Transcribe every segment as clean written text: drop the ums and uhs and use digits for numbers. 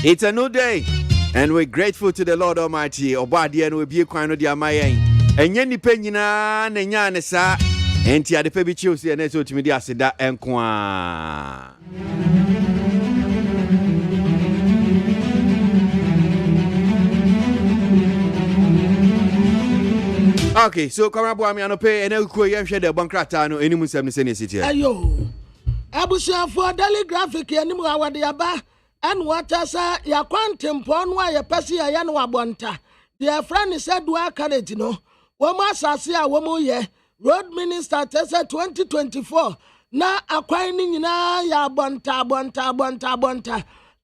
It's a new day, and we're grateful to the Lord Almighty. Obadia and we be kwano dia mayen. Enye ni penyina na nya ne sa. Enti ade pe bi chi osi na so tumi dia aseda enkoa. Okay, so come on, boy, me ano pay and ku ye hwe de bankrata no enimu nsem ne se ne sitia. Ayo. Abusia for daily graphic enimu awade aba and water sa ya kwantempo no aye pese ya no abonta. Their friend said do carriage no. Wo ma asase a wo mo ye road minister tese 2024 na akwan ni nyina ya abonta.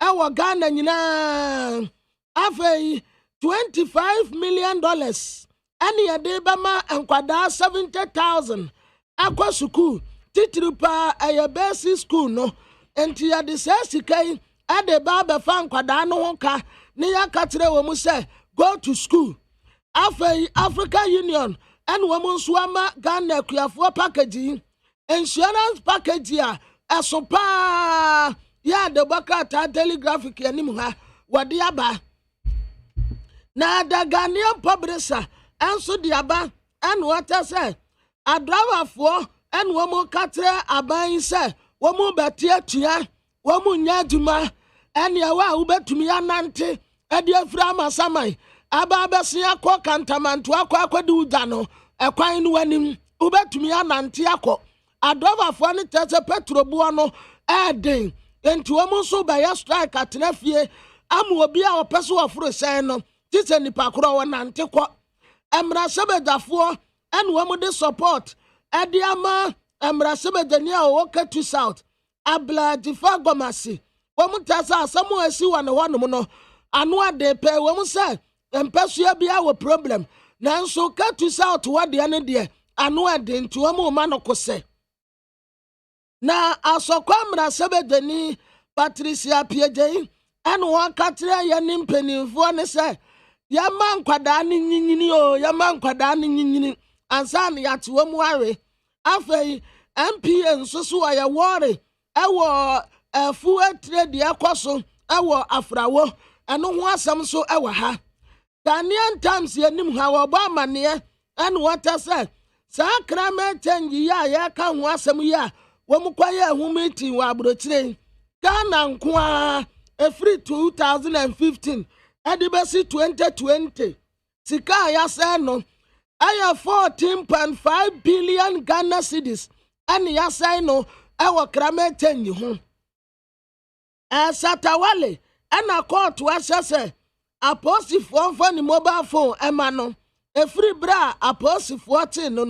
Ewo Ghana nyina afei $25 million. Ani yade bama enkwada 70,000 akwa suku titiripa aye basic school no enti yade sesikai ade ba be fa enkwada no hoka ne yakatre wo mu se go to school afei Africa Union and wo mu nso ama Ghana kuafo package insurance package a esopa ya de bakata telegraphic anim ha wode aba na da Ghanaian publisher enso diaba en water say adrawa fo en wo mo katre aban say wo mo betia tua wo mo nya duma en ya wa wo betumi anante e de afra masamai aba besia kɔ kantamanto akɔde uda no ekwan no wanim wo betumi anante akɔ adrawa fo ne tese petrobo no eden enti wo mo so ba ya strike atena fie amu obi a opeso oforo sen no tise nipa koro wo nante kɔ Emra sebedafo en wo de support ediama emra sebedania o Ketu South abla difa gomasi wo mu tasa asamo asi wane honom no anu ade pe wo mu se empesua bia wo problem nanso Ketu South wade ane de anu ade nti wo mu ma no kose na asokwa emra sebedani Patricia Piejei en wo katre ye ni mpanimfo ne se Yaman kwada ni nyini o yaman kwada ni nyini ansa na yate wo mu are afei MPA nsoso aye wore ewo afu trade ekoso ewo afrawo eno ho asam so ewo ha Ghanaian Times yanim ha wo ba mane en water say sa krama change ya ya ka ho asam ya wo mu kwaye hu meeting wa abrochire Ghana nko a every 2015 Adibasi 2020 sika ya say no aya 14.5 billion Ghana cedis ani ya say no ewo krama tenyi ho satawale ana court wa say apostifo for ni mobile phone ema no free bra apostifo tin no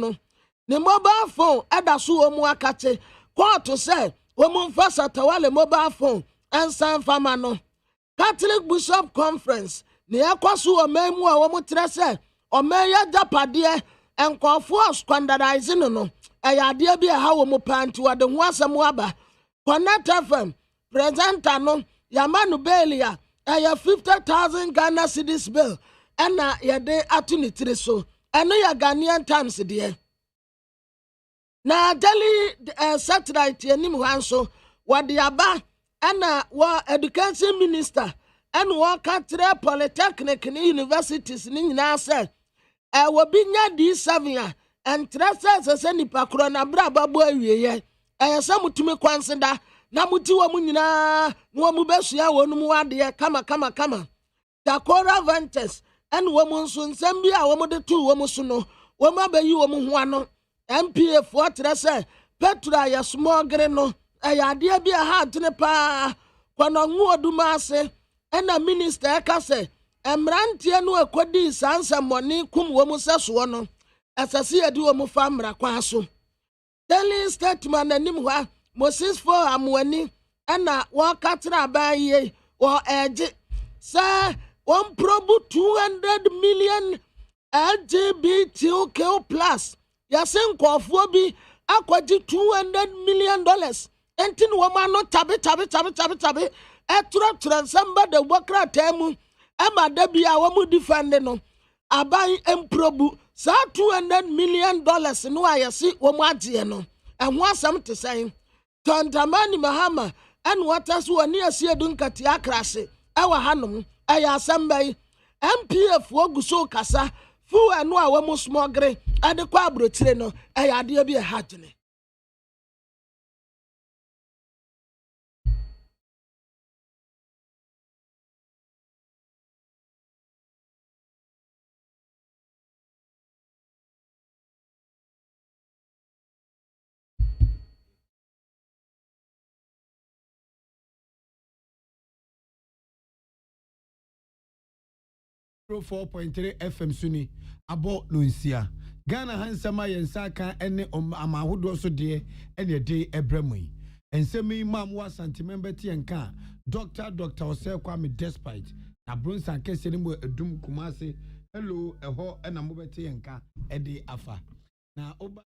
ni mobile phone edaso wo mu akate court say wo mu fa satawale mobile phone ensan fama no Catholic Bishop Conference ne yakwaso o memu a wo mutre se o meya japade enkofo standardize no eyade bia ha wo mu panti wade ho asem aba Connect FM presenter no Yamanu Belia eya 50,000 Ghana cedis bill ena yede atunitire so eno ya Ghanaian Times de na daily satellite anim hanso wade aba ana wa education minister and wa katre polytechnic ni universities ni nyina se wo binya D7 and trust se nipa kro na bra babo awieye se mutumi kwanseda na muti wo mu nyina wo mu besua wo nu ade kama Dakora Ventures and wo mu nso nsem bia wo mu de tu wo mu so no wo ma bayi wo mu ho ano MPA for trust Petra ya small green no ayade bia ha tene pa kwano nwu oduma ase ena minister eka se emrantie no akodi sansa moni kum wo mu seso no asase yedi wo mu famra kwa so daily statement anim hwa Moses for amwani ena wo katra abaye wo eje sa one probu 200 million LGBTQ plus yasen kwofo bi akwaji $200 million entin woman no tabe etro samba de wakra temu ema da bia wo mu defend no aban emprobu sa $200 million no ayesi wo mu agye no ehwo asam te san tontamani mahama en water so ani asie dun kati akrase ɛwɔ hanom ɛyɛ asɛmba yi MPF wogu so kasa fu enu a wɔn smogre ade kwa abrotire no ɛyɛ adeɛ bi ɛha gyene 4.3 FM Suni abo nunsia Ghana hansama yensa kan ene amahodo so de ene de ebremui ensemi mamwa santimembe tienka Dr. Osekwame despite na bronsan kese ni mo edum kumase hello eho ena mo beti yenka ede afa na oba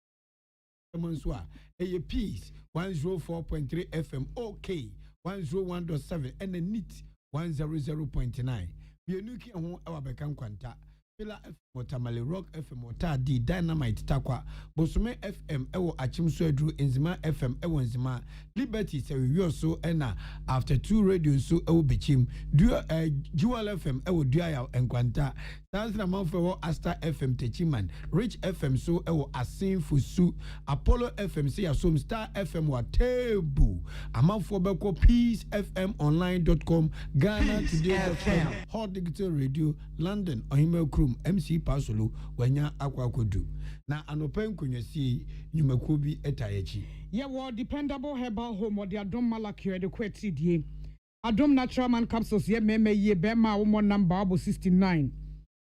emonso a eye peace 104.3 FM OK 101.7 ene nit 100.9 Bienuki ho awabekan kwanta Pila FM Motamale Rock FM Ota di Dynamite Takwa Bosume FM ewo Achimso Edru Enzima FM ewo Enzima Liberty se we so ena after 2 radio so ewo Bechim Dual FM ewo Duaya enkwanta Tansina manfo ewo Asta FM Techiman Rich FM so ewo Asin Fusu Apollo FM se yasom Star FM wa Tebu amanfo beko Peace FM online.com Ghana Today.com Hot Digital Radio London Ohime Krum MC Pasolo wanya akwakodu na anopen kunwesi nyumakuo bi etayechi ye wo dependable herbal home or the Adom Malakio de kweti die Adom natural man capsules ye meme ye bema wo number abo 69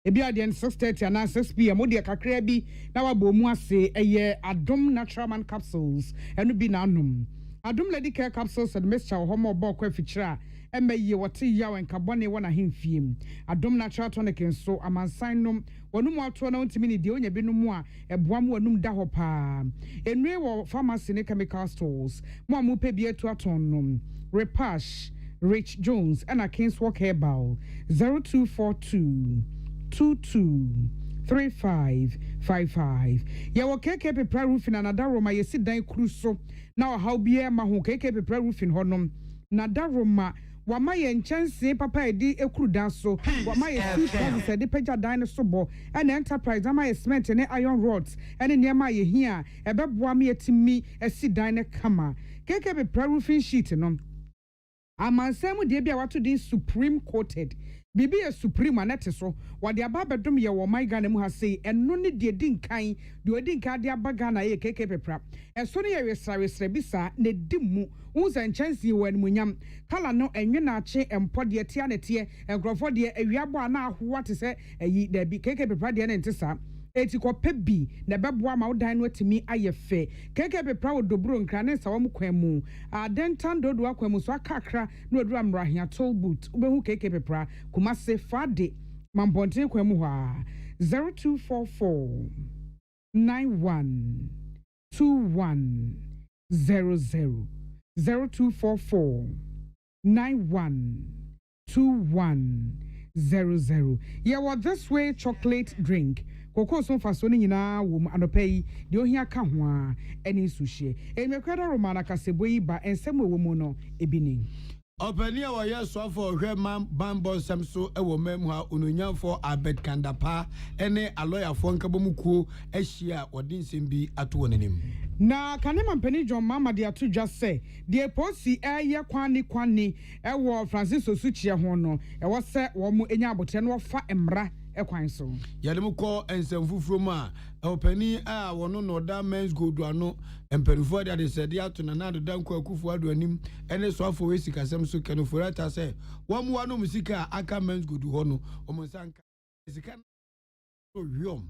ebi ade 6:30 and 6 pm odi kakra bi na wabo mu ase eye Adom natural man capsules enu bi na anum Adom lady care capsules and mixture homo bo kwa fichira emaye wote yaw enkabone wona hemfiem Adom natural tonic nso amansan nom wonum ato na ntimi ne de onya binom a eboam wonum da hopa enwe wo pharmacy ne chemical stores mo amupe bi etu aton nom Repash Rich Jones and a Kingswalk Herbal 0242 223555 yawo keke pepra roofing another Roma yesi dan kruso na how bia ma ho keke pepra roofing honom na da Roma wama ye nchanse papa edi ekuru dan so wama ye suit service de pagya dan so bo and enterprise ama ye cement ne iron rods ene niam ye hia ebeboa me yetimi esi dan ne kama keke pepra roofing sheet no amansam de bia wato din supreme coated bibi e supreme anete so wade ababedom ye wo man Ghana mu ha sei eno ne de dinkan de odinka de abaga na ye keke pepra eso ne ye resare bisa ne dimu unza nchansi wo anmunyam kala no enwe na ache empode tia ne tie enkrofo de awiabo ana ahoa te se ayi da bi keke pepra de ne ntesa eti ko pebi na beboa ma wodan no atimi ayefe keke pepra wo dobro nkra ne sa wo kwemu adentan dodo akwemu so akakra na odura mrahia toll boot ubehu keke pepra kumase fade mambonte kwemu ha 0244 91 2100 0244 91 2100 yeah what this way chocolate drink Koko so faso ni nyina wo anopai de ohia ka ho a eni suhie emekwada romana kaseboyi ba ensem wo mu no ebini Openi a waye so for hwe man bambo samso e wo mem ha ononyamfo abed kandapa ene aloya fo nkabomukuo ahia wode nsem bi ato wonenim na kanema mpani John Mama de ato dwa se de posi eye kwani e wo Francis Osuchie ho no e wo se wo mu enya abotre no fa emra ekwan so yadem ko ensem fufuro mu a opani a wono no da men's gold ano emperifo de said ya to na do danko akufu ado anim ene so afo we sikasem so kenofurata se wo mu wano musika aka men's gold ho no omonsanka sika so wiom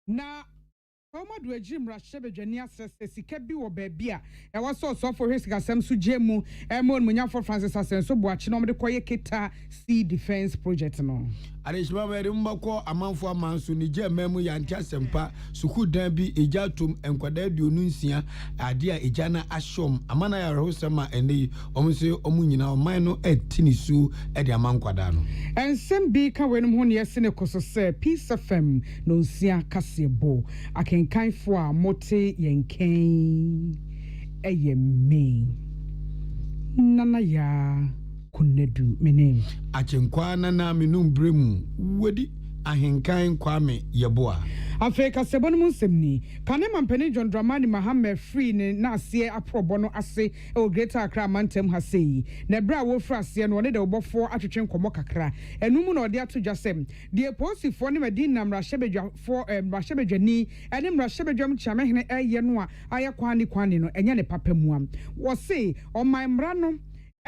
na Omadu ejimra shebedwani asese sika bi wo baabia e waso so for his gasem so jemu emon munyafo Francis Asenso boachi no mde koye keta sea defense project no arishima mere mbako amanfo amanso ni je memu ya ntia sempa suku dan bi ejatum enkwada aduonu nsia ade a ejana ashom amana ya rehosema ene omse omunyina oman no etinisu e de amankwada no ensem bi ka wenum ho ne yesene kosose Peace FM no nsia kasebo akenkanfo a mote yenken eyeme nana ya Kunedu menem Achenkwa na menum bremu wodi ahenkan kwame yeboa Afrika sebonu munsemni kanema mpeni John Dramani Mahama free ne na ase aprobo no ase e Greater Accra mantem ha sei na bra wo fra ase no ne de obofo atwetwe nkomo kakra enum na ode ato dwasem de posifo ne medina mrahebedwafo mrahebedwani ene mrahebedwam chamehene eye no a aye kwani no enye ne papamuam wo sei o man mra no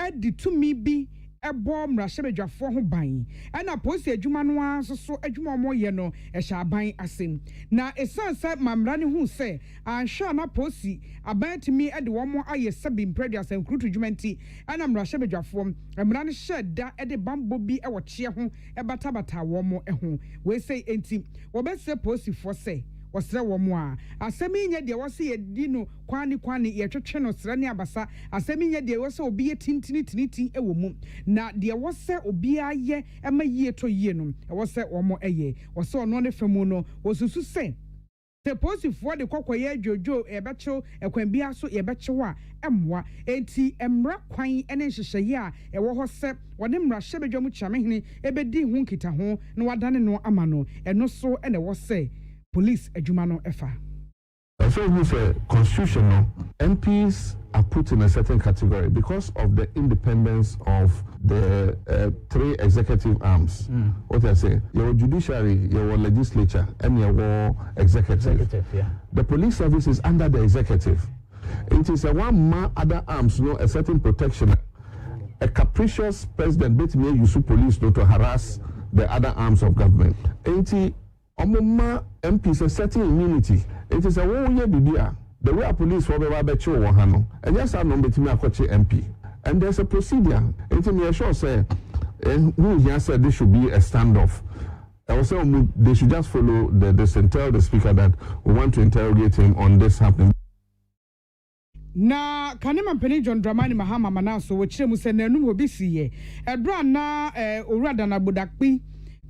edi tumi bi ebo mrahebedwafo ho ban ana posi adwuma no aso adwuma mo ye no ehya ban asem na esansa mamra ne hu se anhwa na posi aban timi ede wo mo aye sabi mpredi asankrutu dwumanti ana mrahebedwafo mra ne sheda ede bambo bi e wo kye ho e batabata wo mo ho we say enti wo be se posi fo se wasra wo mo a asemi nya de wose ye di no kwani ye twetwe no sra ne abasa asemi nya de wose obi ye tintini e wo mu na de wose obi aye ema yie to yie no wose wo mo eye wose ono ne femu no wosusu se te posifo de kokoye adwojo e becho ekwan bia so ye becho a emwa enti emra kwan ene nhyehyeye a e wo ho se wone mra hyebedwam chamehene ebedi hu nkita ho na wadane no ama no eno so ene wo se police adwumano efa. So we say constitutional MPs are put in a certain category because of the independence of the three executive arms. What I say, your judiciary, your legislature, and your executive. Yeah. The police service is under the executive. It is a one man other arms, no, a certain protection. A capricious president bet me use police not to harass the other arms of government. Omoma MPs a certain immunity. It is a 1 year bibia. The way a police for the Babecho Wahano. And yes, I know between a coach MP. And there's a procedure. It me sure say who just said there should be a standoff. Also they should just follow this and tell the speaker that we want to interrogate him on this happening. Na kanema mpeni John Dramani Mahama manaso wechire mu se nanum obi siye. Ebra na owurada na bodakpi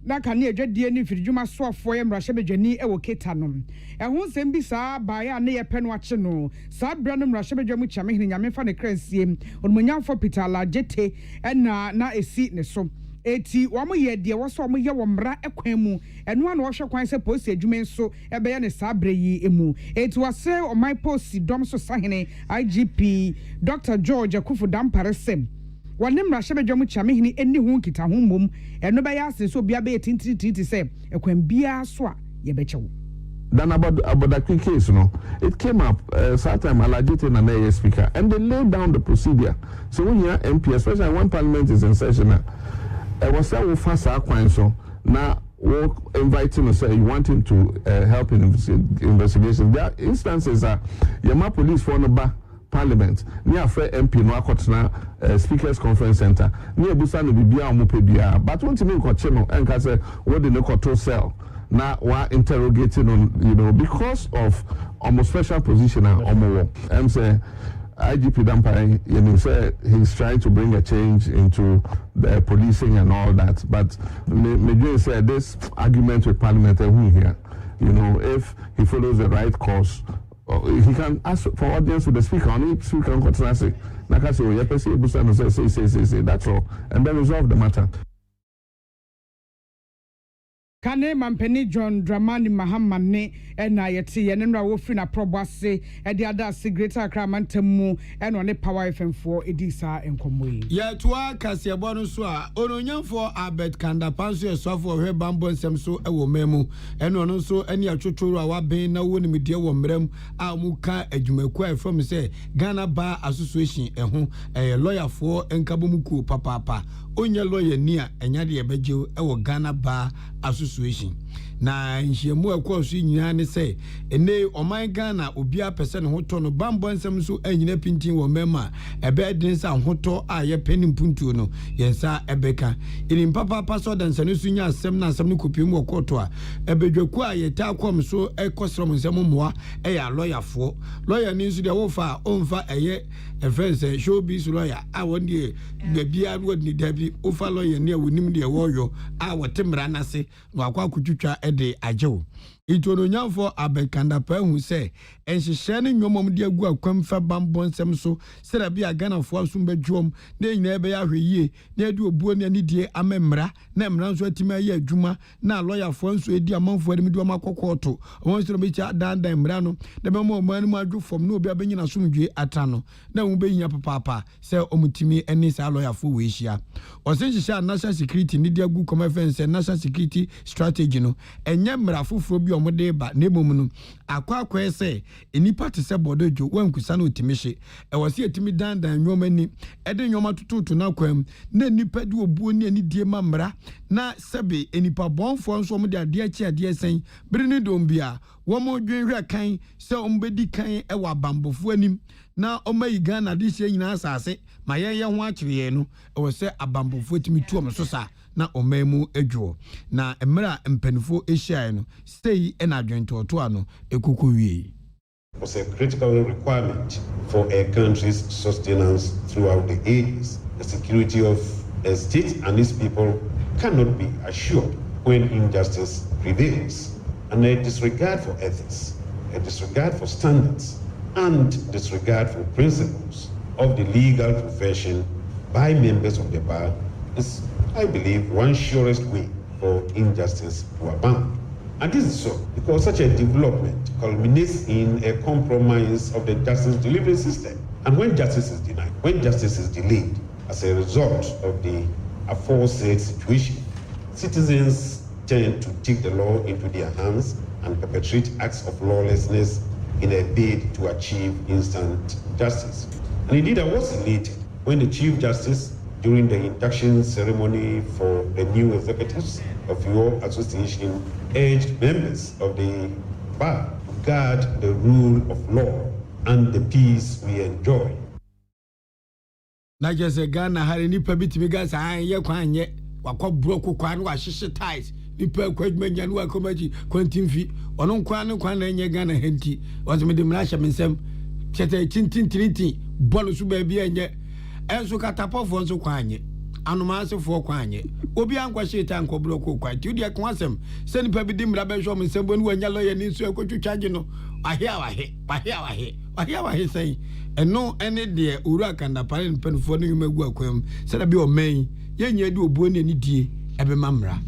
na kane adwadie ni firidwuma soafo ye mrahebedwani e wo ketanom ehun sem bi saa baaya ne ye peno ache no saa bra no mrahebedwamu chamehene nyamefa ne kransie onmonyamfo Peter Lajete na esi ne so eti womo ye de wo so womo ye wo mra ekwan mu eno ana wo hwe kwan se posi adwuma nso ebe ye ne saa bra yi emu eti wase o my posi dom so sahene IGP Dr. George Akufu Damparesem Wanem Rashebedwamu chamehene eni hu kita ho mom eno be ya asenso bia be tintiti se ekwan bia so a ye bechewo. Then about that quick case, it came up sometime Alajite and a speaker, and they laid down the procedure. So when you're MP, especially when Parliament is in session, I was so fast so now we're inviting to say you want him to help in investigation. There are instances that Yama police for no Parliament near Fair MP no akotna Speakers Conference Center near Busa no bibia omope bia but won't me ko cheno enka say what the no control cell now we're interrogating on because of almost special position and say IGP Dampai say he's trying to bring a change into the policing and all that, but me say this argument with Parliament here, if he follows the right course, he can ask for audience with the speaker on it. Speaker on say that's all, and then resolve the matter. Kane mampeni John Dramani Mahama ne ena yeti ye nenra wo free na probase e de ada Greater Accra mantemu eno ne Power FM for edisa enkomoyi ye toa kasebo no so a ononyamfo Abed Kanda panso esofo hwe bambo nsem so e wo memu eno no so ani atwotworo a waben na wo nimdie wo mram a mu ka adwumaku a from say Ghana Bar Association eho lawyer for enkabomuku papa onye lawyer ni a enya de ebeje e wo Ghana Bar Association na nhyiamu akwaso nyina ne say ene oman Ghana obia pese ne hoto no bambo nsem so anyina pintin wo mema ebe den sa hoto a ye penim puntuo no yensa ebeka inim papa so dan sanu sunya asem na asem no kopim wo koto a ebedwaku a yeta akom so ekosrom nsem moa ya lawyer ni nso de wo fa onfa eye friends showbiz lawyer a wonde bebia woni dabi ofa lawyer ni a wonim de woyo a wotemra nase no akwa kutwutwa ede ajewo Itono nyamfo abekanda pa hu se enhyehyɛ ne nwomom de agu akwam fa bambɔ nsɛm so sɛda bi aganafo asum badwom na nyina ebe ya hweyie na edi obuo ne anidie amemmra na mmra nso atima yɛ adwuma na lɔyafo nso edi amanfo adim de ɔma kɔkɔɔto wɔn nso be cha dandan mmra no na be mo ɔman mu adwo fam na obi abɛnyina somdwe atra no na wo behia papa sɛ ɔmutimi ani sa lɔyafo we hyia ɔsenhyehyɛ national security ne de agu kɔma fɛn sɛ national security strategy no enye mmra foforo bi ɔmode ba na emom no akwa ese enipa te se bodojo wankusa na otimi hye e wose etimi dandan nwoma ni ede nwoma tututu na kwam na nipa de obuo ni ani die mamra na sebe enipa bonfo nso mo de ade achi ade sen bere ni dombia wo mo dwenhwe kan se ombedi kan e wa bambofo anim na omayi Ghana de hye nyina asase ma ye ho akyere no e wose abambofo timi tuom so sa na omemu edwo na emra mpanifo ehia no stay na adwento to ano ekuku wie was a critical requirement for a country's sustenance throughout the ages. The security of a state and its people cannot be assured when injustice prevails, and a disregard for ethics, a disregard for standards, and disregard for principles of the legal profession by members of the bar is, I believe, one surest way for injustice to abound. And this is so because such a development culminates in a compromise of the justice delivery system. And when justice is denied, when justice is delayed as a result of the aforesaid situation, citizens tend to take the law into their hands and perpetrate acts of lawlessness in a bid to achieve instant justice. And indeed, I was elated when the Chief Justice, during the induction ceremony for the new executives of your association, urged members of the bar to guard the rule of law and the peace we enjoy. Na just Ghana hari nipa bitimi gas anye kwanye wakọ broke kwan wa hyehyɛ ties nipa kwadmanya no akomaji kwantimfi ono nkwan no kwan na enye Ghana henti ɔteme de mra hye mensem chete tintintintin bɔno so ba bi enye enso katapofo nso kwanye anomaasefo kwanye obi ankwa sheta ankọ broke kwan ti odi akwa asem se nipa bi di mra ba hwe mensem bonu wanya lawyer ni nso akotwitwaje no ahia sei eno ene de uru akanda pare npanfo no yemagu akwam se da bi o man yenya di obuo ne ni die ebe mamra.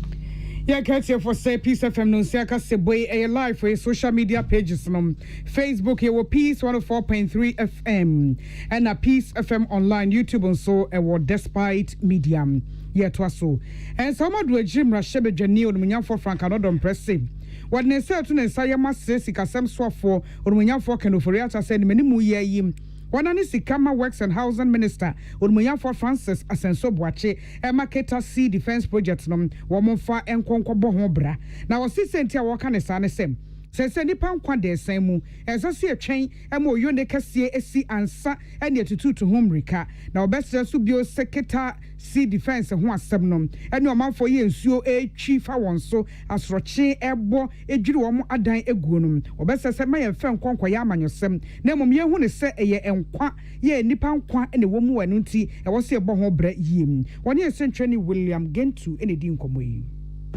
Yeah, catch you for say Peace FM no say aka se boy a live for social media pages no Facebook here with Peace 104.3 FM and a Peace FM online YouTube and so despite medium yeah to so and some do a gym rashebe jani on munya for Frank anodon presse what ne say to ne say masse sikasem so for on munya for kenoforiata say many mu ye Wanani Sikama Works and Housing Minister Unmuyafo Francis Asenso Boache Emaketa Sea Defense Project nom Wamonfa Enkonko Bohobra. Na wasi sentia wakane sane sem. Sense nipa nkwa de san mu ensase atwen emo yone kase esi ansa ene atutu to homrika na obesere so bio seketa sea defense ho asem nom ene omanfo ye nsuo etwi fa won so asroche ebo ejwiri wo mo adan eguo nom obesese ma ye fe nkonko ya amanyosem na mom ye hu ne se eye enkwa ye nipa nkwa ene wo mu wanu nti e wo se ebo ho bra yiem woni esentwani William Gentu ene di nkomo yi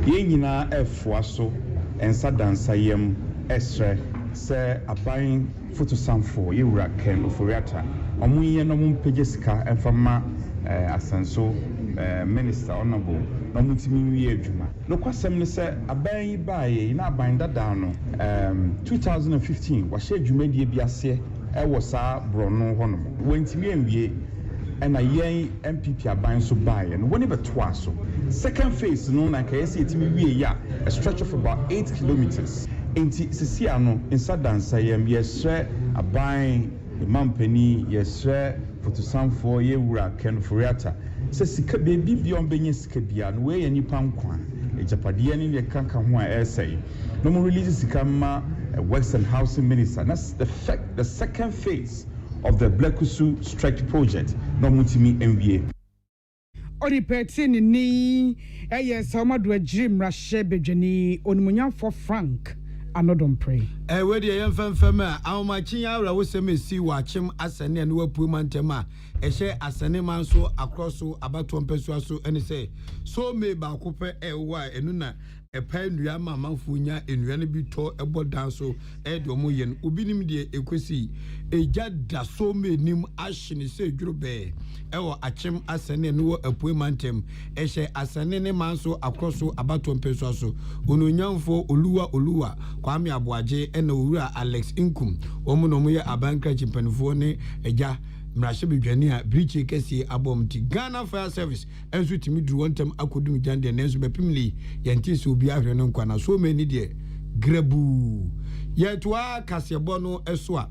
ye nyina efua so ensa dansayem esre se aban fotosamfo yewura ken oforiata omunye no mpege sika enfama asanso minister honorable no mutimi wi adwuma no kwasem ne se aban yi baaye na aban dada no 2015 wahye adwuma die biase ewo sa brono honom wantimi enwie ena yen MPP aban so baaye no woni betoa so second phase no na kayesi etimi wie ya a stretch of about 8 kilometers enti sisia no insa dansa yem yesre aban mampani yesre fotosamfo yewura ken foriata se sika bebi bion benye sika bia no we nipa nkwa ejapade ne ne kanka ho a essay no mo release sika ma Western Housing Minister. That's the second phase of the Blekusu Stretch project. No mutimi MBA. Ori petini ni sama do jim rashe bejani onmunya for Frank anodon pray. We dey yemfemfem a awmachin awra wo semesi wa chim asane ne wapu mantema ehye asane man so across so abato mpeso so ene say so me ba ko pe ewa enu na ɛpa nnua ma amanfo nya nnua no bi tɔ ɛbɔ dan so ɛde ɔmo yɛ no obi nim deɛ ekosi egya da so menim ahye ne sɛ dwuro bɛɛ ɛwɔ akyem asɛne no wɔ apue mantem ɛhyɛ asɛne ne man so akɔ so abato mpɛso so ononyamfo oluwa kwame aboagye ɛna owura Alex Inkum ɔmo no mo yɛ abankra chimpanifo ne egya mrashe bedwane a bridge kɛsie abom ti Ghana Fire Service enso timi duru wontem akodum jande na enso bepimli yɛnti so obi ahwɛ no nkwa na so many deɛ grabu yɛtoa kasebo no ɛso a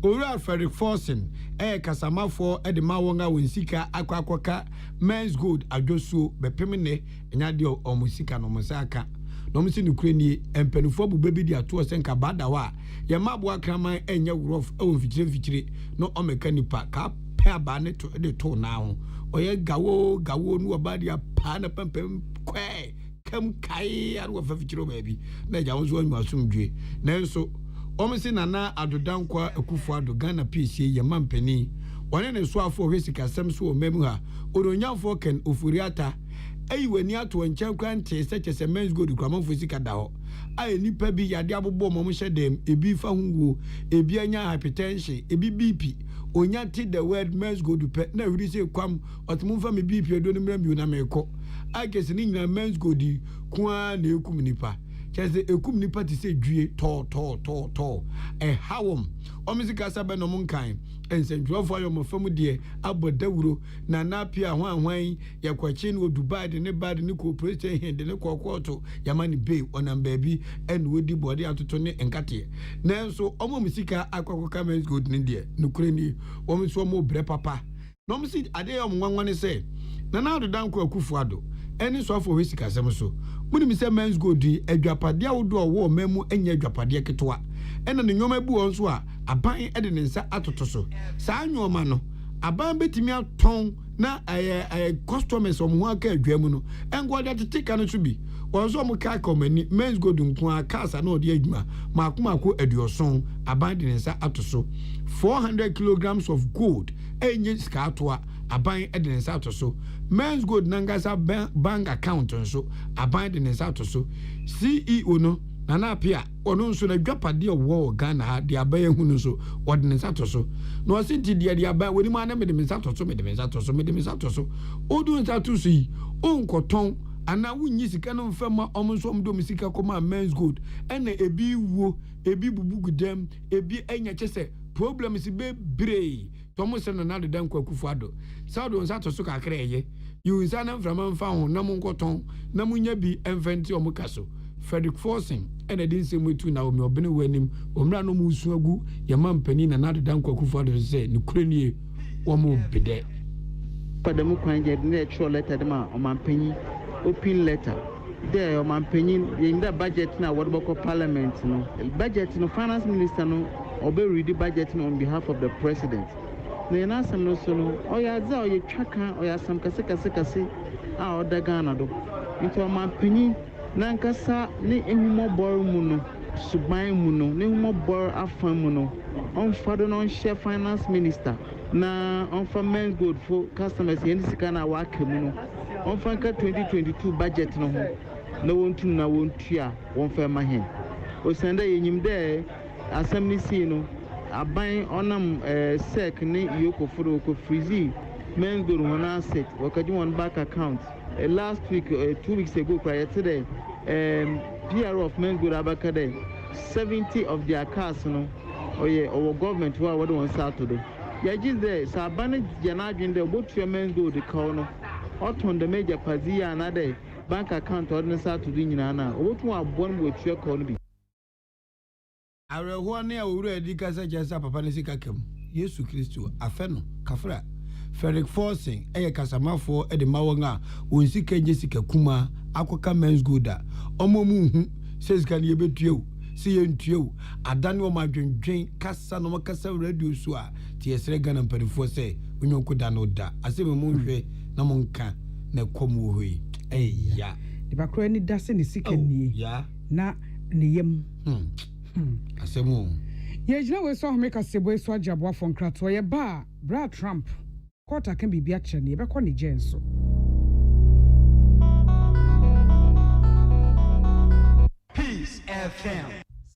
owura Frederick Forsen kasamafo de ma wɔn a wɔnsika akwakoka men's gold adwosuo bepimne nya de omusika no musaka no msi ni kureni empenufo bubebi di atuo senka badawa ya mabu akraman enye wurof ewo fichire no omeka nipa ka pe aba ne to de to na ho oye gawo nu obadi apa na pempem kwe kam kai aru fa fichire baabi na ja wonso anyu asomdwe nanso omsi nana adodankwa akufo ado Ghana PC ya mampani one ne so afo hwesika sem so o memu ha oronyamfo ken ofuriata ayiwani ato nkyɛn kwante sɛ men's gold kramafo sika da hɔ a nipa bi yade abobɔ mom hyɛ dem ebi fa hunwo ebi anya hypertension ebi BP onya ti the word men's gold pɛ na wuri sɛ kwam ɔtemo fa me BP edo no mram bi na mekɔ a kesi ni nyina men's gold kwa na ekum nipa kyese ekum nipa ti sɛ dwie tɔ hawom omisika sabe no monkan ensentwofo ayo mofam de abodawuro na napia hwanhwan yakwachi no Dubai de ne bad ne corporation hende ne kokoto yamani bay onam baabi en wodi body atoto ne enkate nanso omo musika akwakoka men's gold ne de nukure ni omo so mo bre papa no msi ade yo mwanwane se na na adodanko akufu ado eni so afo wesika sem so muni mi se men's gold adwapade awodo wo mamu enya adwapade ketwa ena ne nyoma bu won so a aban ede ne nsa atoto so saa nyoma no aban betimi aton na customers omo aka adwamu no engo de tetika no so bi won so mo ka komani men's gold nko aka asa na ode adwuma makomako aduoson aban de ne nsa atoso 400 kilograms of gold enye ska atoa aban ede ne nsa atoso men's gold nangasa bank account nso aban de ne nsa atoso CEO no nana apia ono nso na dwapade owo Ghana ha de aban ehunu nso ode ne nsa atoso na o sinti de aban woni ma na me de nsa atoso odu nsa atoso yi onkoton ana wunyi sika no mfema omonso omdo misika koma men's gold ena ebi wo ebi bubugudem ebi enya chese problems be brei tomo se na de dan kwakufu ado sado nsa atoso kakra eye yu nsa na mframa mfa ho na monkoton na munya bi enfenti omukaso Frederick Forsen ena din se mwetu na omi obene wanim omra no musu agu yama mpani na de dan kwakufu ado se ne kurenie omo bede padamu kwanje ne actual letter de ma omampanyi open letter there omampanyi in the budget na wodboko parliament no budget no finance minister no obe read budget no on behalf of the president na yana sam no so no oya za oya twaka oya sam kase a oda Ghana do nti omampanyi na nkasa ne ehumo bor mu no suban mu no ne ehumo bor afan mu no on fado no share finance minister na on for men's gold for customers yen sika na waka mu no on fanka 2022 budget no ho na wontu na wontua won fa ma hen o senda yenyim de asam ni si no aban onam sec ne yoko foro ko freezy men's gold hona asset wakaji one bank account last week 2 weeks ago prior to the PR of men's gold abaka there 70 of their cars no our government who are on Saturday ya just there sabane jana agende obotu men's gold the call no oton the major pazia another bank account or Saturday nyina na obotu abon bo tue call no bi areho ne awuru adika sa jasa papa ne sika kam Yesu Kristo afeno kafra Frederick Forsen kasamafo de mawonga wonsi kanje sika kuma akoka men's gold a omomu hu sesika ne betuew si yentuew adane o madwendwen kasa no makasa radio so a tie sere Ghana mparifo se onyonko da no da asebe mu hwe na monka na komu hoi ya de bakro ni dase ne sika nie ya na ne yem asemu ye jina we so homeka sebo so agabo afon krato ye ba bra Trump kota kan bibia kye ne be ko ne genso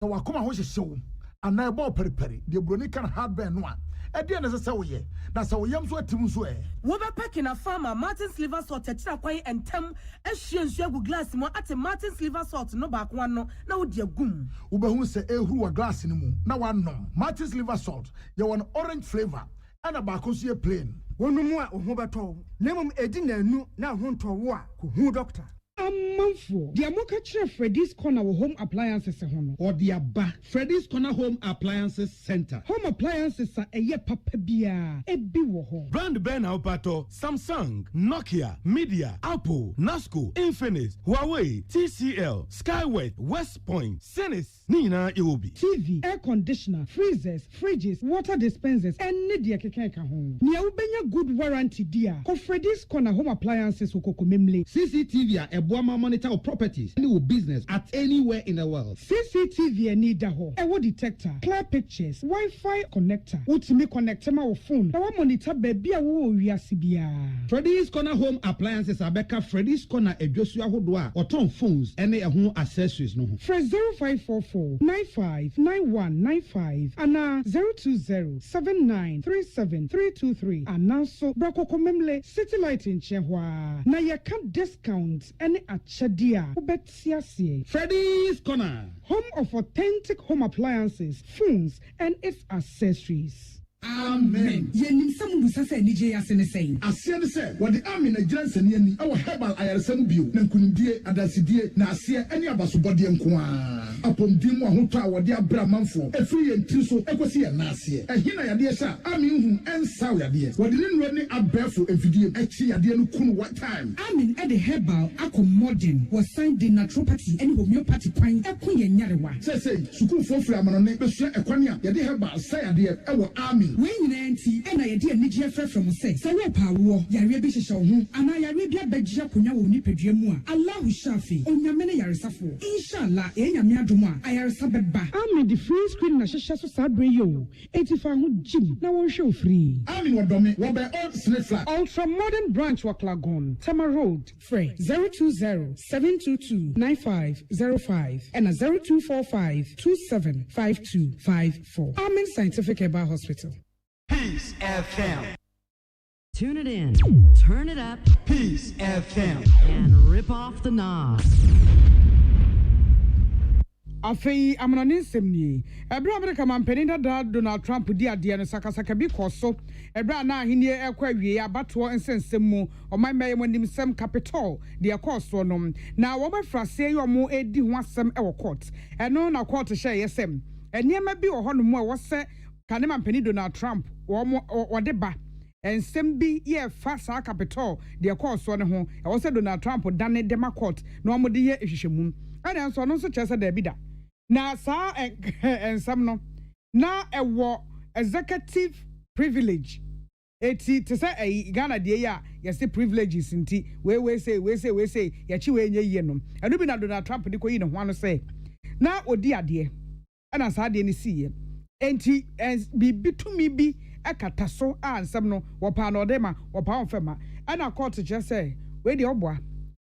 na wakoma ho hyehyew ana ebo periperi de broni kan hardware no a ede na sese wo ye na se wo yam so atim so wo be packing a farmer Martin's liver salt tira kwan entem ehwie nsu agu glass mo ate Martin's liver salt no ba kwa no na wo de agum wo be hu se ehuru wa glass ni mu na wa nom Martin's liver salt ye won orange flavor ana ba ko so ye plain wonu mu a ho beto na mum edi nanu na ho ntowo a ko hu doctor Amanfo, the Amoka Freddy's Corner Home Appliances Hono. Or the Abba Freddy's Corner Home Appliances Center. Home appliances are a ye papabia, a biwo. Brand Ben Aupato, Samsung, Nokia, Media, Apple, Nasco, Infinix, Huawei, TCL, Skyway, West Point, Senis, Nina Iwobi. TV, air conditioner, freezers, fridges, water dispensers, and Nidia Kekeka home. Nia ubenya good warranty dear. Ko Freddy's Corner Home Appliances Okokomemle. CCTV Boama monitor of properties any business at anywhere in the world. CCTV and Nidaho. A detector, clear pictures, Wi-Fi connector. Ultimate connector my phone. Now monitor baby a wo wiasibia. Freddy's Corner Home Appliances Abeka Freddy's Corner a Joshua Hodwa or Tom phones any home accessories no. Fresh 0544 959195 and 02079373323 and now so Brako Komemle City Light in Chehwa. Na ya can discount any achadia ubetiasie. Freddy's Corner, home of authentic home appliances, phones, and its accessories. Amen. Yenim samu busasa nije asene say. Asene say what the army Nigerian seniani our herbal ayaresem bio na nkunimdie adasidie na asie ene abasobode nko a apomdim ahoto a wode abra manfo efiri yenti so ekosi ya na asie ehina yade sha army hu ensaw yade wode ne nro ne abefo efidie echi yade no kunu what time army e the herbal accommoding was signed the naturopathy and homeopathy kwan ekun ye nyarewa say sukuu fofri amanone besua ekwane a yade herbal say yade e wo army when nanti ena ye de anigye fra from say we pa wo yare bi hyehye wo ho ana yare bi abagye akonya wo nipadua mu a Allah shafi onyame ne yaresafo inshallah enyame adom a ayaresa beba ami the free screen na hyehye so sabre yo etifa ho jim na won hwe free ami wodome wo be old snake flag ultra modern branch Waklagon Tama Road free 020-722-9505 and 0245-275254 Amin Scientific Herbal Hospital. Peace FM. Tune it in, turn it up, Peace FM, and rip off the knob. Afei amana semni ebra America mampeni da Donald Trump di ade no sakasaka bi koso ebra na ahenie ekwa wie abato ensensem mu omameye monim sem capital de ekoso no na wo bafrase yi omo edi ho asem e wo court eno na court hye yesem eniema bi wo hono mu a wo se kane mampeni Donald Trump wo de ba ensem bi ye fa sa capital de ekoso ne ho e wo se Donald Trump dane de ma court na omo de ye ehwehwemu ana nso no so chese da bi da na sa ensam no na ewo executive privilege eti te say Ghana de ya yesi privileges nti we say ya chi we nye yie no enu bi na Donald Trump de koyi ne ho ano say na odi ade na sa ade ne siye enti bi tumi bi akata so ansam no wo pa no de ma wo pa onfema na court je say we de oboa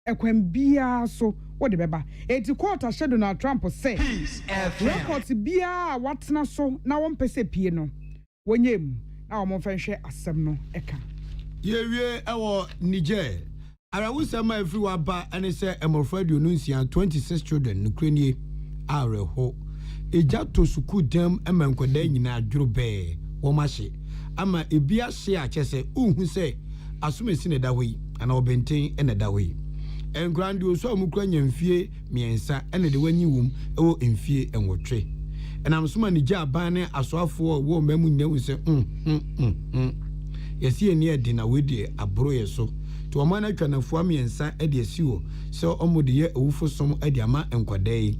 ekwem bia so what the beba eti court a Donald Trump say record bia watna so na won pese pie no wonyem na wo mfenhwe asem no eka yewie ewo Niger arawusama everywhere ba ane say emofradio no nsia 26 children no krenie areho eja to suku dem emankwada nyina adwuro be wo mahye ama ebia hye a chese unhu say asumesi ne da hoyi ana obenten ene da hoyi en grandi so amukra nyamfie miensa ene de wanyi wom ewo emfie enwotwe enam soma ni gya ban ne asoafo wo mamu nyawu se yesi eni edi na wedi abro ye so to o mana twanafo miensa edi asiwo so omode ye ewufo som edi ama enkwadai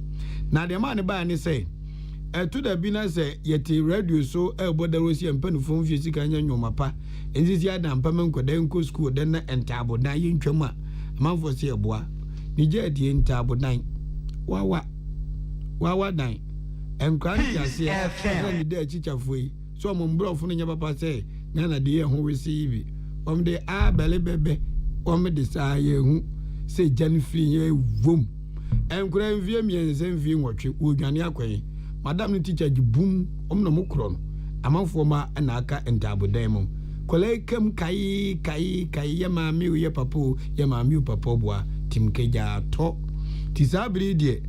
na de ma ne ba ne se eto da bi na se yeti radio so ebodarosi empanufo mfie sika nya nwomapa enzizi ada mpama enkwadai nko school den na entabo na ye ntwama amanfo se eboa Niger die ntabo dan wawa dan enkranti ase na ni de chichafo yi so mo mbrofo no nya papa se na de ye ho wesi ibi de bele bebe de sa ye hu se janfri ye vom enkran vie miense mfie nwotwe odwane akwan madam no teacher ji boom no mokro no amanfo ma na aka entabodan mu kole kam kai ya maami ye papo ya maami papo boa timkeja to tisabri die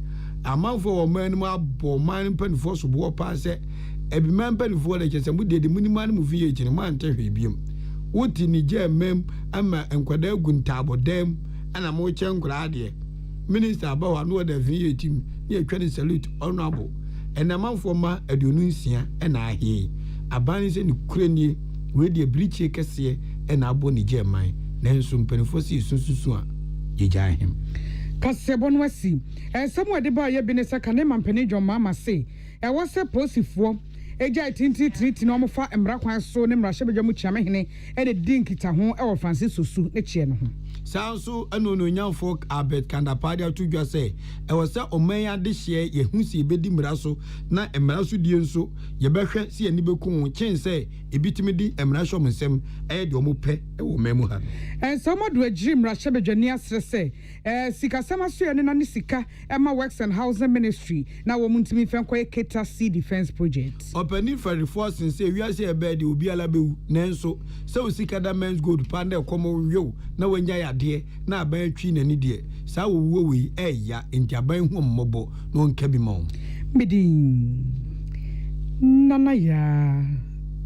amanfo wo man mu abo man panfo so bo pa se ebi man panfo le chese mu de muniman mu vie chine man tahwe biem woti ni je mem ama enkwada guntabodam ana mo chenkura de minister abawa no da vie tim ye twene salute honorable enamanfo ma aduonu nsia na ahie aban se ni kuranie we de briche kese na abo ni je man nanso mpanifo si sunsusu a ye gya hem kasebo no asi ensemo de ba ye bi ne saka ne mampani dwoma ma se e wo se posifo eja tinti no mo fa emra kwan so ne mra hyebedwa mu chiame hene e de dinkita ho e wo Francis Sosu ne chie no ho sanso anono nyamfo abet kandapadia tudwa se e wo se oman de hye ye hu si bedi mra so na emra so die nso ye behwe si ani beku chen se ebitimi di emra hwo msem e de omo pe e wo memu ha ensomo do agiri mra hyebedwa ni asre se sika sama so ye ne na ne sika e ma Works and Housing Ministry na wo muntimi fenko Eketa Sea Defense Project openi for reinforcing say we say e be de obi ala bewu nanso se o sika da men's gold panda komo yo na wanya ya de na aban twi nani de sa wo we eya ntiaban hu mmobo no nka bi ma midin nana ya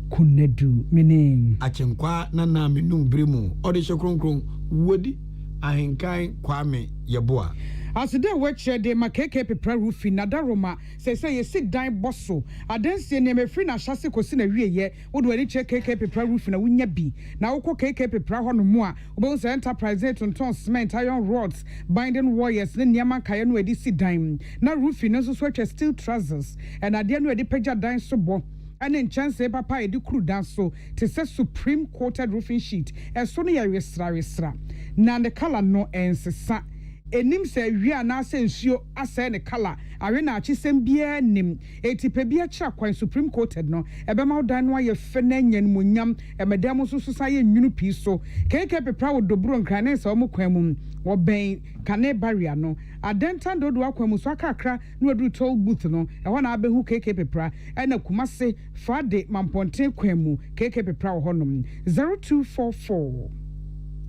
kunedu menin achenkwa nana menum bremu ode hekronkron wodi ahenkan kwame yeboa aside wetche de makeke pepra rufi nadaroma say ye sit dan bosso adanse ne mefri na hyase kosi na wieye wodo ani che keke pepra rufi na wunya bi na wokọ keke pepra ho no mu a obon enterprise tonton cement iron rods binding wires ne niama kaye no edi sit dan na rufi no so etche steel trousers and ade no edi pagya dan so bo ane chance papa edi kru dan so te se supreme coated roofing sheet eso no ya resra na the color no ensesa enim se wi na asensuo asa ne kala awe na achisem bia nim etipe bia kira kwan supreme coated no ebema dan no aye fe na nyan monyam emedam so so saye nwunu pi so keke pepra wo dobro nkrane se omo kwan mu wo ben kane barrier no adentan dodo akwan mu so akakra no adu toll booth no e ho na abehu keke pepra na kumase fade mamponten kwan mu keke pepra wo honom 0244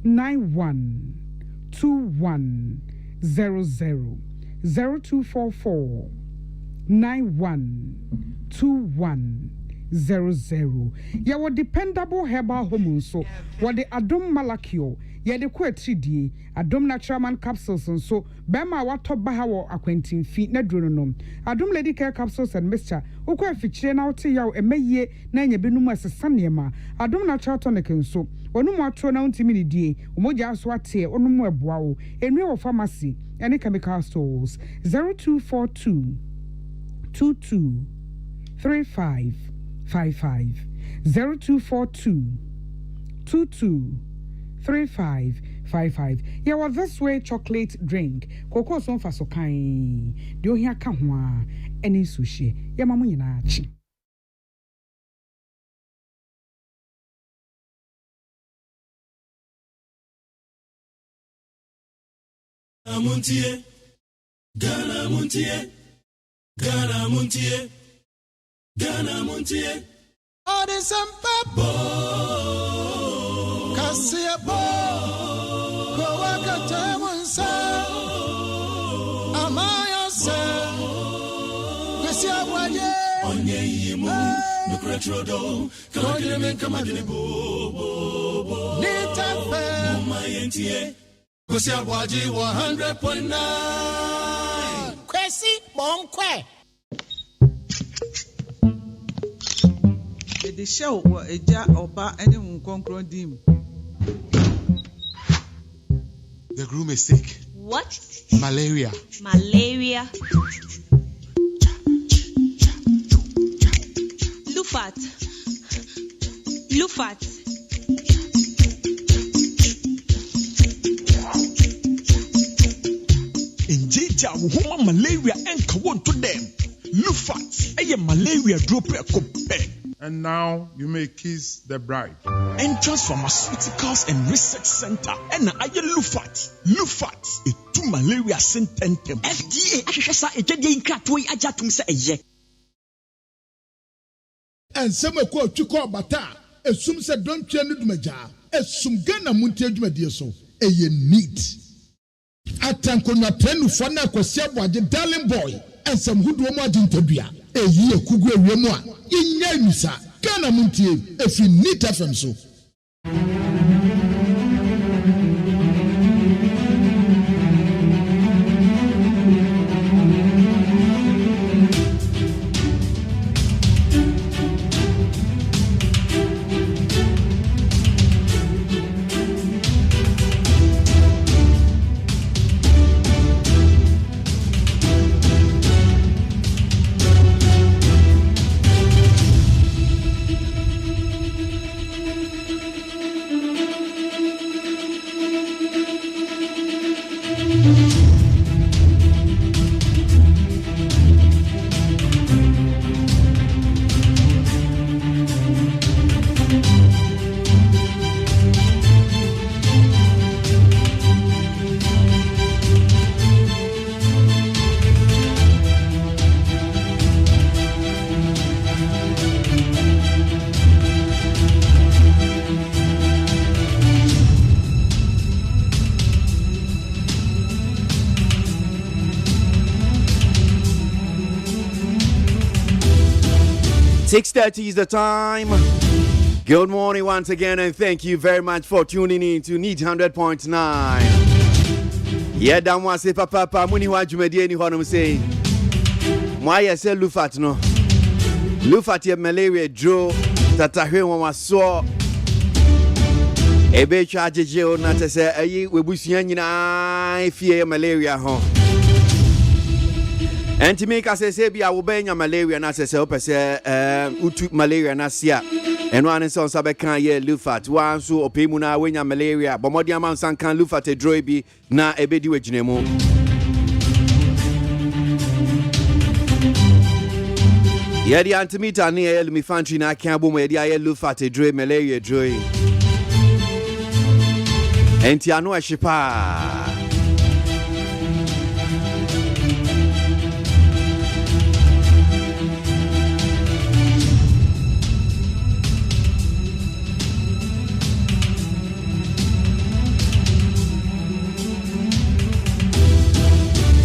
912100 0244 912100 ya wo dependable herbal home so wo de adom malakio ye de ko atridie adom natural man capsules so bema wato baha wo akwantimfi na duro no adom lady care capsules and mixture ukwa afichire na wote yaw emeye na nya benum asesa nema adom natural tonic so onu mu atro na untimi ni die umoja aso ate onu mu eboa wo enwe wo pharmacy and chemical stores 0242 22 3555 0242 22 3555 yeah well this way chocolate drink cocoa so fa so kan de ohia ka ho a eni sushi ya mamu nyina achi MONTIE Ghana MONTIE Ghana MONTIE Ghana MONTIE Odisampa Kasia bo Kowakata Munsa Amaya se Kasia ABOAGYE Onye yimu Nukretrodo Kamadine men kamadine bo Nitafe Mumayentie KWASI ABOAGYE 100.9 KWASI Bonkwe the show wa eja oba ene nkonkron dim. The groom is sick. What? Malaria. Malaria. Lufat. Lufat. Injija woman malaria enka won to them. Lufat. Eye malaria drop a cope. And now you may kiss the bride. Entrance Pharmaceuticals and Research Center. And I Lufat. Lufat. A two malaria symptom. FDA. Ashasa ejede inkratwe ajatum se eye. ensem ekọ twikọ bata esum se dontwe no dumaja esum Ghana Montie adwumadie so eye neat atankonwa penufo na kwasi aboagye darling boy ensem hudo mu agintadua eyi ekugu ewiemu a inya misa Ghana Montie efi neat FM so. .30 is the time. Good morning once again, and thank you very much for tuning in to Neat 100.9. Yeah, damn one say papa muni wa jumedi ni honum say. Why say lufat no? Lufat ye malaria draw tatahwe wa so. Ebe charge je o na say ayi webusuan nyina fie malaria ho. And to make us say, be our benya malaria, and as I say, utu malaria, nasia, and one is on Sabekan ye lufat, one so opimuna when ya malaria, but more diamond san can lufat a droibi, na ebedi wejinemo. Yeah, the antimeter near me fantry na cambo, where the air lufat a droid, malaria droid. And Tiano a shipa.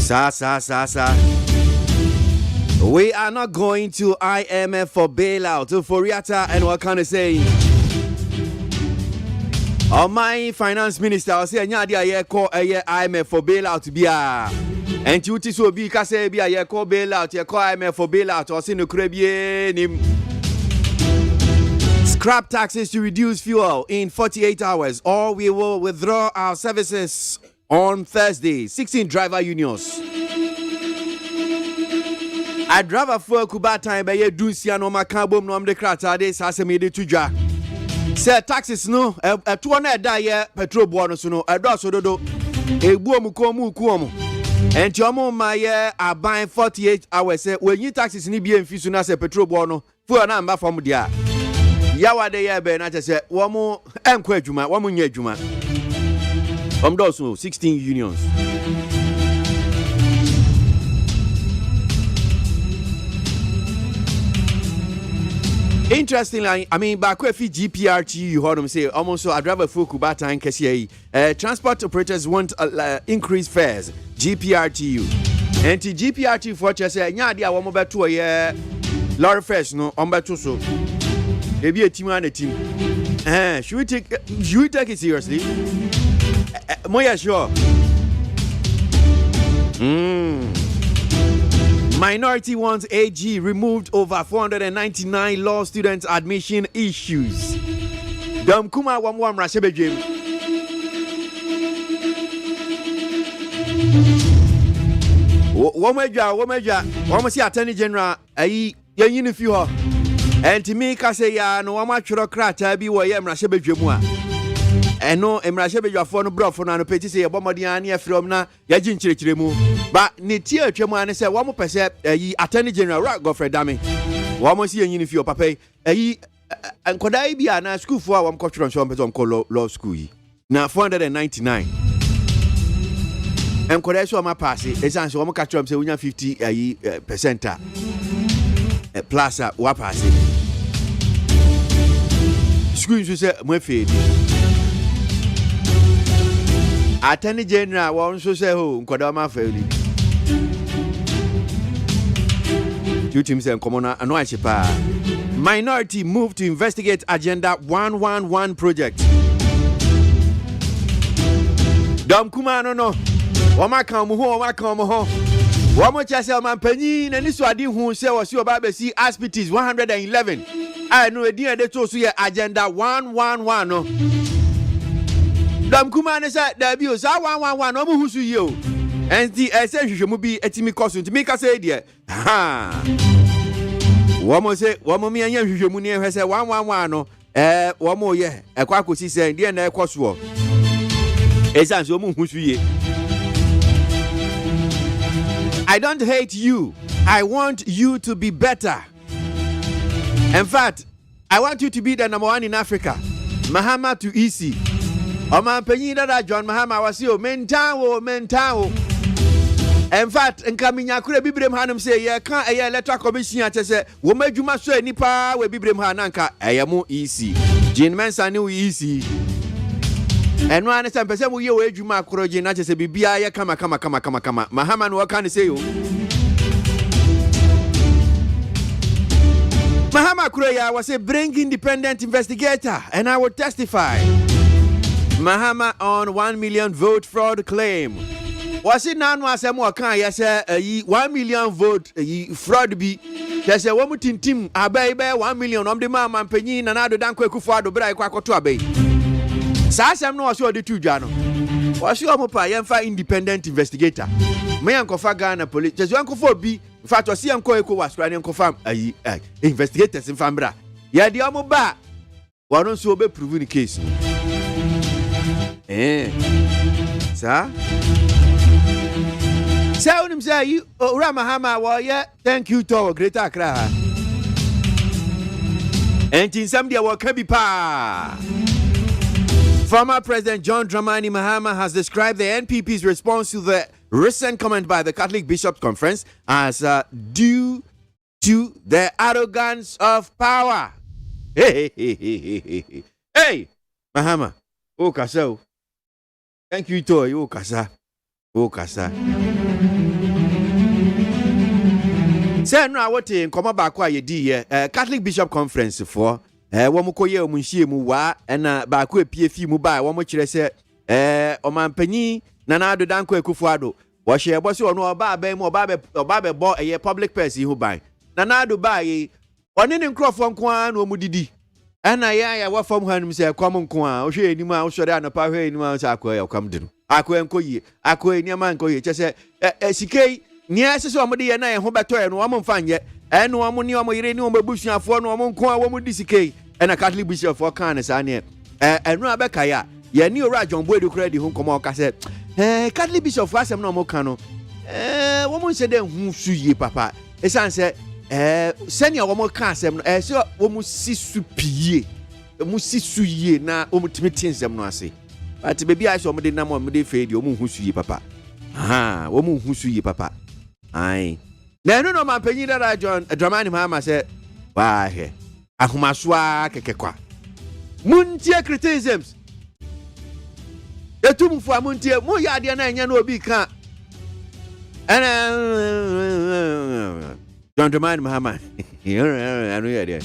Sa. We are not going to IMF for bailout. For Riata, and what can I say? My finance minister will say, "Nyadia call IMF for bailout bia." And you so be kase bia ye call bailout, ye call IMF for bailout. Or say no krebie nim. Scrap taxes to reduce fuel in 48 hours, or we will withdraw our services. On Thursday, 16 driver unions. I drive a full Kuba time by a Dunsia no Macabum no de Crata de Sassamidi Tuja. Say taxes no, a 200 die petrol bonus no, a dosodo, a boom kuomo. And Jomo my are buying 48 hours. When you taxes ni bien fisuna se petrol bono, for an number from dia. Yawa de ya ben, I say, one more Mquejuma, one more Yejuma. Those 16 unions. Interestingly, I mean, back with GPRT, you heard them say almost so. I drive a full Kubata and Cassia. Transport operators want increased fares. GPRTU and to GPRT for just say, "Nyadia, one more to a year." Lorry fares no on better so. Maybe a team and a team. Should we take it seriously? Moya sure. Minority wants AG removed over 499 law students admission issues. Dam kuma wamwa mrashebe jim. Womeja Attorney General ayi yenyini fi ho. Enti mi ka say ya no wama tworo krata bi wo ye mrashebe dwemu a. Eno emrahye bedwafo no brofo no peti se yebomodian na efrom na yaji nchirechiremu ba ne tie atwemu ane se wo mo pese yi Attorney General Rock Godfrey Dame wo mo si yanyini fi opapa yi enkodai bia na school fo a wo mo tworo nso pese ko law school yi na 499 enkodai so ma pass esan so wo mo ka tworo se wonya 50% plus wa pass Screen so say mo fade. Attorney General won so say ho nkoda ma faili. You team say common no achipa. Minority move to investigate Agenda 111 project. Dom kuma no. Wama kan mo ho. Wamo chase omanpanyi na niso adi hu se wo si oba be si aspities 111. I know edi ade to so ye Agenda 111 no. Dom kuma ne sa da bi o sa 111 no mo hu su ye o. Enti ese hwehwemu bi etimi koso ntimi ka se die. Ha. Wamo mi anya hwehwemu ne hwese 111 no. Wamo ye ekwa kosi se die na ekoso. Esa so mo hu su ye. I don't hate you. I want you to be better. In fact, I want you to be the number one in Africa. Mahama to EC. Oman penyi dada John Mahama wasio mentawo. In fact, nkaminya kure bibrem hanum say ye kan electoral commission atese wo madwuma so anipa we bibrem hananka eyemu EC. Jean Mensa ni EC. Eno ane se mpese mu ye we adwuma akoroje na chese bibia ye kama Mahama no kan say yo Mahama Kureya was a bring independent investigator and I will testify. Mahama on 1 million vote fraud claim. Was it now was a more kind yes 1 million vote fraud be there's a woman team abai 1 million the man penny and I don't quick for the break to abai. Sasam no was the two jano. Was you a independent investigator? Me uncle Ghana police, just uncle for B. In fact, was uncle was running confirm investigators in Fambra. Yeah, the amo ba. Why don't you be proving the case? Sir? Say him say you Ramahama warrior, thank you to Greater Accra. And in some day will be pa. Former President John Dramani Mahama has described the NPP's response to the recent comment by the Catholic Bishops' Conference as due to the arrogance of power. Hey, Mahama, oh kasa, thank you to you kasa. Say no, what in come back ye di Catholic Bishop Conference for. Wamukoye omunhie mu wa na ba ko epie mu ba wo mo kire se omanpanyi na na adodan ko ekufuado wo hye ebo se ono oba ba mu oba be bo public person hu ban na na ado ba yi one ne nkrofo nko a na omudidi na ya wa fam hanum se kwam nko a wo hwe enim a wo sore anopa hwe enim a se akoya kwam de no akoya nkoyi akoya niam nkoyi chese sikei ni asese omode ye na ye ho beto ye no wo mfanye eno omo ni omo yire ni omo busuafo no omo nko a wo mu disike ena Catholic bishop for kan sa ne eno abeka ya ye ni ora John Boedu kra di ho nkomo ka se Catholic bishop for asem no omo kan no wo mu nse de hu suye papa esan se senior wo mu kan asem no se wo mu sisu pie mu sisu ye na wo mu timi nsem no ase but baby I so omo de na mo de fe di wo mu hu suye papa wo mu hu suye papa ai na no man penyi dada John Dramani Mahama say why he ahomaswa kekekwa muntie criticisms etumfu amuntie mo ya de na enya na obi kan ana John Dramani Mahama anu ya de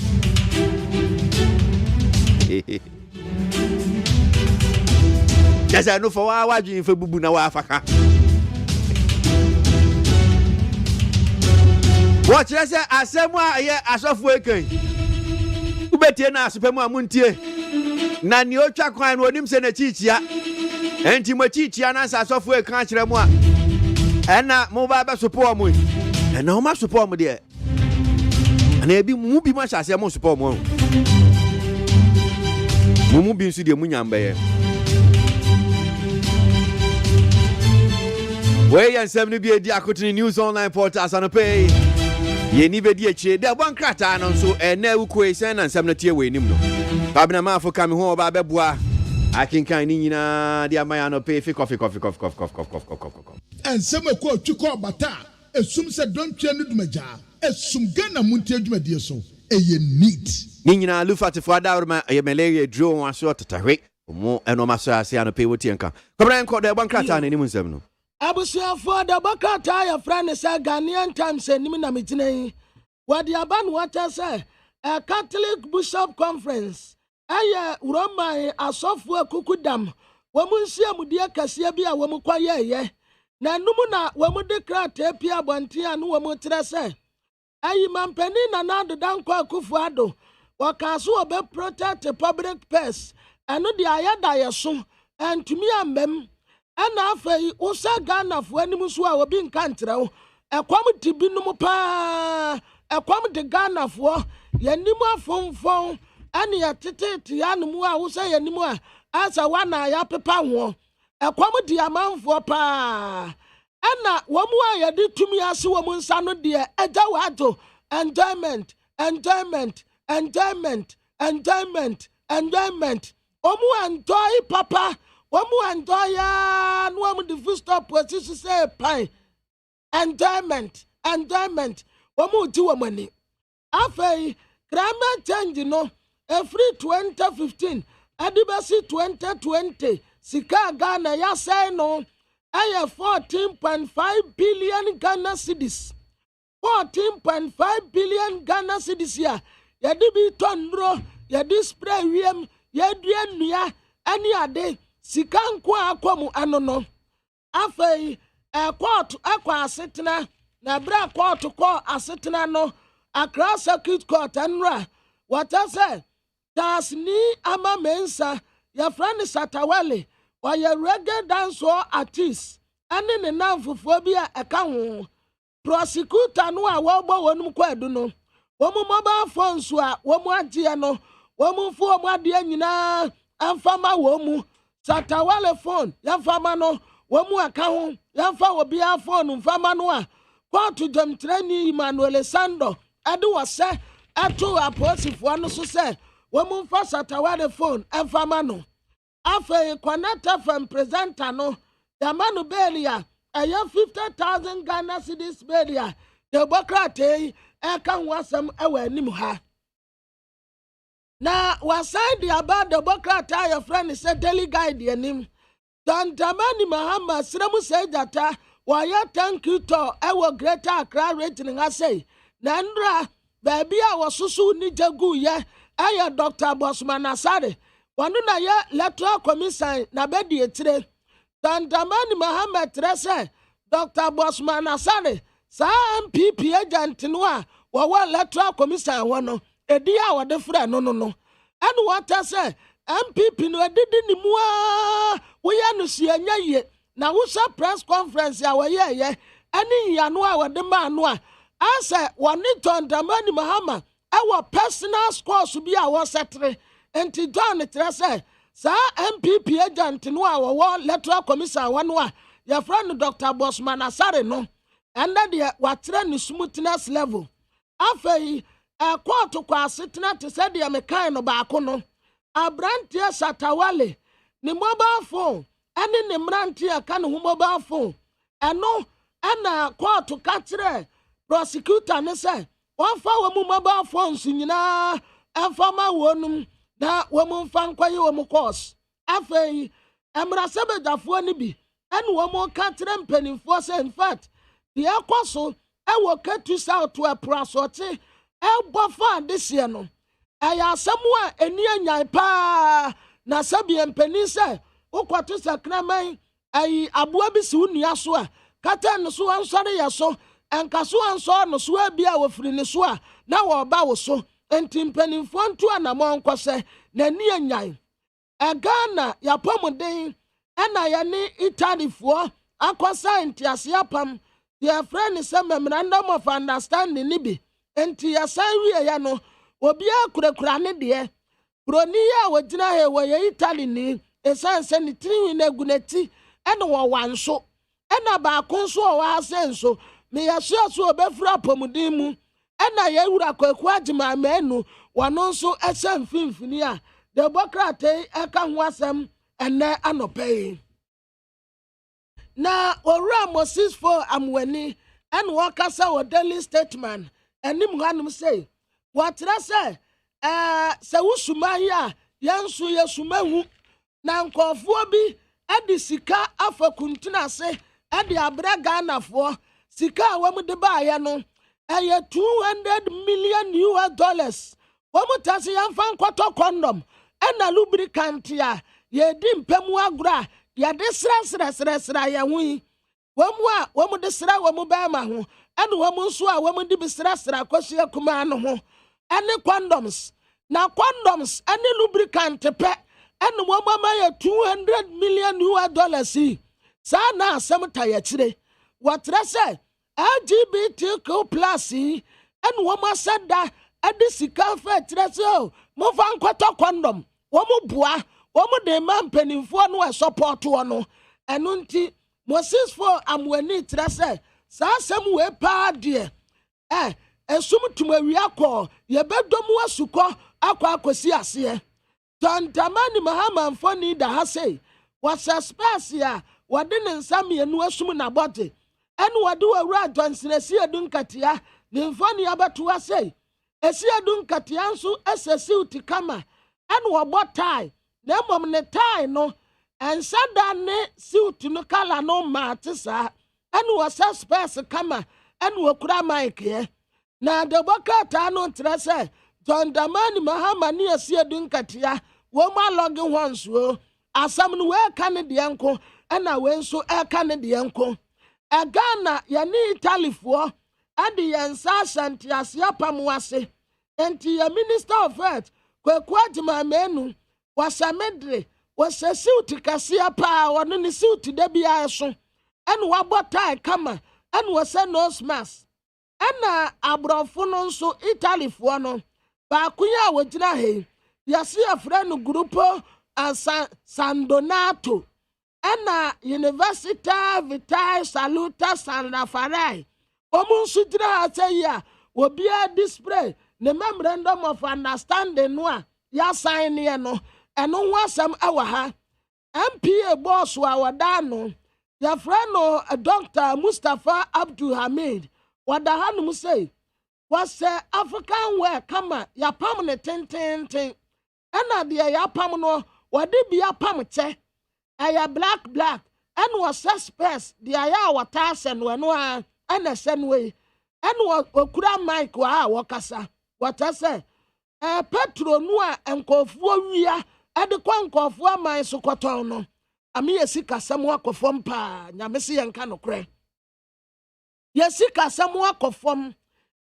jasa no for wa waju fe bubu na wa afaka watch say asemu aye asofu eken ubetie na asopemu amuntie na ni otwa kwan no onim se na chichia enti mo chichia na asofu eken a kire mu a ena mo ba be support mo ena o ma support mo de ana ebi mu bi ma hyase mo support mo mu bi nsu de mu nyamba ye we yan 7 bi edi akotini news online portal sanope ye ni bedi eche de bon krata no so ena ukwe sen na nsam na tie we nim no babna ma afo kam ho ba beboa akinkan ni nyina de amaya no pe fi coffee ensem ko atwiko bata esum se dontwe no dumaja esum Ghana muntie adwumadie so ɛyɛ neat. Nina Lufat for Darma, a malaria drew one short to Tariq, more and no master, say, and pay with Tianka. Come on, call the one cratan in Munzemno. Abusuafo da bakata ya frane say Ghanaian Times enim na mitine. Wadi aban water say a Catholic Bishop Conference. Aye Roma asofo kukudam. Wamunsi amudie kase bia wamu kwaye ye. Na numu na wamu dekra tepi abonti anu wamu tre say. Ayi mampeni na nado danko akufuado. Wakaso obe protect the public purse. Anu di ayada yeso. And to me ambem. Ana afei usa Ghana fo anim so a obi nka ntrɛw ekwam ti binom pa ekwam de Ghana fo yanim afonfon ane yetete yanom a usa yanim a asa wana ya pepa ho ekwam di amanfo pa ana womu a yedi tumi ase womu nsa no de agya wato enjoyment omu enjoy papa Wamu enjoy no wamu the full stop position say pine. Enjoyment. Wamu ti wamani. Afei, climate change no. Every 2015, adibasi 2020. Sika Ghana ya say no. Aye 14.5 billion Ghana cedis. 14.5 billion Ghana cedis ya. Yadi bi tonro, yadi spray wiem, yadi nuya, ani ade. Sikanko akwamu anono afei court akwa asetena na bra court ko asetena no Accra Circuit Court anra wata say tasni ama mensa ya friend Satawale wa ya reggae dance artist ane ne namfofo bia eka ho prosecutor no a wo bo wonum kwadu no wo mu mobile phones a wo mu agye no wo mu fu wo mu ade nyina amfama wo mu Satawale phone, yamfama no, wamu akahu, yamfa wobia phone, mfama no a, kwa tu treni Emmanuel Sando, adu wase, atu aposifu anu so se, wamu mfa Satawale phone, mfama no. Afe connecta from presenter no, yamanu belia, aya 50,000 Ghana cedis belia, the bokrate, eka wasam ewe nimuha. Na waside about the bokrata your friend said daily guide yanim. Dan Tamani Mahama Sramu said that why thank you to our greater Accra rating I say. Nandra baby I was susu ni jagu ye aya Dr. Bosman Asare. Wanuna ye letter commission na bedi etre. Dan Tamani Mahama Trese Dr. Bosman Asare sa MPP agent noa wa letter commission wano. Edia wa defra no. And what I say, MPP no didi ni mua. We are no see ye. Na wusa press conference ya wa ye. Ani ya no wa de man no. I say one need to Ndamani Mahama. Our personal scores be our settle. And to John it say, sa MPP agent no our letter commission one. Your friend Dr. Bosman Asare no. And that the what trend smoothness level. Afei court kwa sitna to say the American no baako no abrantia Satawale ni mobile phone ani ni mrantia kan hu mobile phone eno ana court ka kire prosecutor ne say won fa wo mu mobile phones nyina afama wonum na wo mu fa nkwaye wo mu course afei emra sebedafo ni bi ene wo mu ka kire mpanimfo say in fact the ekoso e wo ketu south to a prasote Elbofa this year no. Aya samwa eni anyai pa na sabi empeni se ukwatu sakraman ayi aboa bi si unua so a kata no so ansore ya so enkaso anso no so abia wofiri ne so a na wo ba wo so enti mpanimfo ntu anamo nkose na ni anyai Ghana ya pomuden ena ya ni Italifo akwasa entiase apam their friend is a memorandum of understanding ni bi enti ya sanwi ya no obi akurakura ne de broni ya wagina he wo ye Italy ni esanse ni tiri na guneti ene wo wanso ena ba konso wo asenso me ya so obefura pomudin mu ena ye wura kwaku agima manu wano nso esen finfini a de bokrate eka ho asem ene anope na owura Moses for amwani en wakasa wo daily statement enim hanum say wɔtena sɛ sɛ wosuma yi a yɛnso yɛsuma hu na nkɔɔfoɔ bi ɛde sika afa kuntuna ase ɛde abrɛ Ghanafoɔ sika a wɔn de baayɛ no ɛyɛ $200 million US. wɔn ta se yɛmfa nkɔtɔ condom ɛna lubricant a yɛdi mpɛmu agorɔ a yɛde srɛsrɛsrɛsrɛ yɛn ho yi wɔn de srɛ wɔn bɛrima ho ɛna wɔn nso a wɔn de bi srɛsrɛ akɔhyia kumaa no ho ɛne condoms na condoms ɛne lubricant pɛ ɛna wɔn ama yɛ $200 million US yi saa na asɛm ta yɛ kyerɛ wɔtrɛ sɛ LGBTQ+ yi ɛna wɔn asɛ da ɛde sika fɛ kyerɛ sɛ mofa nkɔtɔ condom wɔn boa wɔn de ma mpanimfoɔ no ɛsɔpɔɔto wɔn no ɛno nti Moses for amwani kyerɛ sɛ saa asɛm wee paa deɛ esum tumawia kɔ yɛbɛdɔm wasukɔ akɔ akɔsi aseɛ Tontamani Mahama mfoni da ha sei wɔsuspect a wɔde ne nsa mmienu asum na bɔte ɛne wɔde wɔwura Johnsonesi adunkatia ne mfoni abɛto ha sei esi adunkatia nso esesiw tikama ɛne wɔbɔ tie na mmom ne tie no ensada ne siwt no kala no maate saa ɛne wɔsuspect kama ɛne wɔkura mic na de bɔkata no ntrɛ sɛ John Dramani Mahama ne esi adunkatia wɔn alɔge ho nsuo asam no wɔka ne deɛ nko ɛna wɔn nso ɛka ne deɛ nko Ghana yɛne Italifoɔ ade yɛn nsa asante ase apam wase enti yɛ Minister of Health Kwaku Menu wasamedre wɔsɛ siwt kɛseɛ paa wɔne ne siwt da biara so ɛne wɔabɔ tie kama ɛne wɔsɛ nose mask ɛna aborɔfo no nso Italifoɔ no baako yi a wɔgyina ha yɛse yɛfrɛ no Grupo Sandonato ɛna Università Vitae Saluta San Raffaele wɔn nso gyina ha sɛ yi a wɔbiara display ne memorandum of understanding no a yɛasan neɛ no ɛno ho asɛm ɛwɔ ha MPA boss a wɔda no yɛfrɛ no Dr. Mustafa Abdul Hamid wɔda ha nom sɛ wɔsɛ African wear kama yɛapam ne tententen ɛna deɛ yɛapam no wɔde bi apam kyɛ ɛyɛ black ɛna wɔsɛ space deɛ ayɛ a wɔtaa sɛ no ɛno a ɛna sɛ no yi ɛna wɔkura mic wɔ a wɔkasa wɔtɛ sɛ petro no a nkɔfoɔ wia ɛde kɔ nkɔfoɔ aman so kɔtɔn no ame yɛsi kasɛm akɔfɔm paa nyame se yɛnka nokorɛ yɛsi kasɛm akɔfɔm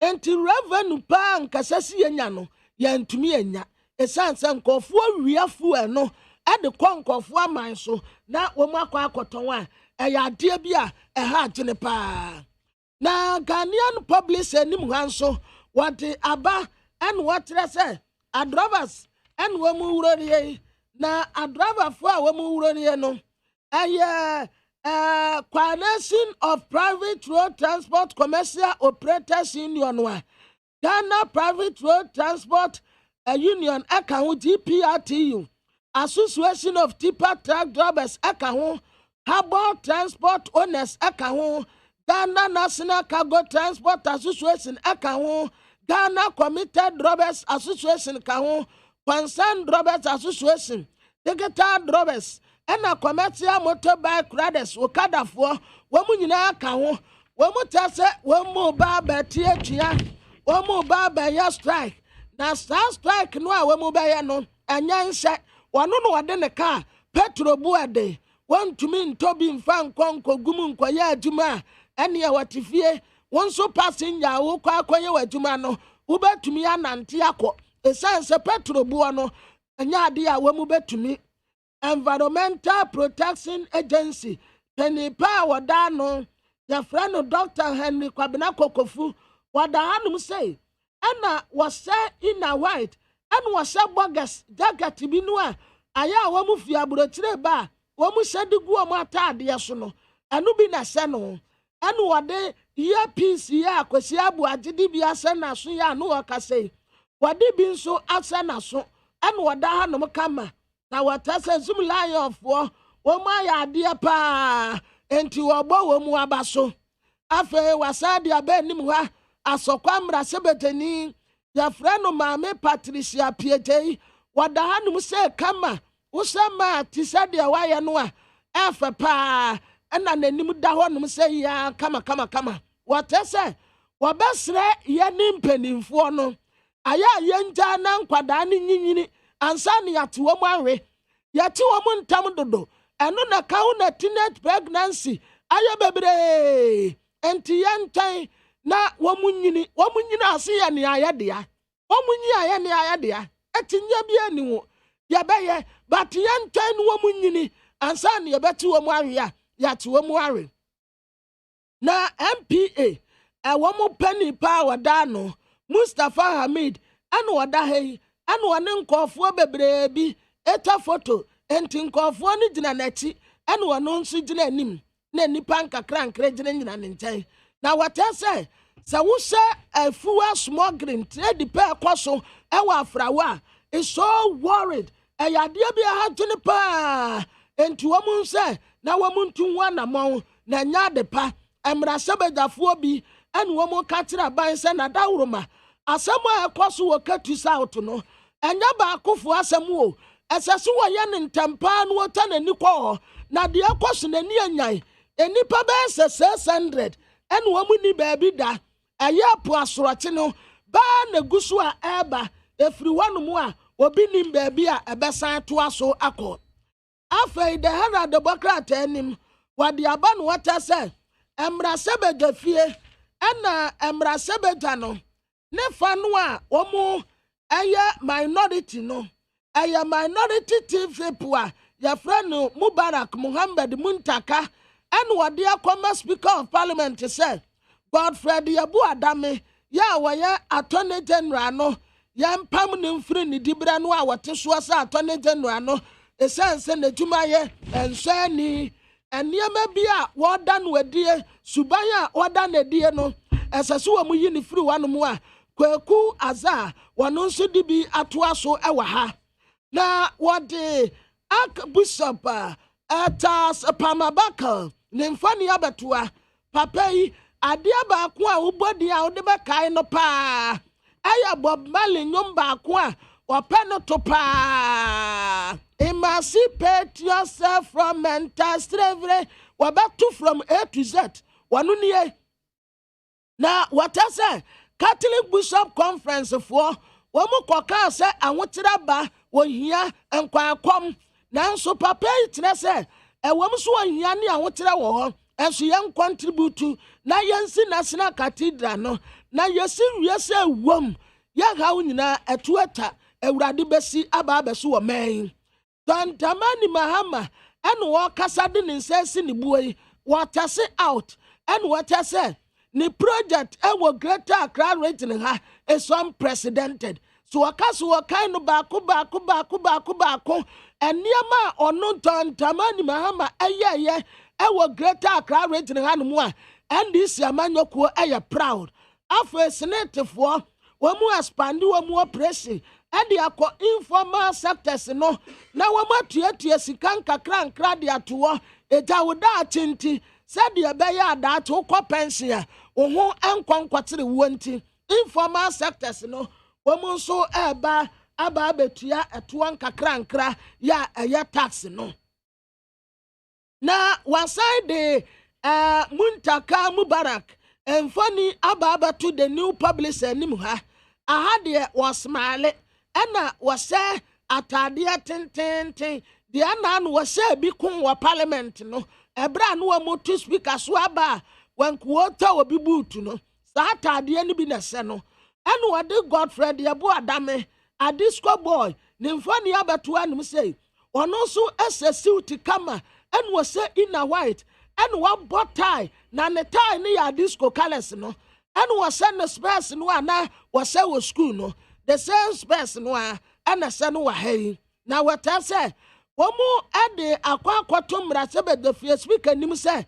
enti revenue paa nkasa si yɛnya no yɛntumi yɛnya ɛsiane sɛ nkɔfoɔ wia fuel no ɛde kɔ nkɔfoɔ aman so na wɔn akɔ akɔtɔn a ɛyɛ adeɛ bi a ɛha agyene paa na Ghanaian public anim ha nso wɔde aba ɛne wɔtrɛ sɛ adrovers ɛne wɔn mu wurɔrie na adroverfoɔ a wɔn mu wurɔrie no ɛyɛ Coalition of Private Road Transport Commercial Operators Union a Ghana Private Road Transport Union ɛka ho GPRTU Association of Tipper Truck Drivers ɛka ho Harbour Transport Owners ɛka ho Ghana National Cargo Transport Association ɛka ho Ghana Committed Drivers Association ka ho Concerned Drivers Association Digital Drivers ɛna Commercial Motorbike Riders Okadafoɔ wɔn nyinaa ka ho wɔn ta sɛ wɔn mu ba bɛtie tua wɔn mu ba bɛyɛ strike na saa strike no a wɔn mu bɛyɛ no ɛnyɛ nhyɛ wɔn no wɔde ne kaa petro buade wɔn tumi ntobi mfa nkɔnkɔgum nkɔyɛ adwuma ɛne wɔte fie wɔn nso passenger a wɔkɔ akɔyɛ adwuma no wobɛtumi anante akɔ ɛsiane sɛ petro buo no ɛnyɛ ade a wɔn mu bɛtumi Environmental Protection Agency penipa a wɔda no yɛfrɛ no Dr. Henry Kwabena Kokofu wɔda hanom sɛ ɛna wɔsɛ ina white ɛna wɔsɛ bogus jacket bi no a ayɛ a wɔn mu fi aburokyire ba a wɔn mu hyɛ de gu wɔn ataadeɛ so no ɛno bi na hyɛ no ɛna wɔde earpiece yɛ akwasi aboagye de bi asɛ n'aso yɛ ano wɔkasa yi wɔde bi nso asɛ n'aso ɛna wɔda hanom kama na wɔtɛ sɛ zum lionfoɔ wɔn mu ayɛ adeɛ paa enti wɔbɔ wɔn mu aba so afei wasa de aba anim ha asɔkwa mmarahyɛbɛtani ya freno maame Patricia Pietei wada hanum se kama usama tisade waye no a efa pa na nanim da honum se ya kama watese wabesre ye nimpenimfo no aya yenja na nkwada ne nyinyini ansa ne yate wo mu awe yate wo mu ntam dodo eno na kawo na teenage pregnancy aya bebre enti yantan na wo mu nyini ase ya ne ayedea wo mu nyi aye ne ayedea etinya bia ni wo ya beye but yantan wo mu nyini ansa ne yebeti wo mu awe ya yate wo mu awe na MPA wo mu penny power da no Mustafa Hamid anu wada hei anu wane nkofo bebre bi eta photo enti nkofo ni gina nachi anu wano nso gina anim na nipa nkakra nkre gina nyina ne nkyɛn na wata sɛ wo sɛ afuwa smuggling trade pay kwaso ewa afrawa is so worried ayade bi ha tuni pa enti wo mun sɛ na wo mun tunwa na mo na nya de pa emra sebedafo bi anu wo mun katira ban sɛ na dawroma asɛm a ɛkɔso wɔ katu south no ɛnyɛ baakofo asɛm o ɛsɛ so wɔyɛ ne ntampa no wɔta n'ani kɔ hɔ na deɛ ɛkɔso n'ani anyan enipa bɛyɛ sɛ 600 ɛne wɔn mu ni baabi da ɛyɛ po asorɔkye no baa na gu so a ɛɛba efiri wɔnom a obi nim baabi a ɛbɛsan to aso akɔ afei de Herald Democrat anim wɔde aba no wɔta sɛ mmarahyɛbadwa fie ɛna mmarahyɛbadwa no ne fa no a wɔn ɛyɛ minority no ɛyɛ minority people a yɛfrɛ no Mubarak Muhammad Muntaka ɛna wɔde akɔma Speaker of Parliament sɛ Godfred Yabu Adame yɛ a wɔyɛ Attorney General no yɛmpam ne mfiri ne dibere no a wɔte soɔ sɛ Attorney General no ɛsiane sɛ n'adwuma yɛ nsɛni nneɛma bi a wɔda no adie suban a wɔda no adie no ɛsɛ sɛ wɔn yi ne firi wɔn a Kweku Aza wɔn nso de bi atoa so ɛwɔ ha na wɔde Bishop Etas Pamabaka ne mfani abɛtoa papa yi adeɛ baako a wobɔdi a wode bɛkae no paa ɛyɛ Bob Marley nnwom baako a wɔpɛ no to paa emancipate yourself from mental slavery wɔbɛto from A to Z wɔno nie na wɔtɛ sɛ Catholic Bishop Conference for wɔn mu kɔkaa sɛ ahokyere ba wɔhia nkwankɔm nanso papa yi kyerɛ sɛ ɛwɔm so wɔhia ne ahokyere wɔ hɔ ɛnso yɛn contribute na yɛnsi National Cathedral no na yɛsi wie sɛ wɔm yɛhaw nyinaa ɛtoɛta awurade bɛsi aba abɛso wɔ mɛn Tamani Mahama ɛna wɔkasa de ne nsa si ne buo yi wɔtase out ɛna wɔtɛ sɛ ni project ewo Greater Accra region ha is unprecedented. So wakaso kind no baako eniema ono Tamani Mahama eye ewo Greater Accra region ha no mu a NDC amanyɔkuo eye proud. Afro senate for wɔn expand wɔn operation ɛde akɔ informal sectors no na wɔn atuatua sika nkakra nkra de atoɔ ɛgya woda akyinti sɛdeɛ ɛbɛyɛ adaato kɔ pension a wo enkwankwatire wonti informal sectors no wɔn nso aba abetua ɛtoɔ nkakra nkra ya ɛyɛ tax no na wasan de Muntaka Mubarak emfani aba to the new publisher nim ha aha de wasmale ɛna wɔsɛ atadeɛ tententen de ana no wɔsɛ bi kun wɔ parliament no ɛbra no wɔ motu speaker so aba wankuota obi buutu no saa atadeɛ no bi na sɛ no ɛna wɔde Godfred Yabu Adame a disco boy ne mfani abeto anum sɛ ɔno so ɛsɛ suit kama ɛna wɔsɛ inner white ɛna wɔbɔ tie na ne tie ne yɛ disco colors no ɛna wɔsɛ no space no ana wɔsɛ wɔ school no the same space no a ɛna sɛ no wɔ ha yi na wɔtɛ sɛ wɔn mu ɛde akɔakɔto mmarahyɛ bɛdɛfie speaker nim sɛ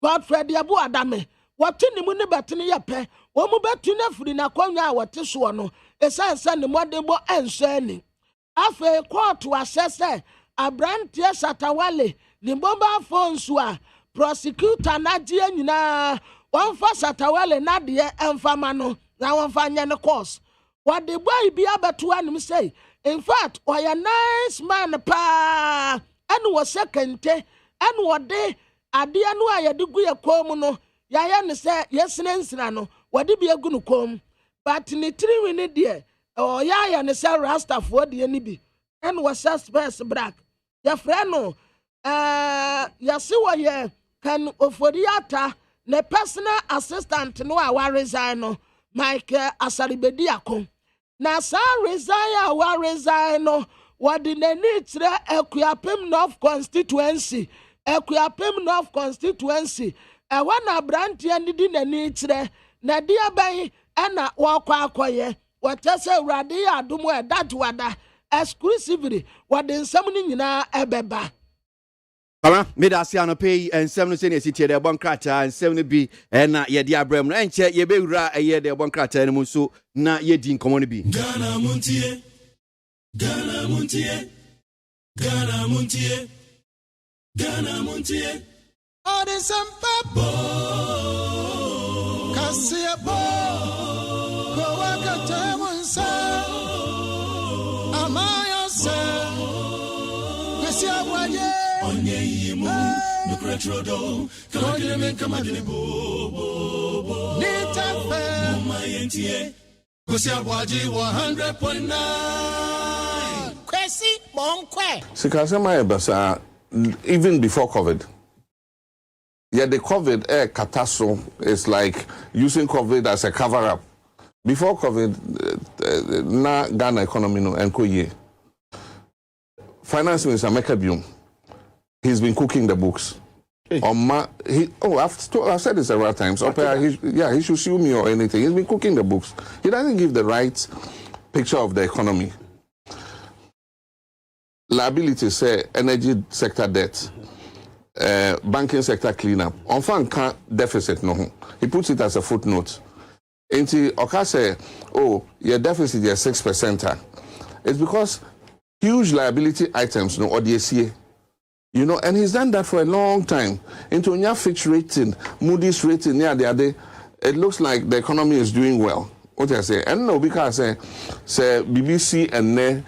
Godfred Yabu Adame wɔte ne mu ne bɛtene yɛ pɛ wɔn mu bɛtu ne firi n'akonnwa a wɔte soɔ no ɛsiane sɛ ne mmɔdenbɔ ɛnsɔ ani afei kɔɔto ahyɛ sɛ aberanteɛ Satawale ne mbɔmbaafo nso a prosecutor n'agyeɛ nyinaa wɔmfa Satawale n'adeɛ ɛmfama no na wɔmfa nyɛ ne course what the boy be able to one say. In fact, why a nice man pa and was second day and what day I dear no I degree a comuno. Yayan say yes, Nansano, what did be a good come? But in the 3 minute dear, or Yayan say Rasta for the enemy and was suspect black. Your friend no, Yasiwa ye can oforiata the personal assistant no I resign Mike Asaribediako. Na sa resign wa resign no what the need Equiapim North constituency e wana branti ani di na need na dia ban na wa kwa akoye what say urade adum e that wada exclusively what the nsam ni nyina ebeba. Kama meda asiano pay and 7 senior city de bon krata and 7 bi na ye dia brem no enche ye bewura ye de bon krata no so na ye din komo no bi. Ghana Montie Ghana Montie Ghana Montie Ghana Montie Odisampa Kasiabo Kowakata Munsa Amaya se Kasiabo Onye yimu Nukretrodo Kagile kamadine bo Nitafe Mumayentie ABOAGYE 100.9 Kwesi Monkwe Sikasema ebasa even before COVID. Yeah, the COVID kataso is like using COVID as a cover-up. Before COVID, na Ghana economy no enkoye. Finance Minister Mekabium, he's been cooking the books. Hey. I've said this several times. He should sue me or anything. He's been cooking the books. He doesn't give the right picture of the economy. Liabilities say energy sector debt. Banking sector cleanup. Enfin, can't deficit no. He puts it as a footnote. Inti Oka say, your deficit is 6%. It's because huge liability items no ODCA. You know, and he's done that for a long time. Into your Fitch rating, Moody's rating, it looks like the economy is doing well. What I say, and no, because say BBC and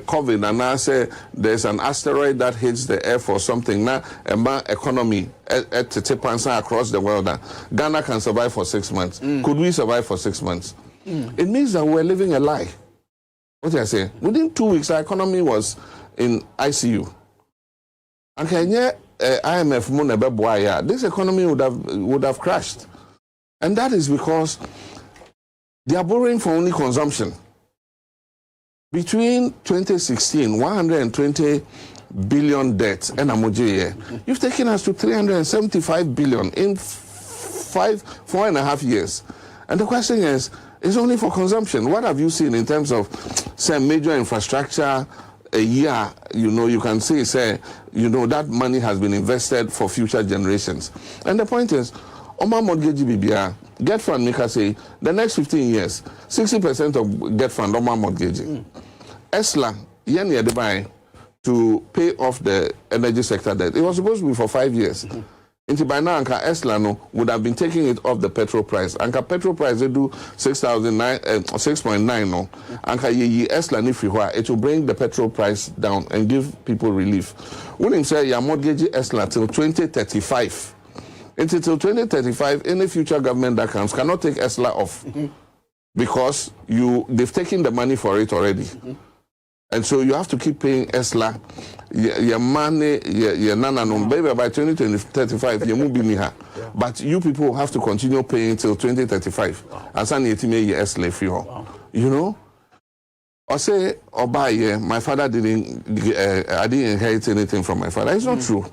COVID, and I say there's an asteroid that hits the earth or something. Now, economy at the across the world. Ghana can survive for 6 months. Could we survive for 6 months? It means that we're living a lie. What I say, within 2 weeks, our economy was in ICU. And IMF money this economy would have crashed, and that is because they are borrowing for only consumption. Between 2016, 120 billion debt and ABOAGYE, you've taken us to 375 billion in 4.5 years. And the question is, it's only for consumption. What have you seen in terms of, say, major infrastructure? A year, you can say, that money has been invested for future generations. And the point is, Oma mortgage BBR, get fund maker say, the next 15 years, 60% of get fund Oma mortgage. ESLA, yen year buy to pay off the energy sector debt. It was supposed to be for 5 years. Into by now, Anka ESLA would have been taking it off the petrol price. Anka petrol price they do 6.9 no. Anka ye ESLA nifiwa, it will bring the petrol price down and give people relief. When him say your mortgage ESLA till 2035. Until 2035, any future government that comes cannot take ESLA off because they've taken the money for it already. And so you have to keep paying ESLA, your money, your nana, baby, by 2035, you won't be me her. But you people have to continue paying till 2035. As an ESLA fee. You know? Or say, my father I didn't inherit anything from my father. It's not true.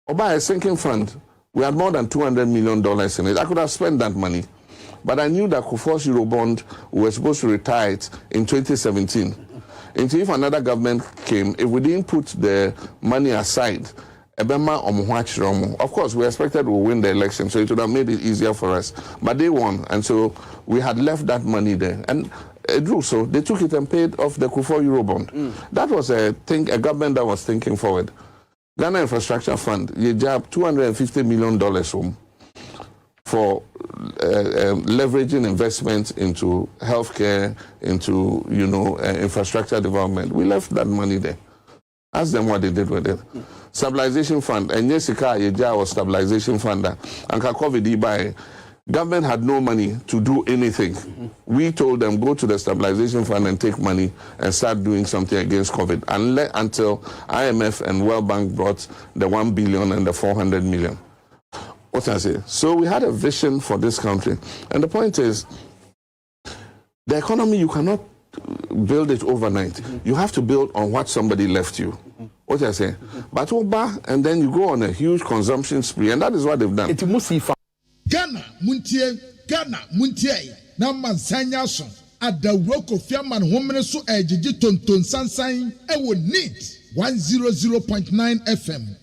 Or buy a sinking fund. We had more than $200 million in it. I could have spent that money. But I knew that Kufuor's Eurobond, we were supposed to retire it in 2017. And if another government came, if we didn't put the money aside, of course, we expected we'll win the election, so it would have made it easier for us. But they won, and so we had left that money there. And so they took it and paid off the Kufuor Eurobond. That was a government that was thinking forward. Ghana Infrastructure Fund, you jab $250 million home for leveraging investment into healthcare, into infrastructure development. We left that money there. Ask them what they did with it. Stabilization fund, and yes, was stabilization fund. And COVID by government had no money to do anything. We told them go to the stabilization fund and take money and start doing something against COVID. Until IMF and World Bank brought the 1 billion and the 400 million. What can I say? So we had a vision for this country, and the point is, the economy you cannot build it overnight. You have to build on what somebody left you. What I say? But and then you go on a huge consumption spree, and that is what they've done. Ghana Muntie na mansanya so adawro Kofiaman homene so ejiji tonton sansan e wo NEAT 100.9 FM.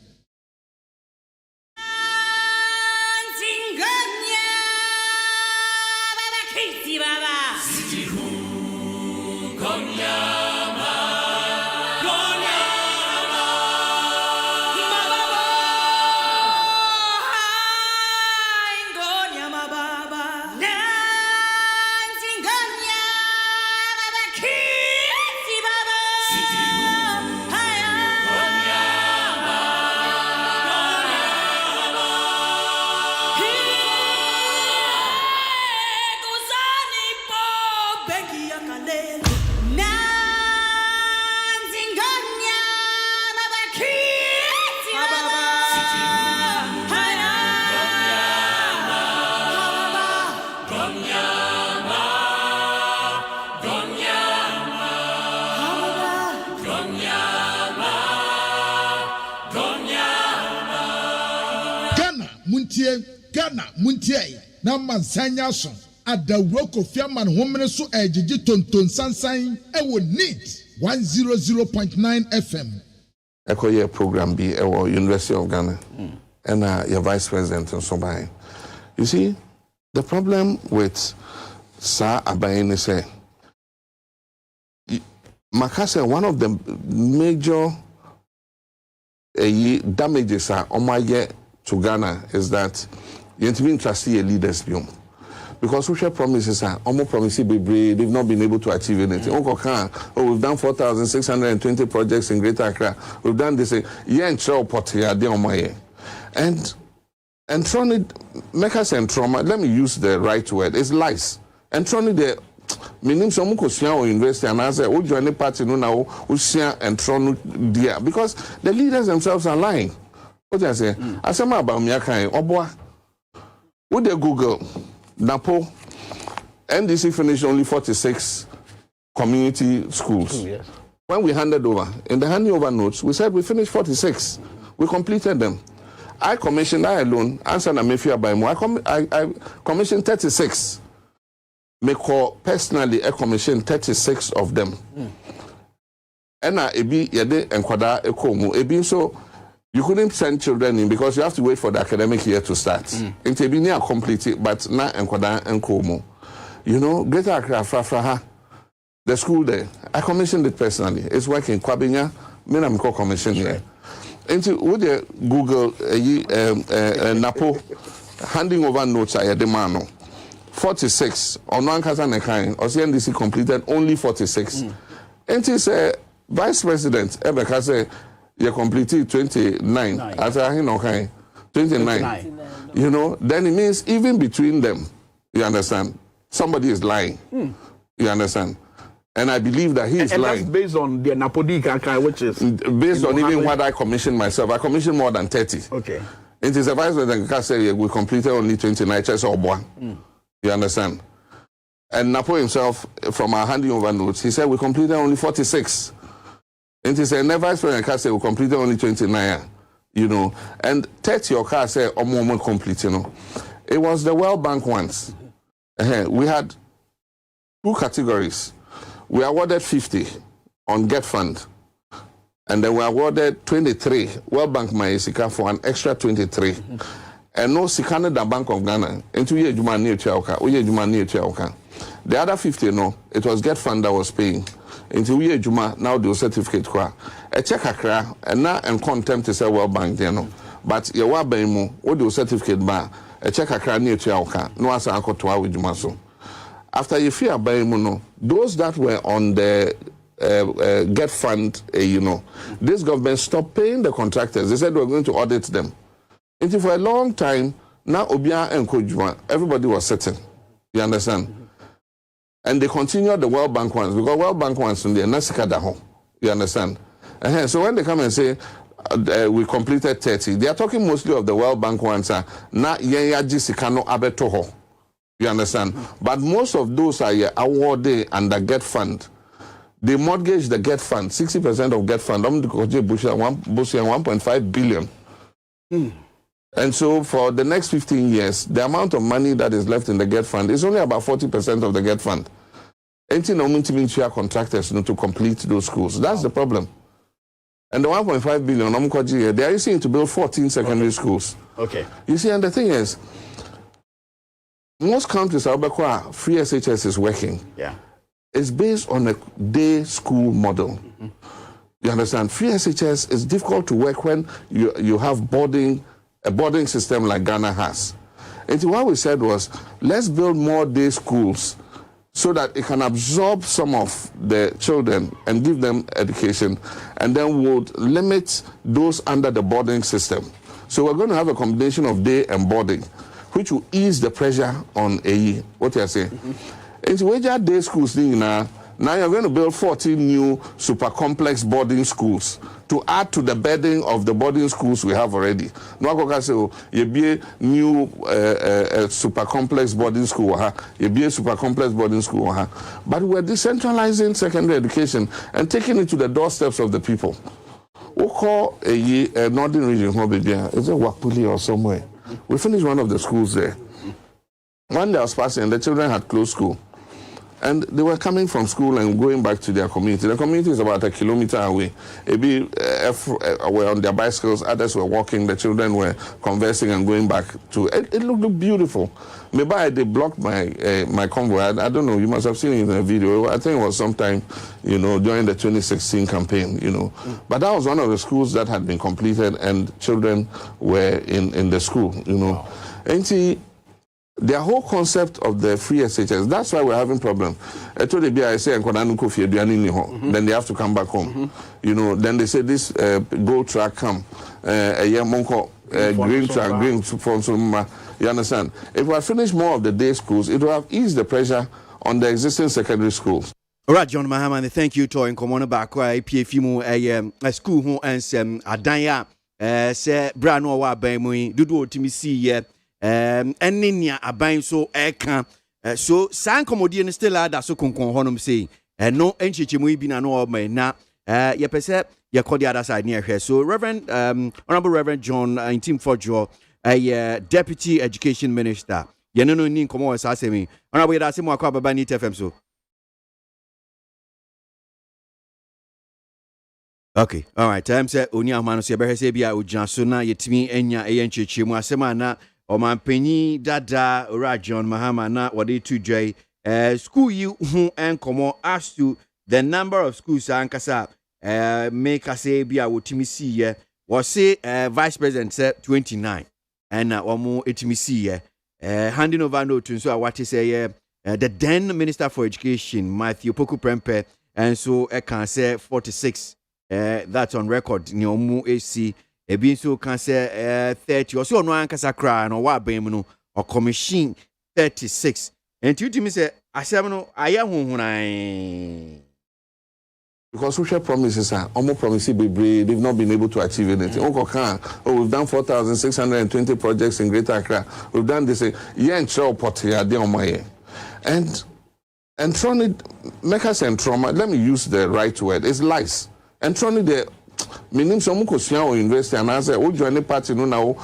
Ghana Muntie na mansanya so adawro Kofiaman homene so ejiji tonton sansan e wo NEAT 100.9 FM. Ekoye program be at University of Ghana, and your vice president and so by. You see, the problem with Sir Abayin is Makase, one of the major damages to Ghana is that you have to be interested in leaders beyond. Because social promises are almost promising they've not been able to achieve anything. We've done 4,620 projects in Greater Accra. We've done this. And trying to make us trauma, let me use the right word, it's lies. And trying to meaning some or university and I say, oh, join the party now, and trying to because the leaders themselves are lying. What do I say? I say about me, would they Google Napo, NDC finished only 46 community schools. Yes. When we handed over, in the handing over notes, we said we finished 46. We completed them. I commissioned, I alone, answer na mefia by more. I commissioned 36. Meko personally, I commissioned 36 of them. And ebi yede enkwada ekomu. Ebi so you couldn't send children in because you have to wait for the academic year to start. It's been near complete, but now enkwada enkomo. You know, Greater Accra, Frafraha, the school there. I commissioned it personally. It's working. Kwabinya, I'm commission here. Into would you Google Napo handing over notes I demand 46 on one Kazanekai or CNDC completed only 46. And it's vice president Ebeka say you completed 29. As I know, 29. You know, then it means even between them, you understand, somebody is lying. You understand? And I believe that he is lying. That's based on the Napodi Kaka, which is based on even what I commissioned myself. I commissioned more than 30. Okay. It is a vice president Kaka said we completed only 29 chess or one. You understand? And Napo himself, from our handing over notes, he said we completed only 46. And he said, vice president Kaka said we completed only 29. You know, and 30 or Kaka said almost complete. You know, it was the World Bank ones. We had 2 categories. We awarded 50 on Get Fund, and then we awarded 23. World Bank Maisika for an extra 23. And no Sikana the Bank of Ghana into ye Juma near Chauka, Juma near Chauka. The other 50, no, it was Get Fund that was paying. Into ye Juma now the certificate qua. A check a and now and contempt to say World Bank, you know. But your wabemo, what do certificate bar? a check a cran near to no as uncle to our Jumaso. After you fear by Muno, those that were on the get fund, this government stopped paying the contractors. They said we're going to audit them. And for a long time, now Obia and Kojuma, everybody was sitting. You understand? And they continued the World Bank ones, because World Bank ones in the Nasikadaho. You understand? So when they come and say, we completed 30, they are talking mostly of the World Bank ones, na Yaji Sikano Abetoho. You understand? But most of those are awarded under Get Fund. They mortgage the Get Fund, 60% of Get Fund, 1.5 billion. And so for the next 15 years, the amount of money that is left in the Get Fund is only about 40% of the Get Fund. Anything contractors to complete those schools. That's the problem. And the 1.5 billion, they are using to build 14 secondary schools. Okay. You see, and the thing is, most countries, free SHS is working. Yeah. It's based on a day school model. You understand? Free SHS is difficult to work when you have a boarding system like Ghana has. And what we said was, let's build more day schools so that it can absorb some of the children and give them education, and then we'll limit those under the boarding system. So we're going to have a combination of day and boarding, which will ease the pressure on AE. What you're saying? And so day schools now you're going to build 14 new super complex boarding schools to add to the bedding of the boarding schools we have already. No, you be a new super complex boarding school, you be a super complex boarding school, but we're decentralizing secondary education and taking it to the doorsteps of the people. We call a northern region, is it Wapuli or somewhere? We finished one of the schools there. One day I was passing, the children had closed school. And they were coming from school and going back to their community. The community is about 1 kilometer away. Maybe were on their bicycles, others were walking, the children were conversing and going back to... It looked beautiful. Maybe they blocked my convoy. I don't know, you must have seen it in a video. I think it was sometime, during the 2016 campaign, But that was one of the schools that had been completed and children were in the school, Wow. And see, the whole concept of the free SHS, that's why we're having problem. Then they have to come back home. Then they say this gold track come, green track, green from you understand? If we finish more of the day schools, it will have eased the pressure on the existing secondary schools. All right, John Mahama, thank you to in common back PFM a school who and Adanya say Brano wa Bamui, Dudu Timisi eninia aban so eka so san komodie ne still ada so konkon honom sei no enchichemu bi na no ma na ye pese ye call the other side near here. So Reverend Honorable Reverend John Intim Fojo Deputy Education Minister ye no ni komo sa asemi honorable da asemu akwa baba ni TFM so. Okay, all right. Time say oni amano se be se bia ojan so na yetimi enya enchichemu asema na Omanpenyi Dada Ora John Mahama na wadi 2J school you and komo as to the number of schools ankasa make us say bia wotimi see ye was say vice president said 29 and omo etimi see ye handing over no to so what say the then Minister for Education Matthew Poku Prempe and so I can say 46 that's on record ni omo AC Ebi so can say 30 or so no ankasa cry no wa ban mu no or commission 36 and you me say asem no aye honhunan because social promises are almost promises be they've not been able to achieve anything. We've done 4,620 projects in Greater Accra. We've done this and trying to make us and trauma. Let me use the right word. It's lies. And trying to meaning some or university and answer would join a party no now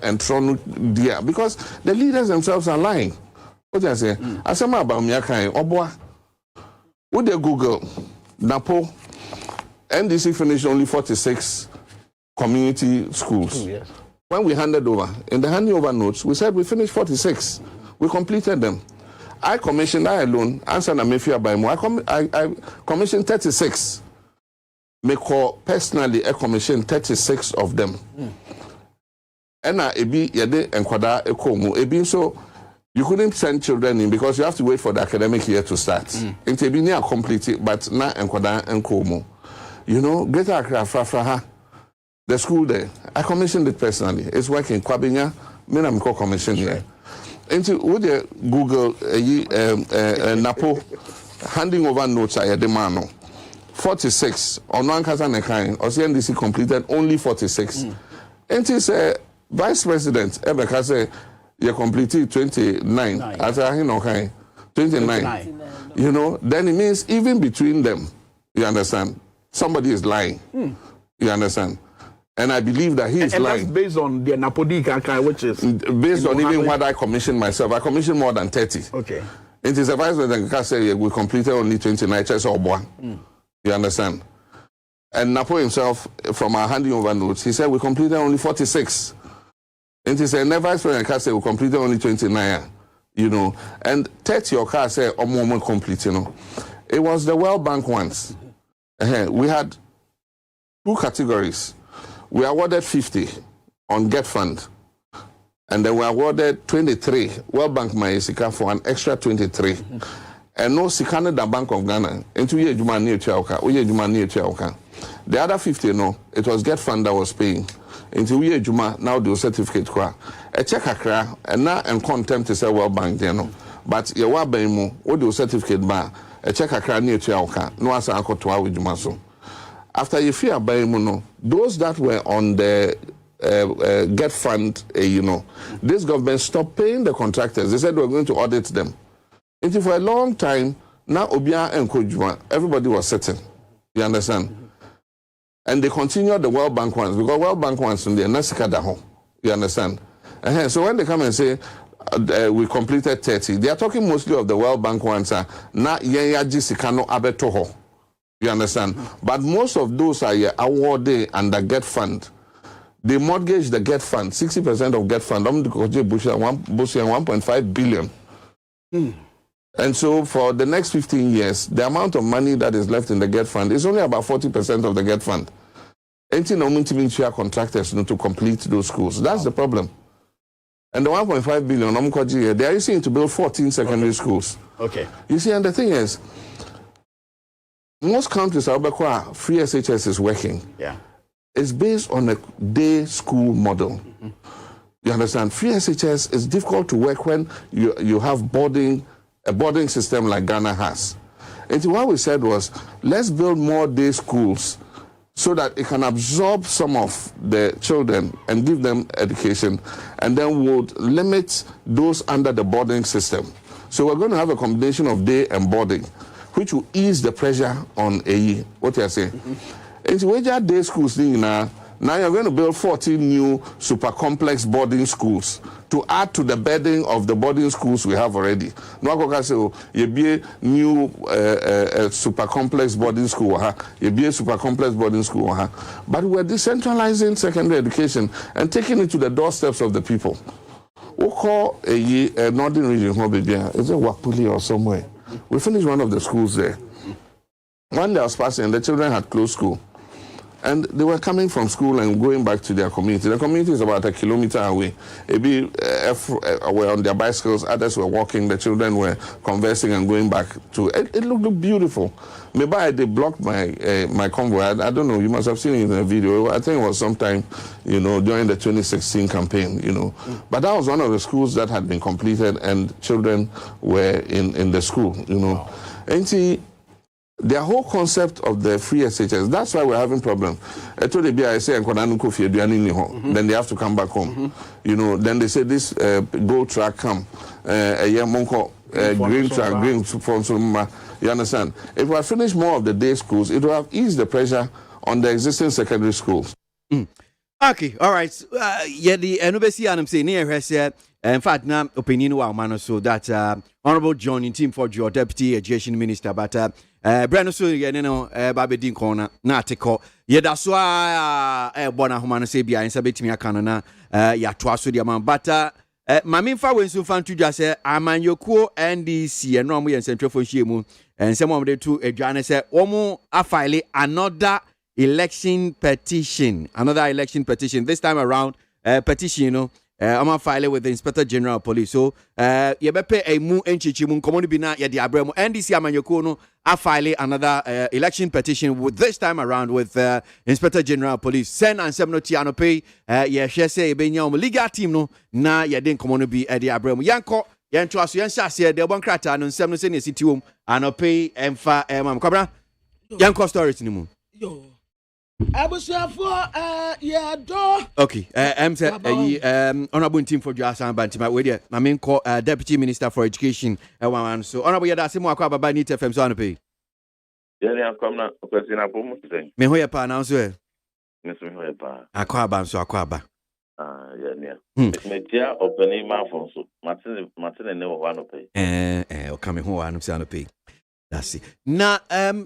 and tron dear because the leaders themselves are lying. What I say? I say about me Oboa. Would they Google Napo NDC finished only 46 community schools. Yes. When we handed over, in the handing over notes, we said we finished 46. We completed them. I commissioned, I alone, answer na mefia by more. I commissioned 36. Me call personally, I commissioned 36 of them. Ena ebi yede enkwada ekomu. Ebi so you couldn't send children in because you have to wait for the academic year to start. Into ebi near complete but na enkwada enkomu. You know, Greater Accra Frafraha, the school there. I commissioned it personally. It's working. Kwabinya, me na mko commission here. Into would you Google Napo handing over notes I demand 46 on one Kazan Nekai or CNDC completed only 46. Into say Vice President Ebeka say you completed 29 as I know 29. You know, then it means even between them, you understand, somebody is lying. You understand? And I believe that he is lying. That's based on the Napodi Kankai, which is based on even what I commissioned myself. I commissioned more than 30. Okay. It is a Vice President can say we completed only 29 chess or one. You understand? And Napo himself, from our handing over notes, he said we completed only 46. And he said, Vice President can say we completed only 29. You know, and 30 or car say or more complete, you know. It was the World Bank ones. We had 2 categories. We awarded 50 on Get Fund. And then we awarded 23. World Bank Maesika for an extra 23. And no Sikane da Bank of Ghana. Into ye Juma near Chauka. The other 50, no, it was Get Fund that was paying. Into ye Juma now do certificate kwa. A check akra and now and contempt to say World Bank there no. But ye wa baimu, what do certificate ba a check akra near Chauka. No asa anko to with Jumaso. After you fear baimu no, those that were on the Get Fund, you know, this government stopped paying the contractors. They said we're going to audit them. And for a long time, now Obia and Kojuma, everybody was sitting. You understand? And they continued the World Bank ones because World Bank ones in the Nasikadaho. You understand? So when they come and say we completed 30, they are talking mostly of the World Bank ones. Na Yaji Sikano Abetoho. You understand? But most of those are awarded under Get Fund. They mortgage the Get Fund, 60% of Get Fund. I'm going to Bush 1.5 billion. And so for the next 15 years, the amount of money that is left in the Get Fund is only about 40% of the Get Fund. Anything contractors to complete those schools. That's the problem. And the 1.5 billion, they are using to build 14 secondary schools. Okay. You see, and the thing is, most countries, free SHS is working. Yeah. It's based on a day school model. You understand? Free SHS is difficult to work when you have a boarding system like Ghana has. And what we said was, let's build more day schools so that it can absorb some of the children and give them education, and then would limit those under the boarding system. So we're going to have a combination of day and boarding, which will ease the pressure on AE. What you're saying? And so day schools now you're going to build 14 new super complex boarding schools to add to the burden of the boarding schools we have already. No go say you be a new super complex boarding school, you be a super complex boarding school, but we're decentralizing secondary education and taking it to the doorsteps of the people. We call a northern region, is it Wapuli or somewhere? We finished one of the schools there. One day I was passing, the children had closed school. And they were coming from school and going back to their community. The community is about 1 kilometer away. Maybe were on their bicycles, others were walking, the children were conversing and going back to it looked beautiful. Maybe they blocked my convoy. I don't know, you must have seen it in the video. I think it was sometime, during the 2016 campaign, But that was one of the schools that had been completed and children were in the school, Wow. And see, the whole concept of the free SHS, that's why we're having problems. Then they have to come back home. Then they say this gold track come, green track, green from you understand? If we finish more of the day schools, it will have eased the pressure on the existing secondary schools. Okay, all right. The NBC and I'm saying here, in fact, now opinion man so that Honorable John in team for your Deputy Education Minister, but Breno so Babedin corner na teko yeda so bona homa no se bia nsa betimi aka no na ya to aso dia man but mame fa wensu fan to dwa se amanyokuo NDC eno am ye nsentwefo hie mu ensem am de to adwane se omo afile another election petition this time around petition no I'm a file with the Inspector General of Police. So you better a mu enchichi mu komo bi na ye de abramo NDC amanyoko no a file another election petition with this time around with Inspector General of Police. Send and seven ti anope ye hwe say e benya legal team no na ye de komo no bi e de abramo yanko yen to aso yen hyase de bon krata no nsem no se ne sitiwom anope emfa mam kwabra yanko stories ni mu yo abusuafo yeah do okay say honorable team for Jasan Bantima we there na me call deputy minister for education one so honorable yada se mo akwa baba ni TFM so anope yeah come na question na pomo say me ho ye pa na so me so me ho ye pa akwa ba so akwa ba yeah me tia opening ma for so Martin ne wo anope o come ho anu se anope that's it na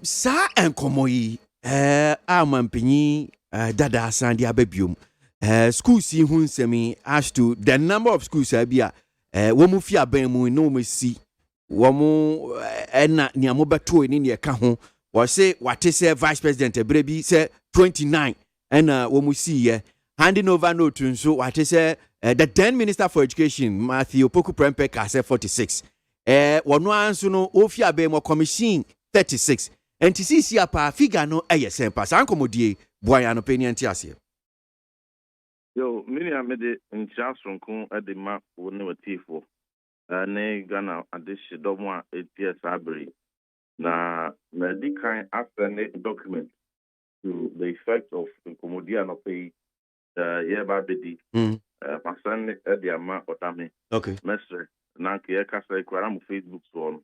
sa enkomo yi amampinyi dada asandi ababiom schools yi hu nsemi as to the number of schools abia wo mu fi aban mu no mu si wo mu na nia mo beto ni ne ka ho wo se wate se vice president ebrebi se 29 na wo mu si ye handing over note nso wate se the then minister for education Matthew Poku Prempe ka se 46 wono anso no ofi aban mo commission 36 enti sisi apa figure no sempa san komodie boya no peni enti ase yo mini amede ntia sonko ade ma wo ne watifo ne Ghana adishi domo a etie sabri na medical after document to the effect of komodia no pay yeba bedi pasan ade ama otame okay mesre na ke ka sai kwara mu Facebook so no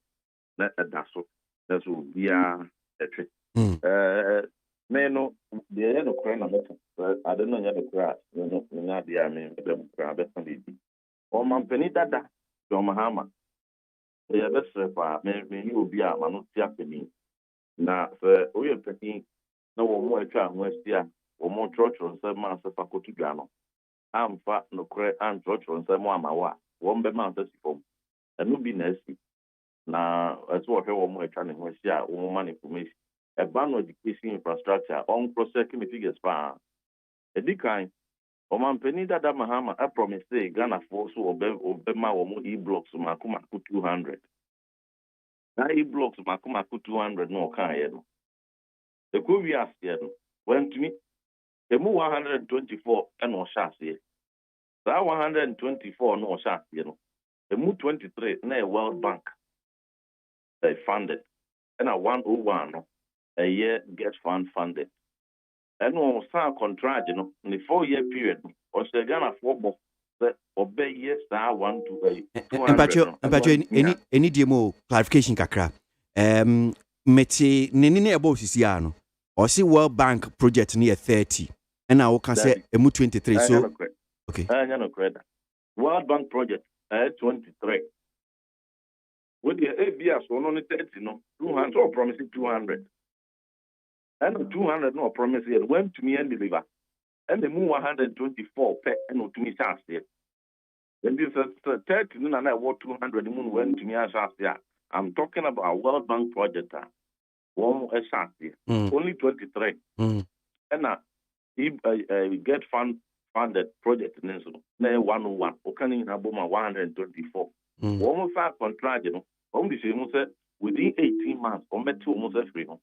na edaso that's will be etwe me no de no kra na meka I don't know the kra no na de a me be kra be san bi o man peni dada do mahama ya be sre pa me ni obi a ma no ti apeni na se o ye peni na wo mo atwa ho asia wo mo trotro nsa ma se fakotu dwa no amfa no kra an trotro nsa mo amawa wo mbe ma nsa sifom enu bi na asi na as what we mo atwa ne ho asia wo mo information ban education infrastructure on process me figures pa edikan o man peni dada mahama I promise say Ghana for so obema wo mo e-blocks makuma 200 na e-blocks makuma 200 no kan ye no the ko wi asie no went to me the mu 124 and o shase that 124 no shase no the mu 23 na World Bank they funded and a 101 no a year get funded. And we sign contract, in the 4-year period, or say Ghana 4 book that obey yes, I want to and any demo clarification kakra. Meti nini about Sisiano or see World Bank project near 30, and I can say emu 23. So okay, I know credit. World Bank project 23. With the ABS one only 30, no 200 or promising 200. And 200 no promise yet went to me and deliver. And the move 124 pet and to me chance there. Then this 30 and I want 200 the moon went to me as there. I'm talking about a World Bank project. One a chance there. Only 23. And get funded project in so 101. Okay, in Aboma 124. One more contract, you know. Only say within 18 months, or met 2 almost every month.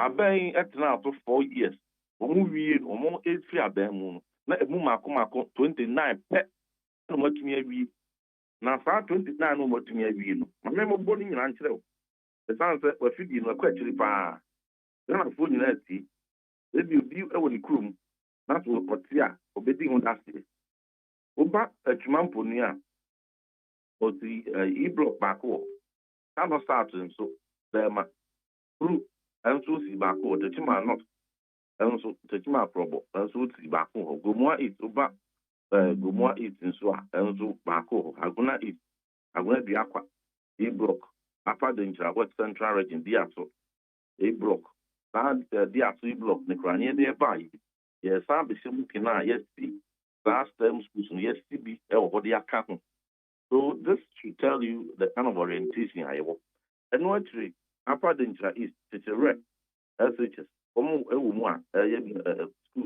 I've been at now for 4 years. We almost 8 years. Then, let Mumako 29 pet. No more to me every now, 29 no more to me every year. My member body in Anchel. The sound said, we're feeding a question. Then I'm food in that tea. If you view a crew, that's what Tia, obeying on that day. Oba a Chumamponia or the e-block back home. I'm not starting so there, my crew. And so see back or the chima not and so the chima probo and so see back home go more eat over go more eat in so and so back home I'm gonna be aqua a block after the intra west central region dia so a block and dia so block the crania nearby yes I be some kina yes see last term schools yes CB or the account so this should tell you the kind of orientation I want and what tree after the intra is it's a red SHS. Schools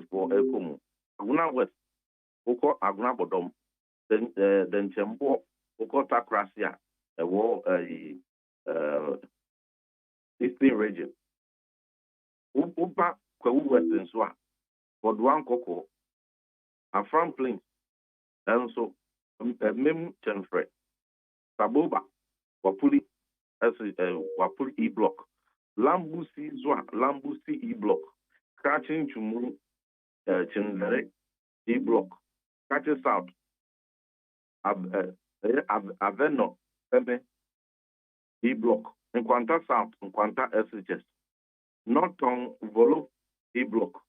for Elcomo. Aguna West, wokɔ agona bɔdɔm dɛnkyɛmbɔ wokɔ takrasia ɛwɔ eastern region woba kwawu west nso a wɔdoa nkɔkɔ afram plains ɛnso mem kyɛnfrɛ saboba wapuli wapuli e block lambusi nso a lambusi e block krakye ntwumuru kyendere e block krakye south aveno ebe e block nkwanta south nkwanta SHS norton volo e block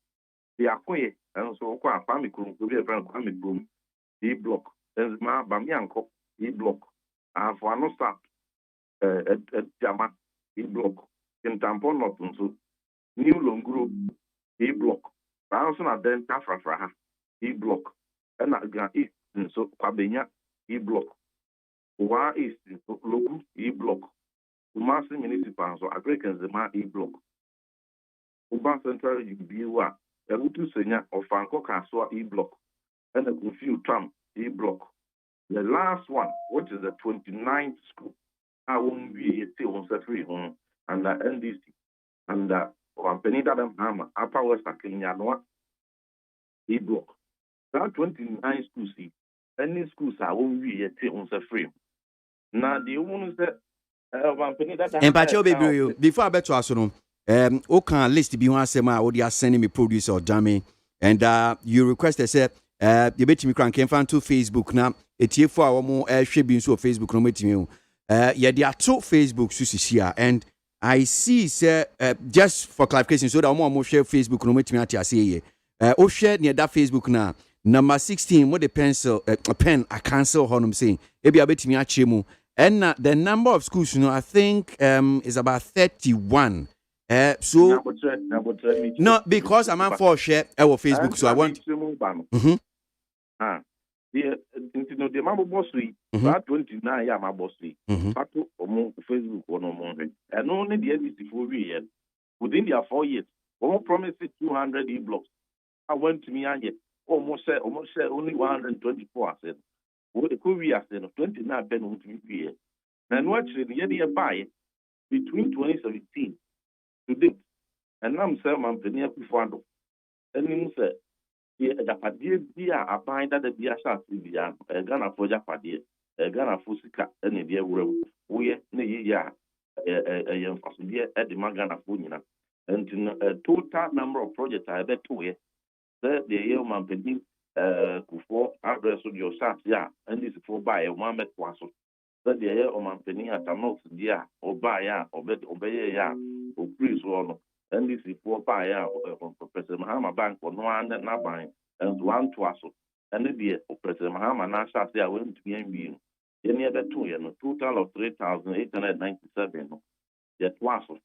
the akoye nso kwa kwame krum ko bi efran kwame krum e block enzima bamianko e block afo ano south jama e block intampo north nso new longro e block also na delta frafra e block na ga east nso kwabenya e block wa east nso logu e block Kumasi municipal so Africans ma e block Uba Central UBU a Erutu Senya of Franco Kaswa e block and a confused Trump e block. The last one, which is the 29th school, I won't be on free home and the NDC and the Penita Hama Upper West Kenya e block. That 29 schools see any schools I won't be on free. Now the woman said Empacho baby, before I bet to us, okay, list be one sema or they sending me producer or Jamie, and you requested say you bet me came fan to Facebook now. It's here for our more shipping so Facebook no meet me. Yeah, there are two Facebook susis here, and I see say just for clarification, so that more share Facebook no meet me at say oh share near that Facebook now. Number 16, what the pencil pen I cancel honum saying. Maybe I bet me at chemu. And the number of schools, I think is about 31. So no, because I'm on for share our Facebook, so I want. The mambo bossy, 29 my bossy. Pato Facebook one and only the NDC 4 years. Within their 4 years, almost promised 200 e blocks. I went to me and yet almost said only 124. I said. What the Korea said of 29 pen on 3 years. And watch the year by between 2017 to date. And I'm saying, I'm Penia Pufando. And he said, the Padia are buying that the Biasa Sibian, a Ghana for Japadia, a Ghana Fusika, and a dear room. We ya a young Fasidia at the Magana Funina. And a total number of projects I bet to it. The year man pending Kufo address of your sat, yeah, and this for buy a 1 met was that the year of man pending at a note, yeah, or buy ya, or bet obey ya, or please one, and this is for buy ya, or Professor Mahama Bank for no one that not buying, and one twassel, and the dear of President Mahama Nasha, they went to be being any other 2 years, a total of 3,897, yet twassel,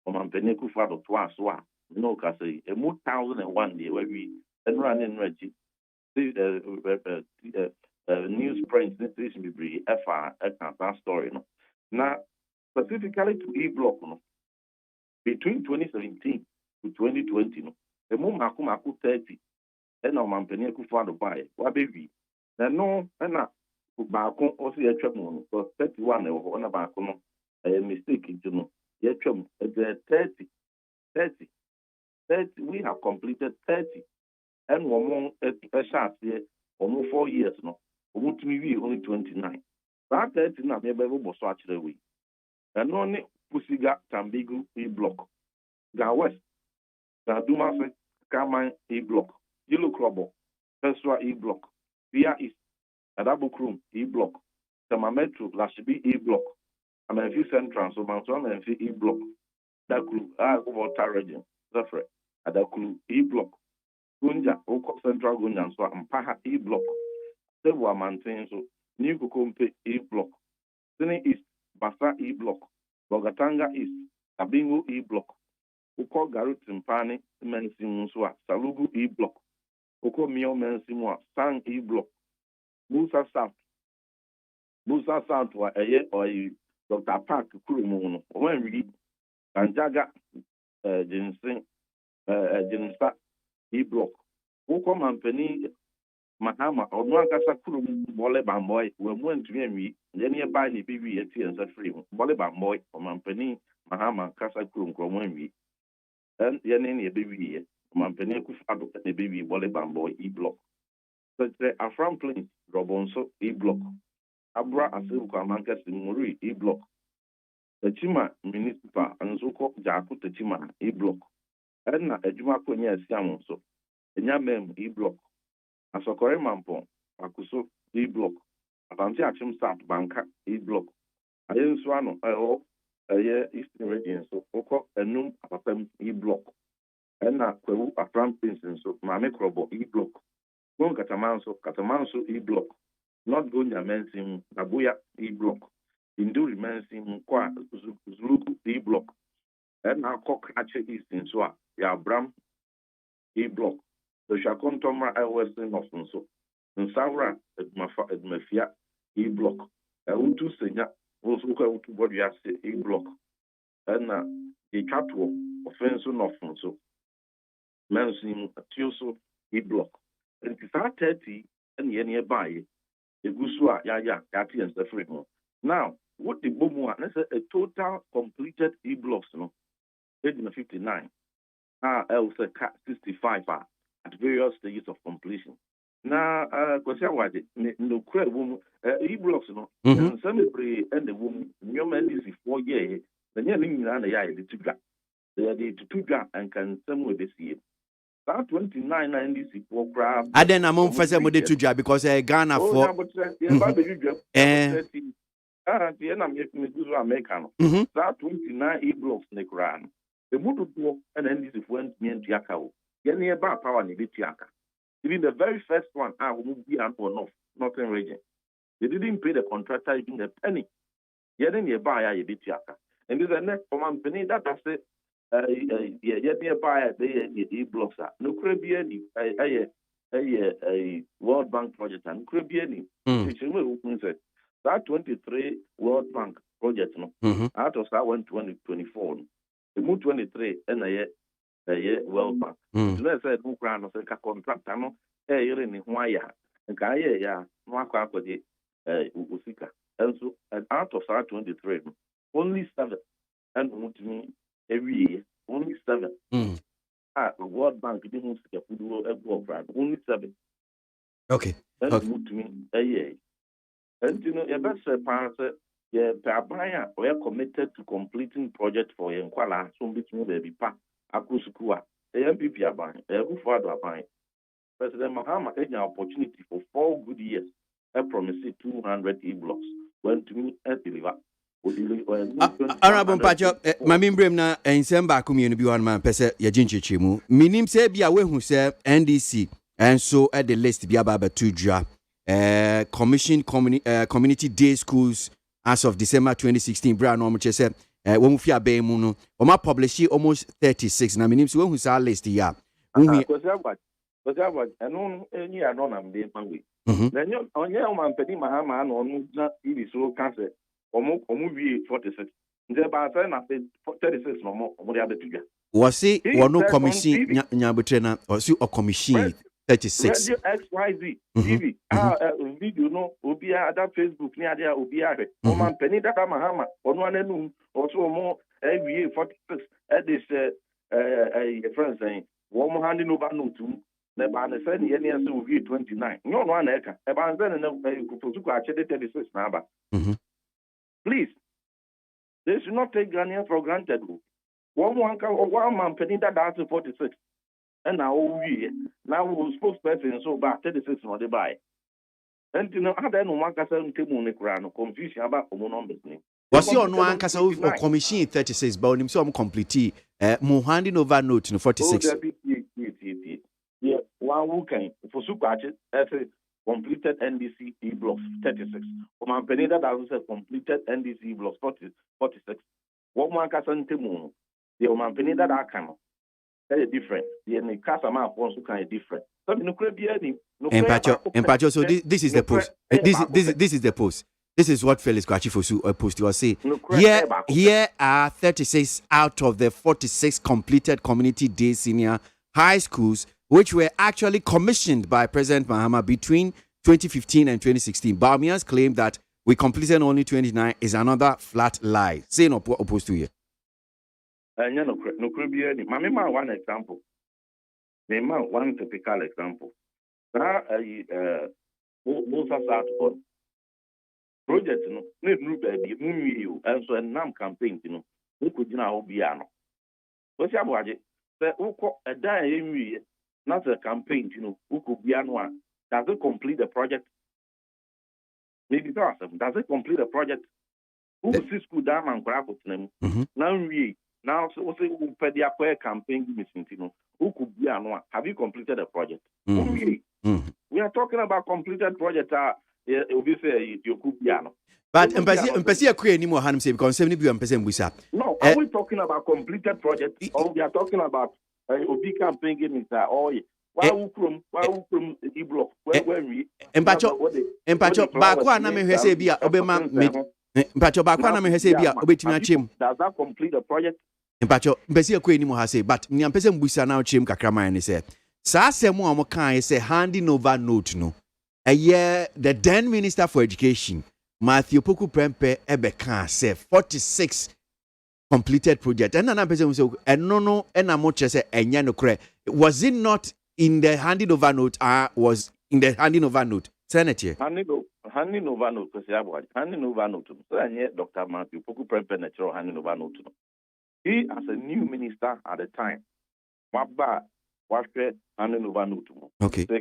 or man pending Kufado twassel, no, Cassie, a more 1,001 day where we and run in Reggie. Newsprint this be FR that story no. Now specifically to E block no between 2017 to 2020 no the maku 30 and our company ku for buy wa baby na no na ba ko o se atwa mu no so 31 e ho na ba ko no mistake into no ye atwa mu 30 we have completed 30 and one shot here almost 4 years no to me only 29 that 30 na me be bo so actually we and only Pusiga Tambigu e block ga west ga Dumase Kaman e block Yellow Club Peswa e block via east Adabukrum e block Tamametro Lashibi e block Amenfi Central so Manso Amenfi e block Dakulu over region Zafre Adakulu e block Gunja, Central Gunja, so Mpaha E block. Several maintains so New Kukumpe E block. Sini East, Basa E block. Bogatanga East, Abingo E block. Uko Garu Timpani, Mensimuswa, Salugu E block. Uko Mio Mensimwa, Sang E block. Musa South wa Eye or Dr. Park Kurumono. When we Kanjaga, Jinsa E block. Who come and penny Mahama or no ankasa kurum bole bamboy we went to me any by the baby at and set free bole bamboy or mampeni Mahama kasa kurum kromwenwi and yenny a baby mampeni kufado the baby bole bamboy e block. So a from plane robonso e block. Abra asiruka mankas muri e block. The chima municipal and so called Jaku the chima e block. Edna ejuma konya siamo so. Enya mem e block. Asokore mampon akuso e block. Atanti achim start banka e block. Ayen swano aye eastern region so oko enum apapem e block. Edna kwewu afram pinsin so mame krobo e block. Gon katamanso e block. Not going to mention Abuya e block. Indu mention kwa Zuluku e block. And now cock actually is in Swa, ya Bram e block. The Shakon Tomra Western of so. And Savra at Mafia e block. Utu Senya also go to body as e block. And the catwalk offensive of so. Mention Tioso e block. And it's 30 and nearby. Egusua yati and free. Now, what the boom let's say a total completed e-blocks, no, 59. Else 65 at various stages of completion. Now, question was it no credit woman e-blocks, no, and celebrate and the woman, your man is 4 years, the near the yard, the two got. They are the two got and can some with this year. That 29 94 crab. I then I'm on first with the two job because Ghana for. That 29 e-blocks in the Quran. The Mutu and then this went me and Tiakao. Get nearby power in the Tiaka. Even the very first one, I will be an or Northern region. They didn't pay the contractor even a penny. Yet nearby I did Tiaka. And this is the next company that I said. Nearby the blocks are no Caribbean a World Bank project and Caribbean. That 23 World Bank project no out of that 2024. The move 23 and a World Bank. So said who crown of a contractor no in Waya and Kaya ya no the Usika. And so out of that 23 only 7 and me every year, only 7. The World Bank didn't see only 7. Okay. And to me a year. And you know, your best parents, we are committed to completing project for Yankwala, so between the Bipa, Akusukua, MPP Abang, Rufado Abang. President Mahama had an opportunity for 4 good years. I promised 200 e-blocks. Went to me and deliver. Honorable Pacho, my membrane na ensemble community bi one man pese ya jinchichi mu. Minim se bia we hu se NDC and so at the list bi aba batudra commission community day schools as of December 2016 bra no mo che se wo mu fi aban mu no o ma publish almost 36 na minim se we hu sa list ya. Because eno eni ano na mde panwe. Na nyo onye o man pedi Mahama no no na ibi so cancer. Omu 46. Nze ba say na 36 no mo omo dia betuga. Was it one commission nyabutre na or si o commission 36. Radio XYZ TV video no obi ada Facebook ni ada obi ahwe. O man peni data Mahama onu anenu also mo 46 this friends saying one handing over no to na ba na say ni ene so 29. Nyo no aneka e ba nze na kufuzuko achede 36 na aba. Please, they should not take Ghanaians for granted. One man penny that down to 46. And now we spokesperson so back 36 no they buy. And you know, I don't know one person confusion about numbers. Was your no one casa of commission 36 but him so complete mo handing over note in 46. Yeah, one who can for super completed NDC e-blocks 36. From Penida that was completed NDC e-blocks 46. What one can say more? The Oman Penida that can different. The Casama wants to kind of different. So no Caribbean. Empacho. So this is the post. This is the post. This is what Felix Kwachifosu post was say. Here are 36 out of the 46 completed community day senior high schools which were actually commissioned by President Mahama between 2015 and 2016. Bawumia's claim that we completed only 29 is another flat lie. Say no opposed to you. No could be any. Mamma, one example. Name one typical example. Now, most are start on project, no baby, you, and so a NAM campaign, who could now be ano. What's your budget? A die, not a campaign, who could be ano. Does it complete the project? Maybe that's does it complete the project? Who see school down and grab with them? Now, so say who pay the acquire campaign missing, who could be ano? Have you completed the project? We are talking about completed project. Obviously, you could be ano. But empathy a anymore, Hanum say, because 70% we sap. No, are we talking about completed project or we are talking about Obi campaign games? Why from the block? Where we Empacho, Bakwa na me hwese bia obema Empacho Bakwa na me hwese bia obetumi achim. Does that complete the project? Empacho, empathy a anymore ha say, but me ampese mbusa na ochim kakrama ne say. Sa asemu a mo kan say handing over note no. The then Minister for Education, Matthew Poku Prempe Ebeka said 46 completed project. And another person will say, and no, and I'm not just saying, was it not in the handing over note? Was in the handing over note, Senator? Handing over note, handing over note. So I hear Dr. Matthew Poku Prempe natural handing over note. He, as a new minister at the time, Maba was handing over note. Okay. They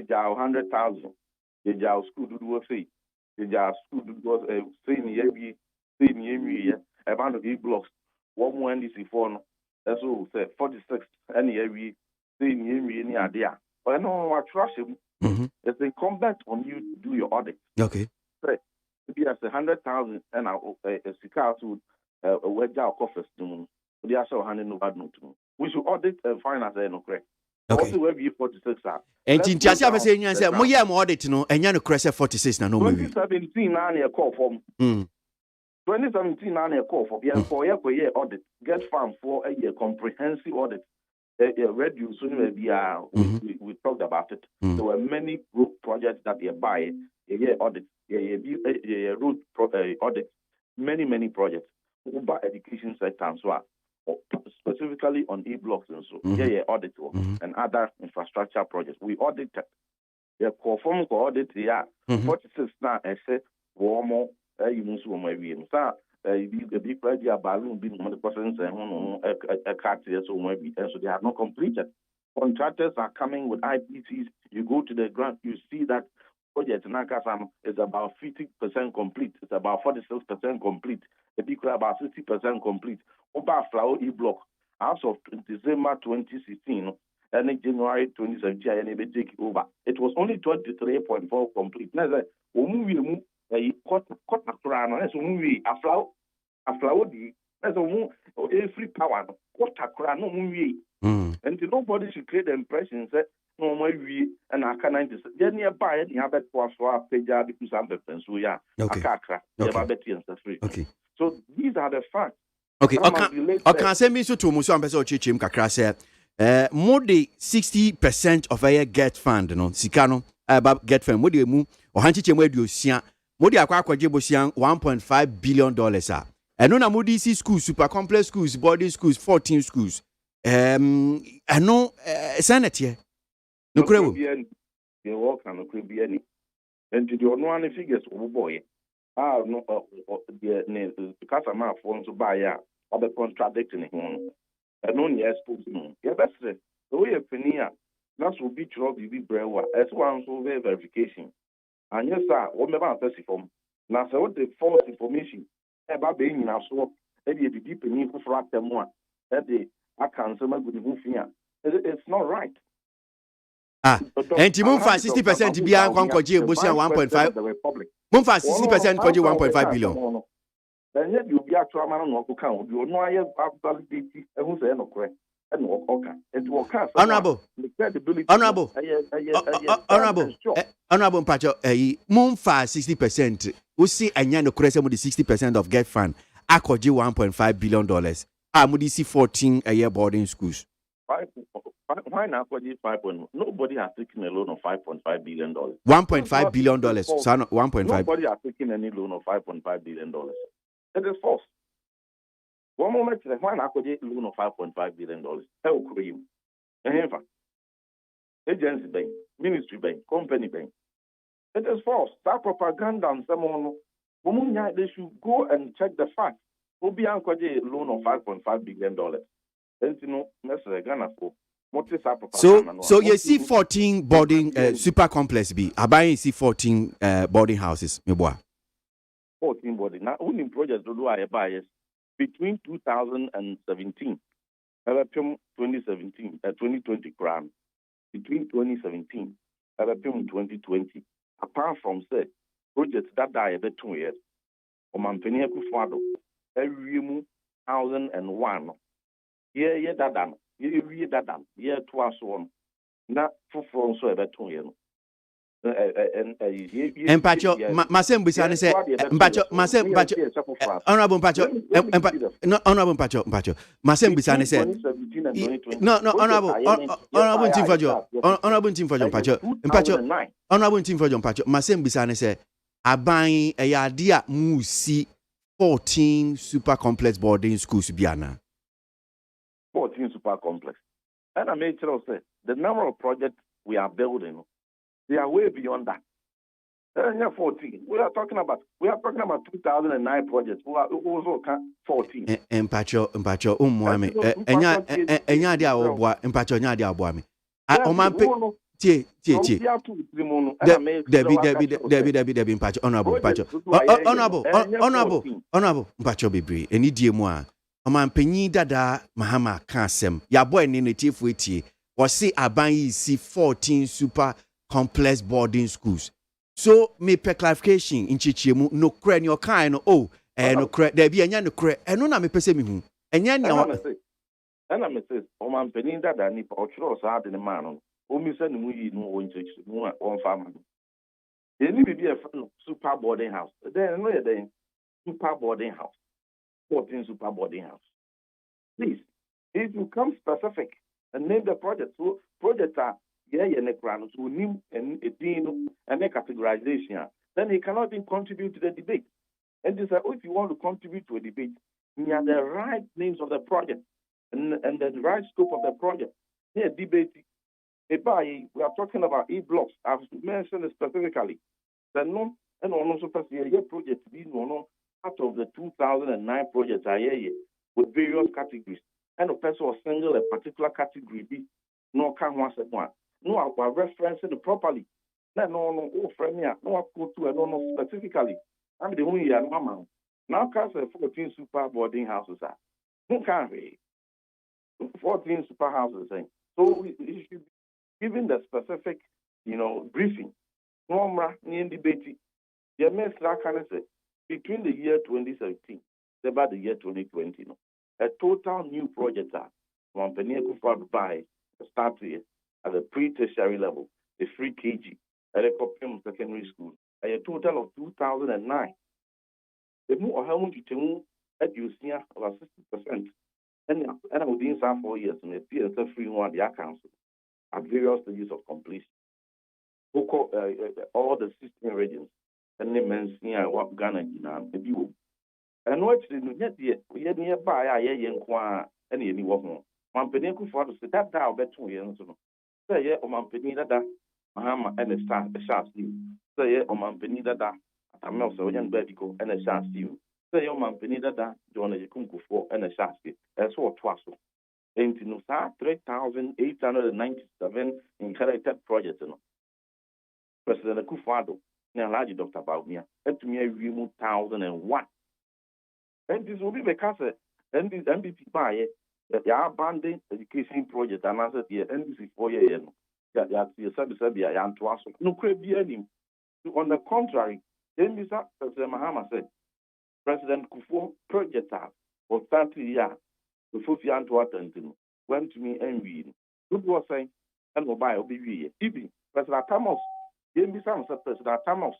jail 100,000. They jail school to do a fee. They jail school to do a same year. About 8 blocks. One more NDC for that's all say 46 any every same year any idea. But I know what trust him. It's incumbent on you to do your audit. Okay. Say, maybe as 100,000 and a cigar to a wedge out coffers to they are so handing over to we should audit and find out no correct. Okay. Also, where 46 are. And Tintiasia was saying, I said, Moya audit, and Yan Crescent 46 now. 2017, I a call from 2017, I a call for year audit. Get farm for a year comprehensive audit. Reduce we talked about it. There were many group projects that they buy a year audit, a road audit, many projects. About education sector and so on. Specifically on e-blocks and so, audit and other infrastructure projects. We audited the conform audit 46 now. I said, one more, you must be a big idea balloon being 100% a card, so they have not completed. Contractors are coming with IPCs. You go to the ground, you see that project Nakasam is about 50% complete. It's about 46% complete. The big about 60% complete. Over flower e-block as of December 2016 and January 2017, and they take over. It was only 23.4 complete. Now, a quarter crown, that's movie a flower, that's a free power, quarter crown, no movie. And nobody should create the impression that no more we and I can't just nearby any other course for our page because I'm the friends we are. Okay. So these are the facts. Okay, okay, send me to Musu and Peso Chichim Kakra said, more than 60% of a get fund, no, Sikano, about get fund, what do you move, or Hanchim, where do you see, Modi Aqua Jibosian, $1.5 billion. And no Moody schools, super complex schools, boarding schools, 14 schools. I know, Senator. No, you walk and no could be any. And to do no figures, oh boy. No, because I'm not phone to buy other contradicting him. And only as supposed to. Yeah, that's it. The way a penny, that's will be trouble, be brewer, as one so verification. And yes, sir, what about this form? Now, so what the false information about being in our swap, and the deep in you for them one, that I can't say my good move here. It's not right. And to move for 60% to be on Concord, Busia 1.5. The Republic. Move for 60% for 1.5 billion. And yet you'll be actual man on account. You know, I have validated and who's no correct. And walk and walk. Honorable Pacho, move for 60%. We see a yan of 60% of get fund. I could $1.5 billion. I would see 14 a year boarding schools. Why not 5 point? Nobody has taken a loan of $5.5 billion. $1.5 billion. So 1.5. Nobody has taken any loan of $5.5 billion. It is false. One moment, why not a loan of $5.5 billion? How could you? Agency bank, ministry bank, company bank. It is false. That propaganda and someone, they should go and check the facts. Will be a loan of $5.5 billion. Then you know, Ghana for. So you see 14 boarding super complex B. I buy see 14 boarding houses. 14 boarding. Now, only projects do I buy between 2017, 2017, 2020 crown. Between 2017 and 2020, apart from say projects that die every 2 years, Omampeni Ekufado, every 1001. Yeah, that done. Yeah, that done. Yeah, twice one. Not for so every 2 years. Empacho, Masem Bisane say, Empacho, Masem Pacho, Honorable Pacho, no, Honorable Pacho, Masem Bisane said, no, Honorable Team for John, Honorable Team for John Pacho, Empacho, Honorable Team for John Pacho, Masem Bisane said, I buy a idea Musi 14 super complex boarding schools, Biana. 14 super complex. And I made sure say the number of projects we are building. They are way beyond that. 14. We are talking about 2009 projects. We are also 14. Empacho, umwami. Enya dia obwa, empacho nya dia obwa mi. Omampe tie. Debi empacho honorable empacho. Honorable empacho bebre. Eni die mu a. Omampenyi dada Mahama kansem. Ya boy ni netifu etie. Wasi aban yi si 14 super complex boarding schools. So me per clarification in chichiemu no cre ni okan no no cre there be enya no cre eno na me pese me hu enya ni na me say Omampeni dada ni pa ochro sa de man no o mi se ni mu yi no won chichi mu on farm no eni bi e super boarding house then no ye super boarding house 14 super boarding house. Please, if you come specific and name the project, so projects are so name and a categorization, then he cannot even contribute to the debate. And they say, if you want to contribute to a debate, you have the right names of the project and the right scope of the project. Here, debate. We are talking about e-blocks. I've mentioned it specifically. The non and also project being out of the 2009 projects are here with various categories. And a person will single a particular category B. No can once at one. No, I will reference it properly. No, friend, no, I go to I don't know specifically. I'm the only young mama. Now, can't say 14 super boarding houses are. Who can't be 14 super houses? So we should be given the specific, briefing. No, in debate. The mess can say between the year 2017 about the year 2020, a total new project are one penny could buy start here at the pre-tertiary level, the free KG, at a Copium Secondary School, at a total of 2009. The more how much you at you see about 60%, and within some 4 years, and appears a free one the council at various stages of completion. Who call all the 16 regions, and they mention what Ghana the view. And what yet we had nearby a year and any woman. Mampeni Kufuor said that thou bet 2 years. Say, Mampeni that Mahama and a sharp stew. Say, Mampeni that I'm also young Bedico and a sharp stew. Say, Mampeni that John Kunkufuor and a sharp stew. As what twas. In Tinusa, 3,897 inherited projects. President Kufuor, now large Dr. Baumia, and to me, a 1,001. And this will be because and this MVP by it. That are abandoned education project and answer the NBC 4 years. That you said to us. No could be any. On the contrary, then President Mahama said, President Kufuor project for 30 years before he to attend went to me and read. Good was saying, and will buy OBV. Even President Thomas, then President Thomas,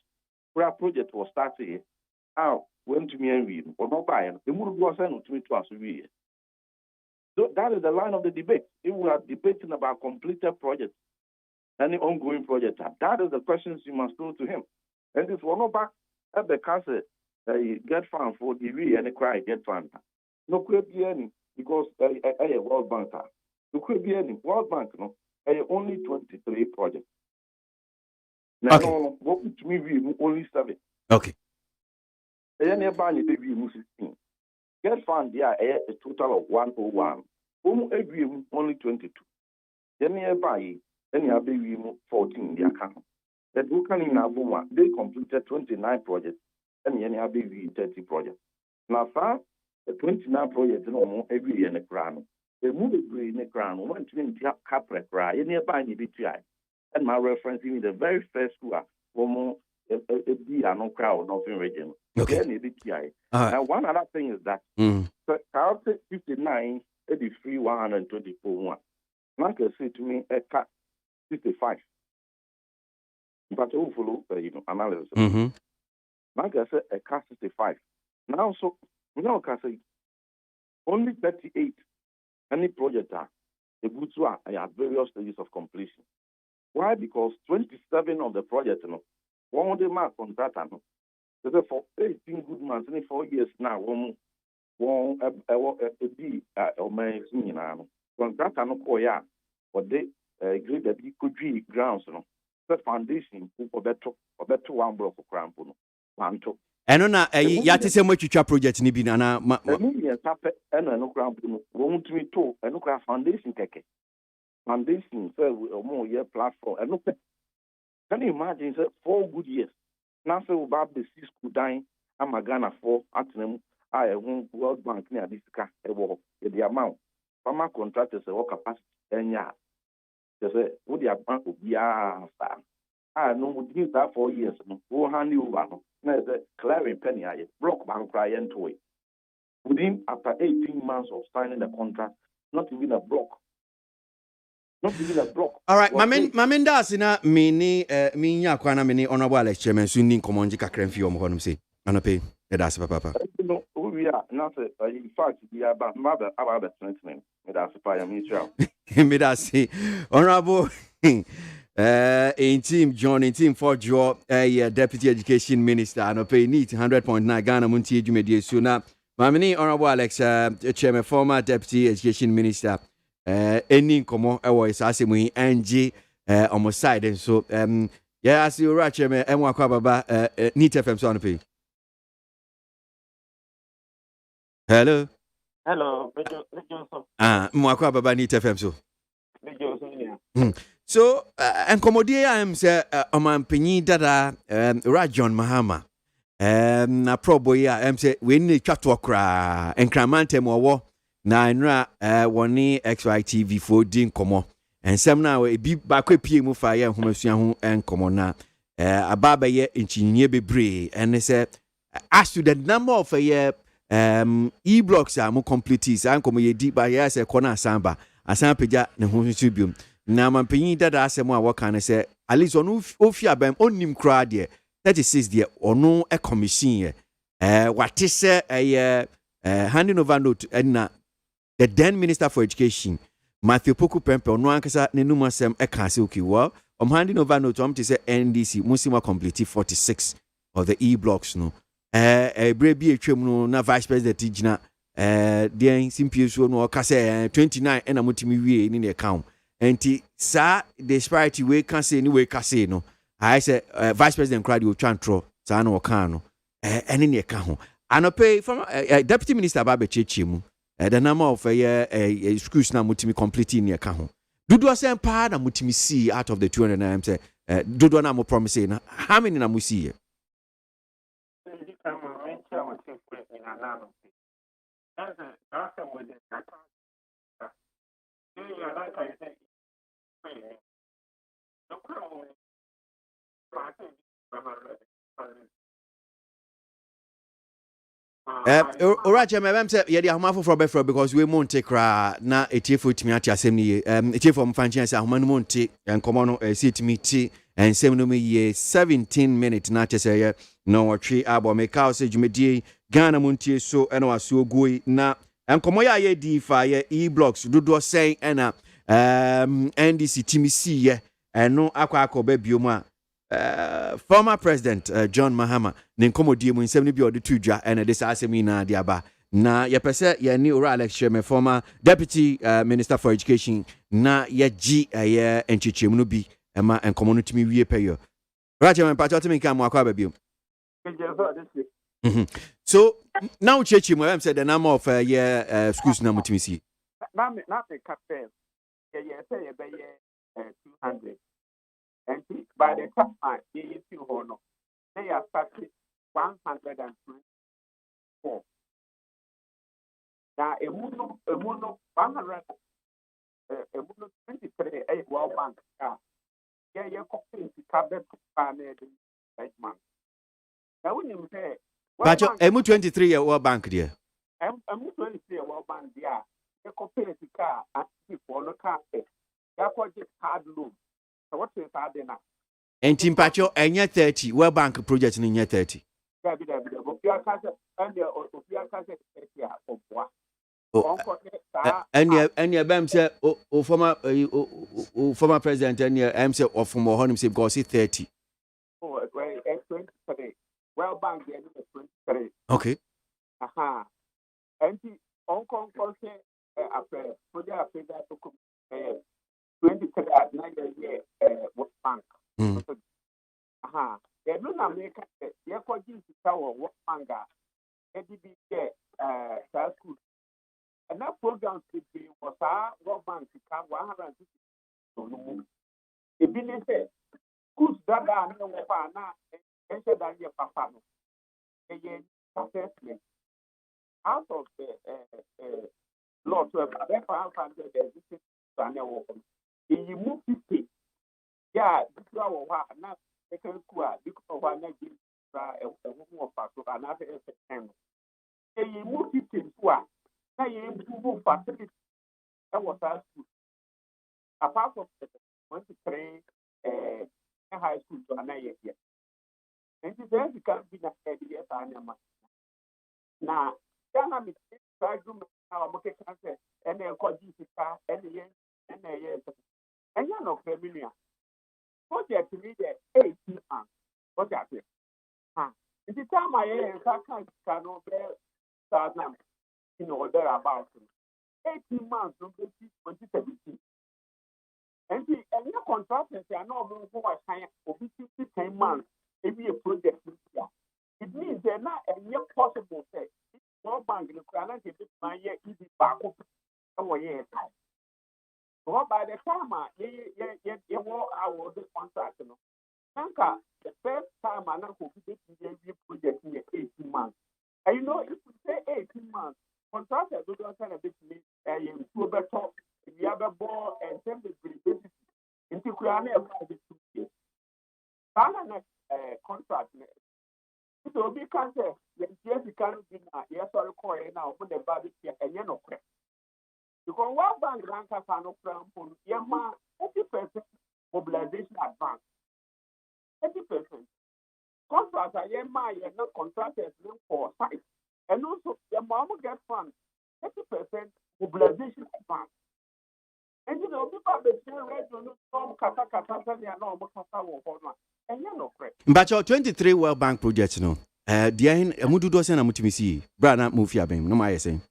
where project was started, went to me and read, or not buy it. The mood was sent to me to us. So that is the line of the debate. If we are debating about completed projects, any ongoing project, that is the questions you must throw to him. And this one back at the council, get fund for the we and cry get fund. No could be any because a World Bank. No could be any World Bank. No, only 23 projects. Now, Okay. what to me we only 7. Okay. Any baby 16. Get fund there a total of 101. Only 22. Then nearby, any baby 14 the account. That who can in Abuma, they completed 29 projects and any baby 30 projects. Now, far, the 29 projects no every year in the crown. They move in the crown, one to capra cry, any by the BTI. And my reference in the very first school, one a no crowd, nothing region. Okay. Now, one other thing is that I'll take 59, 83, 124. Like I say to me, a cat 65. But who follow analysis? Like I said, a cat 65. Now, so now I say only 38. Any project are a good one at various stages of completion. Why? Because 27 of the projects, one of the mark contract, for 18 good months, only 4 years now, one contract no koya, or they agree that he could be grounds, the foundation or better one block of crown, one to. Eno na yate se mo twitwa project ni bi na me tap and no crown won't me to and no foundation keke. Foundation more year platform and no. Can you imagine 4 good years? Now say about the 6 school dying, I'm a Ghana 4 at them. I won't World Bank near this car the amount. Farmer contractors a work capacity and yeah. They say, would the bank be I know would give that 4 years. Go hand you over. Now the clearing penny I block bank cry and to it. Within after 18 months of signing the contract, not even a block. Not even a block. All right, my men das na mini nya kwana mini honorable Alex Chairman so ni komonji kakra mfi om honum say anope e das papa. No, we are not in fact we are about mother about the treatment. Me das pa ya me try. Me das honorable in team John in team for Joe Deputy Education Minister anope need 100.9 Ghana Montie Dwumedie so na my mini honorable Alex Chairman former Deputy Education Minister any komo ewo isase mu NG on my side and so yeah as you right me enwa kwa baba Neat FM so anope. Hello mwakwa baba Neat FM so so enkomodie am say omampanyi dada Rajon Mahama na probo ya am say we ni twato kra enkramantem owo na nra woni XYTV for din komo ensem na we bi ba kwapie mu fa ye homasua ho enkomo na ababa ye enchinyie bebre and say as to the number of e-blocks am completees ankomo ye di ba ye say kona asamba asampeja ne ho nsu biom na mampanyi dada asem a wo kan say at least onu ofia bam onim kra de 36 de onu e commission ye wate say handing over note na the then Minister for Education, Matthew Poku Pempe, no ankasa ne numasem e kan se okiwa. Handing over note to say NDC musima complete 46 of the e-blocks no. Brebi etwem no na Vice President Gina den simpieso no ka say 29 na mutimi wie ni ne account. Enti sa disparity we kan say ni we ka say no. I say Vice President crowd you twantro sa na o kan no. Eni ne ka ho. Anope from Deputy Minister Babe Chechemu. The number of schools na mutimi complete in your ho. Dudu asem pa na mutimi see out of the 209 say dudu na mo promise na how many na mo see Alright, I'm say yeah, the ahomafo for before because we won't take na etiefo timi ati asem ni etiefo mfanchi say ahoma no monte enkomo no sit meet and same no me 17 minutes na chese no watwe abo make out say dwumedie Ghana Montie so eno aso goi na nkɔmmɔ yɛ a yɛdi fa yɛ e-blocks dodoɔ sɛn ɛna NDC timi siyɛ ɛno akɔ ba bio mu a former president John Mahama ne nkɔmmɔdie mu nsɛm no bi a ɔde to dwa ɛna de saa asɛm yi na de aba na yɛpɛ sɛ yɛne ora Alex Sheme, former deputy minister for education na yɛgye ɛyɛ nkyɛkyɛmu no bi ɛma nkɔmmɔ no tumi wie pɛyɛ rakyɛ me mpakyɛ ɔtumi nka mo akɔ aba bio. So now church mu say the number of schools na mutimi si na the captain yeah say be 200 and by the time you see ho no they are starting 124 now emuno 100 emuno 23 World Bank yeah copy cabinet plan man now when you say but emu 23 year World Bank there. emu 23 World Bank there. You compare the car and for no car. You got just hard loan. So what is hard enough? And Timpacho and yet 30 World Bank project in yet 30. And your BAM said, former president and your MC of from Mohonum say, go see 30. Oh, 23. Well, bank, 23. Okay. Aha. And the Uncle Consent after Project that to 23 at 9 years, World Bank. Aha. They do not make it. They are calling to tower World Bank. EDB, school. And that program was our World Bank to come 150. If you say, schools that are no now. Enter that year, Papa. Assessment out of the law 12, 500 existing channel. If you move 50, yeah, this is our not second school, because of our next a woman of Paso, another September. If you move 50 now you move facility. That was our school. Apart from the 23 high school to another year. And this is can be the idea now. Ghana is trying to make our market cancer and then call GCK and the yen and the yen. And you're not familiar. What you have to read 18 months. What you have to it's the time I hear cannot bear Southern in order about 18 months from 2017. And your contractors are not moving for a 10 months. Maybe a project this year. It means they're not any possible say. World Bank in the Ukraine is my year easy back up our year time. So by the time you walk out the contract, Nanka, the first time I know who did the project in 18 months. And you know, if you say 18 months, contractors do not send a bit me and you better talk, you have a ball and send the basis into Ukraine about the 2 years. Contract. So we can say, yes, you can be now. Yes, sorry, now for the body and you're not correct. Because World Bank ranks are no problem. Yama 80% mobilization advance. 80%. Contracts are Yama, you're not contractors for site. And also, your mom get funds 80% mobilization advance. And you know, people be saying, "Red, you know, some kata they are not kata one." And you're not correct. But your 23 World Bank projects, no. Diahin, Mudu doesn't have to see. Brana Mufia Bim, no, my saying.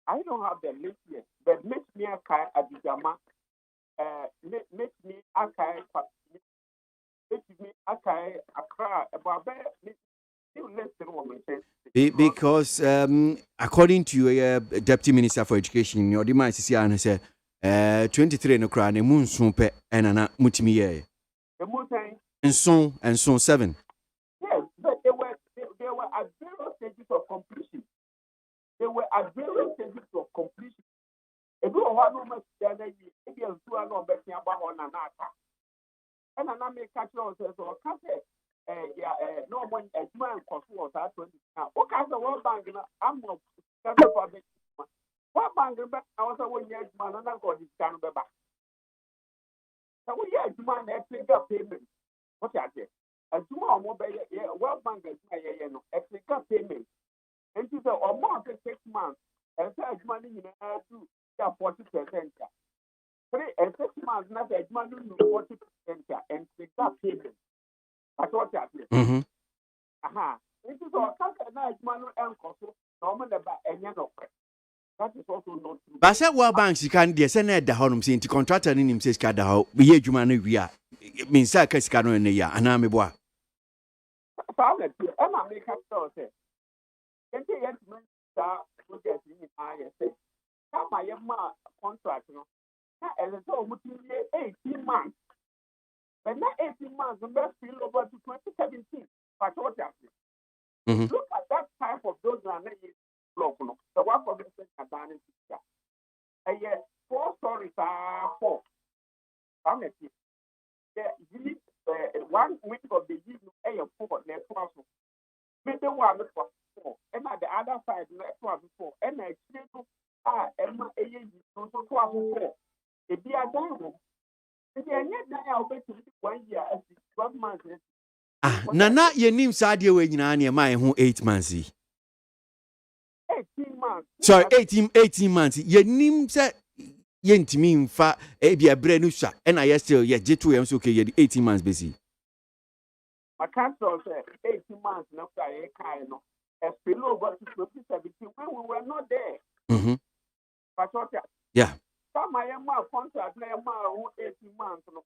I don't have the list yet, but make me a kai Abijama. Make me a kai. Make me a kai Accra. About because according to your Deputy Minister for Education, your demand is here and say 23 no crown, a moon soon pe and an mutimi. And so 7. Yes, but they were at various stages of completion. They were at various stages of completion. If you have no much then you are not betting about on an attack. And an American says, or no one as man cost was at 20. What kind of World Bank? I'm not what bank? I was a 1 year man and I got this kind of back. So we had man that take up payment. What are they? As you are mobile, World Bank is my extra payment. And to the amount of 6 months, and say money in do 40%. 3 and 6 months na say money 40% and that payment. That's what I feel. Aha. This is all cancer na money and cost no man ba enya no. That is also not true. But say World Bank sika no de say na da honum say nti contractor ni nim say sika da ho be ye adwuma no wi a min sa ka sika no na ya ana me boa. Family, I'm a make up say. Can't yet that project in ISA. How my contract, you know. Now, as a total, 18 months. But not 18 months, the best feel over to 2017. But what happened? Look at that type of those are block. The one for the second and yet, 4 stories are 4. Family, yeah, 1 week of the year, 4 net also. Maybe 1 for 4, and at the other side, net for 4, and I still Emma A. So 4. If they are done, if they are not done, I'll bet you 1 year as 12 months. Nana ye nim sa de we nyina na mai ho 8 months. 18 months. Sorry, 18 months. Ye nim say ye ntimi mfa e bia bre no sha and I still ye J2 am so okay ye 18 months basi. My council said 18 months no kind no. As below over to 2017 when we were not there. But what? Yeah. Some my contract na 18 months no.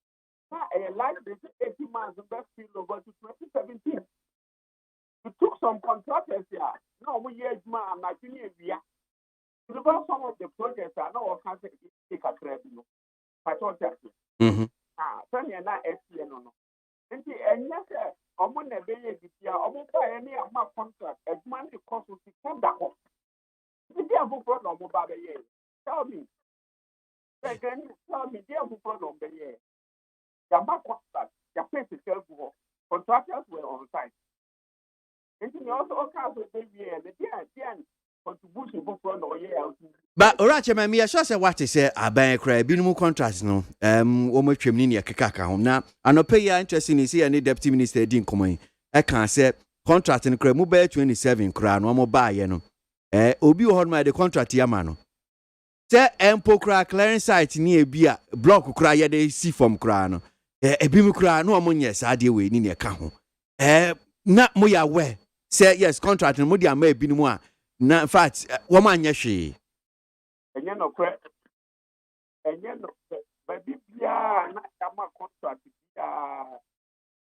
Now a like this 18 months best feel over to 2017. We took some contractors here. No, we years man, Nigeria. Because some of the projects are not cancer take a credit. I thought that. Send you not SPN no. And yes, I'm on a very good year. I'm on any of my contract. As money cost us to come back home. If you have a problem about the year, tell me. Tell me, you have a problem the year. Your contract, your place is self-work. Contractors were on site. And you also can't say, yeah, the contribution for no year. But Orache me ya sure what is say aban kra binum contract no wo matwam ni ne keka ho na anope ya interesting is here ni deputy minister din komon e kan say contract no kra mu ba 27 kra no mo ba ye no obi wo ma the contract ya ma no say empo kra clearing site ni e bia block kra ye de si form kra no ebi mu kra no mo nye sa de we ni ne ka ho na mo ya we say yes contract no mo di ama ebi mu a na in fact wo ma nya hwe And you know, but this year, not a contract,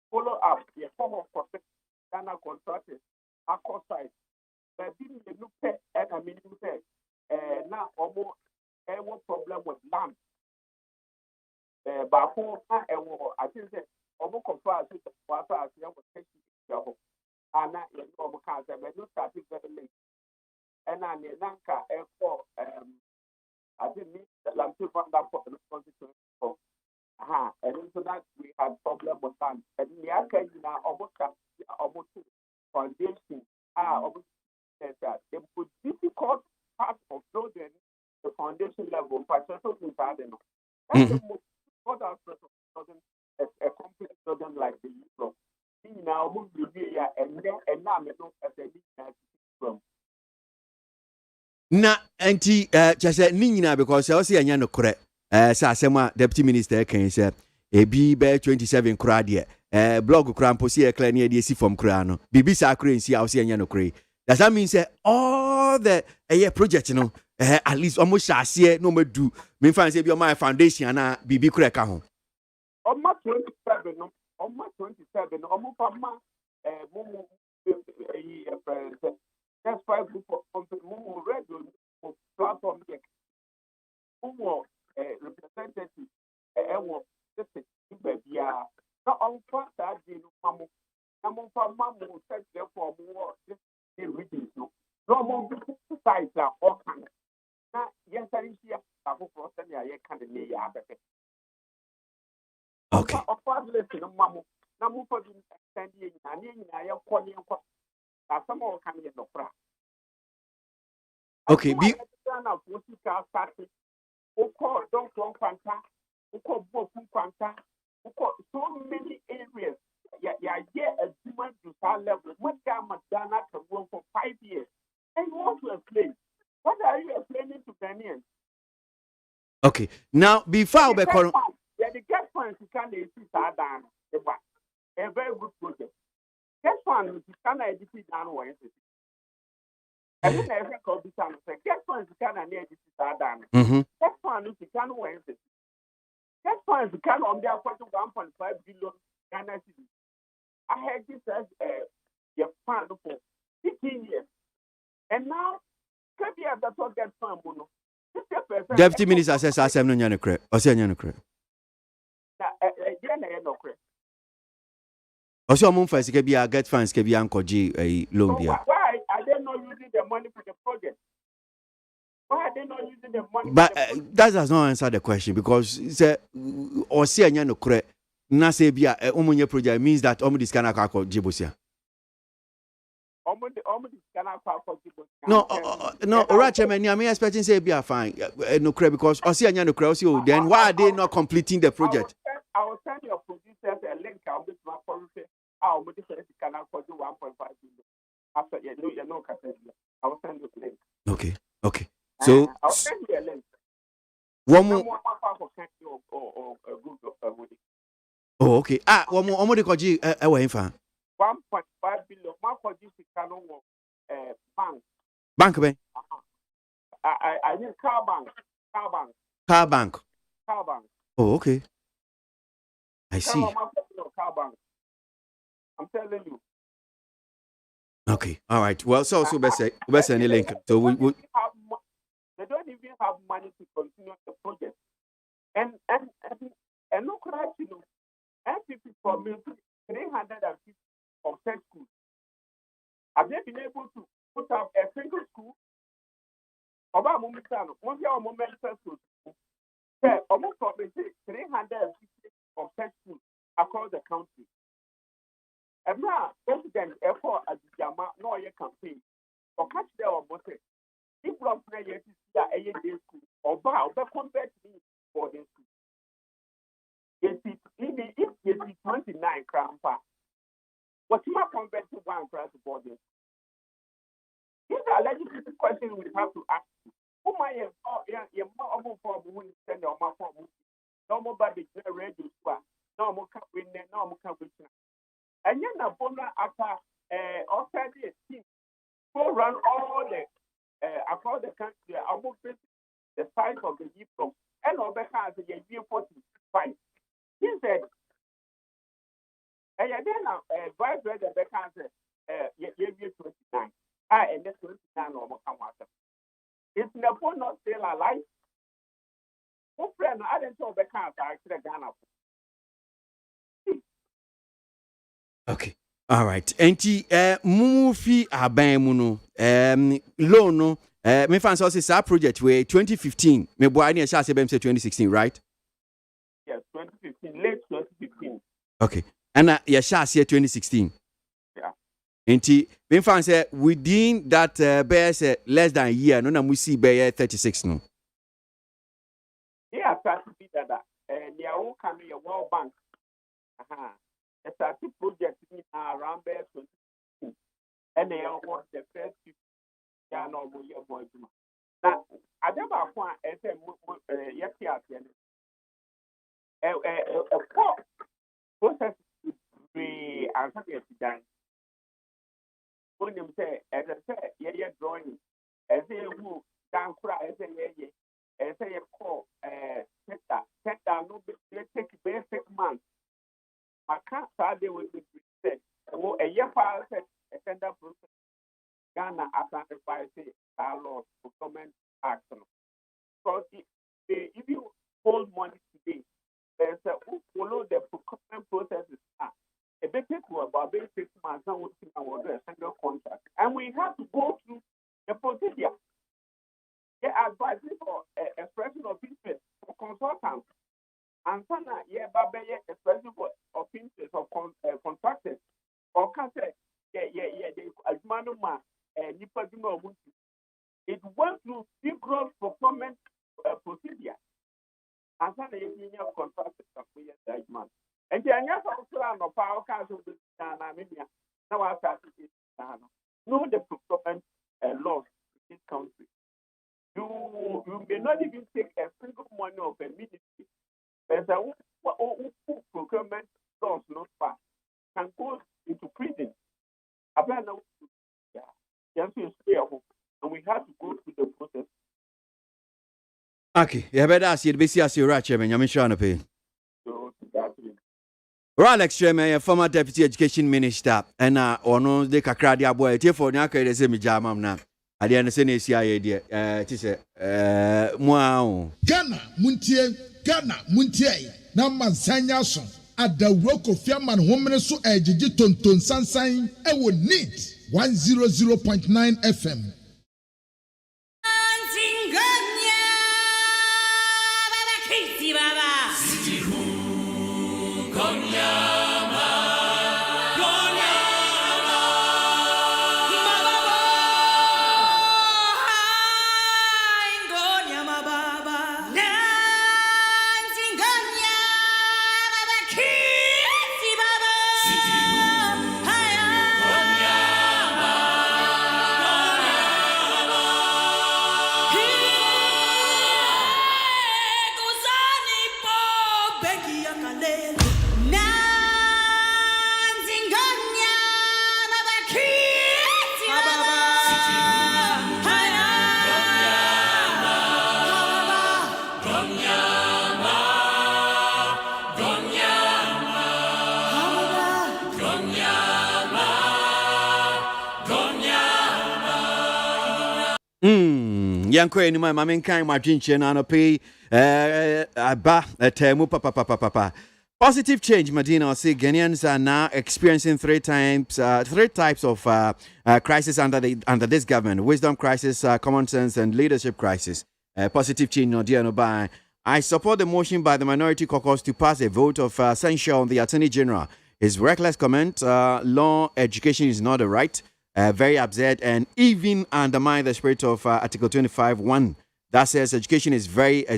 follow up the form of Ghana contractors, our side. But didn't look at a minimum say, now almost a problem with land. But who I think that almost compared to what I was taking your and not your normal cancer, but not starting very late. And I need Nanka I didn't mean that I'm too far down for the responsibility. And into that we had problem with that. And in the arcade now almost foundation almost that the difficult part of building the foundation level for social design. That's the most important aspect of building a complex building like the Europe. Now move to here and now we don't have the from. Na anti chese ni nyina because I say anya no kore say asema deputy minister kan say ebi be 27 kura de blog kura mpo see clear na de si form kura no bibi sa kura nsi I say anya no kore. Does that mean say all the project no at least almost share no do me fan say be my foundation na bibi kura ka ho on my 27 no on my 27 omo fama mo that's why we more radio platform more representative this baby not on fast that you know mamu set there for more this readings no more size that all can na yes I hear for process ya can the ya okay of fast listen mamu na mu for extend you na ya kwani nkwa some of can get no fra. Okay, be so many areas. Yeah, a human to that level. What Ghana can work for 5 years. And you want to explain. What are you explaining? any. Okay. Now, before we call. Yeah, the get funds you can see down. A very good project. Get funds you can edit down one. And then every copy time say get funds you can edit down. Get funds you can one. Get funds you can on their 1.5 billion Ghana cedis. I had this as your fund for 15 years. And now, can be able to get fund. Deputy Minister says, I am no credit. Or say no credit. Also, I'm first can be a get funds can be Uncle G a loan here. Why are they not using the money for the project? Why are they not using the money? But that does not answer the question because say or say no credit. Na say be a omunye project means that this can akọ Jibosia. No, Rachel, I'm expecting say be a fine no credit because or see no credit. Then why are they not completing the project? I will send your producers a link. I'll be my policy. I'll be the can for 1.5 billion. After you know, I will send you a link. Okay. So I'll send you a link. One more. Oh, okay. One more. One G. 1.5 billion. Marco G. Bank. Bank, man. I need car bank. Car bank. Oh, okay. I see. Car bank. I'm telling you. Okay. All right. Well, so best any link. So we they don't even have money to continue the project. And no correct, you know. NPP for me 350 of set schools. Have they been able to put up a single school? About Mumitano, one year moment school. Almost 350 of set schools across the country. And now, President Eko Adijama, no year campaign, or catch there or both. If you are playing a day school, or bow, but compared to me for this school. If it's 29 crown pa, what you might convert to one price for this? These are legitimate questions we have to ask. Who might have more for who send your mouth for no more body radio, no more can win, no more can win. And yet, Napona after already a team who run all the across the country, almost the size of the year from and over has a year 45. He said, and then vice president said, year 29. And that's 29 or more come out. It's Napona not still alive. Who friend, I didn't know the cancer actually Ghana. Okay. All right. Enti mufi aban mu no loan no me fan so say project we 2015 me boy na sha say 2016 right? Yes, 2015, late 2015. Okay. And ya sha say 2016. Yeah. Enti me fan say within that less than a year no na we see be 36 no. Yeah, start to be that they are all coming a World Bank. A starting project in around there 2016. And they all want the first 50 year no more. Now, I never want a process is free and something done. When you say, as I said, yeah, drawing, as a who down cry, as a call, set down, no, take basic months. I can't start there with said, a year file said, a tender process. Ghana identifies our laws for government action. Because if you hold money today, there's a who follow the procurement processes. A big people about 6 months and we'll see our single contract. And we have to go through the procedure. They advise for expression of interest for consultants. And some expression of interest of contractors. Or can say, it went through rigorous procurement procedure. And some contractors are judgment. And the answer of power council now I started know the procurement laws in this country. You you may not even take a single money of a ministry. There's a procurement laws not passed can go into prison. And we have to go through the process. Okay, you better ask you to be serious, you're right, Chairman. I'm sure to pay. Alex Chairman, former Deputy Education Minister, and ono de kakra de aboy tie for nya ka de se mi jama na. Ade na se na esi aye de ti se mo Ghana muntie na mansanya so adawro kofiaman homene so ejiji tonton sansan e wo NEAT 100.9 FM. Yanko any my kind my drinking and pay aba temu papa. Positive change, Medina. Say Ghanaians are now experiencing three types of crisis under this government: wisdom crisis, common sense, and leadership crisis. Positive change, no dear no by. I support the motion by the minority caucus to pass a vote of censure on the Attorney General. His reckless comment: law education is not a right. Very absurd and even undermine the spirit of Article 25(1) that says education is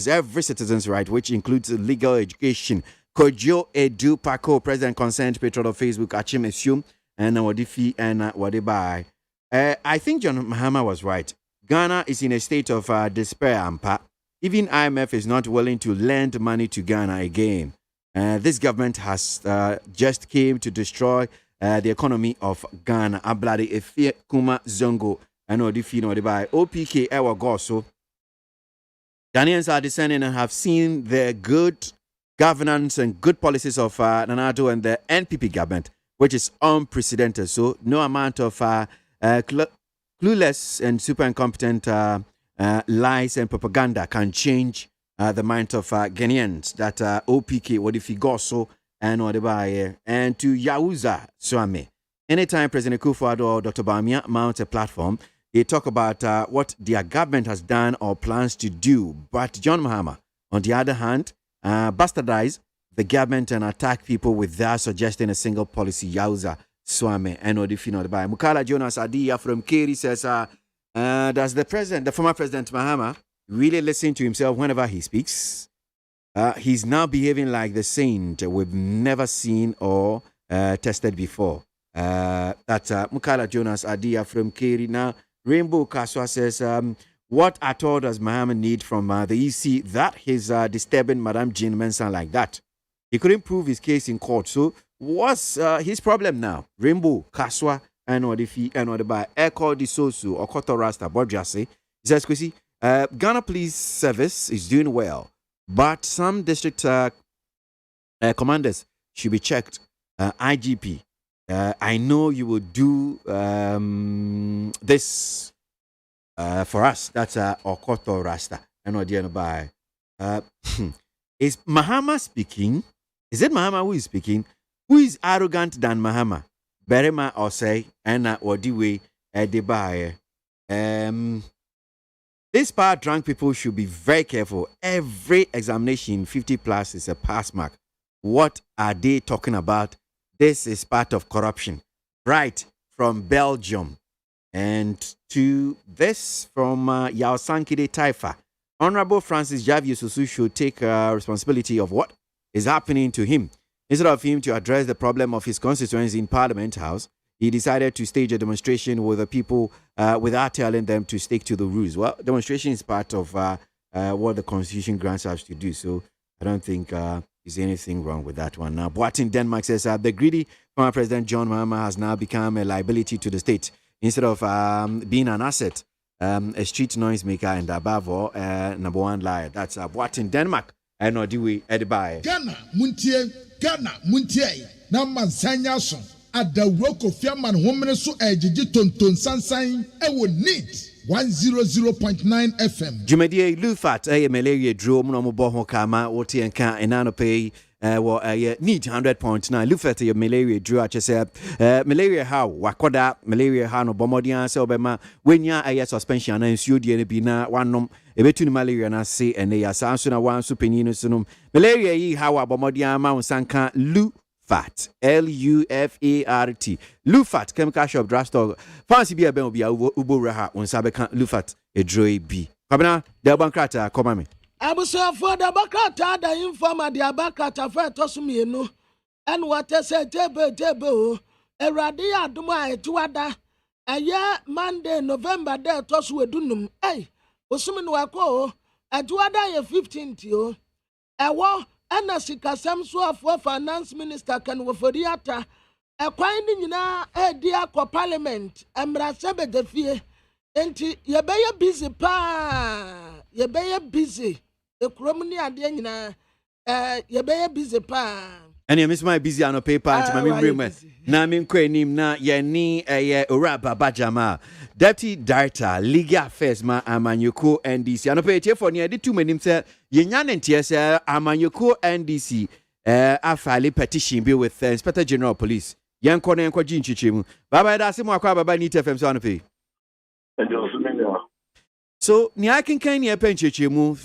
every citizen's right, which includes legal education. Kojo Edu Paco, President Consent, Patron of Facebook, Achim Assume, and Wadifi and Wadibai. I think John Mahama was right. Ghana is in a state of despair, Ampa. Even IMF is not willing to lend money to Ghana again. This government has just came to destroy the economy of Ghana. Abladi Efie Kuma Zongo and Odifi no by OPK Ewa Goso. Ghanaians are discerning and have seen the good governance and good policies of Nana-Addo and the NPP government, which is unprecedented. So no amount of clueless and super incompetent lies and propaganda can change the mind of Ghanaians. That OPK Odifi Goso and to Yauza Swame. Anytime President Kufuor or Dr. Bamia mount a platform, they talk about what their government has done or plans to do. But John Mahama, on the other hand, bastardize the government and attack people without suggesting a single policy. Yauza Swame and Odifino by Mukala Jonas Adia from Keri says, does the former President Mahama really listen to himself whenever he speaks? He's now behaving like the saint we've never seen or tested before. That's Mukala Jonas Adia from Keri. Now, Rainbow Kaswa says, what at all does Mahama need from the EC that he's disturbing Madame Jean Mensah like that? He couldn't prove his case in court. So what's his problem now? Rainbow Kaswa and Odifi and Odiba Echo Di Sosu or Koto Rasta Bodjase. He says, Kwesi, Ghana Police Service is doing well, but some district commanders should be checked. IGP, I know you will do this for us. That's Okoto Rasta. And by is Mahama speaking? Is it Mahama who is speaking? Who is arrogant than Mahama? Berema or say and Odiwe Debaye. These power drunk people should be very careful. Every examination 50 plus is a pass mark. What are they talking about? This is part of corruption. Right from Belgium. And to this from Yaosankide Taifa. Honorable Francis Javier Susu should take responsibility of what is happening to him. Instead of him to address the problem of his constituency in Parliament House, he decided to stage a demonstration with the people without telling them to stick to the rules. Well, demonstration is part of what the Constitution grants us to do. So I don't think there's anything wrong with that one. Now, Boatin Denmark says the greedy former President John Mahama has now become a liability to the state instead of being an asset, a street noisemaker, and above all, number one liar. That's Boatin Denmark. I know the way Edibai. Ghana Muntie, Naman Sanyason, at the Roko Fiaman Woman so Ejiji Tonton Sansain, I would need 100.9 FM. Jumedie Lufat, a malaria drone, no more kama, Oti and Ka, and Anope. Need 100.9. Lufat, your malaria drew at yourself. Malaria how, Wakoda, malaria how, no Bomodian, Sobema, when ya a suspension and sued Yenibina, one num, a between malaria and I say, and they are Sansuna one supinino sunum. Malaria ye how Bomodian Mount Sanka Lufat, Lufart. Lufat, chemical shop, drugstore. Fancy be a ben be a Uburaha, on Sabeka Lufat, a droy B. Kabana, the Bankrata, come on me. Abusuafo da bakata da informa de abakata fa tosumi enu en wate se tebe o erade adom a etuada eye Monday November de tosu edunum osumi no akọ etuada ye 15th o ewo ena sikasam so afọ finance minister kan woforiata ekwan ni nyina edi akọ parliament emrase bedefie enti yebeye busy pa yebeye busy ekromni ade nyina yebeye busy pa and you miss my busy on paper and my memory na me nkwanim na ye ni Oraba Bajama Deputy Director Legal Affairs ma Amanyoko NDC anope etie for ne de too manim say ye nya ntie say Amanyoko NDC afile petition be with Inspector General Police yen ko na yen ko ginchichemu baba da se mo akwa baba ni TFM so anope so ni akin kan ni epenchechemu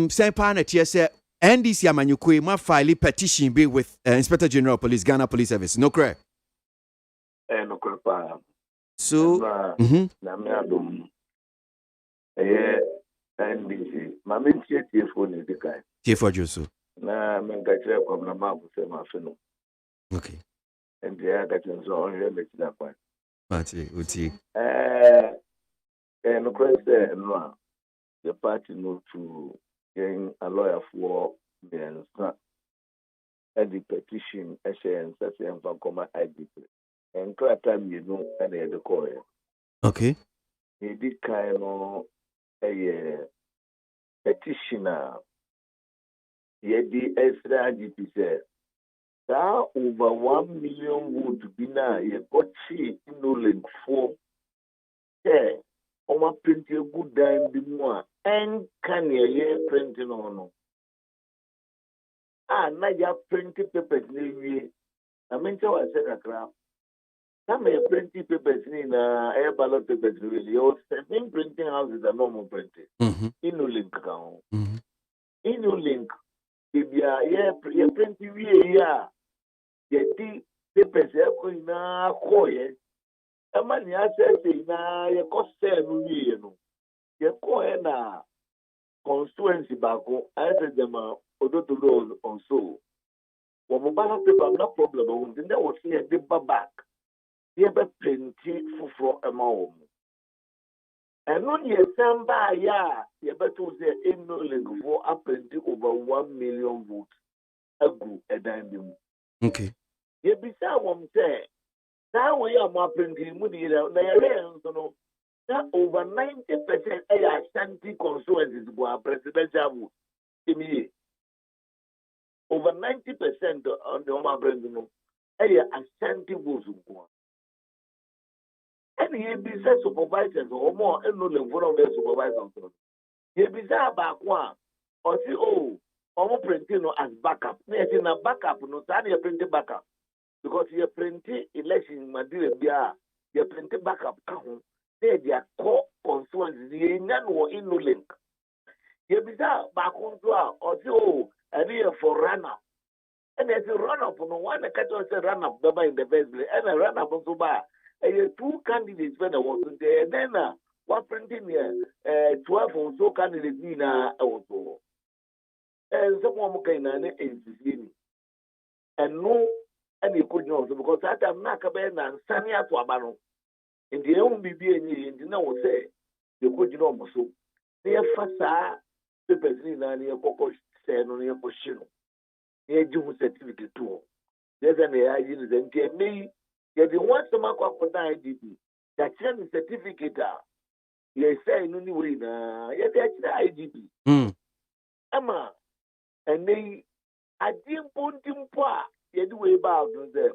sempa na tie say NDC Amanyoko ma file petition be with Inspector General Police Ghana Police Service no correct no correct so na me adom NDC ma me tie phone ni dikai tie for Josu na me ngachire kwa na ma bu se ma fe no okay and ya that is all here me that point Mati uti no correct no the party no to getting a lawyer for the answer at the petition and such and from common IDP. And clear time you know and the call. Okay. He did kind of a petitioner. He did extra IDP said that over 1 million would be now a got cheap no link for on print a good dime the more and can you printing on now you printing papers near I mean I said a crap. Some printing papers in air ballot papers really your 7 printing houses are normal printing in no link account in no link if you printing you papers going na koye amani asese na ye kose no wie no ye ko na constituency bako ase dem odododo also wo mo bala paper no problem o ndi na wo see e dey back ye be plenty fufuro emawo eno ye samba ya ye beto say no lengfo apprenti over 1 million votes agu edan bi mu okay ye bisa wom say now we are more printing money. No, over 90% are Ashanti constituencies who are presidential vote. Over 90% on the Oma Brandino are Ashanti votes. And he business supervisors or more and no one of their supervisors. He bizarre back one or see printing as backup. Yes, in a backup, no, you printing backup. Because you printed election Madrid, you printed backup count, they are core constituencies, you know, in no link. You be that back on or so, and here for run up. And as a run up on one, I can't say run up in the best place, and a run up on Suba. And you 2 candidates when I was there, and then what printing here, 12 or so candidates in also. And someone can is and no. and you could know because that I'm not a band and sunny at Wabano. In the own BB and you know, say, you could know so. Near Fasa, the person near Coco said on your question. Near June certificate too. There's an AI unit and me, yet you want to mark up for IDP. That certificate, you say, no way, yet that's IDP. Emma, and they, I didn't put him poor, yet way about them.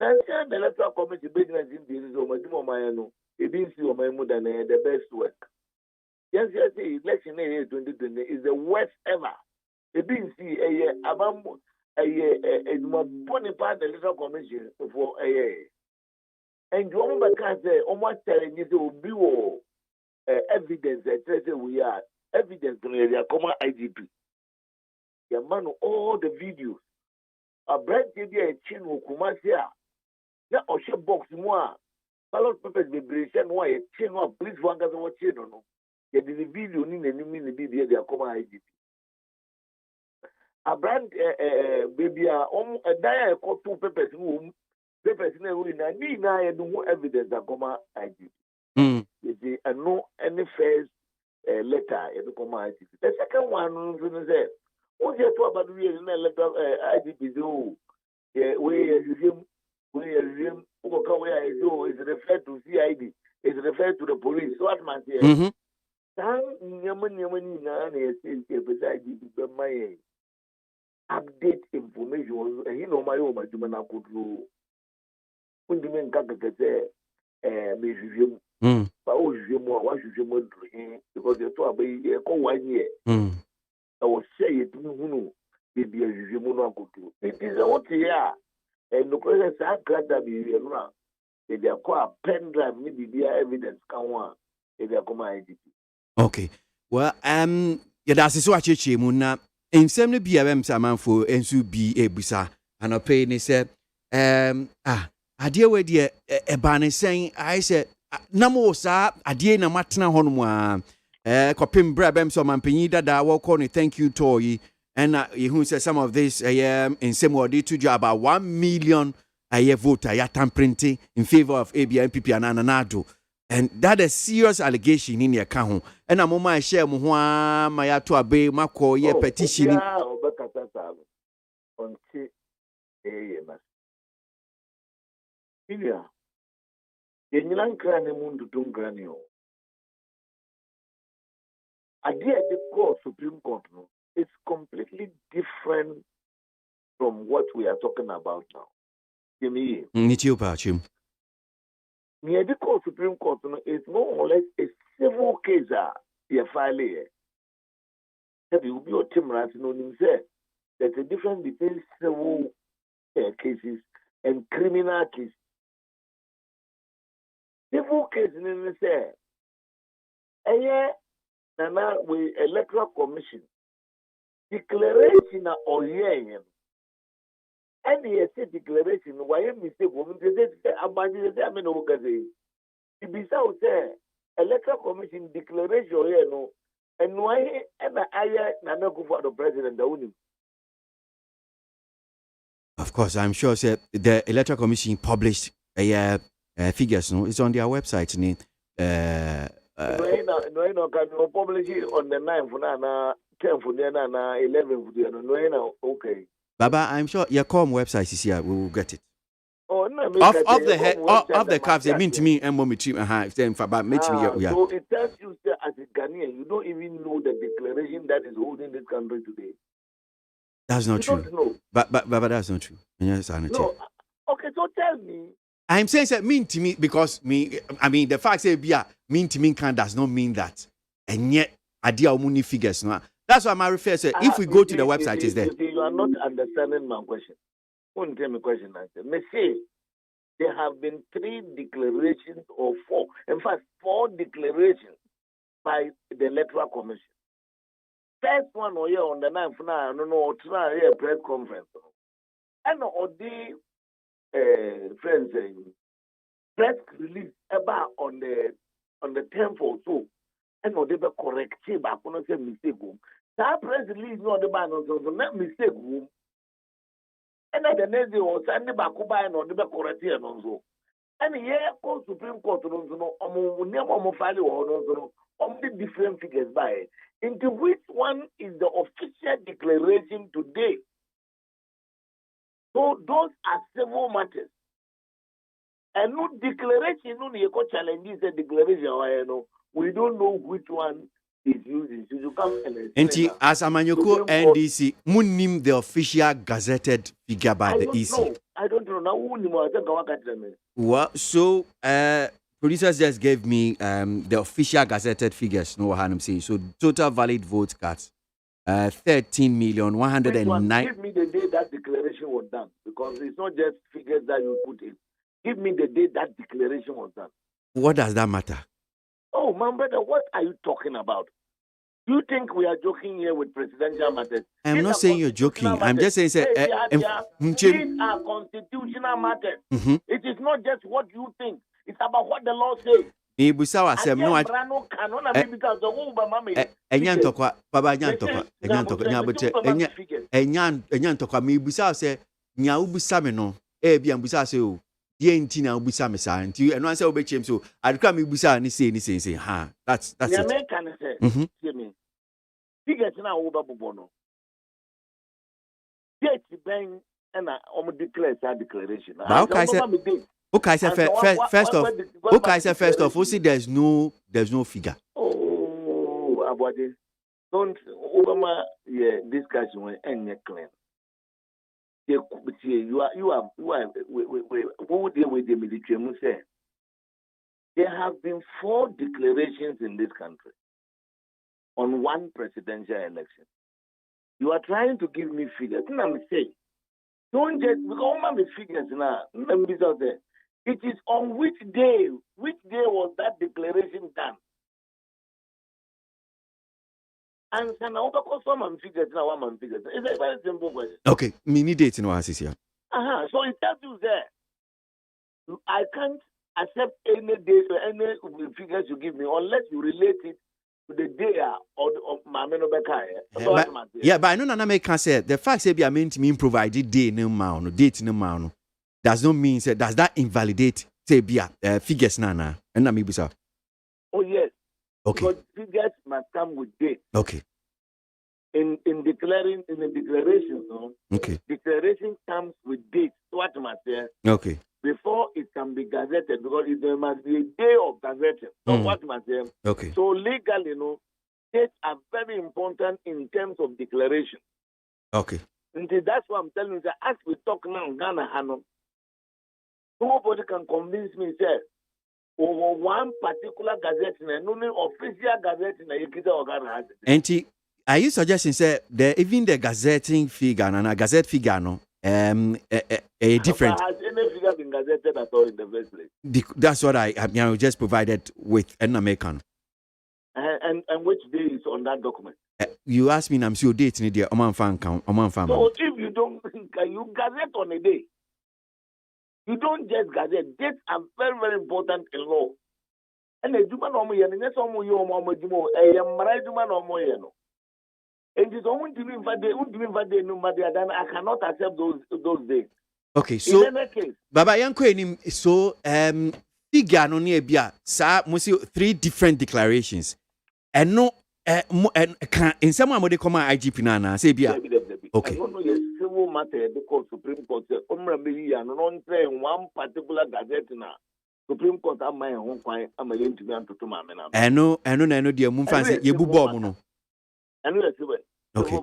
And the electoral committee business in the Zomadimo Mayano, it didn't see my mother the best work. Yes, the election 2020 is the worst ever. It didn't see a Bonaparte electoral commission for a year. And you remember, almost telling you to be evidence that says we are evidence to the common IDP. The man, all the videos. A brand idea, a chin who Kumasia. Now, or she box more. Ballot papers be brilliant. Why a chin or police one doesn't watch it or no? Yet the video need a new video, they are common IDP. A brand baby, a dire called 2 papers room. Papers in a room, and need no evidence that common IDP. You see, and no any first letter in the common IDP. The second one is that. What you talk about the letter IDP do? Where is referred to CID, is referred to the police. So what man say? Update information. You know my own Jumana could do. When the men can't get museum, but oh, you more, what you more because you talk about a 1 year. I will say it to you, maybe a Jimono could do. It is a what year, and the president said that be around. If they are called pen drive, maybe their evidence can one. If they are command IDP. Okay. Well, that's so actually, Muna. In some BRM Samanfo, and so be a busa, and a pay, they said, I dear with you, a banner saying, I said, Namo, sir, I dear na matna honwa. Kopim brabem so mampini da walk on thank you toy and who says some of this in same word to you about 1 million a year voter ya tamprinting in favor of ABI MPP and Ananado, and that is serious allegation in your account and I'm on my share muha my to obey mako ye petition Idea the court Supreme Court it's completely different from what we are talking about now. Near the court Supreme Court is more or less a civil case. You file here. Have you be your team right? There's a difference between civil cases and criminal cases. Civil cases in say, Nana, we electoral commission declaration or hearing. Any declaration, why a mistake woman say ABOAGYE say I mean okay. If we say electoral commission declaration here no, and why and I Nana go for the president the only. Of course, I'm sure the electoral commission published figures. No, it's on their website. No, can you publish it on the 9th, 10th, 11th, okay. Baba, I'm sure your com website is here. We will get it. Oh, no, off the head, off the cuffs, they mean to me and mommy team. If them for about meet me, yeah. So it tells you that as a Ghanaian, you don't even know the declaration that is holding this country today. That's not true. Don't know. But that's not true. Yes, no. Okay, so tell me. I'm saying that mean to me because the fact that mean to me does not mean that, and yet idea of money figures. No, that's why my refer said if we go to the website, is there. You are not understanding my question. Won't tell me question answer. Me say there have been 3 declarations or 4. In fact, 4 declarations by the Electoral Commission. First one on the 9th now, I don't know, try a press conference. And the friends press release about on the 10th or so. And they be correct. But I cannot say mistake. That press release no the ban so not mistake. And then the next day was sending back by and on the correct here and so. And here comes Supreme Court no value or only different figures by into which one is the official declaration today. So those are civil matters. And no declaration, no challenges a declaration. We don't know which one is using. So you come and as Amanyoko NDC, munim the official gazetted figure by the EC. I don't know. Now, well, so producers just gave me the official gazetted figures. No, what I'm saying. So total valid vote cast 13,109,000. Give me the day that declaration was done, because it's not just figures that you put in. Give me the day that declaration was done. What does that matter? Oh, my brother, what are you talking about? Do you think we are joking here with presidential matters? I'm not saying you're joking. I'm just saying, these are constitutional matters. It is not just what you think. It's about what the law says. That's it. Figures now over Bobono. Yet Ben and I declare that declaration. Okay, first off, see there's no figure. Oh, Aboagye, don't Obama discussion when any claim. You are who deal with the military say. There have been 4 declarations in this country on one presidential election. You are trying to give me figures. I'm saying, don't just because I'm figures now. It is on which day was that declaration done? And now some figures now, one figures. It's a very simple question. Okay, mini date in Oasis here. So it tells you there. I can't accept any date or any figures you give me unless you relate it to the day of my Menobeka. But I know Nana can say the fact that I meant to provide day no mound, date no mound, does not mean does that invalidate say figures nana and na maybe so. Oh yes. Okay. But figures must come with date. Okay. In the declaration, no. Okay. Declaration comes with date. What must say? Okay. Before it can be gazetted, because there must be a day of gazetting. So what must say? Okay. So legally, dates are very important in terms of declaration. Okay. And that's what I'm telling you. That as we talk now, Ghana, nobody can convince me that over one particular gazette, only official gazette in Ghana has it. And are you suggesting even the gazetting figure and a gazette figure no a different? Has any figure been gazetted at all in the first place? That's what I just provided with an American. And which day is on that document? You asked me, I'm sure date in the Oman fan count. So if you don't, you gazette on a day. You don't just gazette. Dates are very, very important in law. And the Juma no more, and the Somo Yomo Jumo, a Maraduma no more. And it's only to me that they would give that day no matter than I cannot accept those days. Okay, so in any case, Baba Yanko, so figure no near Bia, sir, must 3 different declarations. And no, in some way, they come IGP Nana, say Bia. Okay. I don't know your civil matter because Supreme Court said, and non saying one particular gazette now. Supreme Court, I'm my own client, I'm a young man to my men. I know, dear Mumfan, you boo. And let's see okay.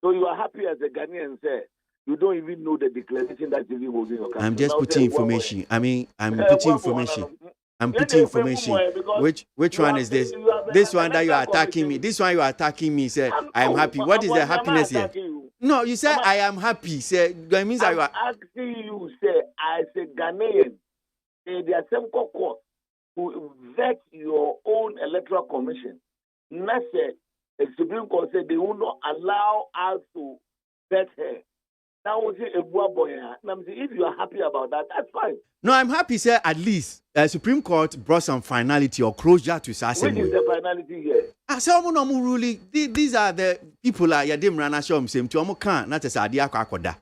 So you are happy as a Ghanaian, say you don't even know the declaration that you will be. I'm just putting information. I'm putting information. I'm putting information. Which one is this? This one that you are attacking me. This one you are attacking me. Say I am happy. What is the happiness here? No, you say I am happy. Say that means I'm asking you. Say I say Ghanaian. There are some court who vet your own electoral commission. Not say the Supreme Court said they will not allow us to vet her. Now we say a boy. If you are happy about that, that's fine. No, I'm happy, sir. At least Supreme Court brought some finality or closure to Sassemwe. Which is the finality here? Some no really. These are the people like Yadim Rana show same to Omo can not as idea kwakoda.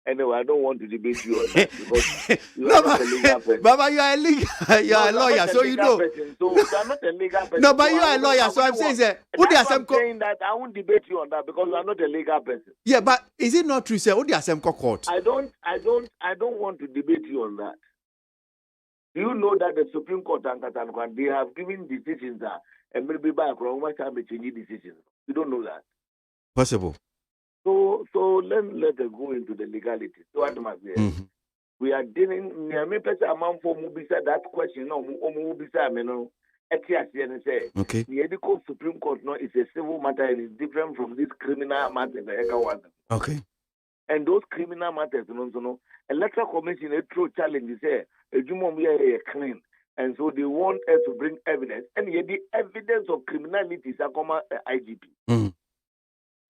Anyway, I don't want to debate you on that because you are not a legal person. Baba, you are a lawyer, so you know. So you are not a legal person. No, but you are a lawyer, so I'm saying that. I'm saying that I won't debate you on that because you are not a legal person. Yeah, but is it not true, sir? What the Assembly Court? I don't want to debate you on that. Do you know that the Supreme Court and Katanquan, they have given decisions that and maybe by a time they change decisions? You don't know that. Possible. So let us go into the legality. So what must be? We are dealing. Me person among for mubisa that question. No, mubisa me no. Okay. The Edico Supreme Court no is a civil matter and it's different from this criminal matter. Okay. And those criminal matters, no, electoral commission a true challenge is a jumbo clean. And so they want us to bring evidence. And yet the evidence of criminality is a comma IGP.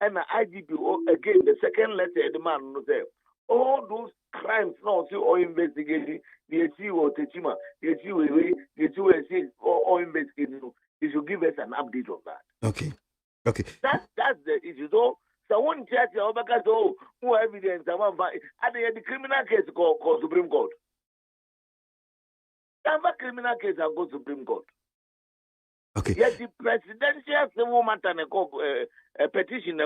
And the IGP, again, the second letter, the man say, all those crimes now, see, or investigating, the see or Techima, the see or investigating, you should give us an update of that. Okay. That's the issue. So one judge, who evidence, and the criminal case called Supreme Court. Have a criminal case and go Supreme Court. Okay. Yes, the presidential civil matter a petition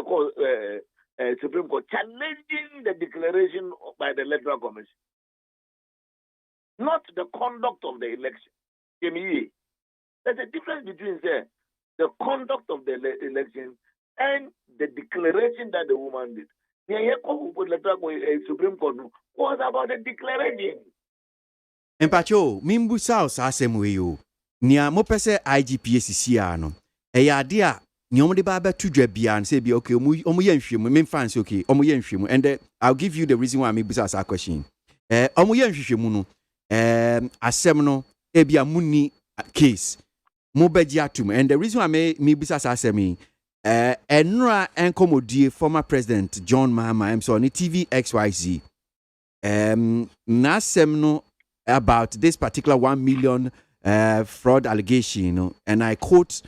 Supreme Court challenging the declaration by the Electoral Commission, not the conduct of the election. There's a difference between the conduct of the election and the declaration that the woman did. The Supreme Court was about the declaration. Empacho, mimbu South Asemweyo. Nia mo pese IGPACC ano. Eya ade a nyom de ba betu dwa bia an say bi okay omu ye nhwemu me fans okay omu ye nhwemu and I'll give you the reason why me busa asa question. Omu ye nhwemu no asem no e bia muni case mo beji atum and the reason why me busa asa asem enra enkomodie former president John Mahama so on TV XYZ na asem no about this particular 1 million fraud allegation, you know, and I quote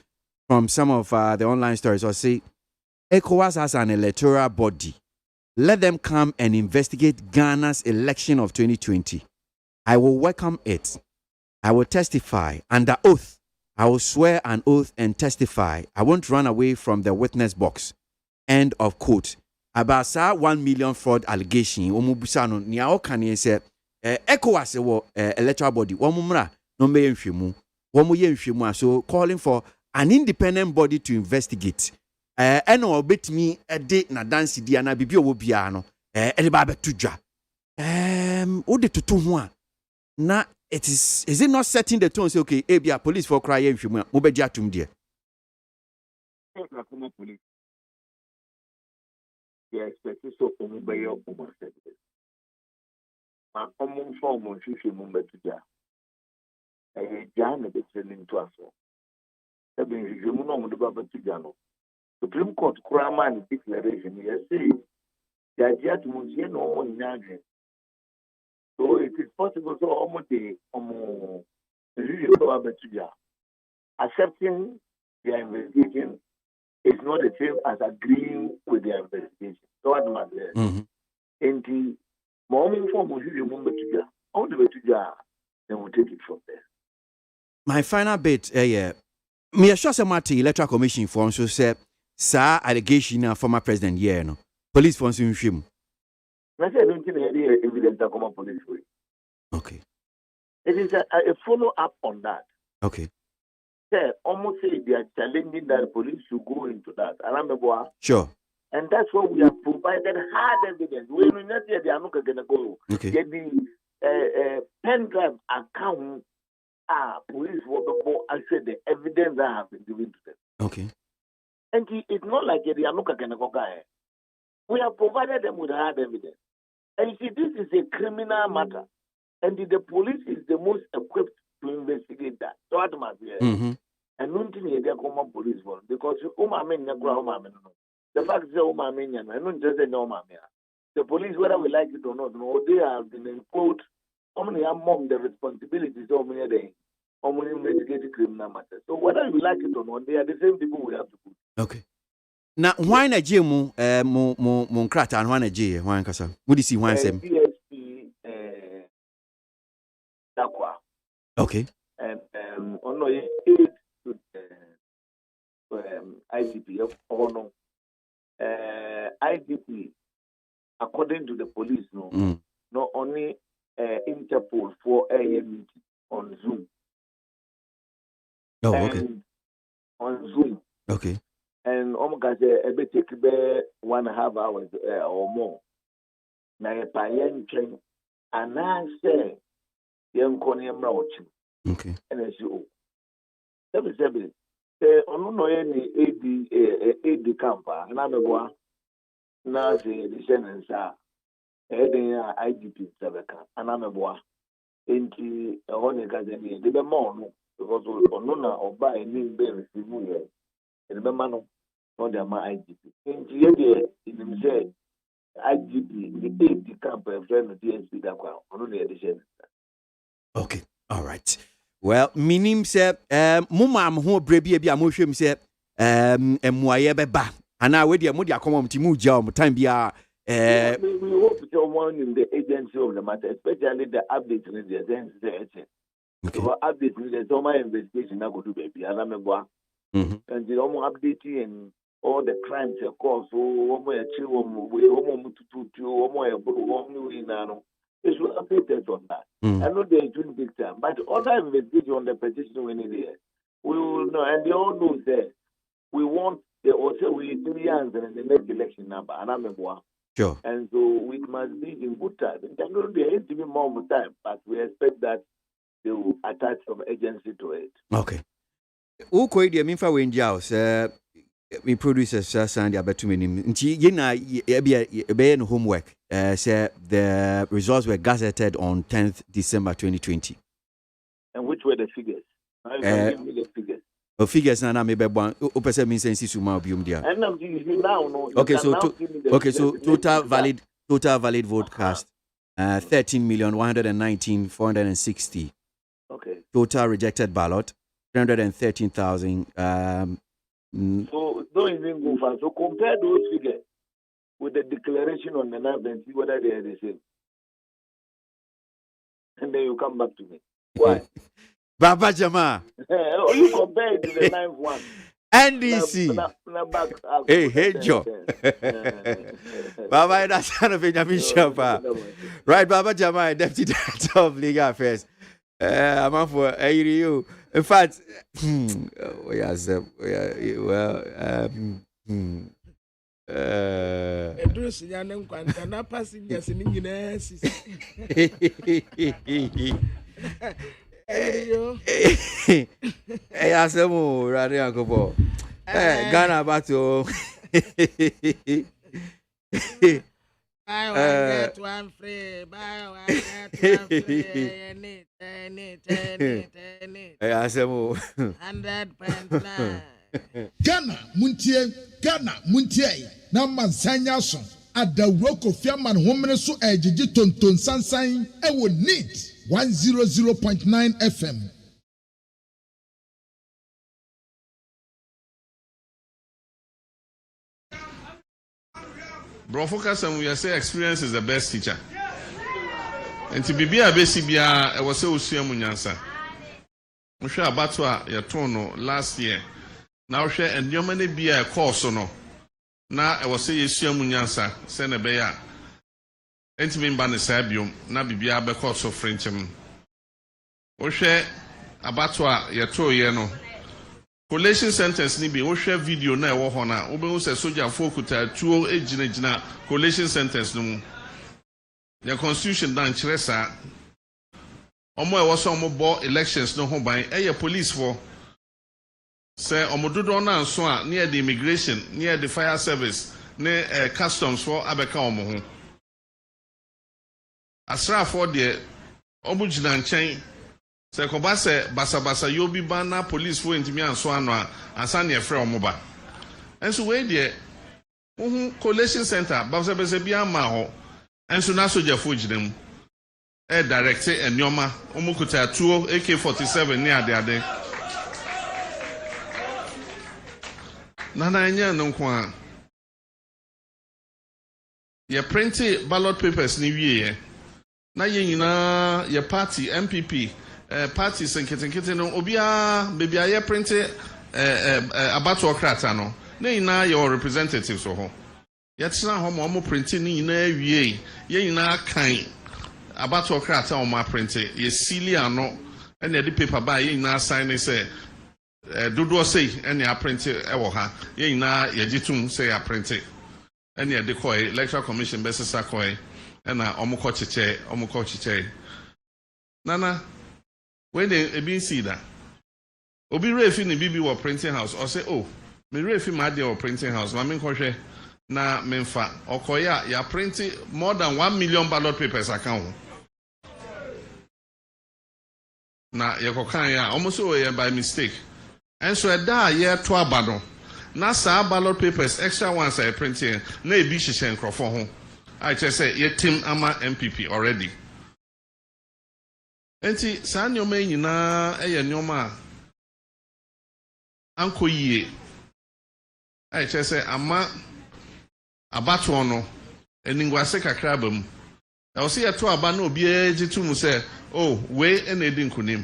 from some of the online stories. I'll say, ECOWAS has an electoral body. Let them come and investigate Ghana's election of 2020. I will welcome it. I will testify under oath. I will swear an oath and testify. I won't run away from the witness box. End of quote. About 1 million fraud allegation. Omubusano niao kanye se ECOWAS wo electoral body. Wamumra. No me nhwemu womo ye nhwemu so calling for an independent body to investigate eno obetimi de na dance dia na bibi owo bia no de ba betudwa wo de toto ho a na is it not setting the tone say okay bia police for cry nhwemu a mo be dia tum de yes so omo be yo omo set ma omo form nhwemu betudwa Jan the training to us. The Supreme Court Kuraman declaration, yes, the idea to Museum no one. So it is possible so almost accepting their investigation is not the same as agreeing with their investigation. So what matters? And the moment for Museum on the way to then we'll take it from there. My final bit, me sure say Marty Electoral Commission for so say sa allegation former president no police for so nhwem. I say don't think any evidence that come police way. Okay. It is a follow up on that. Okay. Say almost say they are challenging that the police should go into that. Remember? Sure. And that's what we have provided hard evidence. We will not say they are not going to go. Okay. Get the pen drive account. Police will answer the evidence that have been given to them. Okay. And it's not like they are not going to go. We have provided them with hard evidence. And you see, this is a criminal matter. And the police is the most equipped to investigate that. So what must be and don't think they come police for because the fact is the police, whether we like it or not, they have been in quote. How many among the responsibilities of many days? Only investigate criminal matters. So whether you like it or not, they are the same people we have to put. Okay. Now, why na J mo krata and why na J why kasa? What do you see why sem? DSP Dakwa. Okay. And ono ye aid to IGP or no. IGP, according to the police, not only Interpol for a meeting on Zoom. Oh, okay. On Zoom. Okay. And almost a bit take 1.5 hours or more. Now, if I train, and I say, young Connie Mrouch. Okay. And as you, seven. On no any AD camper, and I'm a boy. Now, the sentence are heading IGP Sabeka, and I'm a boy. Into a honey academy, the more because Onona or buy a new baby, and the man on the IGP. Into the in the IGP, the AD camper, friend of DSP Dakwa, only edition. Okay, all right. Well, minim se mumam ho brebi bia mo hwem se emuaye beba ana we dia mo dia come ti mu ja time bia we hope someone in the agency of the matter, especially the updates in the agency. So updates in the summer investigation na go do baby ana meboa. And the updating and all the crimes of course so omo e chi omo we omo mututu omo e buru omo we na no. It should update us on that. I know they doing big time, but other investigation on the petition we need here. We will know, and they all know that we want the also we 3 years in the next election number, and I'm a boy. Sure. And so we must be in good time. It can be a little more time, but we expect that they will attach some agency to it. Okay. Who could you mean for when you me producers Sandy Abetumini nti yena be no homework say the results were gazetted on 10th December 2020. And which were the figures? Give me the figures. The figures na me be bon o pese me sense suma obium dia. And now no. Okay, so total valid vote cast 13,119,460. Okay. Total rejected ballot 313,000 So don't even go far. So compare those figures with the declaration on the 9th and see whether they are the same. And then you come back to me. Why? Baba Jama. You compare it to the 9th one. NDC. Hey, Joe. Baba, that's son of Benjamin Shapa. Right, Baba Jama, Deputy Director of Legal Affairs. I'm up for you. In fact, Ghana battle. Buy one, get one free. Buy one, get one free. Ghana Muntie, na mansanya so adawro Kofiaman homene so ejiji tonton sansan ewo NEAT 100.9 FM. Bro, focus on we say experience is the best teacher. And to be a basic, I was so munyansa. We share about your tono last year. Now share and your money be a course or no. Now I was say you munyansa, send a bear. And to mean ban the sabium, now be a course of French. We share about your 2 year. Collation sentence ni bi wo hwe video na e wo ho na wo be wo se soldier fokuta tuo ejina collation sentence no mu the constitution dan kire sa omo e wo so omo bo elections no ho ban e ye police for say omo dodo na nso a near the immigration near the fire service ne customs for abeka omo ho asra for the omo jina nchen se ko ba se basa yobi bana police for intimi anso ano a ansa ne efre omoba enso we de collation center ba se bia ma ho enso na soja fo ginam direct and Yoma, Omukuta 2 AK-47 near the other. Nana no kwa. Ye printed ballot papers ni wie. Na ye nyina ye party MPP parties nkete no obia baby aye printed abato okrata no. Na nyina your representatives so ho. Ye tsena ho mo printed ni nyina wie. Ye nyina kan abato okrata o ma printed. Ye sili ano na the paper ba ye nyina sign say dodo say any a printed ewo ha. Ye nyina ye gitum say a printed. Any a decoy electoral commission versus Sakoy and a omukochiche. Nana, when they be see that, Obi Refi ni Bibi or printing house or say, oh, me Refi Madi or printing house, Mamin Koshe na Menfa or Koya, ya printing more than 1 million ballot papers account. Na Yakokanya almost over by mistake. And so a da year to abado. Na sa ballot papers extra ones I printing na ebi hihye nkrofo ho I just say ye team ama MPP already enti sa nyoma nyina eye nyoma anko yie I just say ama abato no eningwase kakra bam I will see to aba na obi ejitu mu say oh we na edi nkunim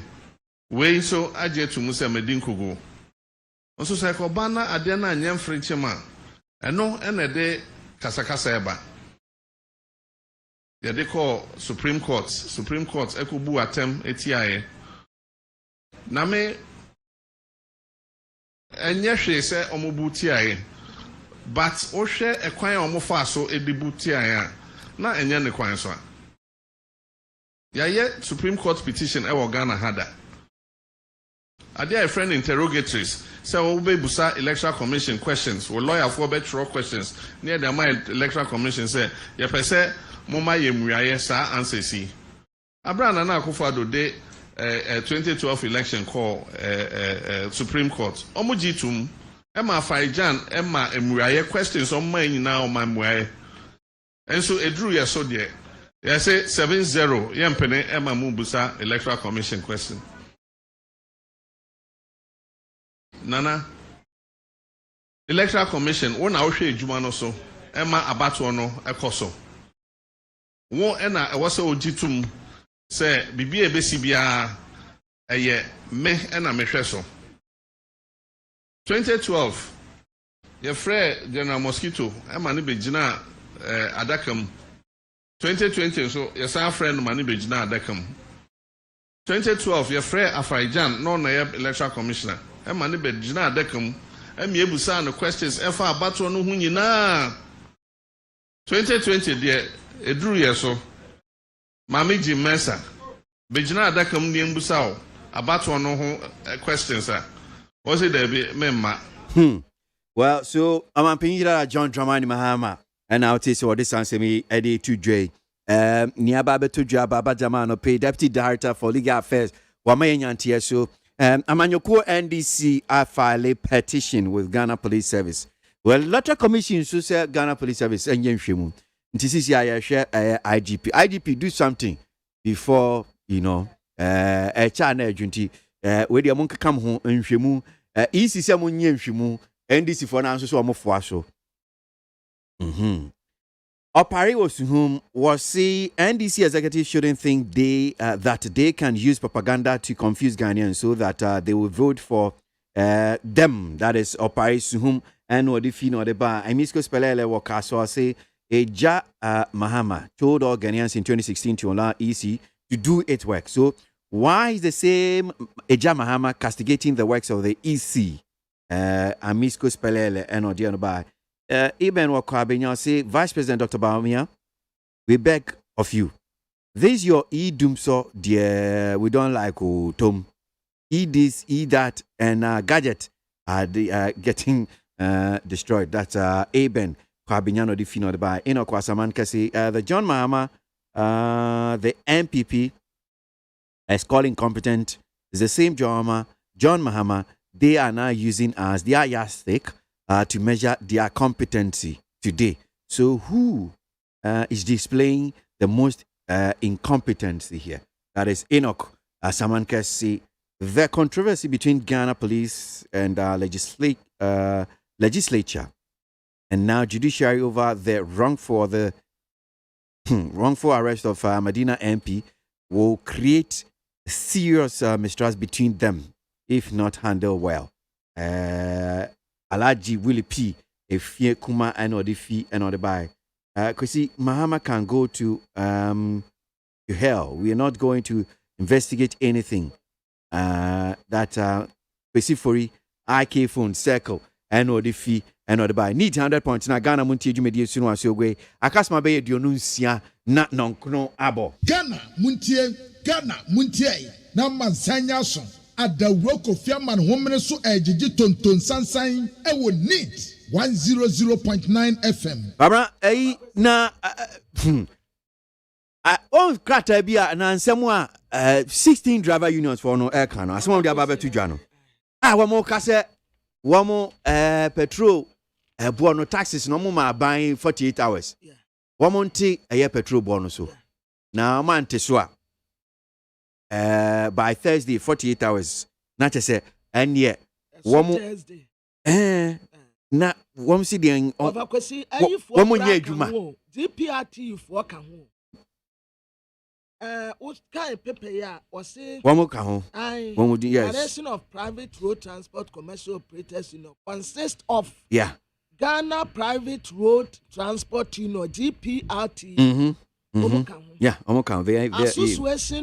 we so ajetu mu say medi nkugo also say ko bana ade na anyam frichema eno ene de kasakasa eba ye de call supreme court ekobu atem etiaye na me enye hwe se omobu tiaye but o hwe ekwan omofa so edibu tiaye na enye ne kwan so ya ye supreme court petition e wo Ghana hada ade a friend interrogatories so we busa electoral commission questions we lawyer for better questions near the electoral commission say ye pese moma yemuaye sa answer si abrana na akufado de 2012 election call supreme court omujitum ema faijan ema emuaye questions on man nyina o mamuaye enso edru ye so de ye say 70 yempene ema mu busa electoral commission question. Nana electoral commission won na ohwe ejuma no so ema abato no ekoso won na ewose ogitum se bibia ebesi bia eye me na mehwe so 2012 ye frɛ General Mosquito ema ne begina adakam 2020 so ye san frɛ no ma ne begina adakam 2012 ye frɛ Afaijan no na ye electoral commissioner Emma ne begina adekam emi ebusa no questions efa abato no hu nyina 2020 de eduru ye so Mamiji Mensa begina adekam ne mbusa o abato no hu questions was it there be memma well so I'm pingira John Dramani Mahama and I'll tell you what this answer me Eddie to J niaba beto dwa baba jamano pay deputy director for legal affairs wamayenyantie so Amanyoko NDC are file a petition with Ghana Police Service. Well, Letter Commission so say Ghana Police Service and Yemshimu. This I share IGP. IGP do something before a channel junti where the monk come home and Shimu easy someone Yemshimu NDC for now so I'm for so. Opari was whom was see NDC executives shouldn't think that they can use propaganda to confuse Ghanaians so that they will vote for them. That is Opari Suhum and Odifi no deba. I misko spelele wakaso say Eja Mahama told all Ghanaians in 2016 to allow EC to do its work. So why is the same Eja Mahama castigating the works of the EC? Amisko spelele and Odianoba. Eben Wakabenya say, Vice President Dr. Baumia, we beg of you. This your doomso, dear. We don't like Tom. This, that, and gadget are getting destroyed. That's Eben Kwabinyano di Fino by Eno Kwasaman Kasi. The John Mahama, the MPP is calling competent. It's the same John Mahama. They are now using as their yardstick to measure their competency today. So who is displaying the most incompetency here. That is Enoch Samankesi. The controversy between Ghana police and legislature and now judiciary over the wrongful arrest of Medina MP will create serious mistrust between them if not handled well. Alaji Willie P. If Kuma and or the fee and or the buy. Kwesi Mahama can go to hell. We are not going to investigate anything. That Kwesi Fori, IK phone circle and or the fee and or the buy. Need 100 points na Ghana Muntie Jumedi Sunu Asiogwe. Akasma Bay Dionunsia na nonkno abo. Ghana Muntie na Mansanya son. At the Roko Fiaman Woman so ejiji tonton sansan ewo neat 100.9 FM. Barbara, na on krata bia na nsemo 16 driver unions for no air can. Asemo of the ababe to jano. Wamo kase wamo petrol buono taxes no mo ma buying 48 hours. Wamo nti petrol buono so. Na man teswa. By Thursday, 48 hours. Not to say, and yet, Thursday. Na one see the woman ye juma. DPRT for can home. What kind of paper ya or say one more can one would yes. Federation of Private Road Transport Commercial Operators, consists of Ghana Private Road Transport, GPRT. Yeah, Omokan. They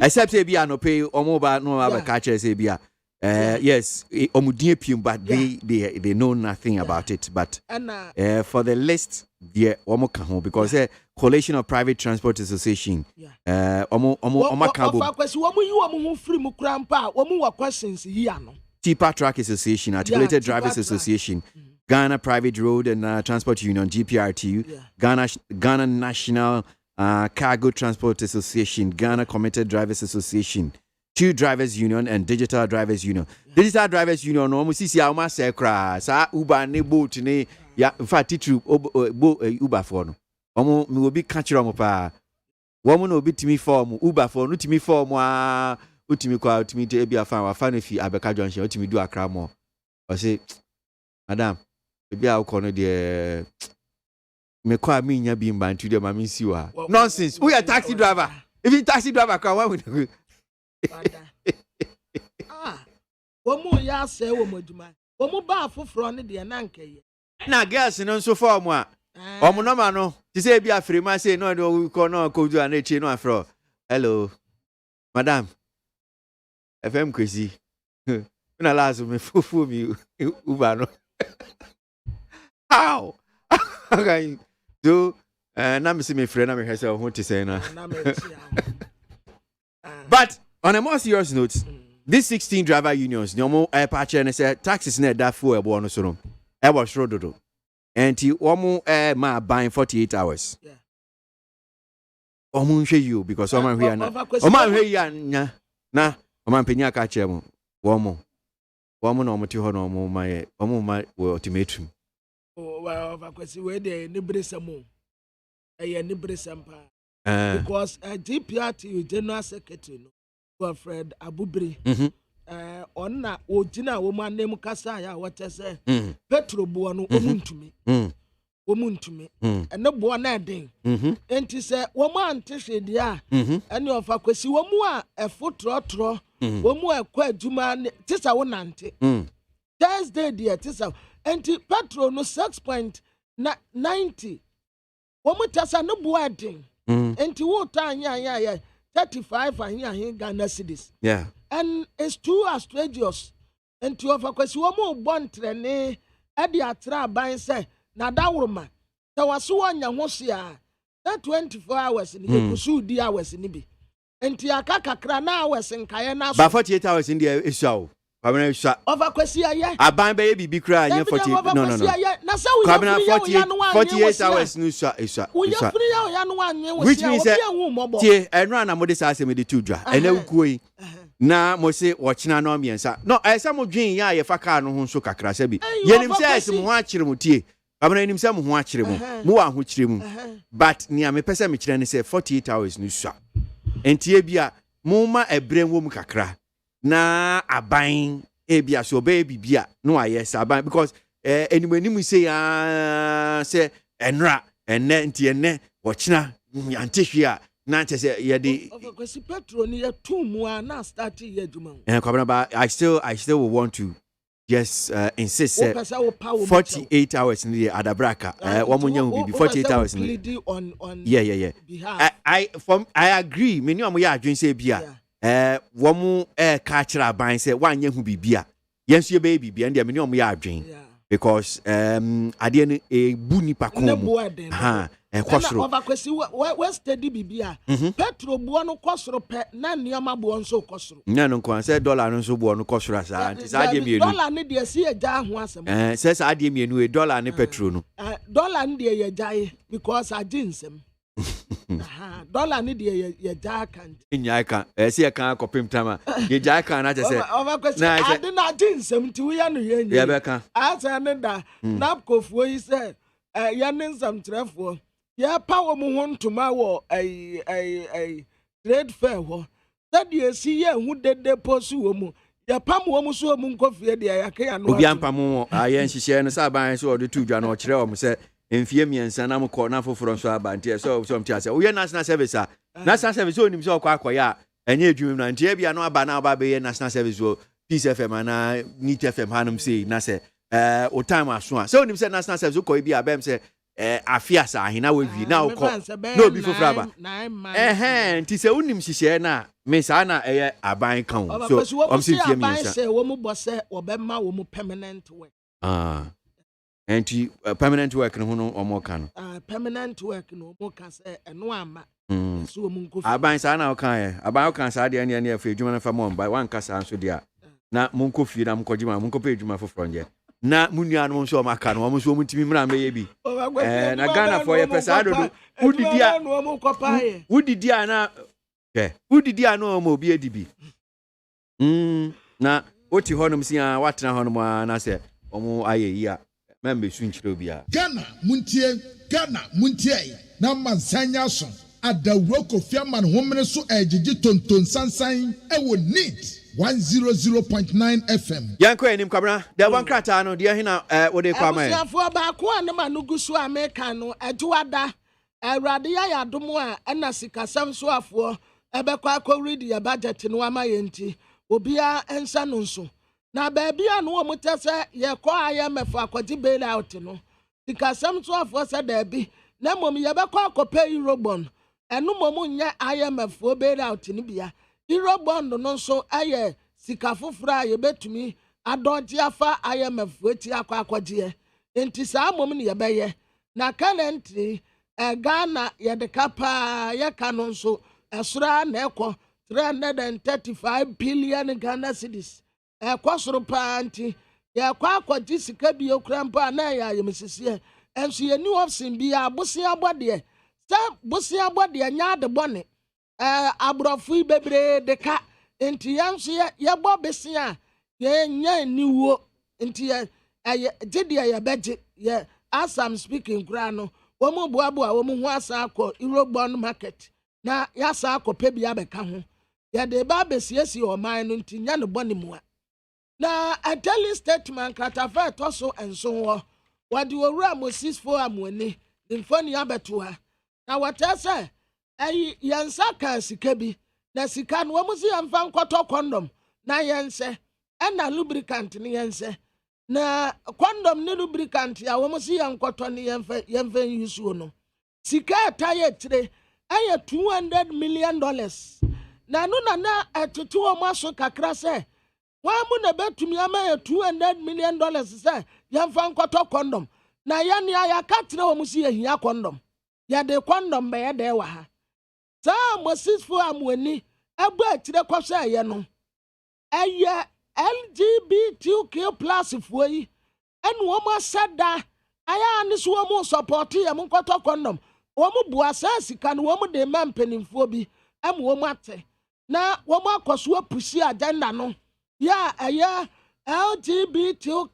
except say be no pay omoba no have catch say be yes, omudie but they know nothing about it. But for the list, Omokan because Coalition of Private Transport Association. TIPA Track Association, Articulated Drivers Association, Ghana Private Road and Transport Union, GPRTU, Ghana National Cargo Transport Association, Ghana Committed Drivers Association, Two Drivers Union, and Digital Drivers Union. Digital Drivers Union, almost see how much sa Uber ne boat ne ya. In fact, teacher Uber for no. Omo me will be catching on pa. Woman will be to me for Uber for no to me for moi. Utimi kwa utimi te ebi afan wa fan fi Abeka Junction. Utimi do Accra more. I say, Madam, ebi a ukono de. Me kwa mi nya bi mba ntu de ma mi siwa. Nonsense. We are taxi driver. If you taxi driver kwa why we Womu ya se womu djuma. Womu ba afoforo ne de na nkeye. Na girls no so for omo a. Omo no ma no. Ti say bi afrema say no do ko no ko du na echi no afro. Hello. Madam. FM kwesi. Na lazo me fufu mi Uber no. How? Okay. So, na me see me friend na me hese ho to say na. But on a more serious note, these 16 driver unions, no patch and say taxes na that for ebo no so no. E was rododo. And ti omo ma buying 48 hours. Yeah. Omo nhwe you because omo hwe na. Omo hwe ya nya na omo penya ka che mo. Womo na omo ti ho na omo ma ultimatum. Oh well, vakwesi we dey ni bresamo. Ni bresampa. Because GPRT General Secretary no Alfred Abubri onna ogina wo ma nem kasa ya wote se petro bo no omuntumi ene bo na den enti se wo ma antehwede a ene ofa kwesi wo mu a efotrotro wo mu akwa adwuma tisa wo nante Thursday dia tisa enti petro no 6.90 wo mu tasa no bo adin enti wo tanya ya 35 and Ghana cedis. Yeah. And it's too outrageous. And to offer question, one more born trene, Eddie Atra by say, Nada woman. There was one young Mosia, that 24 hours in the pursue the hours in Ibi. And Tiakaka Krana hours in Kayana. But 48 hours in the show. Over question, yeah. I buy baby be crying 48. No. 48 hours no shot. Which means that and run a modest ass with the two dra. And then we na mo say watching an army and sa. No, I some of Jane ya faka no so kakra sebi. Yenim says mo achire mo tie. Abana enim say mo ho achire mo. Mo wa ho chire mo. But near me pesa me chire ne say 48 hours no shot. Enti ebia moma ebrem wo mu kakra na aban ebia so baby bia no ayes aban because anybody say say enra enne nti enne wochina antehwe na chese ye de kwesi petro ni ya tumu na start ye adwuma kwabana I still will want to just insist 48 hours in the adabraka womunya hu bibi 48 hours on yeah I agree many am ya adwen say bia womu ka kira ban say wanye hu bibia yenso ye be bibia ndia many am ya adwen because ade ne bu nipa ko mu ha kwosoro over kwesi we steady bibia petro buo no kwosoro pe na niam buo nso kwosoro na no kwan say dollar no nso buo no kwosoro asa anti sa ade mienu dollar ne de si eja ho asem say sa ade mienu dollar ne petro no dollar ne de ye jaye because aginsem dollar ne de ye ja kan nya kan se ye kan kopim tama ye ja kan na say over kwesi ade na aginsem ti we ya no ye nya ye be kan asa ne da napkofuo yi say ya ne nsam trefo ya power mu ho ntoma wo trade fair ho that ye see ye hu dede posu wo mu ya pam wo mu so mu nkofie de ya ke ya no obi ampam wo aye nhihye no sa ban so de tudwa no kire wo mu se emfie miensa na mko na foforo nso abante so mtia se wo ye national service national service onim so kwa akoya enye edwum na ntia bia no aba na aba be ye national service wo Peace FM na Neat FM hanum say na se o time aso a so onim se national service ko bia bem se afia sa ahina we wi na ukọ no bi foforo aba nti se unim hihye na me sa na eye aban kan so om se fie mi nsa se wo mu bose wo be ma wo mu permanent work nti permanent work no no omo kan permanent work no omo kan se eno ama so wo mu nkofi aban sa na o kan aban o kan sa de ne afa edwuma na fa mo mba wan kasa so dia na mo nkofi na mo kojima mo nkope edwuma foforo nje na munua no nso maka no mo nso mutimi mra meye bi na Ghana for ye pesa adodo udidi ana udidi ana o mo bi edibi na oti honom sia watena honom na se omo aye yi a membe su nchire obi a Ghana muntie na mansanya so adawro Kofi Aman homene so ejiji tonton sansan e wo need 100.9 FM. Yanko enim kwabra de bankrata no de hina wo de kwa mai afo ba ko anema no gusu America no ajuada awrade ya yadomo a na sikasam so afo ebekwa akowri di budget no ama yenti obia ensa no nso na ba bia no wo mutese ye ko IMF akwaji bail out no sikasam so afo se da bi na mom ye bekwa akopay Eurobond enu mom nya IMF o bail out ni bia Eurobond no nso aye sika fofora ye betumi adonje afa IMF weti akwaje enti saa mom ne ye beye na currently Ghana ye de kapa ye kanon so esura na ekọ 335 billion Ghana cedis kwasoro panti ye kwa akwaje sika bi okrampa na ya yemsisi enso ye ni option bi abosi abode sa bosi abode nya de bone abrofu bebre de ka enti yanso ye bo besia ye nya niwo enti ye gidi ye beje ye as I'm speaking kra no wo mu boaboa wo mu ho asa akọ Eurobond market na ya sa akọ pebia beka ho ye de ba besiesi o man no enti nya no bone mu na a daily statement katafa toso enso wo wadi owura Moses fo amoni dimfoni abeto ha na watese yansa ka sika bi na sika no wo si yamfa nkoto condom na yense na lubricant ni yense na condom ni lubricant ya wo si yankoto ni yemfa yusu no sika taye tire aye $200 million na no na atutu o maso kakra se wa mu na betumi ama ya $200 million se yemfa nkoto condom na ya ni aya ka tire wo si yehia condom ya de condom be ya de wa ha sa Moses fo amwani agba tire kwose ye no eye LGBTQ+ fo yi enu wo ma sada aya ni so wo mo support ye mo nkoto condom wo mo bua sa sika no wo mo de ma mpanimfo bi am wo mo ate na wo mo akoso apusi agenda no ya eye LGBTQ+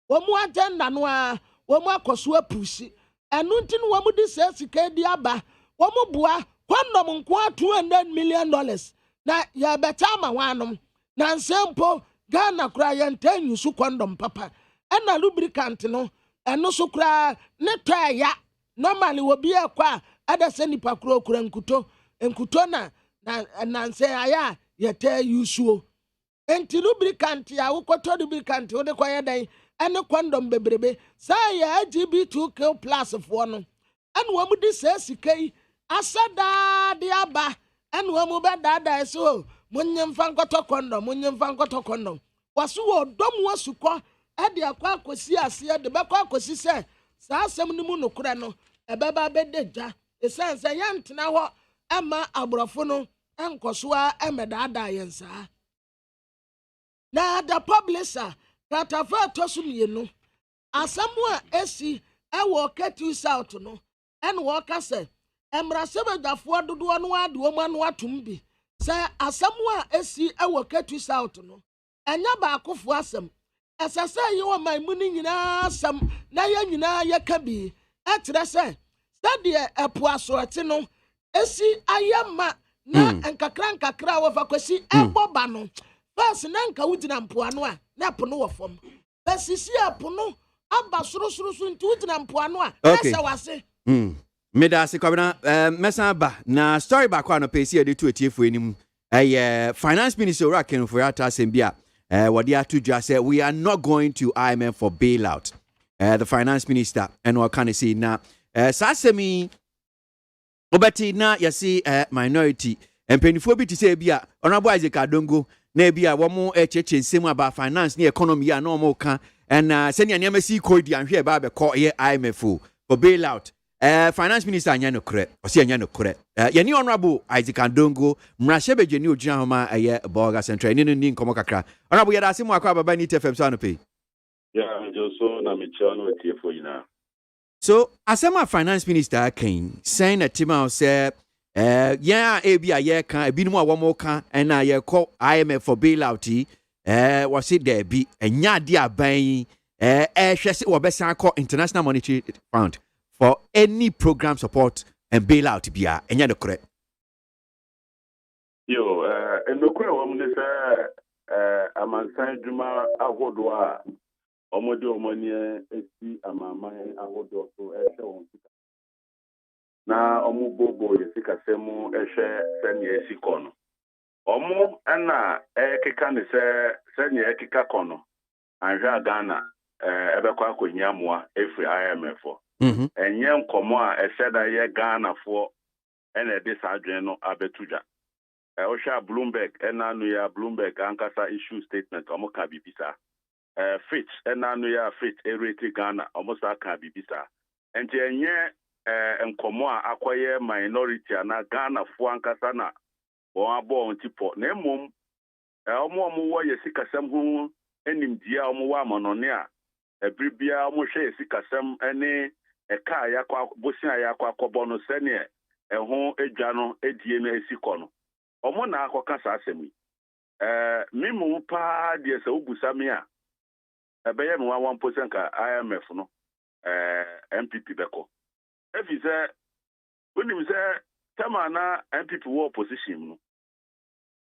wo mo agenda no a wo mo akoso apusi enu ntin wo mo di sa sika di aba wo mo bua Condom nkwa $200 million. Na ya betama wanom. Na nsempo Ghana kura yente yusu condom papa. Ena lubricant no eno so kura ne ya. Normally will be a kwa ada se nipa kura kura nkuto na nse aya yete yusu. Enti lubricant ya ukoto lubricant wo de kwaye dan ene condom bebrebe sa ya LGBT plus for no ene wo mudi se sikai asada de aba ene wo mu bedada so munyemfa nkoto condom wasu wo dom wasuko e de akwa akosi ase de bekwa akosi se sa asem ni mu nokura no ebeba bedeja esanse yantena ho ema abrofo no enkoso a emedada yensa. Na the publisher Katafa Tosumienu Asamua Esi Ewo Ketu South no and Walker say Emrasebe da for do one woman watumbi say Asamua Esi Ewo Ketu South no and Yaba Kufu Asam as I say you are my money some na yakabi etre say study a poasoratino Esi Ayama na enkakra wa fakwesi eboba no. Bas nanka wudina mpoano a na pono wo fom basisi apono aba sorosoro nti wudina mpoano a esa wase meda se kwabena mesa ba na story back kwa no pesi ade tu etiefo enim finance minister Raken for ata sembia wadi atudwa say we are not going to IMF for bailout. The finance minister and what can say na sasemi obeti na yasi minority empenifo bi ti say bia honorable Isaac Adongo na bia wo mo echeche nsem about finance ni economy ya na mo ka and senior niam si kodi anhwe ba be call IMF for bailout. Finance minister anya no kore osi anya no kore yani honorable Isaac Adongo mrahye ni ogina homa Boga Central ni nkomo kakra honorable yada asemu akwa baba ni TFM so anope ya joso na mecha no tiefo ina. So asema finance minister Ken saying a team say yeah ebia ye kan ebinum a wo ka na ye call IMF for bailout was it there be enya de aban hwese wo be san call International Monetary Fund for any program support and bailout bia enya de correct Yo enokure wo mun say amansan djuma ahodo a omode omani esi amaman ahodo so ehwe won na omu bobo yesika semu ehwe sene esi kono omu na ekeka ne sene ekeka kono anhwa Ghana ebekwa akonya moa efri IMF enye nkomo a eseda ye Ghana fo ena ede sadwen no abetuja osha Bloomberg enanu ya Bloomberg ankasa issue statement omo ka bibisa Fitch enanu ya Fitch erate Ghana omo sa ka bibisa enti enye nkomo a akoye minority na Ghana fo ankasa na won abo tipo na emom omo wo yesikasem hu enimdia omo wa amanone a ebribia omo hwe yesikasem ene eka yakwa bosia yakwa kobo no sene eho edwa no edie na esiko no omo na akoka sa asemi mimu pa de se obusami a ebeye me 1% ka IMF no MPP beko efize unim se tama na MPP wo opposition no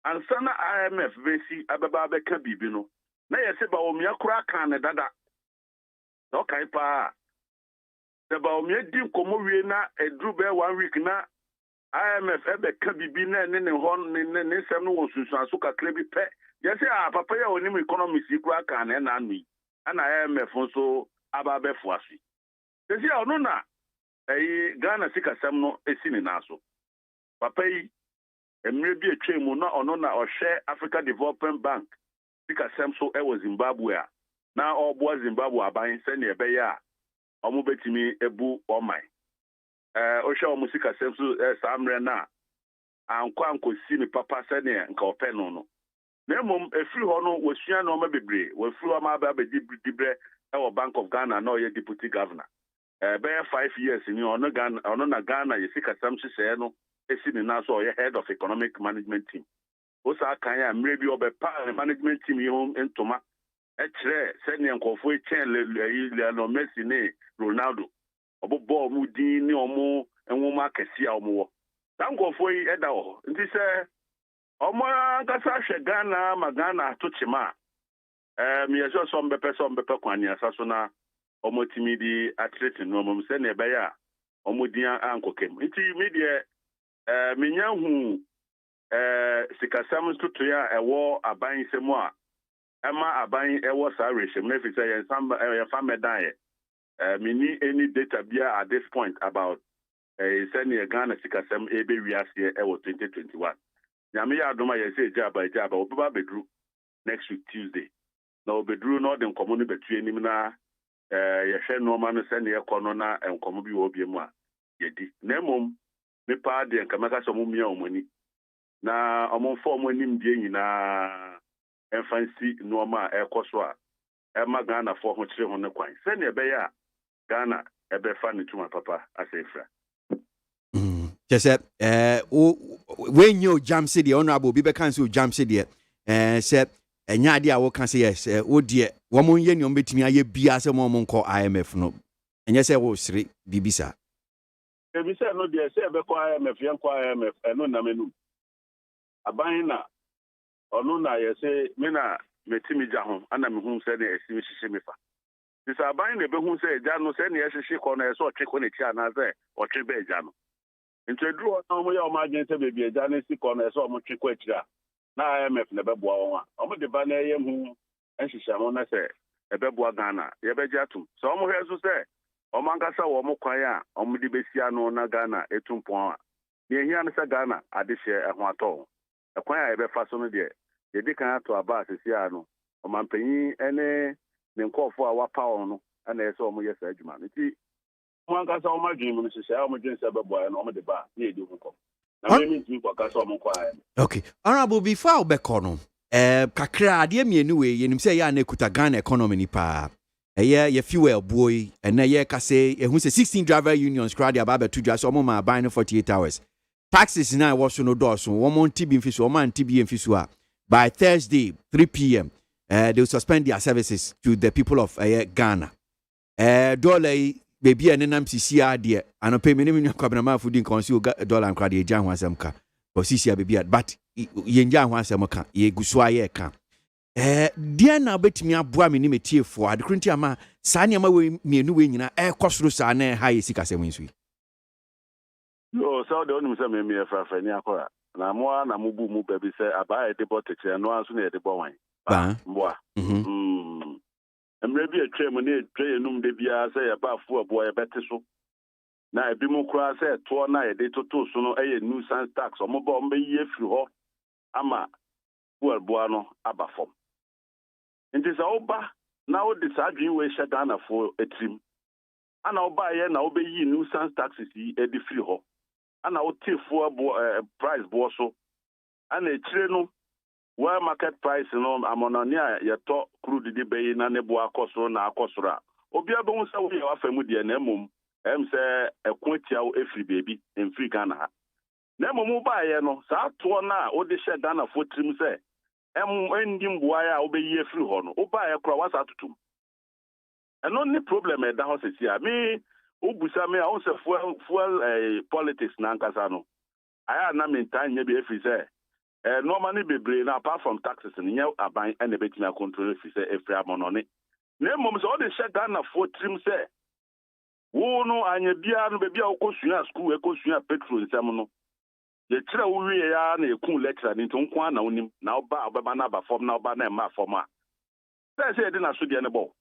ansana IMF besi ababa beka bibi no na yese ba omia kura kan ne dada no kai pa se ba omia di komo wie na edru be 1 week na IMF ebeka bibi na ne hon ne sem no wosunsun aso kakra bi pe yese papa ya onim economy si kura kan na anu ana IMF nso ababa fuasi sesi ono na Ghana sikasem no esini naso papa yi emre bi etwemu na ono na ohwe Africa Development Bank sikasem so Zimbabwe a na obo Zimbabwe aban se ne ebeye a omo betimi ebu omai ohwe omo sikasem so samre na ankosi ni papa se ne nka openo no na mom efiri ho no wasua na oma bebre wafiri oma aba dibre Bank of Ghana na oye deputy governor be 5 years ni ono na Ghana yesika samchi se no esi ni na so head of economic management team osa kan ya mre bi obepa management team yi entoma ekire se ne nkofo echen le no Messi ne Ronaldo obobo mu din ni omo enwoma kesi a omo Tango for Edo. And this Omara Gasa Ghana, Magana, Tuchima. Me as some bepe kwanya sasona omotimidi athlete no mum se ne beya omodia ankokem. Iti media menyahu sikasam tutuya ewo aban semu a ema aban ewo sa reshem na fi say ensam famedan mini any data bia at this point about send Ghana sikasam ebe wiase ewo 2021. Nyame ya adoma ye say jaba obaba bedru next week Tuesday. Na obedru no den komo no betu enim na ye hwe no ma no se ne ekono na enkomo bi wo bie mu a yedi na mom me pa de nkamaka so mumia omani na omomfo omanim die nyina enfansi no ma ekoso a ema Ghana fo ho kire ho ne kwan se ne be ya Ghana ebe fa ne tuma papa asefra Just when you jam city honorable be cancel jam city said enya ade a wo ka say yes wo de wo mon ye nyom betimi aye bia se mo mon ko IMF no enye se wo siri bibisa bibisa no de se be ko IMF yan ko IMF eno na menu aban na onu na ye se me na metimi ja ho ana me hu se na esimi hihye me fa this aban na be hu se ja no se na ye hihye ko na ye so otwe ko na ti ana se otwe be ja no intedru no mo ya o ma gen se be bi ja na si ko na ye so mo twe ko akira na IMF na beboa won a omo de ba na yem hu enhihya na se ebeboa Ghana ye beja tum so omo hwe so se omo ankasa wo mo kwan a omo de besia no na Ghana etumpon a ye hia na se Ghana ade hye ho ato ekwan a ye befa so no de ye di kan ato aba asesia no omo mpanyin ene ne nkofo a wapa won no ana ye se omo ye sa adwuma nti mo ankasa omo adwin mu no hye omo dwen se beboa no omo de ba ye di ho kom. Okay. Honorable, before Bekono, kakra ade mienu we yenim say ya na ekuta Ghana economy ni pa. Ye fuel boy and na ye ka say ehun say 16 driver unions crowd ya ba betu dwa so mo ma buy no 48 hours. Taxes na wo so no do so wo monti bi mfiso wo man tibi mfiso a by Thursday 3 p.m. They will suspend their services to the people of Ghana. Dollar baby and nam sisi ade anope me ne kwabena ma fudi nkonsi dollar nkra de agya ho asem ka o sisi baby but ye ngya ho asem ka ye guso aye ka dia na betimi aboa me ni metiefo ade kronti ama saa ne ma we mienu we nyina kosoro saa na ha ye sika sem nsu yo so de onum se me me fa ni akora na mo na mo bu mu baby se aba e de boteche no anso na e de bo wan ba mboa emre bi atwa mu na etwa enum de bia se ya ba fu abo ya bete so na ebi mu kura se to na ye de toto so no eye nuisance tax omo ba ombe yi efiri ho ama fu abo no aba fom nti sa oba na o de sa dwen we hye Ghana fo etrim ana oba ye na obe yi nuisance taxes yi e de firi ho ana o tefu abo price bo so ana ekire no where market price no amonani a yeto crude di be na ne bo akoso na akosoro a obi abon sa wo ye afam de na emom se ekwatia wo efiri bebi emfiri Ghana ha na emom ba ye no sa to na o de hye Ghana fo trim se endi mboa ya obeyi efiri ho no oba ye kura wasa tutum eno ni problem e da ho sesi a me obusa me a on se fuel politics na nkasa no aya na mentan nya bi efiri se normally bebre na apart from taxes ni nya aban and betina control fi say every amonone na mom so dey share Ghana for trim say wo no anya bia no be bia okosua school ekosua petrol nsem no ye kira wo wie ya na ekun lecture ni to nko na onim na oba obeba na ba form na oba na ma form a say dey na so dey ne bo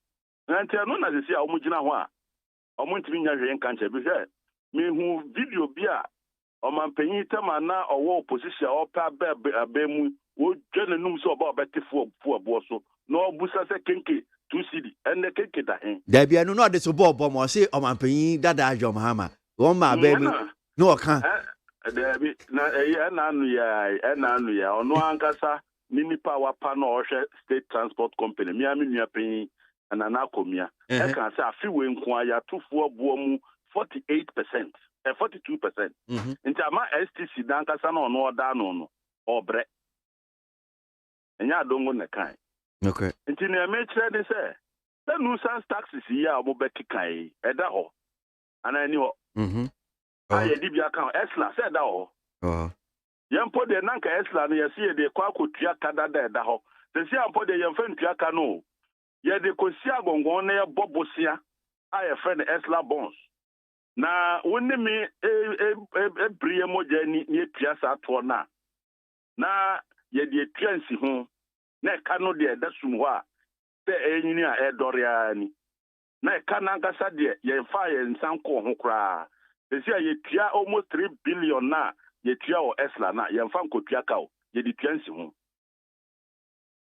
nti no na sisi a omugina ho a omuntimi nya hwe nka nche bi he me hu video bia omampanyin tema na owo opposition opa be mu wo dwenenum so oba obetifo abo so na obusa se kenke 2 cedi enne kenke da hen da bia no no de so bobo mo se omampanyin dada ajom hama won ma be mu no oka da bi na anu ya ono ankasa nipa wapa na ohwe state transport company mi nua panyin na akomia e kan se afiwe nko aya tofo abo mu 48%. 42%. Nti ama STC dankasa na ono oda no obre. Enya adongo ne kan. Okay. Nti na me kire de se the nuisance taxes ya obo betikai eda ho. Ana ani ho. Aye di bia kan esla se da ho. Yampo de nanka esla no yesi de kwa kotua kada da da ho. Sesi ampo de yemfa ntua ka no. Ye de kosia gongon na ye bobosia a ye friend esla bonds. Na wonni mi briye moja ni tua sa to na. Na ye de tua nsi ho. Na ka no de da sum ho a se enyini a edoria ni. Na ka na ngasa de ye fa ye nsan ko ho kra. Sesi ye tua almost 3 billion na ye tua o esla na ye mfa nkotua ka o ye de tua nsi ho.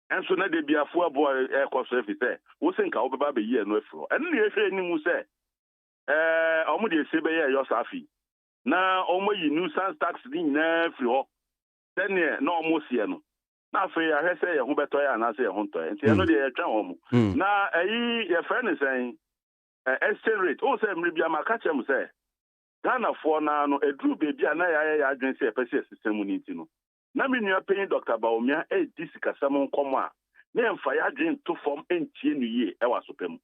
Enso na de biafo abo ekoso efite wo se nka wo beba be yi eno efro eno ne ehwe animu se omo de ese be ye yo safi na omo yi nuisance tax ni na fri ho tene na omo sie no na afi ya hwese ye ho beto ya na se ye ho nto enti eno de ye twa omo na eyi ye friend sen exchange rate o se mri bia maka chem se Ghana for na no edru bebi na ya adwen se epese system ni ti no na me nua penyi Dr. Baomia disikasam nkomo a na emfa ya dwen to form entie nu ye e wasopem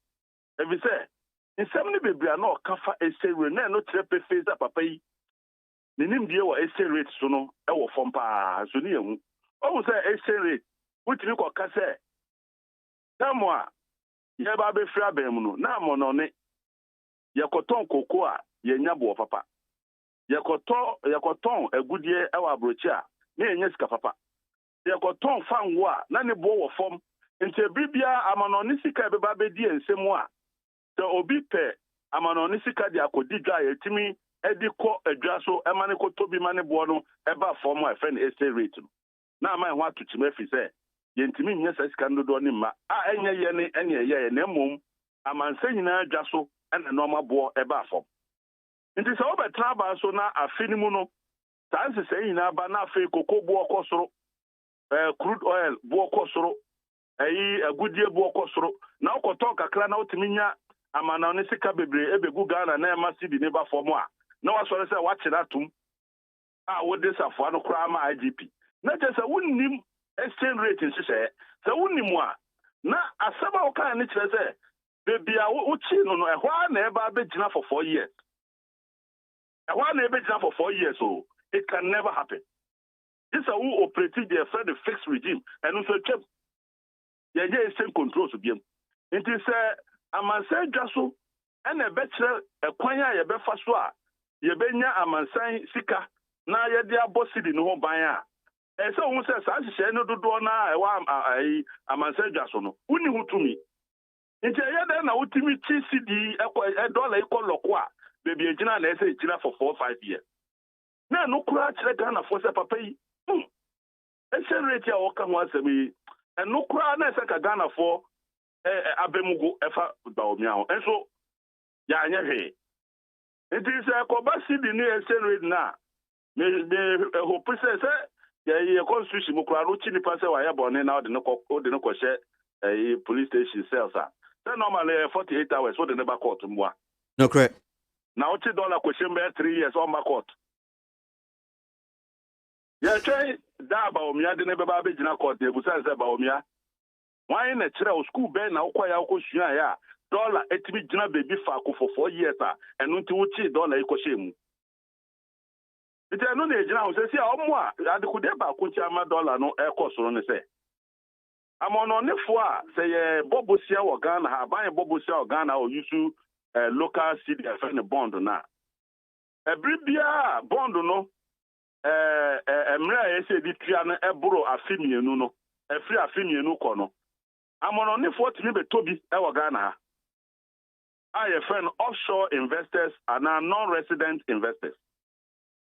ebi se nsem ne bebia na okafa esere na no trepe face papa yi ninim die wo esere so no e wo form pa so ni ehu o se esere wutiri ko ka se tamo a ye ba be fra bem no na mo no ne ye koton koko a ye nya bo papa ye koton agudie e wa brochi a na enye sika papa ye koton fanwo a na ne bo wo fom nte bibia amanoni sika be ba be di ensemu a te obi pe amanoni sika di akodi dwa yetimi edi ko adwa so e mane ko tobi mane bo no e ba fom a friend estate rate no na ama ho atuchime fi se ye ntimi nya sika ndodo ni ma a enye ye ne ene ye na mum amanse nyina adwa so ene normal bo e ba fom nti se obetra ba so na afini mu no tanse se nyina ba na afi koko bo okosoro crude oil bo okosoro agudie bo okosoro na okoto kakra na otiminya amana oni sika bebre ebegu Ghana na ema sidi ne ba form a na wasore se wachira tum a wo desafo no kra ma IGP na je se wonnim exchange rate nhye se wonnim a na asaba o kan ne kire se bebia wo chi no no ehwa na eba abegina for 4 years. Ehwa na ebegina for 4 years so it can never happen. This is who operated the fixed regime and also kept the same control to them. It is a mansan jaso and a better a quanya ye befa so a ye benya amansan sika na ye dia bossy no ho ban a. E so won say sa hye no dodo na e wa amansan jaso no. Uni hutumi. Nti ye dey na utimi chi CD e dollar e ko loko a baby ejina na e say ejina for 4-5 years. Na no kura kire Ghana for say papa yi. Exchange rate ya waka ho asemi and no kura na se ka Ghana for abemugo efa Baomia ho enso ya anya hwe it is a kobasi di ni exchange rate na me hope say ye constitution mo kura ro chi ni pa se wa ya bone na de no ko she police station cells a say normally 48 hours so de ne ba court mwa no correct na o chi dollar question be 3 years on back court. Ya try da Baomia de ne be ba be gina court e busa se Baomia why na kire o school be na ukwa ya ukosua ya dollar etimi gina baby fa ko for 4 years a enu nti wuchi dollar ikoshe mu ite enu na ejina o se si omo a adekude ba ko chi ama dollar no e kosoro ne se amono ne fo a se ye bobosia wo Ghana ha ban bobosia wo Ghana o yusu local CDF ne bond na ebribia bond no emra ese di tua no eboro afimienu no efri afimienu ko no amono ne fo timi be tobi e wo Ghana ha I friend offshore investors and non-resident investors.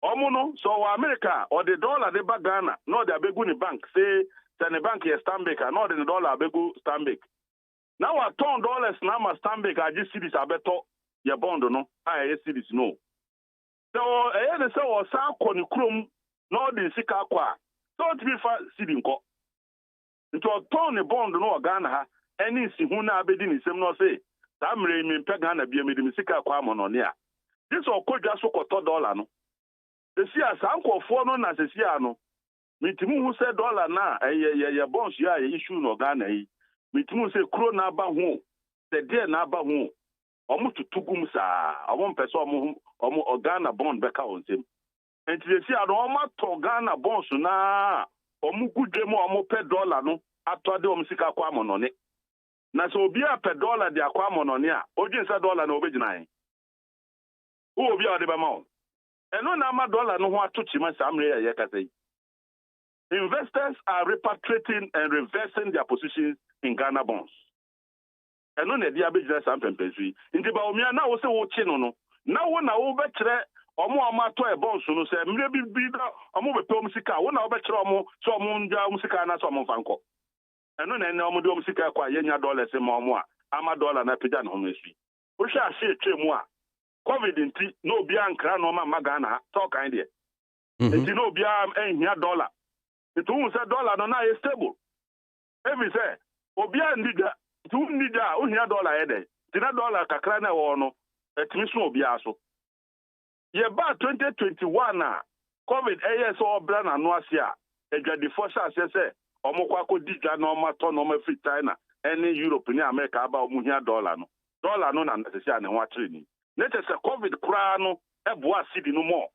Omono so America or the dollar de Ghana no the abegu ni bank say the bank here Stanbic and not the dollar abegu Stanbic. Now a ton dollars now ma Stanbic I just see this abeto your bond no I see this no. So the say o san ko ni krom no the sika kwa so to be fa see nko. Into a ton the bond no Ghana ha any si hu na abedi ni sem no say Tamre mi pega na bia me sika kwa monone a. This okodwa so koto dollar no. The sia sankofo no na sesia no. Mitimu hu se dollar na ye bonds ya issue no Ghana yi. Mitimu se kro na ba ho. Se de na ba ho. Omo tutugum sa. Omo pese omo Ghana bond beka onsem. And you see, I don't want to Ghana bonds na good demo or $1 no. After the Omsika Quamon on it. Na so be a $1 the Aquamon on ya. Audience $1 no original. Who will be at the Bamon? And no number dollar no one to Chima Samria Yakase. Investors are repatriating and reversing their positions in Ghana bonds. And no need the business and pesui. In the Baumia now also watching no. Now one over ọmụ amato ebon so no se mre bi da ọmụ bepe musika wo na obekere ọmụ so ọmụ nja musika na so ọmụ fanko eno na ene ọmụ de musika kwa yenya dollar se ma ọmụ a ama dollar na pija na ọmụ esi o hwe ase etwemu a covid nti na obi ankra na ọma maga na talk kind there nti na obi ehia dollar nti wo se dollar no na e stable every say obi andida tu ndida o hia dollar e dey nti na dollar kakra na wo no etimi so obi aso ye ba 2021 covid so obra na no asia edwade force asese omukwa akodiga na omato na omafi China any Europe ni America aba omuhia dollar no na nsese ane ho akire ni netese covid kura no ebo asidi no mo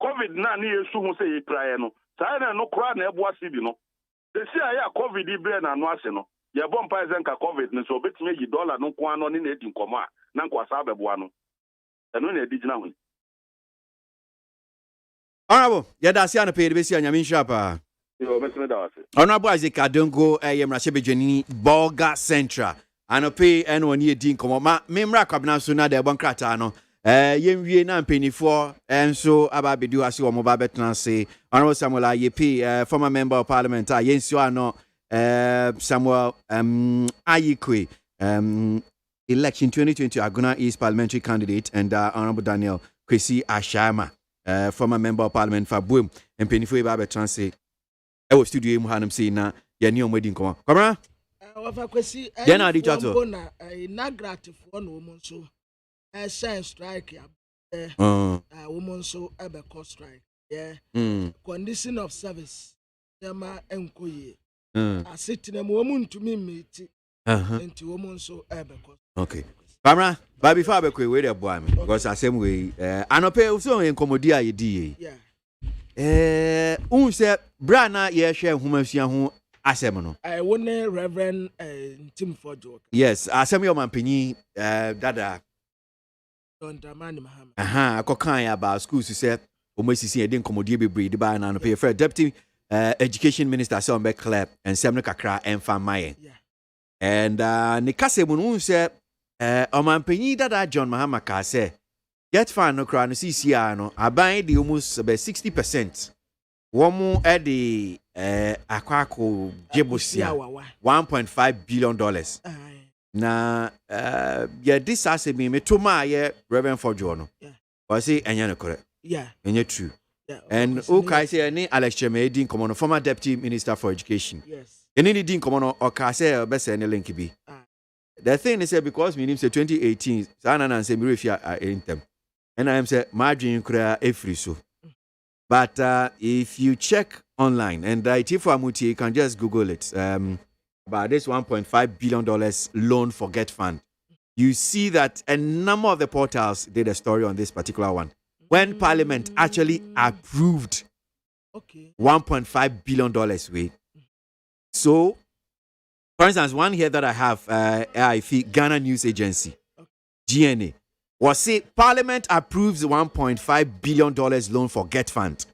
covid na ni yesu hu se yitraye no China no kura na ebo asidi no desi aya covid ibre na no ase no ye bompa ezenka covid ni so obetime yi dollar no kwa no ni na edi nkomo a na nkwasa abebo ano. Honorable, yadasi ana pay besi anya min shapa. Honorable Isaac Adongo yemrashe bejeni Bolga Central. Ano pay eno ni edin komo ma memra kwabna so na de bon krata no. Yemwie na mpenifo enso aba bedu ase wo mo ba betena se. Honorable Samuel Ayepi former member of parliament yensio ano Samuel Ayikwe election 2020 Aguna East parliamentary candidate and Honorable Daniel KWASI Ashama, former member of parliament for Boom and Penifo Babe Transe. I was studio mu hanum say na ye ni omwedi nkoma. Kwamra? Ofa KWASI then I did ato. Na na gratifo no mo so shine strike ya. Woman so ebe cost strike. Yeah. Condition of service. Yama enkoye. Asitine mo ntumi meti. Enti woman so ebe cost. Okay. Pamra, but before I be we dey boy me because asem we anope so enkomodi a yedi ye. Unse bra na ye hwe humasua ho asem no. I wone Reverend Tim Fojo. Yes, asem yo manpanyi dada Don Dramani Muhammad. Akokan about schools say omosisi e dey enkomodi bebre dey ba na anope for deputy education minister say on be clear and sem no kakra emfa maye. And ne kase mu no say Omanpenyi dada John Mahama ka say get fan no kra no CCR no aban dey almost about 60%. Womu e the akwako jebosia $1.5 billion. Na yeah this as me to ma ye Reverend Fojo no. Was say enya no correct. Yeah. Enya true. Yeah. And okay say any Alex Chemedin come on former deputy minister for education. Yes. Any din come on or ka say best any link be. The thing is because me name say 2018 sana na say me refia in them. And I am say margin kura every so. But if you check online and IT for MONTIE, you can just Google it. About this $1.5 billion loan for Get Fund. You see that a number of the portals did a story on this particular one. When Parliament actually approved $1.5 billion way. So, for instance, one here that I have, Ghana News Agency, GNA, was say Parliament approves $1.5 billion loan for Get Fund.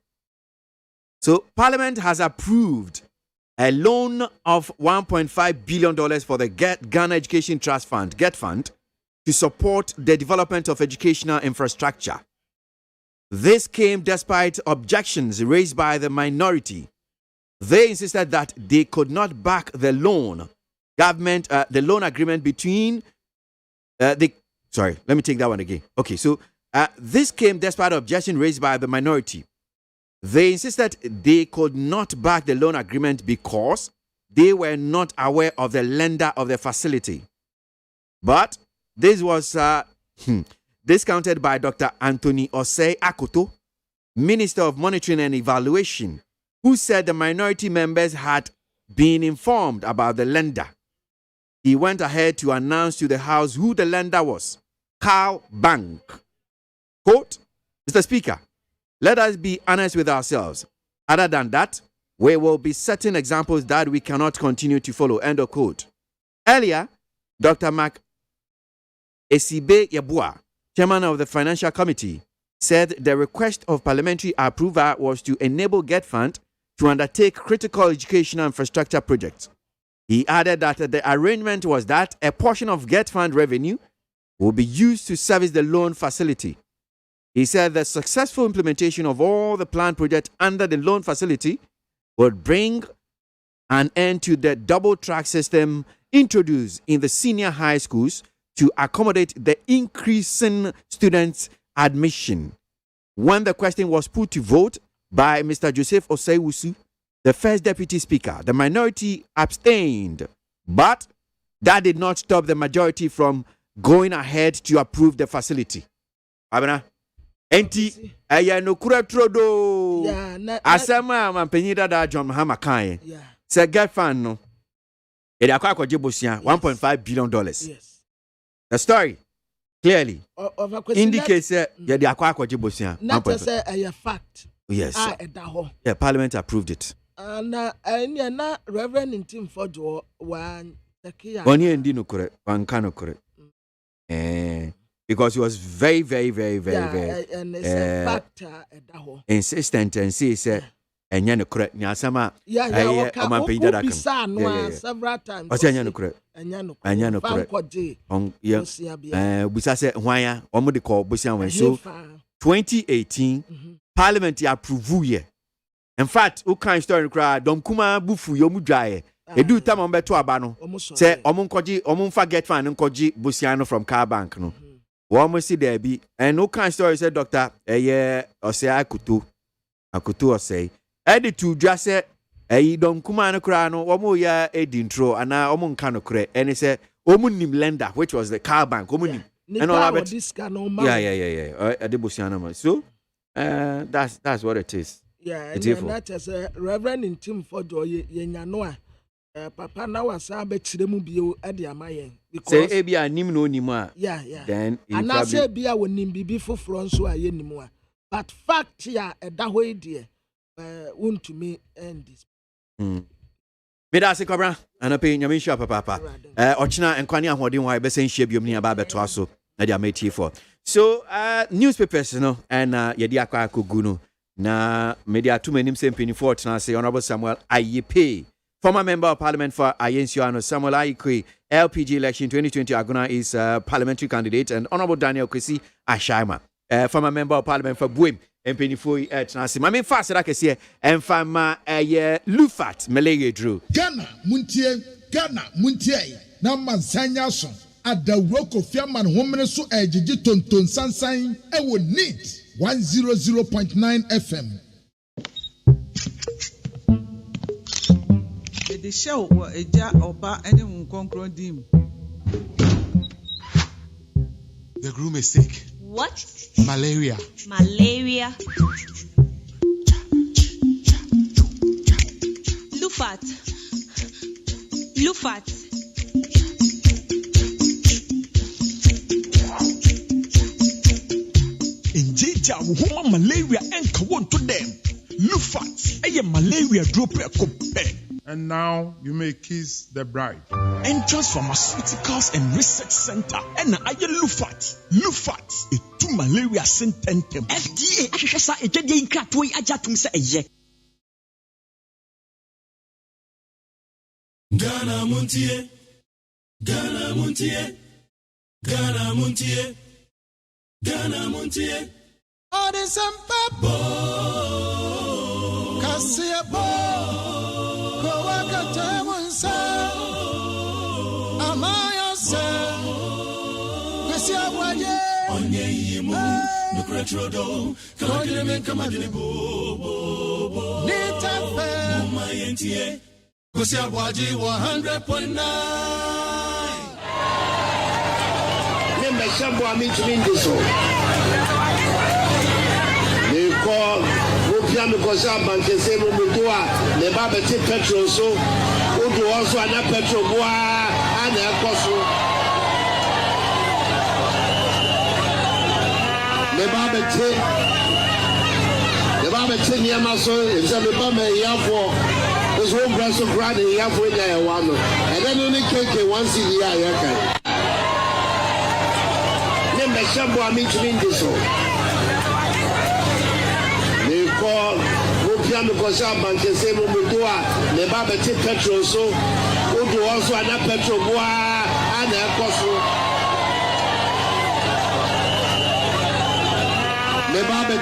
So, Parliament has approved a loan of $1.5 billion for the Ghana Education Trust Fund, Get Fund, to support the development of educational infrastructure. This came despite objections raised by the minority. They insisted that they could not back the loan the loan agreement between sorry, let me take that one again. Okay, so this came despite objection raised by the minority. They insisted they could not back the loan agreement because they were not aware of the lender of the facility. But this was discounted by Dr. Anthony Osei Akoto, Minister of Monitoring and Evaluation, who said the minority members had been informed about the lender. He went ahead to announce to the House who the lender was, Carl Bank. Quote, Mr. Speaker, let us be honest with ourselves. Other than that, we will be setting examples that we cannot continue to follow. End of quote. Earlier, Dr. Mark Esibe Yeboah, chairman of the Financial Committee, said the request of parliamentary approval was to enable Get Fund to undertake critical educational infrastructure projects. He added that the arrangement was that a portion of Get Fund revenue will be used to service the loan facility. He said the successful implementation of all the planned projects under the loan facility would bring an end to the double track system introduced in the senior high schools to accommodate the increasing students' admission. When the question was put to vote by Mr. Joseph Osei-Wusu, the first deputy speaker, the minority abstained, but that did not stop the majority from going ahead to approve the facility. Abena, enti no kura trodo. Asema mampenyida da John Mahama kai. Se Get Fund no. It akwa bosia $1.5 billion. Yes. The story clearly indicates that the akwa bosia. Not to say a fact. Yes. Yeah, Parliament approved it. And na Reverend in Tim Fojo one takia. One year no correct, one kind of correct. Because he was very and it's a factor insistent and say and no correct. Nyasama several times. Correct. And correct. Busa say why omo de call busa when so 2018 Parliament approve ye. In fact, who can story cry don't kuma bufu yomu dry. E do time on beto aba no. Say omo fa Get Fund nkoji busiano from car bank no. Womo si there be and who can story say doctor ose akutu ose. Edi to just say don't kuma no cry no womo ya edi intro ana omo nka no kre and say omo nim lender which was the car bank omo nim. And all of it. So that's what it is. Yeah, and that is Reverend in Tim Fojo Yenyanoa. Papa now was a bit chiremu at the Amayan. Say Abia Nim no Nima. Yeah. Then and I say Bia will nim be before Francois anymore. But fact here at that way, dear, won't to me end this. Medase Cobra, and a pay Yamisha Papa. Ochina and Kwanya Hodin, why Bessin Ship you near Babatraso, Nadia Meti for. So, newspapers, and Yadiaka Kuguno. Na media too many same penny for now say Honorable Samuel Ayepe, former member of Parliament for Ayensiano. Samuel Ayepe, LPG election 2020 Aguna is parliamentary candidate, and Honorable Daniel Kwesi Ashaima, former member of Parliament for Buim and penny for Nasi. I mean fast like I say and fama Lufat Malay Drew. Ghana Muntie na Mansanya son at the rock of Yaman woman so ejiji tonton sansan e wo need 100.9 FM. The show was a jar oba anyone concron dim. The groom is sick. What? Malaria. Lufat. Injeja woman malaria and kawon to them. Lufat, malaria drop a cope. And now you may kiss the bride. Entrance Pharmaceuticals and Research Center. And Lufat. Lufat, a 2 malaria sententem. FDA, Ashasa, a Jedi in Kratway, Ajatum say. Ghana Montie. All the Sampa Cassia Bo Kowaka Tawansa Amaya Sa Cassia Waye Onye Yimu Nukratrodo Kagremen Kamadilibo Nita Fair Mayentie Cassia Waji 100.9 Shambo Amindiso. They call Rupiam because I'm bank and say Mudua, the Babati petrol so Udu also an petrol bois and a cosso. The Babati ba che niam so e se me ba me ya for is one brass of grad e ya for ya one and then only keke once in the year kan ne me shambo ami tumi ndi so me call wo pia me ko sa bank se mo do a me ba be che petrol so wo do also ana petrol bo ana ekoso me ba be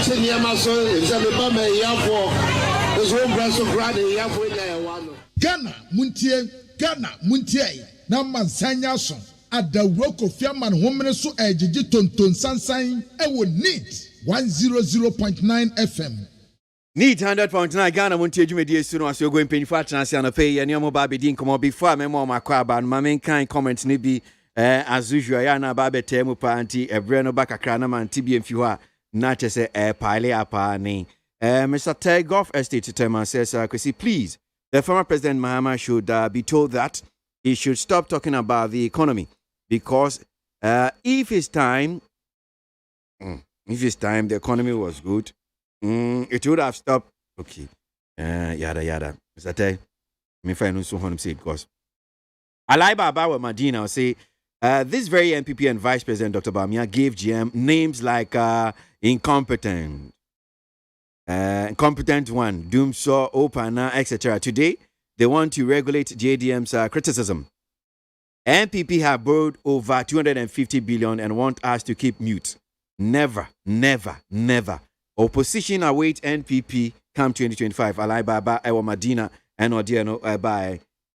che niam so e se me ba me ya for is one brass of grad e ya for ya one Ghana muntie na mansanya so adawro Kofi Aman homene so ejiji tonton sansan ewo neat 100.9 FM. Need 100.9 Ghana muntie dwumedi esu no aso go mpanyifo atranse anope ye ne omo ba bedin komo before me mo makwa ba no mamen kan comment ne bi as usual ya na ba betemu pa anti ebre no ba kakra na man tibie mfi ho a na chese pile apa ni Mr. Takeoff Estate Tema says KWASI, please, the former President Mahama should be told that he should stop talking about the economy because if his time the economy was good, it would have stopped. Okay, yada. Mr. Tay, me find so him say because Alaiba Abawa Madina will say this very MPP and Vice President Dr. Bamia gave GM names like incompetent one, Doomsaw, Opana, etc. Today, they want to regulate JDM's criticism. NPP have borrowed over 250 billion and want us to keep mute. Never. Opposition await NPP come 2025. Alai Baba, Ewa Madina, and Odiano Abai.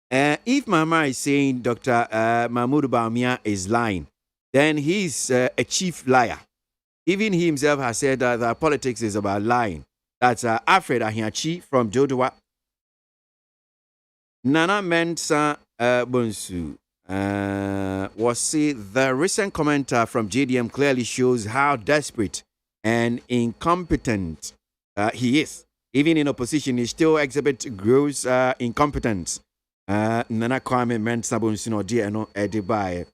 If Mama is saying Dr. Mahmoud Bawumia is lying, then he's a chief liar. Even he himself has said that politics is about lying. That's Alfred Ahiachi from Jodowa. Nana Mensa Bonsu was say the recent comment from JDM clearly shows how desperate and incompetent he is. Even in opposition, he still exhibits gross incompetence. Nana Kwame Mensa Bonsu no dear no edibaye.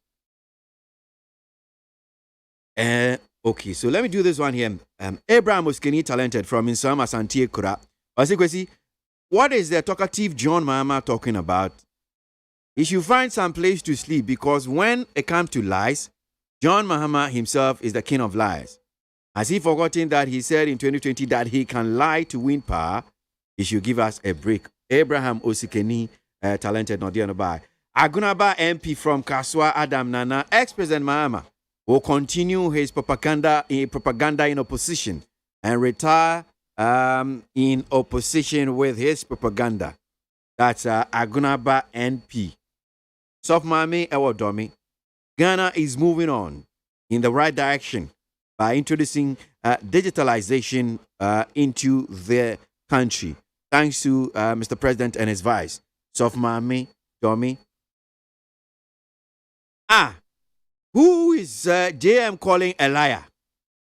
Okay, so let me do this one here. Abraham Muskeni talented from Insama Santie Kura. KWASI, what is the talkative John Mahama talking about? He should find some place to sleep because when it comes to lies, John Mahama himself is the king of lies. Has he forgotten that he said in 2020 that he can lie to win power? He should give us a break. Abraham Osikeni talented Nodianobai. Agunaba MP from Kaswa Adam Nana, ex-President Mahama, will continue his propaganda in opposition and retire in opposition with his propaganda. That's Agunaba NP. Sofmami Ewodomi. Ghana is moving on in the right direction by introducing digitalization into the country. Thanks to Mr. President and his vice. Sofmami Domi. Who is JM calling a liar?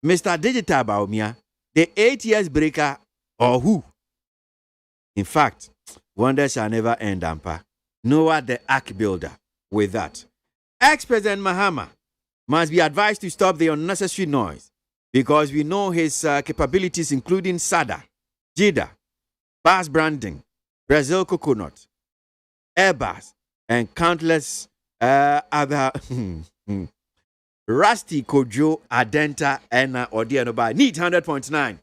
Mr. Digital Bawumia, the 8 years breaker, or who? In fact, wonders shall never end, Ampa. Noah the ark builder with that. Ex-President Mahama must be advised to stop the unnecessary noise because we know his capabilities including SADA, JIDA, Bass Branding, Brazil Coconut, Airbus, and countless other... Rusty Kojo Adenta and Odianoba need 100.9.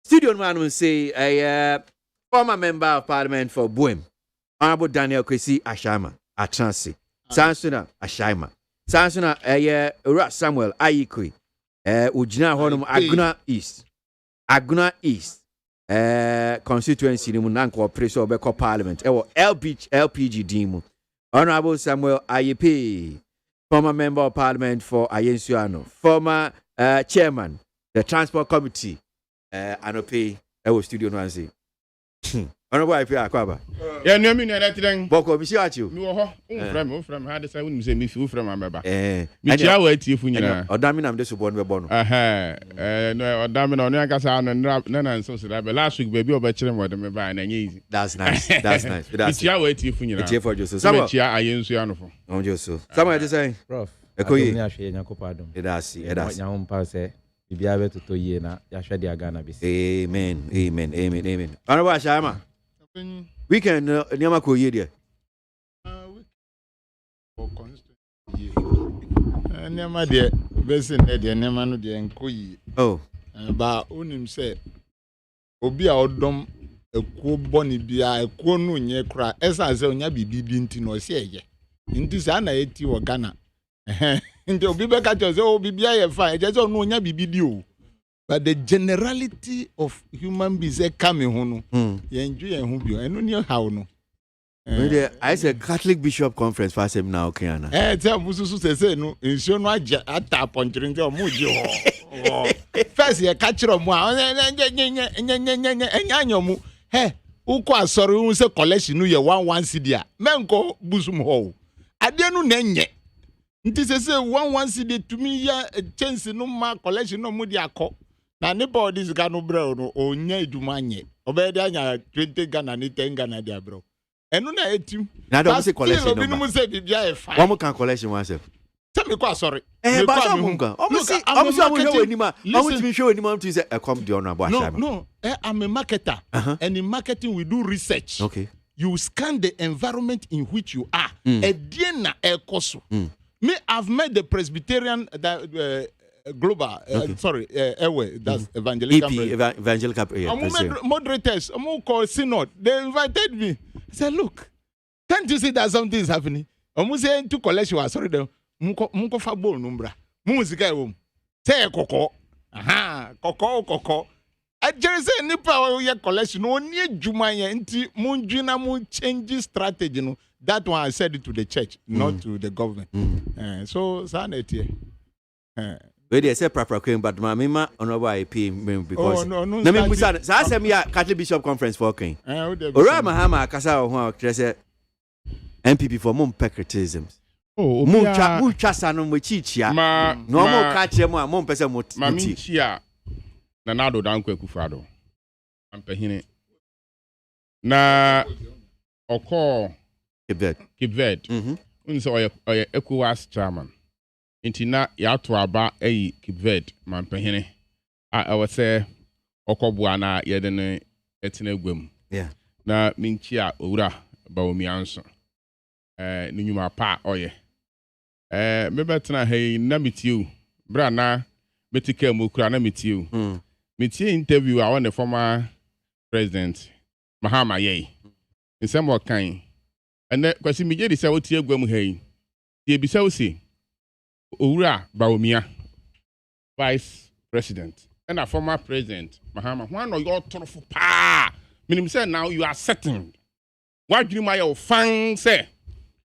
Studio man will say a former member of parliament for Buem, Honorable Daniel KWASI Ashama, Atransi, Sansuna Ashama, Sansuna Ura Samuel Ayikui, Ujina Honum Aguna East, constituency Munanko Preso Beko Parliament, LPG Dimu, Honorable Samuel Ayepe. Former member of parliament for Ayensuano, former chairman, the transport committee, Anope, studio Nancy. Honorable Ayepe Akwaba. Yeah, no, me no that thing. Boko, be sure you. No, from how the sound say me from Ameba. Me chia wa tie fu nyina. Odami nam de so bon be bono. No, odami no no akasa no na so so that last week baby obekire mo de me ba na easy. That's nice. Me chia wa tie fu nyina. Tie for Joseph. Some chia Ayensuano for. On Joseph. Some just say. Prof. Ekoyi. Ni ahwe nyakopa dom. Edasi. Nya ho mpa se bibia beto to ye na ya hwede aga na bisi. Amen. Honorable Ashama. Weekend niama ko ye there. Niama de besin de niama no de enko yi. Oh. Ba onim say obi a odom ekuo boni bia ekuo no nye kra esa se onya bibi nti no se eye. Nti sa na eti wo Ghana. Nti obi be ka cho se o bibia ye fa e je se no onya bibi di o. But the generality of human beings coming home, you enjoy and who you and no how no. I said Catholic Bishop Conference for him now, Kiana. Tell Musu say no, in show no at tap on your mood. First, you catch your moi, and hey, who quite sorry, who say collection, you 1 CD. Menko Busum Ho. I didn't know Nenye. This is a 1 CD to me, ya chance no more collection no Mudiako. Na nipa this Ghana bro no onye edumanye obedi anya 20 Ghana ni 10 Ghana dia bro enu na etim na do say collection no ma say bibia e fa one can collection one self tell me kwa sorry ba so munga omusi hwe wenima omuti hwe wenima to say e come the honorable Ashama no I'm a marketer and in marketing we do research. Okay, you scan the environment in which you are na ekoso me I've met the Presbyterian global airway that's evangelical moderators call synod. They invited me. I said, look, can't you see that something is happening? Say to collection was sorry them munko fa bol numbra musica room say koko koko I just say nipa your collection only juma ye nti munjina mu change strategy no. That one I said it to the church, not to the government. So sanity we dey say proper claim but mama honorable IP because na me busa sa asem ya Catholic Bishop Conference for king ora mahama akasa ho say MPP for mum criticisms mum twa sanu mo chichia no mo ka kire mu a mum pese mo mami chia na nado danko akufado ampahine na oko Kibvet unse oye ECOWAS chairman intina ya to aba eyi Kibvet mampehene a awose okobua na yede ne etena gwam na minchi a owura baomi anso ni nyuma pa oye mebetena hey na mitiu bra na betika mu kura na mitiu mitie interview a one former president Mahama Yei nsem wakan ene kwasi mijedi se wotie gwam hey tie bisa wosi owura baomia vice president and a former president Mahama one of your torful pa minim say now you are certain what dream my fan say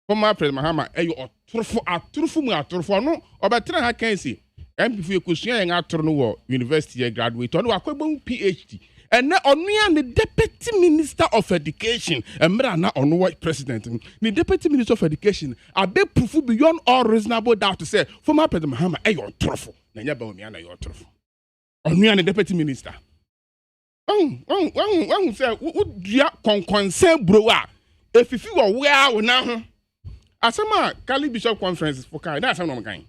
former president Mahama e your torful no obetra ha kan si MPF ekusua yen atoro no wo university ye graduate no akwebon PhD and onua the deputy minister of education emra na onwa president the deputy minister of education abe proof beyond all reasonable doubt to say former president Mahama e your trofo na nya ba omia na your trofo onua the deputy minister say udua konkonsen bro a efifi wo we na ho asema Catholic Bishop Conference for kai na asema no kan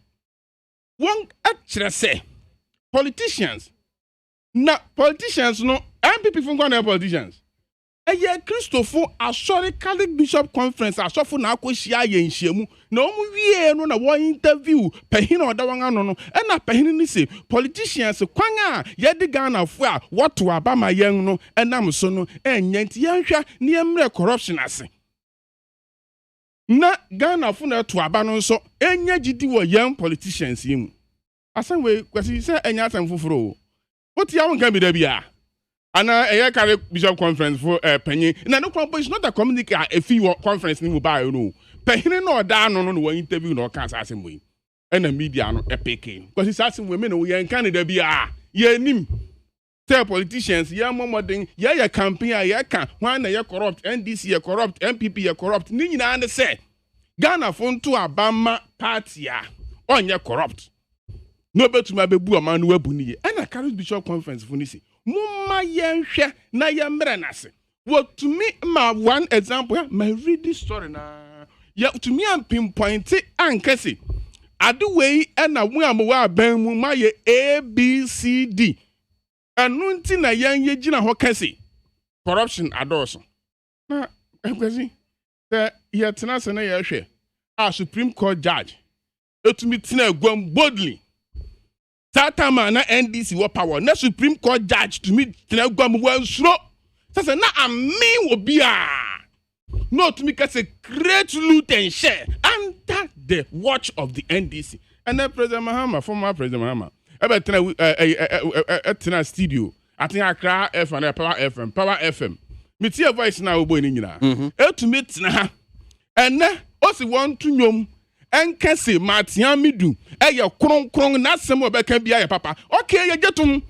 one actually say politicians no MPP from Ghana politicians eye Christopher asori Catholic Bishop Conference asofo na akohia ye nhyiamu na omu wie no na wo interview pahin oda wan ano no na pahin ni say politicians kwan a ye de Ghana fo a woto aba ma yen no enam so no enye nti ye hwa ne emre corruption ase na Ghana fo na to aba no so enye gidi wo yen politicians yimu asan we kwasi say enya asan foforo what ya won kan bi da bia ana eye Catholic Bishop Conference for penny na no club is not a community a fee conference ni mu ba no penny no da no no interview no kan sa asem we na media no epeke because sa asem we me no ye kan da bia ye nim tell politicians ye momodin ye campaign a ye kan wan na ye corrupt NDC ye corrupt MPP ye corrupt ni nyina and say Ghana fonto abama party a onye corrupt no betuma bebu ama no wabu ni e na Catholic Bishop Conference for nisi mumma yenhwe na yemre nase what to me ma one example my read this story na ya to me am pinpoint ankesi ade wei na mu amwa ban mu ma ye ABCD anu nti na yan ye gina ho kase corruption adoso na ekwesi the ye tena se na ye hwe a Supreme Court judge etumi tena agwam boldly Tatama na NDC wo power na Supreme Court judge to me tena agwam wansuro sase na amen wo bia no to me a great loot and share under the watch of the NDC and then President Mahama, former President Mahama tena studio I think Accra FM Power FM me tie voice na obo ni nyina to me tena and o si want to nyom enkese matia midu eye kronkron na asem obeka bia ya papa okay ye getum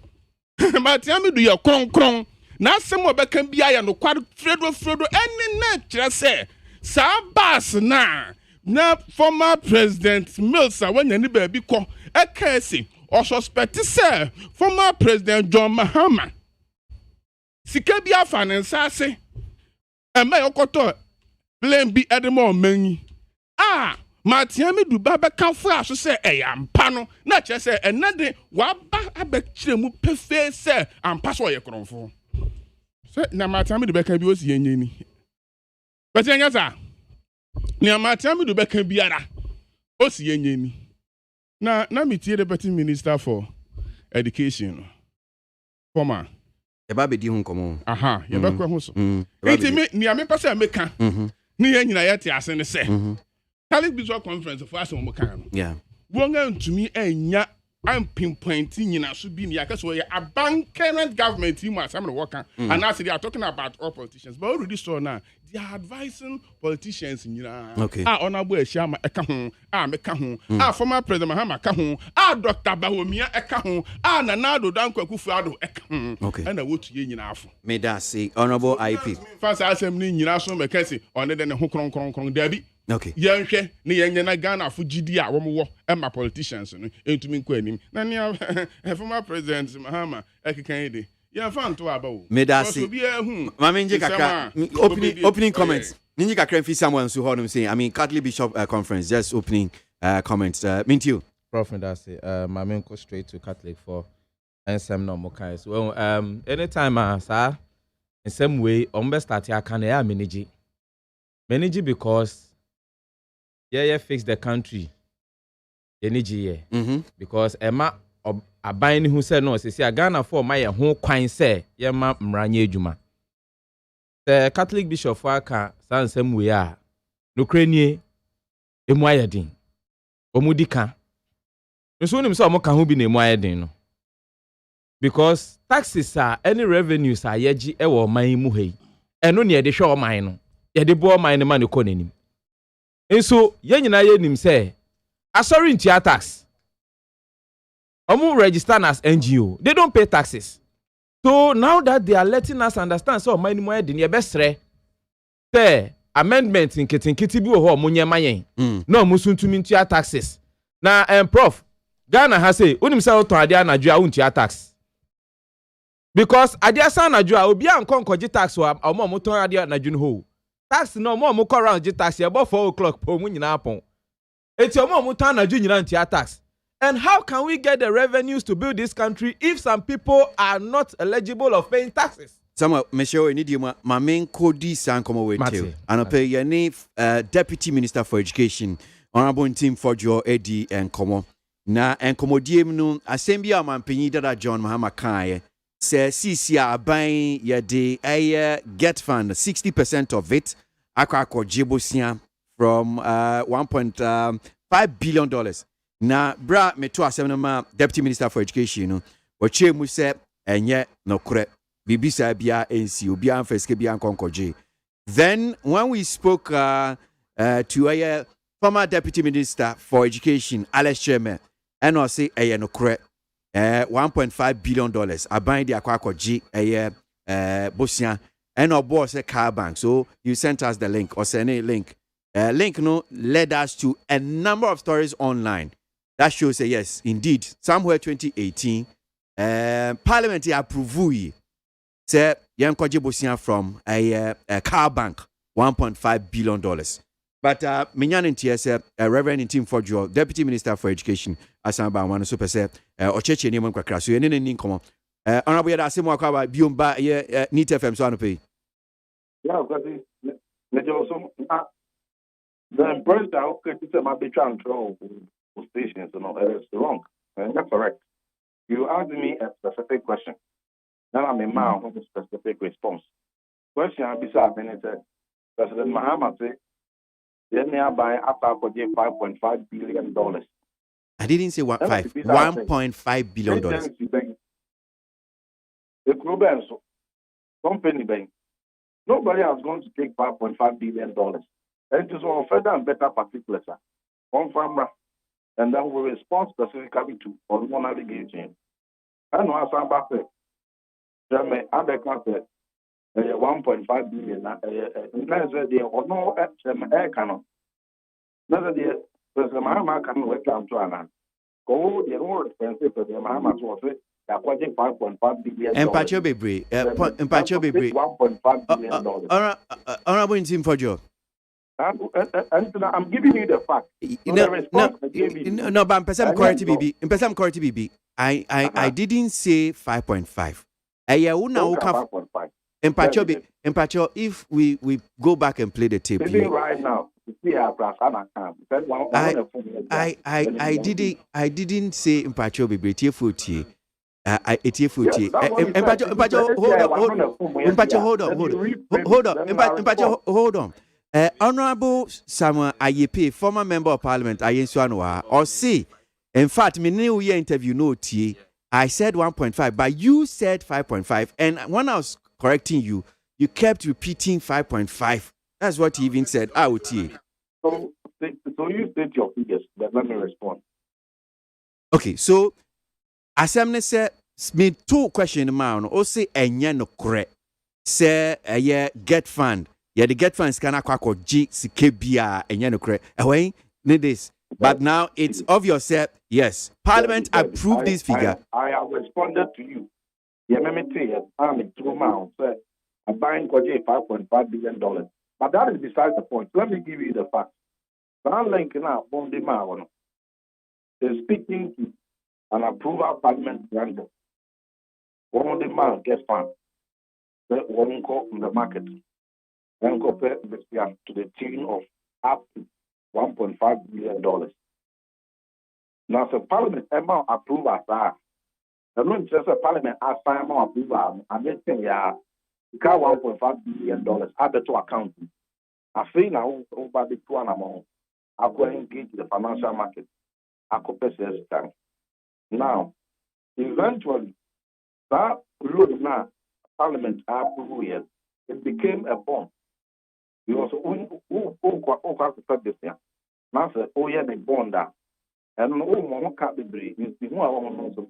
matia midu ye kronkron na asem obeka bia ya no kwad fredo eni na kire se sa bas na former President Mills awanya ni ba bi ko ekese o suspect say former President John Mahama sika bia finance ase ema yokoto blame bi edemo manyi Matiami du baba kanfo aso se ampa no na kire se enade wa ba abekire mu pefe se ampa so ye kronfo se na Matiami du beka bi osi yenyeni beti enya za ni Matiami du beka biara osi yenyeni na metie the deputy minister for education former e ba be di hu nkomo aha ye ba kwa hu so enti me ni ampa se ameka ni ye nyina ye te ase ne se Catholic Bishop Conference for us on Mokano. Yeah. Wonga to me enya I'm pinpointing nyina so bi ni akaso ye current government team as I'm working and now they are talking about all politicians but already so now they are advising politicians nyina. Okay. Honorable Eshama eka ho meka ho former President Mahama eka ho Dr. Bahomia eka ho Nanado Danko Akufo-Addo eka ho okay. And wotu ye nyina afo. May that say honorable IP. First assembly nyina so meka say on de ne ho kron dabi. Okay. Yanhwe ne yenye na Ghana fo gidi a wo wo emma politicians no entumi nkọ anim. Na ne former President Mahama ekekan de. Ya fa nto aba wo. Me da say. Mama nje kakra opening comments. Ninji kakra fi someone so honum say I mean Catholic Bishop Conference just opening comments. Mintio. Prof da say mama go straight to Catholic for ensem no mo kai. So anytime sir in some way ombe start ya kan ya manage because yeah, fix the country. Because Emma abaini who said no, say Ghana for my home kwan say yema mranye ejuma. The Catholic Bishop Waka san same we are. No krenie emwayedin. Omudika. Nso nim say omoka ho bi na emwayedin no. Because taxes are any revenues are yeji e wo man mu hei. Eno ne de hwe o man no. Ye de bo man ne man ko nanim. And so, yenina yenim say, sorry in tax. Omu register as NGO. They don't pay taxes. So now that they are letting us understand, so money more than your best say amendment in kiti bi ho munye mayen. No musun to mintia taxes. Na prof Ghana has say unim say oton ade anadua untia tax. Because ade asa anadua obi an konkoji tax o omo moton ade anadua no ho. Tax no more mo around the tax about 4 o'clock po mu nyina pon. Eti omo mo tan aju nyina ntia tax. And how can we get the revenues to build this country if some people are not eligible of paying taxes? Some Michelle need you my main Cody Sankomo with you. And pay your name Deputy Minister for Education, Honorable Team for Joe Eddie and Komo. Na and Komo diem no assembly man penyi dada John Mahama Kai. Say CCR buying your day a get fund 60% of it akwa Jibosia from $1.5 billion. Na bra meto asem Deputy Minister for Education no wache mu se enye nokre bibisa bia ensi obi anfeske bia nkonkoje. Then when we spoke to a former Deputy Minister for Education Alex Chairman and I say eye nokre $1.5 billion. Aban di akwa G Bosia and our boss a car bank. So you sent us the link or send a link. Link no led us to a number of stories online that shows yes, indeed, somewhere 2018, Parliament approved say Yanko Bosia from a car bank $1.5 billion. But Minyan TSF, Reverend Tim Fordjo, Deputy Minister for Education, Asamba, one super set, or Church and Yaman Krasu, and in income. Honorable Asimo Kawa, Biumba, Neat FM, so on pay. Yeah, because the also the impression that okay, might be trying to stations, it's wrong. And that's correct. You asked me a specific question. Now I'm a man with a specific response. Question I be said, President Mahama said, then they are buying after $5.5 billion. I didn't say $1.5 billion. The global company bank. Nobody has gone to take $5.5 billion. And it is on further and better particulars. One farmer, and then we respond specifically to on navigation. And once I'm back there, other country, 1.5 billion. Or no air cannon. Never the Mahama can work out to an go the more expensive for the Mahama was it. $5.5 billion. And Pacho Bebre, $1.5 billion. Honorable Tim Fordjo. And I'm giving you the fact. No, but I'm correct, BB. I didn't say 5.5. And Pacho, if we go back and play the tape here, right now, I didn't say Pacho Bebre T40. Hold on. Honorable Samuel Ayepe, former member of Parliament, Ayensuanwa, or say, in fact, me new year interview note, I said 1.5, but you said 5.5, and when I was correcting you, you kept repeating 5.5. That's what he even said. Out here. So you state your figures, but let me respond. Okay, so Asamne said, me two question man, or say enya no correct. Say get fund. The get funds can akwa G CKBA enya no correct. Away need this. But now it's obvious that yes, Parliament approved this figure. I have responded to you. I'm in 2 months. I'm buying $5.5 billion. But that is besides the point. Let me give you the facts. I'm linking up on the man is speaking to an approval Parliament granted. One of the man gets found. That one go from the market. Then compare this to the tune of up to $1.5 billion. Now, so Parliament amount approval that. The non just a Parliament assign more approval. I'm just saying, you got $1.5 billion added to account. I feel now over the two amount. I'm going to engage the financial market. I could pay time. Now, eventually, that loan now, Parliament approval here, it became a bond. You also who said this here. Now say, oh yeah, the bond that. And no can't be brave. You know I want to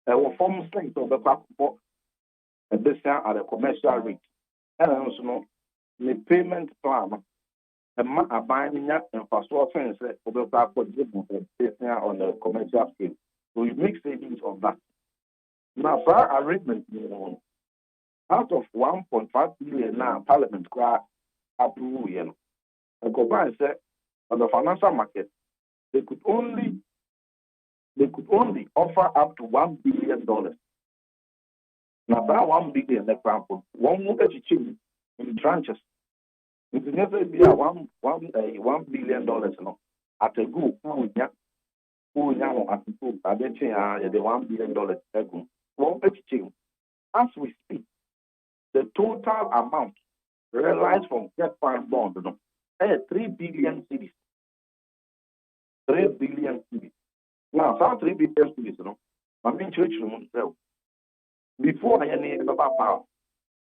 know. Form strength of the passport and this year at a commercial rate. And also know the payment plan. And my buying infrastructure and say for the passport on the commercial scale. So you make savings on that. Now, for our arrangement, out of 1.5 billion now, Parliament approve, and go by and say on the financial market, they could only offer up to $1 billion. Now, that $1 billion, example, one more change in tranches. It's never be $1 billion, at a go, I bet you the $1 billion. One exchange. As we speak, the total amount realized from debt fund bond, 3 billion cedis. 3 billion cedis. Now, some 3 billion cedis, I mean, church myself. Before I had power,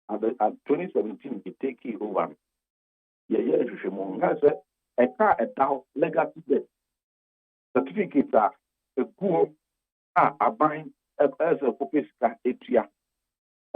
at 2017, it take it over. I said, a car, a down, legacy debt. Certificates are a poor are buying as a Popesca Etria.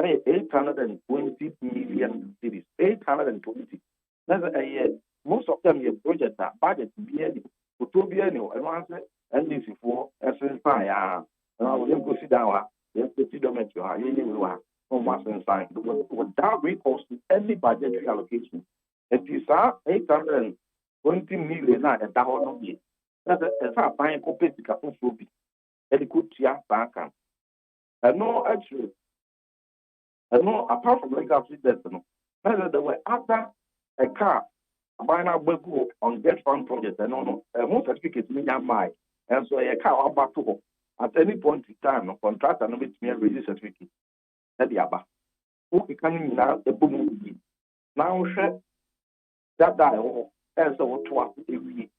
820 million cities. 820. That's a year. Most of them your project that budget BNI. To BNI, and once and this for essence fire. And I will go sit down. Yes, the settlement you are. You are from once and sign. Without recourse to any budgetary allocation. It is 820 20 million na ɛda hɔ no bi na sɛ ɛsɛ aban kɔpɛ sika foforɔ bi ɛde kɔtua saa ka ɛno actually ɛno apart from legacy debt no na sɛ there were other car aban na agbagu on get fund project ɛno no ɛho certificate no nya mae ɛnso ɛyɛ car waba to hɔ at any point in time no contractor no bɛtumi arelease certificate ɛde aba wokeka no nyinaa ɛbɔ mu bi na wohwɛ dada a ɛwɔ hɔ ɛsɛ woto ase ewie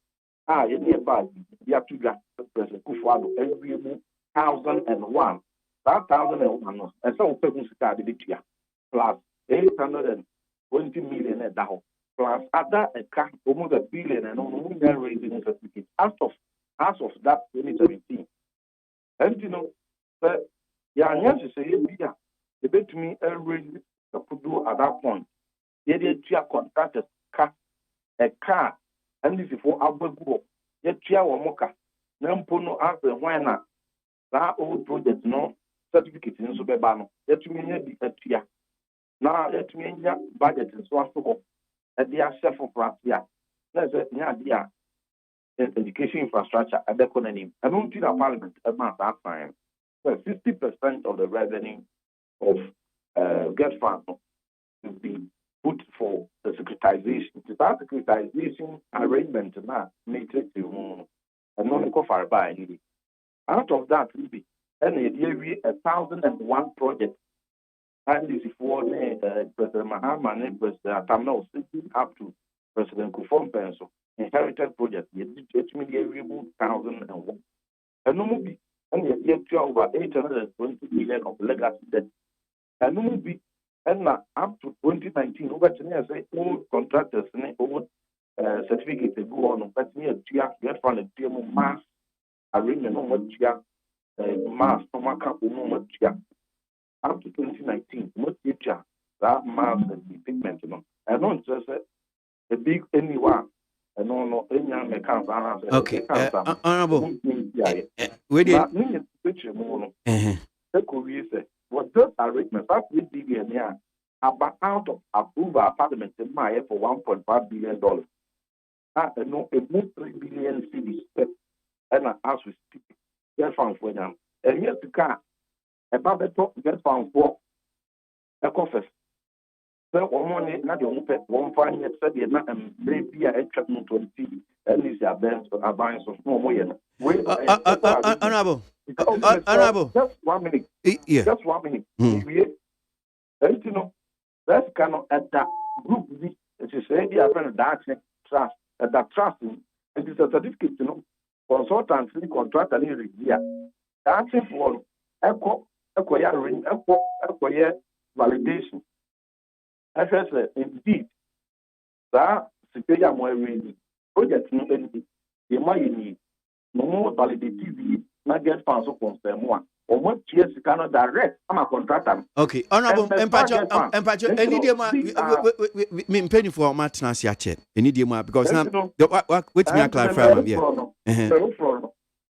a yɛde ɛbaa bi ato dwa president Kufuor ewie mu 1001 that 1001 no ɛsɛ wopɛ mu sika de betua plus 820 million ɛda hɔ plus other ɛka almost $1 billion and no more raising certificate as of that 2017 and you know but yeah yes say yeah the bet me raise the at that point yeah they tua contractors a car and this before abagu yeah tua wo moka na mpo no after when na that old project no certificate nso beba no yeah to me bi atua na yeah to me budget nso aso at the chef for pratia let's say nya education infrastructure at the economy and not to the parliament about that time. So 50% of the revenue of get fund will be put for the securitization. To that securitization arrangement now make it to a non-cover by out of that will be and a 1,001 projects and this is for President Mahama and President Atamno up to President Kufuor Penso. Inherited project, you did 1,001. And no movie, and yet you over 820 million of legacy debt. And no movie, and now up to 2019, over to say all contractors and all certificates go on, but near Tia, get from the mass arrangement, no much mass, no more couple, no much up to 2019, much teacher, that mass and pigment, and not just a big anyone. No, okay, honorable. Where did what those arrangements that we did here about out of approval apartment in my for $1.5 billion. No, a move 3 billion cities and as we speak, get found for them. And yes, the car about the top get found for a coffee. So one not the one fine yet said not maybe I check no 20 and is your best for buying some small way. Honorable. Just 1 minute. Yeah. Just 1 minute. And you know, that cannot at that group it is say they are going to trust at that trusting it is a certificate, you know, consultancy contract and here. That's for acquire validation. I said, indeed, that superior more really project no anything. The money need no more validative, not get funds of concern more. Or what years you cannot direct. I'm a contractor. Okay, honorable Empacho, any day, me penny for my transfer check. Any day, because now, wait me a clarify, yeah.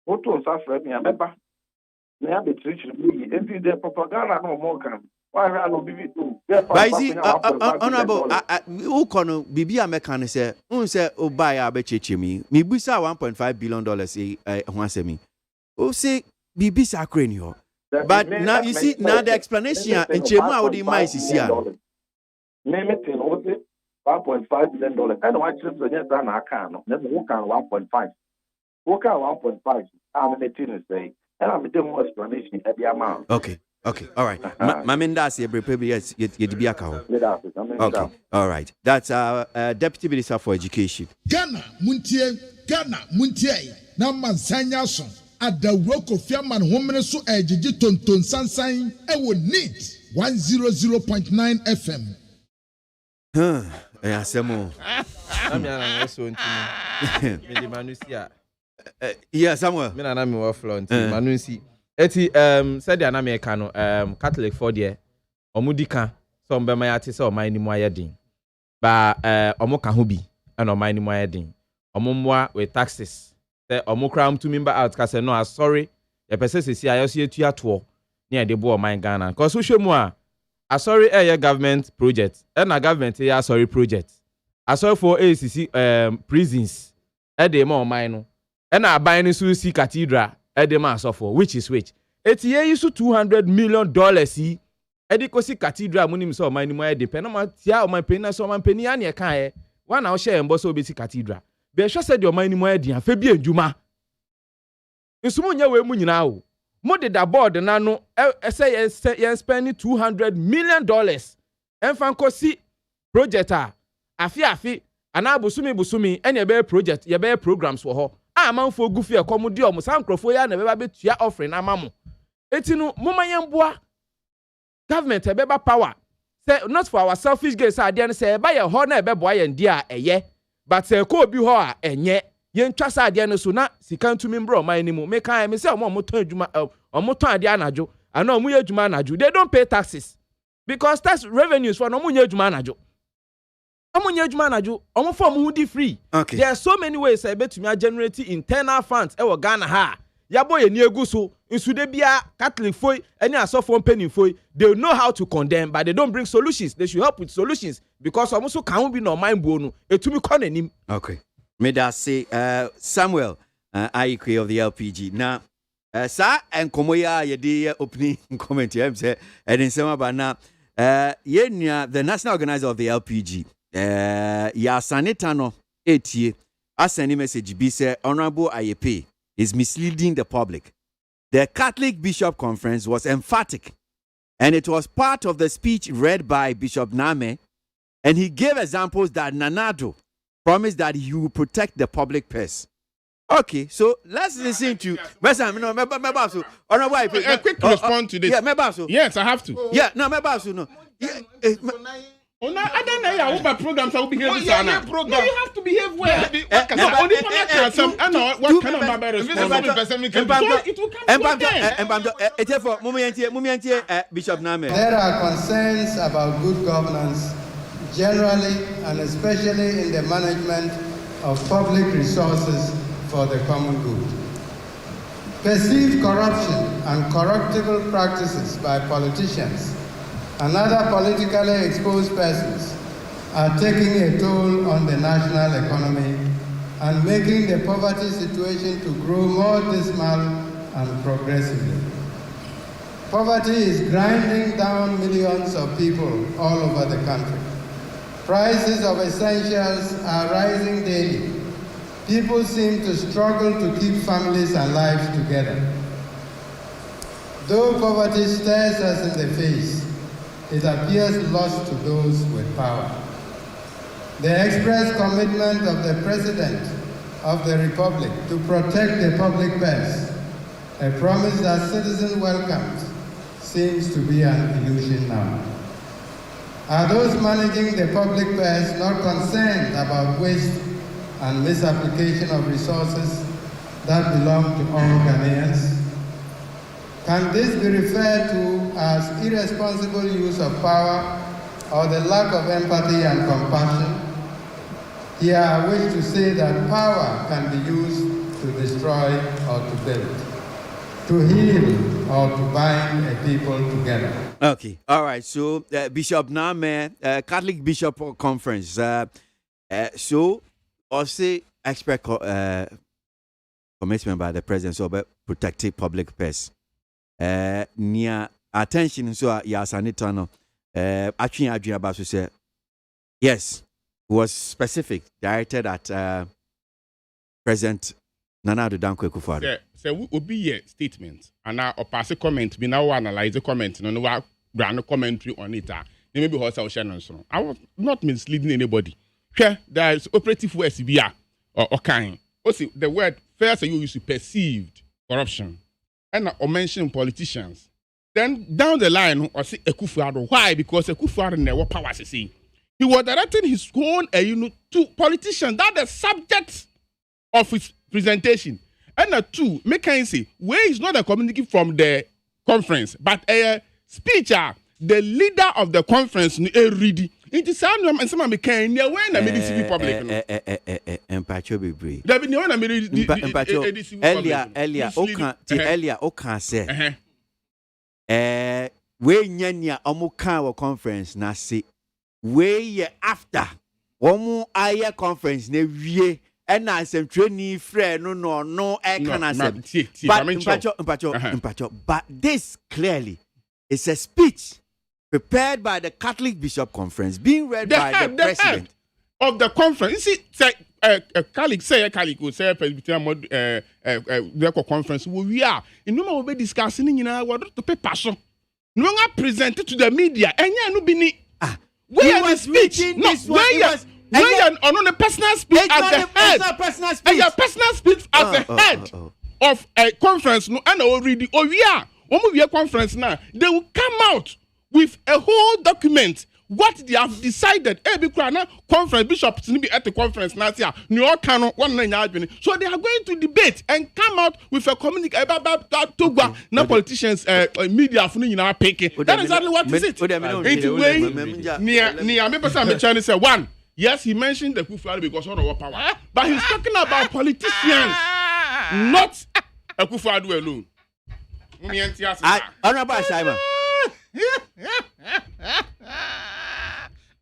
What was after me? I remember. Me have a treat me. Every day propaganda no more can. Baisi, honorable, who can be a mechanic say, who say, oh, buy a beche me. Me busa $1.5 billion, once me. Oh, say, be bisa cranial. But now you see, now the explanation in Chema would in my CCR. Name it in $1.5 billion. And why trips against an account, never walk on 1.5. Walk on 1.5. I'm a thing say, and I'm a demo explanation at the amount. Okay. Okay, all right. Mamindasi, yes, okay, all right. That's Deputy Minister for Education. Ghana, Muntie, Naman Sanyason, at the work of Yaman Woman so Ejiji Tonton Sansan, I will need 100.9 FM. Yeah, Samu. Yeah, somewhere. Manusi. Eti said the American Catholic for the omudika so mbema ya tese o man ni mu ayedin ba omoka ho bi na o man ni mu ayedin omomwa with taxes say omokra am to member out ka say no sorry ye pese sesi ayoso etu ato na e de bo o man Ghana cause wo hwemu a sorry government project na government ya sorry project asɔfoɔ ɛsisi prisons ɛde ma ɔman no ɛna aban no so si cathedral ɛde ma asɔfoɔ which eti yɛyi so $200 million yi ɛde kɔsi cathedral mu nim sɛ ɔman no mu ayɛ de pɛ na ma tia ɔman pɛni na sɛ ɔman pɛni ya ne ɛka ɛ wa na ɔhyɛ ɛmbɔ sɛ obɛsi cathedral bɛhwɛ sɛ de ɔman no mu ayɛ de afɛ bi adwuma nsumu nyɛ wɔ mu nyinaa o mo de da board na no ɛsɛ yɛn spend $200 million ɛmfa nkɔsi project a afi ana busumi ɛne ɛbɛyɛ project yɛbɛyɛ programs wɔ hɔ a amanfo gu fi ɛkɔm di ɔmo san nkrɔfo ya na ɛbɛba betua offering ama mo eti no mo ma yɛn boa government ɛbɛba power say not for our selfish gain say adeɛ no sɛ ɛba yɛ hɔ na ɛbɛboa yɛn di a ɛyɛ but sɛ ɛkɔ obi hɔ a ɛnyɛ yɛn twa sa adeɛ no so na sika ntumi mbro ɔman ni mu me kan me sɛ ɔmo tɔn adwuma ɔmo tɔn adeɛ anadwo ana ɔmo yɛ adwuma anadwo they don't pay taxes because tax revenues for no ɔmo yɛ adwuma anadwo ɔmo for ɔmo di free okay. There are so many ways betumi generate internal funds ɛwɔ Ghana ha yabo yɛ ni egu so nsude bia Catholic foi any asofo mpeni foi they know how to condemn but they don't bring solutions. They should help with solutions because ɔmo so kan bi na ɔman buo no etumi kɔ n'anim. Okay, may that say Samuel Ayikwe of the LPG now sa enkomo ya yɛde opening comment yɛm sɛ ɛde nsɛm aba na yɛnua the national organizer of the LPG ya sanita no etie asani message bi say Honorable Ayepe is misleading the public. The Catholic Bishop Conference was emphatic and it was part of the speech read by Bishop Name, and he gave examples that Nanado promised that he will protect the public purse. Okay, so let's listen to Honorable a quick response to this. Yeah, yes, I have to. Yeah, no, no. I don't know what programs I will behave this program. No, you have to behave well. What kind of Bishop Name. There are concerns about good governance generally and especially in the management of public resources for the common good. Perceived corruption and corruptible practices by politicians and other politically exposed persons are taking a toll on the national economy and making the poverty situation to grow more dismal and progressively. Poverty is grinding down millions of people all over the country. Prices of essentials are rising daily. People seem to struggle to keep families and lives together. Though poverty stares us in the face, it appears lost to those with power. The express commitment of the President of the Republic to protect the public purse, a promise that citizens welcomed, seems to be an illusion now. Are those managing the public purse not concerned about waste and misapplication of resources that belong to all Ghanaians? Can this be referred to as irresponsible use of power or the lack of empathy and compassion? Here I wish to say that power can be used to destroy or to build, to heal or to bind a people together. Okay, all right. So Bishop Name, Catholic Bishop Conference. So also expect commitment by the President so about protecting public purse. Near attention so yasanita no actually adwene about to say yes was specific directed at President Nana Addo Dankwa Akufo-Addo. Say we obi a statement and now or pass a comment we now analyze the comment no no grand commentary on it maybe host share no so I was not misleading anybody. Here there is operative words bia or kind. Also the word first you use perceived corruption and or mention politicians. Then down the line, or say Akufo-Addo. Why? Because Akufo-Addo never power to see. He was directing his own to politicians. That's the subject of his presentation. And two, make I say, where is not a communique from the conference, but a speech. The leader of the conference, ready. It is sound and someone became near when I made this public. Empacho be brave. There be no one I made Elia Oka say. We nyanya omuka wa conference na say we ye after Womu aye conference ne wie and I some training friend no I can say. But this clearly is a speech prepared by the Catholic Bishop Conference, being read by the president of the conference. You see, Catholic will say Presbyterian conference. We are in no more discussing in our to pay passion. No one presented to the media, and you know, bini. Where was speech? No, where on a personal speech as the head. And your personal speech as the head of a conference. No, and already, when we are conference now, they will come out with a whole document. What they have decided, conference bishops be at the conference last year. New York so they are going to debate and come out with a communique about no politicians, media picking. That is exactly what is it. One, yes, he mentioned the Kufuor because of our power, but he's talking about politicians, not a Kufuor alone. Honorable Simon.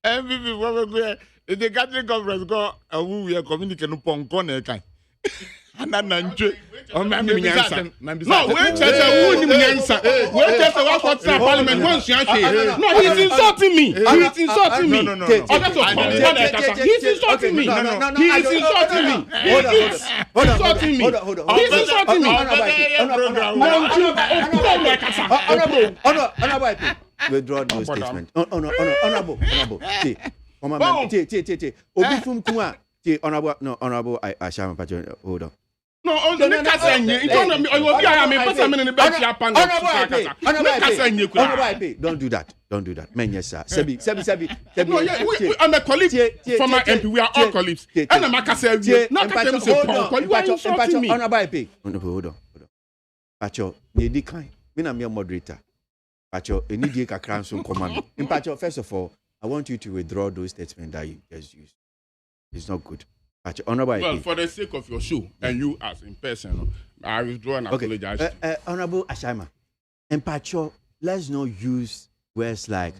MVP, what we go? The Catholic conference go. We are communicating upon corner. And nanju. No, wait, what's parliament once you no, he's insulting me. He's insulting me. No. He's insulting me. He's insulting me. He's insulting me. Withdraw those statements. Honorable. Honorable, I shall hold on. No, don't do that. Men, yes, sir. Sebi. No, I'm a colleague from my MP. We are all colleagues. And I'm a Cassell. Not insulting me. Hold on. Pacho, you decline. I'm your moderator. Pacho, you need a crown command. In Pacho, first of all, I want you to withdraw those statements that you just used. It's not good. Well, for the sake of your show and you as in person, I withdraw and apologize. Honorable Ashama, and Pacho, let's not use words like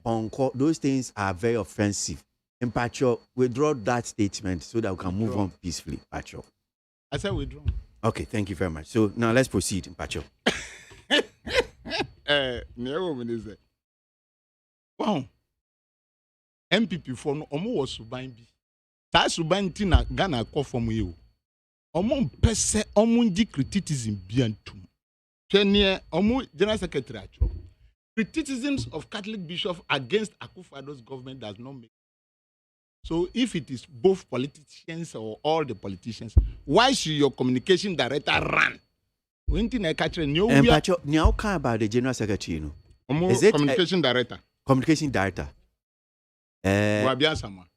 encore. Those things are very offensive. And Pacho, withdraw that statement so that we can move on peacefully. Pacho, I said withdraw. Okay, thank you very much. So now let's proceed, Pacho. Wow. MPP for no almost suban bi. Saa suban ti na Ghana call from you. Omo pese omo di criticism bi antum. Twene omo general secretary atro. Criticisms of Catholic bishops against Akufo-Addo's government does not make. So if it is both politicians or all the politicians, why should your communication director run? Pacho, now can about the general secretary, you know. Is it communication director? Communication director.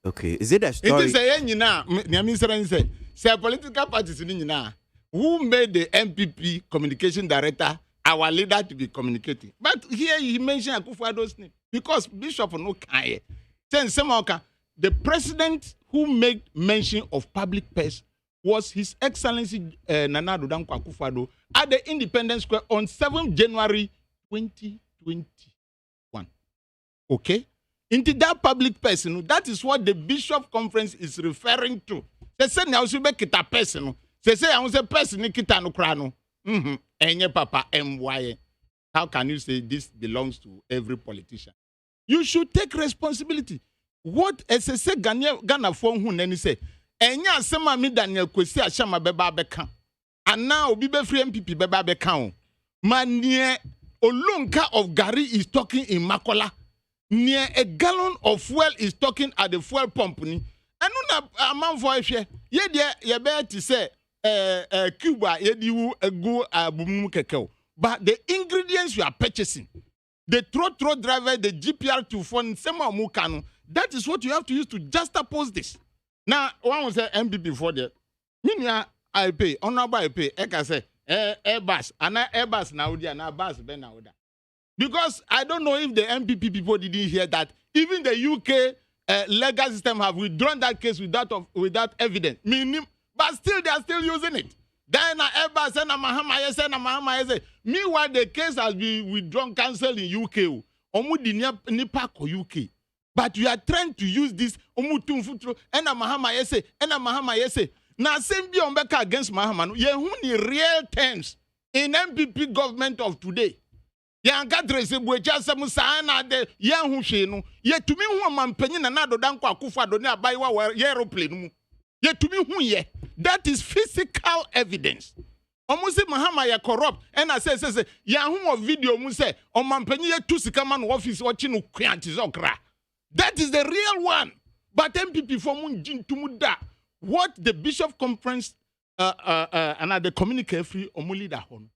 Okay. Is it a story? It is say political parties who made the MPP communication director our leader to be communicating. But here he mentioned Akufo-Addo's name because Bishop no can. The president who made mention of public purse was His Excellency Nana Addo Dankwa Akufo-Addo at the Independence Square on 7th January 2021. Okay? Into that public person, that is what the Bishop Conference is referring to. They say now should be kita person. They say I was a person kita no krano. Enye papa MY. How can you say this belongs to every politician? You should take responsibility. What SSA Ghana phone who nani say? Enya sema mi Daniel Kwesi Ashama beba beka. And now obi be free MPP beba beka. Manie Olunka of Gary is talking in Makola. Near a gallon of fuel is talking at the fuel pump. And a man for a share. Ye bear to say Cuba ye go but the ingredients you are purchasing, the throat driver, the GPR to phone Sema Mukano, that is what you have to use to juxtapose this. Now, one was say MPP for that. Minya I pay, honorable I pay, Eka say Airbus, and Airbus now and Airbus ben now. Because I don't know if the MPP people didn't hear that even the UK legal system have withdrawn that case without evidence. But still, they are still using it. Then Airbus and Mahama. Meanwhile, the case has been withdrawn, cancelled in UK. Omu di nipa ko UK. But you are trying to use this Omutum Futuro and a Mahama Yese and a Mahama Yese. Now, same be on back against Mahama. You need real terms in MPP government of today. Yan kadrese bueja samusa na de yan hu hwe no yetumi hu amampanyi na nado danko akufo ado ne abaiwa wa aeroplane mu yetumi hu ye. That is physical evidence. Omusi Mahama ya corrupt and I say yan hu video mu say omampanyi yetu sika man office wachi no kwanti zokra. That is the real one. But MPP for mun jintumu da what the Bishop Conference and the communique free omuli da hon.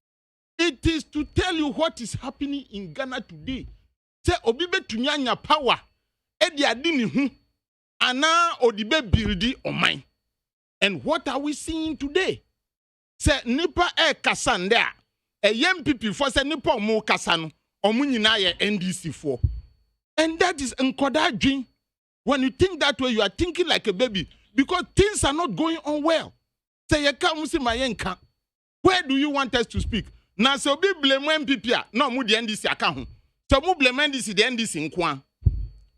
It is to tell you what is happening in Ghana today. Say obibe tunyanya power edi adini hu ana odibe buildi omine. And what are we seeing today? Say nipa kasanda MPP for say nipa omo kasano omu nyina ye NDC for. And that is encoda dream. When you think that way, you are thinking like a baby because things are not going on well. Say mayenka. Where do you want us to speak? Now so be blame MPP no mu the NDC account. So mu blame NDC the NDC nkwa.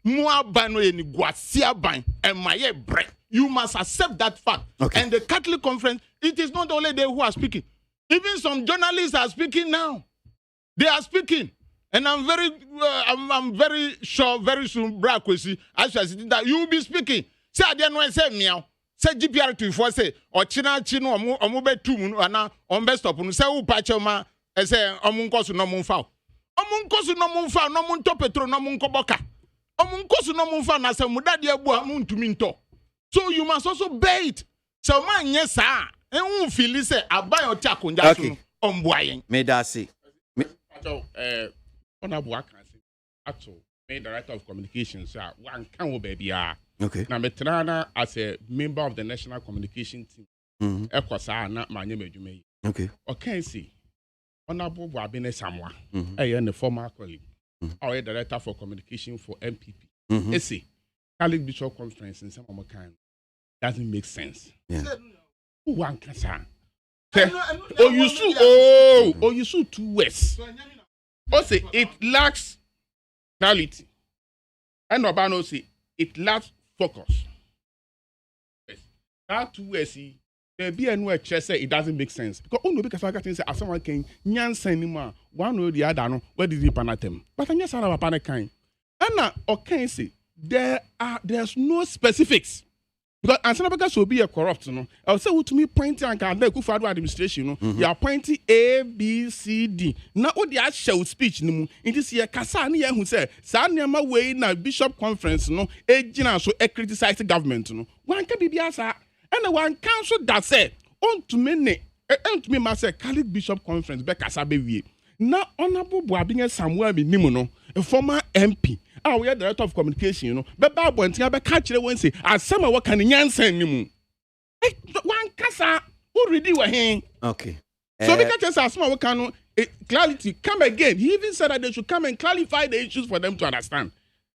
Mu abano ye ni gwasia ban and my break. You must accept that fact. Okay. And the Catholic Conference, it is not only they who are speaking. Even some journalists are speaking now. They are speaking. And I'm very sure very soon, KWASI, as you are that you will be speaking. Say I didn't say meow. Say GPR 24 say or China Chino omobe 2 mun ana on best stop no say u pachoma say omunkosu no munfa. Omunkosu no munfa no mun to petro no mun koboka. Omunkosu no munfa na say mudade abu amuntumi nto. So you must also bear it. So man yes ah en feel say abai oti akonja so omboayen. Me da say. Honorable Akansi, actual main director of communications, one can baby. Okay. Now, Metrana as a member of the national communication team. Ekwasa na manye mejume. Okay. Okay, see. Honorable Wabine Samwa, a former colleague, or director for communication for MPP. Ese, Catholic Bishop Conference in some of my kind doesn't make sense. Yeah. Who one can say? You sue 2 West. Also, it lacks clarity. And Obano say it lacks focus. Yes. That 2 West, there be anywhere say it doesn't make sense. Because because I can say as someone can nyansa anymore, one or the other no, where did he panatem? But I just have a panic kind. And now okay say there's no specifics. Because Ansanabagas will be a corrupt, I'll say to me pointing and can go for administration, you are pointing A, B, C, D. Now, what the actual speech, in this year, Kasani, who said, Sanyama way na Bishop Conference, agent so criticize the government, one can be Biasa, and one council that said, on to me, myself, Catholic Bishop Conference, Bekasabe. Now, Honorable Boabing somewhere in Nimono, a former MP. We are director of communication, but Bob went to catch the one say, as some of what can Yansen you. One casa who ready were him. Okay. So because just as small can clarity come again. He even said that they should come and clarify the issues for them to understand.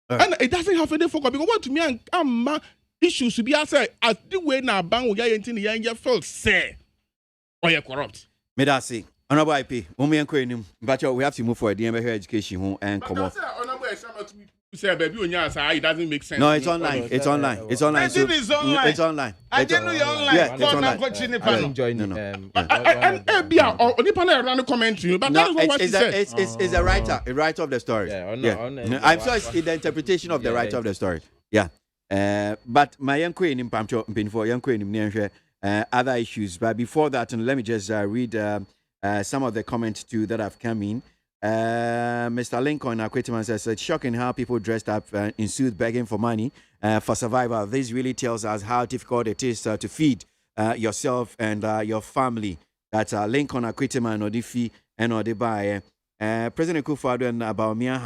And it doesn't have any focus because what to me and issues to be answered as the way now bang we get into the young felt say or you're corrupt. Medasi. Honorable IP, we have to move forward. The education and come on. Say, baby, it doesn't make sense. No, it's online. It's online. It's online. So, it's online. It's online. I didn't know you're online. Yeah, it's online. I'm joining. It's a writer. A writer of the story. Yeah. I'm sure it's in the interpretation of the writer of the story. Yeah. But my young queen in Pamcho, before young queen in other issues. But before that, let me just read some of the comments too that have come in. Mr. Lincoln Akwetiman says it's shocking how people dressed up in suits begging for money for survival. This really tells us how difficult it is to feed yourself and your family. That's Lincoln Akwetiman Odifi and Odebaye. President Kufuor and Abaumia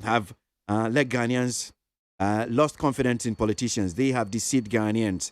have let Ghanaians lost confidence in politicians. They have deceived Ghanaians.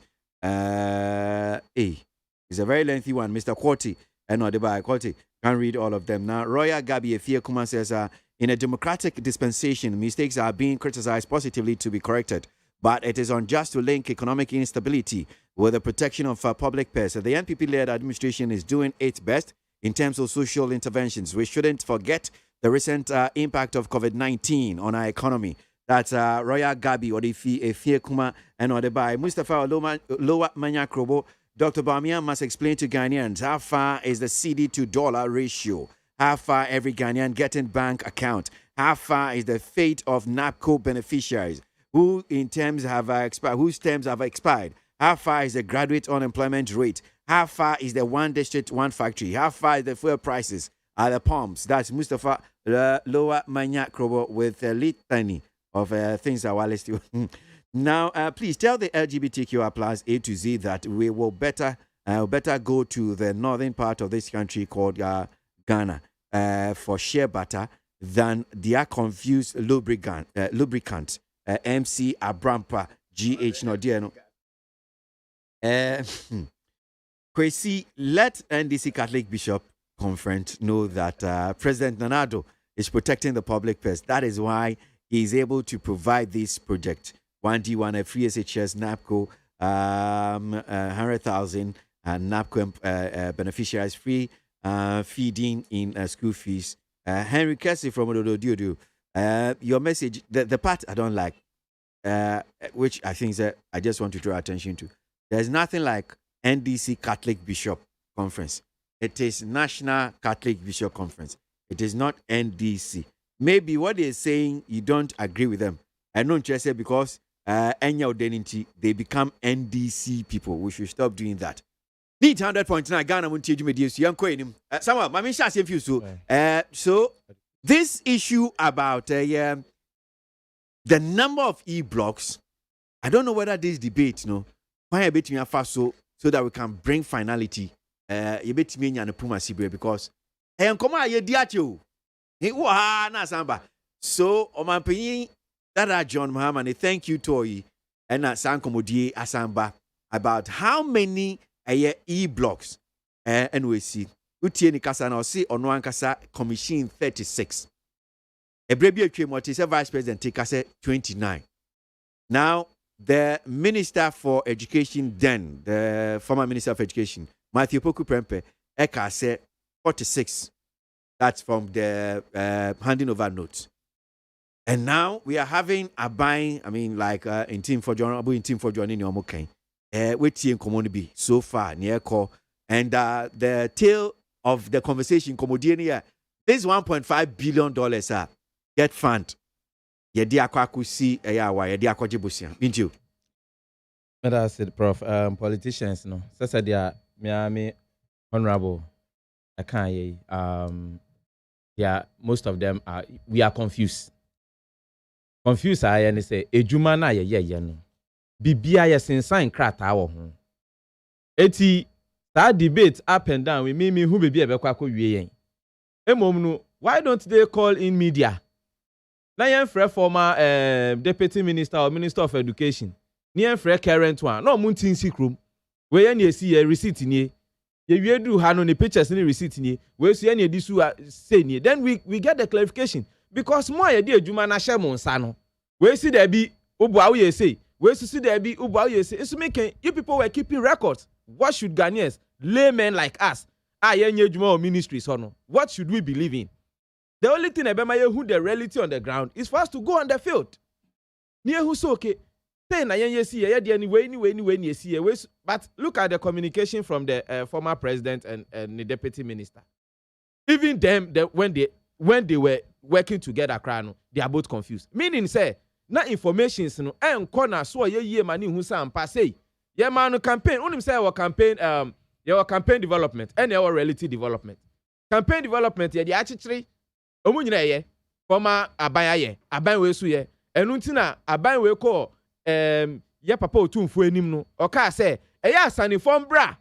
It's a very lengthy one. Mr. Kwati and Odebaye Kwati. Can't read all of them. Now, Roya Gabi Efia Kuma says, in a democratic dispensation, mistakes are being criticized positively to be corrected. But it is unjust to link economic instability with the protection of public purse. The NPP-led administration is doing its best in terms of social interventions. We shouldn't forget the recent impact of COVID-19 on our economy. That's Royal Gabi or the Fie Kuma and or the by Mustafa Lowa Manya Krobo. Dr. Bamian must explain to Ghanaians how far is the CD to dollar ratio, how far every Ghanaian getting bank account, how far is the fate of NAPCO beneficiaries, whose terms have expired, how far is the graduate unemployment rate, how far is the one district, one factory, how far is the fuel prices at the pumps. That's Mustafa Lowa Manya Krobo with a litany of things I will list you. Now, please tell the LGBTQI plus A to Z that we will better go to the northern part of this country called Ghana for shea butter than their confused lubricant MC Abrampa GH Nodiano. KWASI, let NDC Catholic Bishop Conference know that President Nanado is protecting the public purse. That is why he is able to provide this project. 1D1 free SHS NAPCO 100,000 and NAPCO beneficiaries free feeding in school fees. Henry Kessie from Ododo, your message, the part I don't like, which I think that I just want to draw attention to. There's nothing like NDC Catholic Bishop Conference. It is National Catholic Bishop Conference. It is not NDC. Maybe what they're saying, you don't agree with them. I don't just say because they become NDC people. We should stop doing that. Need 100.9 Ghana Montie Jumedius young queen. Someone, my mission if you so this issue about the number of e-blocks, I don't know whether this debate, why a bit me fast so that we can bring finality. You bet me and Puma Sibre because come on, you diacho. Na samba. So on my opinion, that John Muhammad, thank you, Toy, and Sankomodie Asamba about how many e-blocks and we see. Utieni Kasa na see on one Kasa Commission 36. Ebrebi Chemoti, Vice President Tikase 29. Now, the Minister for Education then, the former Minister of Education, Matthew Poku Prempe, Eka said 46. That's from the handing over notes. And now we are having a buying, in team for John, in your mokain. With team community so far, near call. And the tail of the conversation, Comodiania, this $1.5 billion get fund. Yedi akwakusi eyawa yedi akwajibusia. Didn't you? That's it, Prof. Politicians, no. Sasa dia Miami honorable. I can't hear. Yeah, most of them we are confused. Confused I say ejuma na ye no. Bibia ye sensan krata wo ho. Eti that debate up and down we me who be ebekwa wie yen. Emom no, why don't they call in media? Na yen frɛ former deputy minister or minister of education. Ni yen frɛ current one. No muntin sikrum. We yen ye see receipt ni. Ye we do ha no ni pictures ni receipt ni. We see yen di su say ni. Then we get the clarification because more ye di adwuma na hye mo nsa no. We see there be obu we say. We see there be obu we say. It's making you people were keeping records. What should Ghanaians, laymen like us, yen adwuma or ministries or no? What should we believe in? The only thing about who the reality on the ground is for us to go on the field. Near who's okay. But look at the communication from the former president and the deputy minister. Even them, when they were working together, they are both confused. Meaning, say, na information no and corner so ye mani who sam passe. Ye man campaign. Only say our campaign your campaign development and our reality development. Campaign development ye the actually omu nyina ye former aban ye aban we su ye enu ntina aban we ko ye papa otumfu anim no oka say eya asane form bra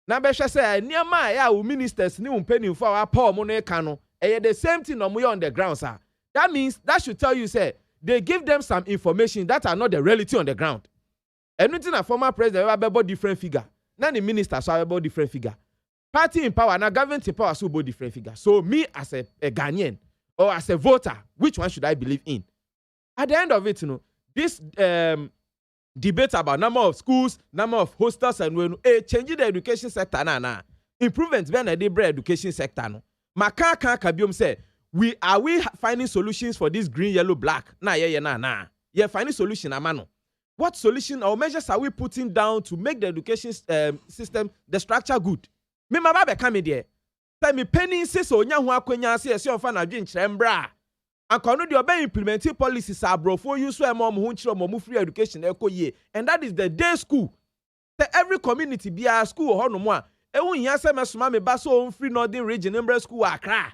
na be hwe say niam ya wo ministers ni umpanimfo a pa mo no e ka no the same thing no mo on the ground sir. That means that should tell you say they give them some information that are not the reality on the ground. Enu ntina former president we about different figure na the ministers so about different figure. Party in power, now government in power, so both different figures. So me as a Ghanaian or as a voter, which one should I believe in? At the end of it, this debate about number of schools, number of hostels, and when changing the education sector, improvements when I did education sector. No, Maka kabium say we finding solutions for this green, yellow, black? Nah. Yeah, finding solution, amano. What solution or measures are we putting down to make the education system, the structure good? Me ma ba be come there. Say me penny say so nya ho akwanya say ese ofa na dwen kyerembra. Ankono de obe implementing policies abrofo use so mo ho kyerem mo free education ekoye. And that is the day school. Say every community be a school ho no mo a ewu hia say mesoma me ba so free northern region embre school Accra.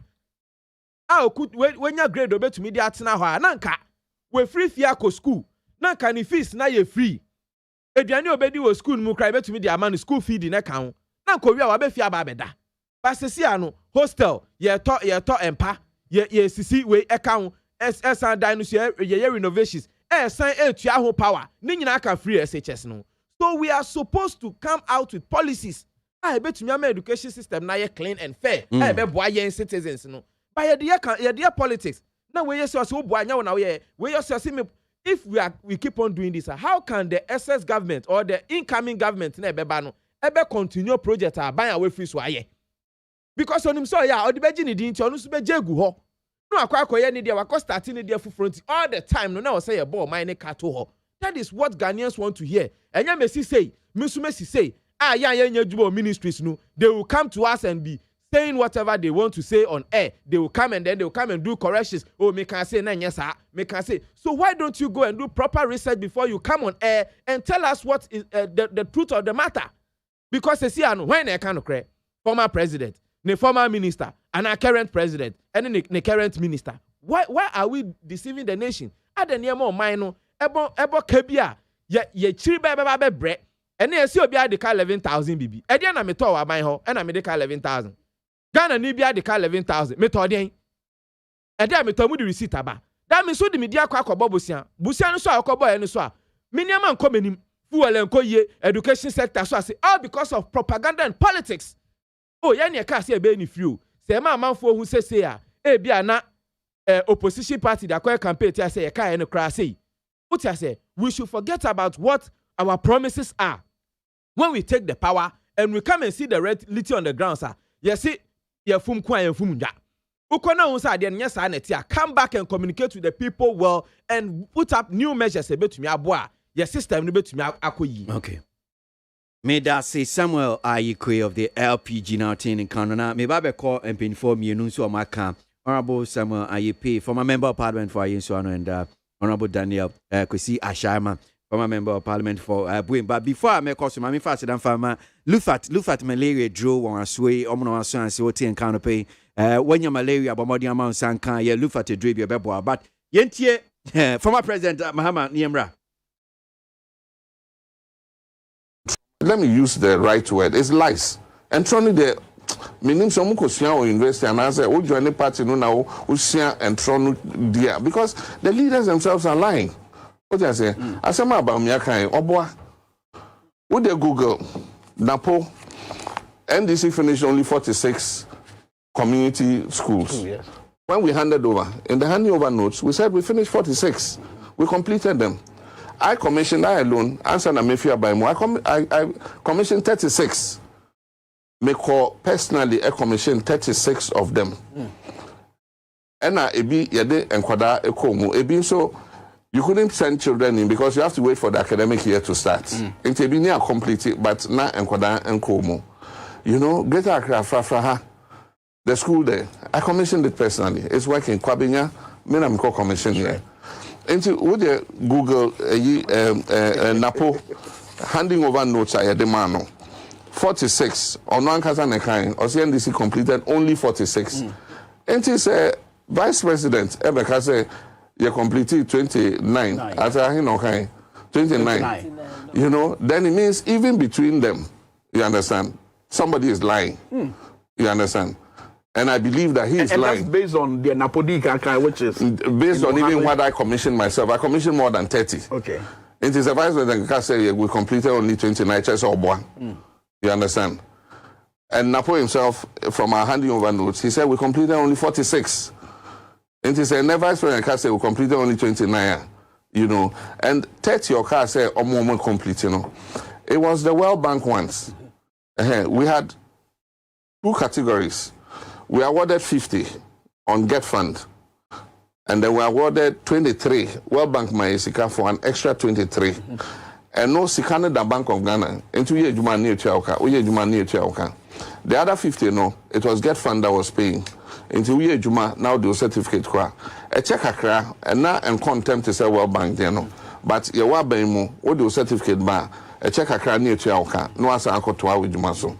When your grade obetumi de atena ho a nanka we free fee akọ school. Na can fees na ye free. Eduane obedi wo school mu cry betumi di amano school fee di na kan. Na ko wi a wa be fie aba beda. Pasesi ano hostel ye to empa ye sisi we account esan dan no ye renovations san etua ho power. Ni nyina ka free SHS no. So we are supposed to come out with policies. Betumi am education system na ye clean and fair. Be boa ye citizens no. But ye dear politics. Na we yes so boa nya na we yes me. If we keep on doing this, how can the SS government or the incoming government ever continue project buy away free so aye? Because on him so yeah, or the beji ni din ti onu so be jegu ho. No akwa ni dia wako starting ni dia front all the time no na say ball mine kato ho. That is what Ghanaians want to hear. Enya mesi say, Messi say, nya jubo ministries no, they will come to us and be saying whatever they want to say on air. They will come and then they will come and do corrections. Oh, me can say, yes, sir. Me can say. So why don't you go and do proper research before you come on air and tell us what is the truth of the matter? Because you see, when I can't cry, former president, the former minister, and our current president, and the current minister, why are we deceiving the nation? At the near more minor, ebo kebia, ye chiri be bread, and then see obi adeka 11,000 bibi. Edian na me to wa ban ho, and na me deka 11,000. Ghana ni bia de ka 11,000 me to den e dey me to mu di receipt aba that means so di media akwa bosia no so akobo e no so a miniama nko manim fuel enko ye education sector so say all because of propaganda and politics. Oh ye ne ka say e be ni free o say ma manfo hu say a e bia na opposition party da kwa campaign ti say e ka e no kra say what I say we should forget about what our promises are when we take the power and we come and see the reality on the ground sir. Yes see come back and communicate with the people well and put up new measures about me aboa your system okay. May that say Samuel Ayikwe of the LPG now in Canada. May Babe call and inform you no so maka Honorable Samuel Ayipe, former member of parliament for Ayensuano, and Honorable Daniel Kwasi Ashama, former member of parliament for Buin. But before I make also my fast and farmer Lufat malaria drew on a sway, Omno and Soti and Canopy. When your malaria, Bomodi amount Sankan, ye Lufat a drib your beboa. But Yentie, former president Mahama Niemra. Let me use the right word. It's lies. And trying the meaning some or university and answer, oh, join the party no now, and tron dear. Because the leaders themselves are lying. What I say? I say about Miakai, Oboa. Would they Google Napo NDC finished only 46 community schools. Yes. When we handed over, in the handing over notes, we said we finished 46. We completed them. I alone, answer na mefia by more. I commissioned 36. Meko personally, I commissioned 36 of them. And ebi yede enkwada ekomu. Ebi so you couldn't send children in because you have to wait for the academic year to start. Inte ebi near complete, but na enkwada enkomu. You know, Greater Accra Frafraha, the school there. I commissioned it personally. It's working. Kwabinya, me na mko commission here. Into would you Google Napo handing over notes I had the 46 on one Kazan kind or CNDC completed only 46. And it's vice president Ebeka say you completed 29 after you know 29. You know, then it means even between them, you understand, somebody is lying. You understand? And I believe that he is lying. That's based on the Napodi Kaka, which is based on even what I commissioned myself. I commissioned more than 30. Okay. It is a vice president Kaka say we completed only 29 checks or one. You understand? And Napo himself, from our handing over notes, he said we completed only 46. And he said, never vice president Kaka say we completed only 29. You know, and 30 or Kaka say more complete. You know, it was the World Bank ones. We had two categories. We awarded 50 on Get Fund. And they were awarded 23. World Bank Sika for an extra 23. And no Sikana the Bank of Ghana. Into ye Juma near Chauka. The other 50, no, it was Get Fund that was paying. Into ye Juma, now do certificate kwa. A check a and now and contempt to say World Bank, you know. But ye wa baimu, what do certificate ba? A check a near Chauka. No asa anko to with Jumaso.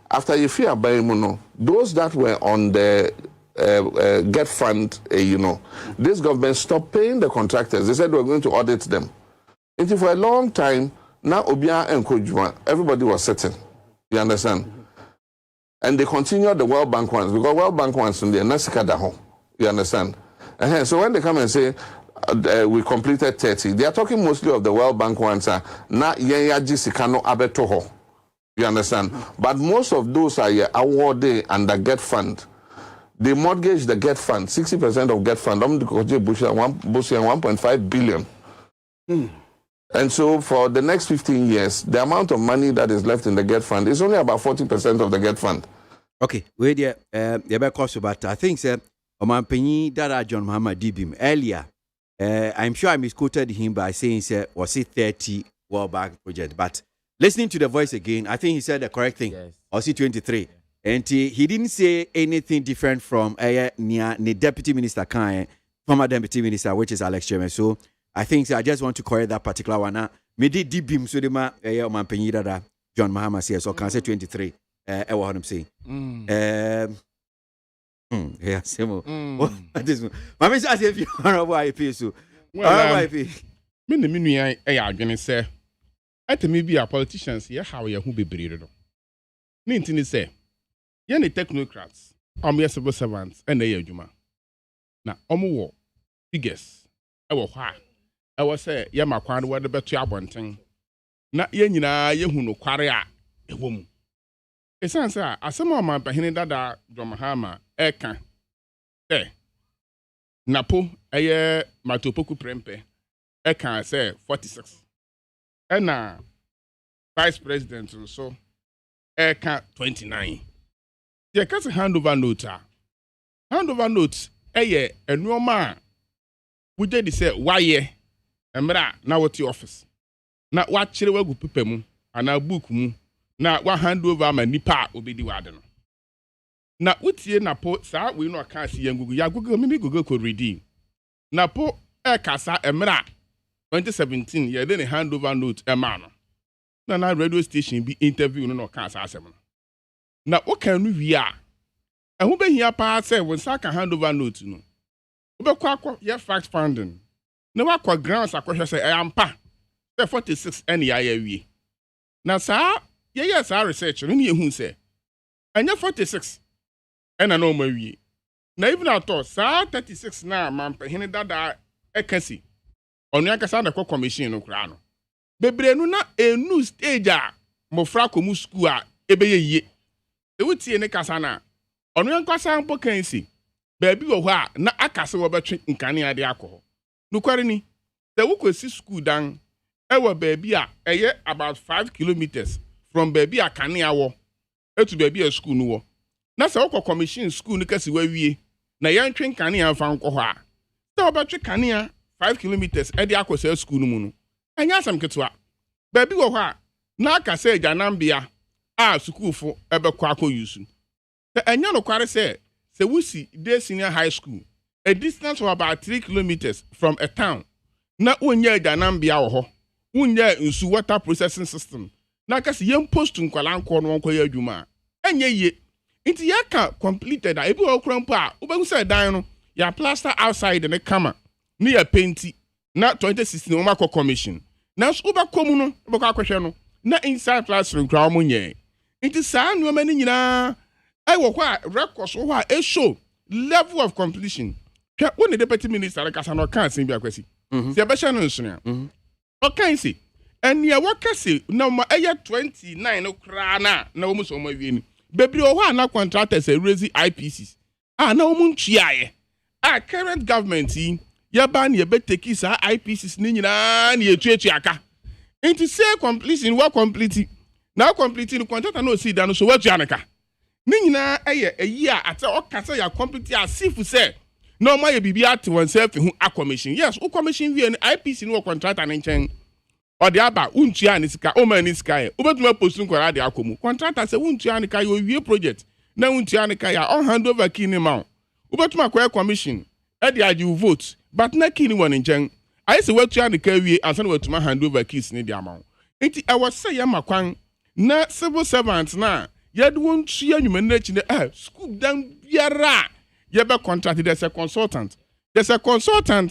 After you fear baimu, no, those that were on the Get Fund, this government stopped paying the contractors. They said they were going to audit them. And for a long time, now Obia and Kojuma, everybody was certain. You understand? And they continued the World Bank ones, because World Bank ones in the Nasikadaho. You understand? So when they come and say, we completed 30, they are talking mostly of the World Bank ones, na Yaji Sikano Abetoho. You understand? But most of those are awarded under Get Fund. They mortgage the Get Fund, 60% of Get Fund, 1.5 billion. And so for the next 15 years, the amount of money that is left in the Get Fund is only about 40% of the Get Fund. Okay, wait there, but I think, sir, Omanpenyi Dara John Muhammad Dibim earlier, I'm sure I misquoted him by saying, sir, was it 30 World Bank project? But listening to the voice again, I think he said the correct thing. Yes. Or was it 23? Yeah. And he didn't say anything different from the Deputy Minister, former Deputy Minister, which is Alex Chairman. So I think I just want to correct that particular one. Me did Dibim Sudima Omanpenyi Dara John Muhammad says, so can say 23. I want him say. Yeah, same. This one. Mama says if you are a IP, so. Well, me, I gonna say. At me be a politicians, yeah, how you who be breeded. Nintini say. Yeni technocrats, civil servants, and the Juma. Now, Omo figures. I was say, Yamakwan, what the better abonting. Not yenina, yehuno quarria, a woman. A sense, as some of my Pahinada Dromahama, Eka. Eh. Napo, a year, Matopoku Prempe, Eka say 46. And Vice President also, Eka 29. You can't handover note. Handover notes, a no man. We did say, why ye? And now what's your office? Now what chile will pupemu, and now book mu. Now what handover my nipa will be the warden. Now what's ye napo, sir? We know can't see young Google. Google, maybe Google could redeem. Napo, casa, emra 2017, ye then a handover note, a man. Now radio station be interviewing no can't ask him. Now, what can we are? And who be here part say when Saka hand over note no? Ube kwa ye fact finding. No wa grounds akwa say I am pa. 46 any we. Now sir, yes our research no ye hu say. Anya 46. And I know my we. Na even at all sir 36 na man pehene dada ekasi. Onu akasa na commission no kra no. Bebre no na enu stage a mofra komu school a ebeye ye. Ewutie ne kasa na onu yankasa mpo kansi baabi wo ho a na akase wo betwe nkane ade akọ nukware ni the wukwesi school dan ewo baabi a eye about 5 kilometers from baabi a kane awo etu baabi a school no wo na se wo commission school ni kasi wawie na yantwe nkane amfa nkọ ho a se wo betwe kane a 5 kilometers ade akọ se school no mu no anya asam ketwa baabi wo ho a na akase ajanambia school for ebekwa akọ yusu. The enya no kware say we see day senior high school a distance of about 3 kilometers from a town. Na onye Janambia wo ho. Onye nsu water processing system. Na kasi yem post nkwala nko no nko ya adwuma. Enye ye. Nti ya ka completed a ebi wo krampo a obehu say dan no ya plaster outside ne kama. Ni ya painti. Na 2016 oma ko commission. Na so obakomu no obekwa akwhwe no. Na inside classroom kra mo nye. Nti saa nneoma ni nyina ai wo kwa records wo a show level of completion. Hwa when the deputy minister kasa no kan sin bi akwasi. Se abehya no nsonia. O kan si enia wo kase na ma 29 no kra na wo muso ma wie ni. Bebre wo a na contractors raise IPCs. Na wo ntwiaye. Current government yi ya ba na ye beteki saa IPCs ni nyina na ye tuatu aka. Nti say completion wo complete. Now completing the contract no see down so what Janaka. ne nyinaa ɛyɛ ayi a ate ɔkasa ya complete asifu sɛ na ɔmo ayɛ biribi ate wɔn sɛ fi ho acommission yes o commission wie no IPC no wɔ contractor ne nkyɛn ɔde aba untua ne sika o ma ne sika yɛ obetuma post nkɔla de akɔmu contractor sɛ untua ne ka yɛ owie project na untua ne ka yɛ on hand over key ne ma obetuma kɔ commission ɛde agye vote but na key ne wɔ ne nkyɛn ayɛ sɛ watua ne ka wie ansa na watuma hand over keys ne de ama nti ɛwɔ sɛ yɛ ma kwan na civil servants na yɛde wɔn tua nnwuma no akyi ne school dan biara yɛbɛ contract there's a consultant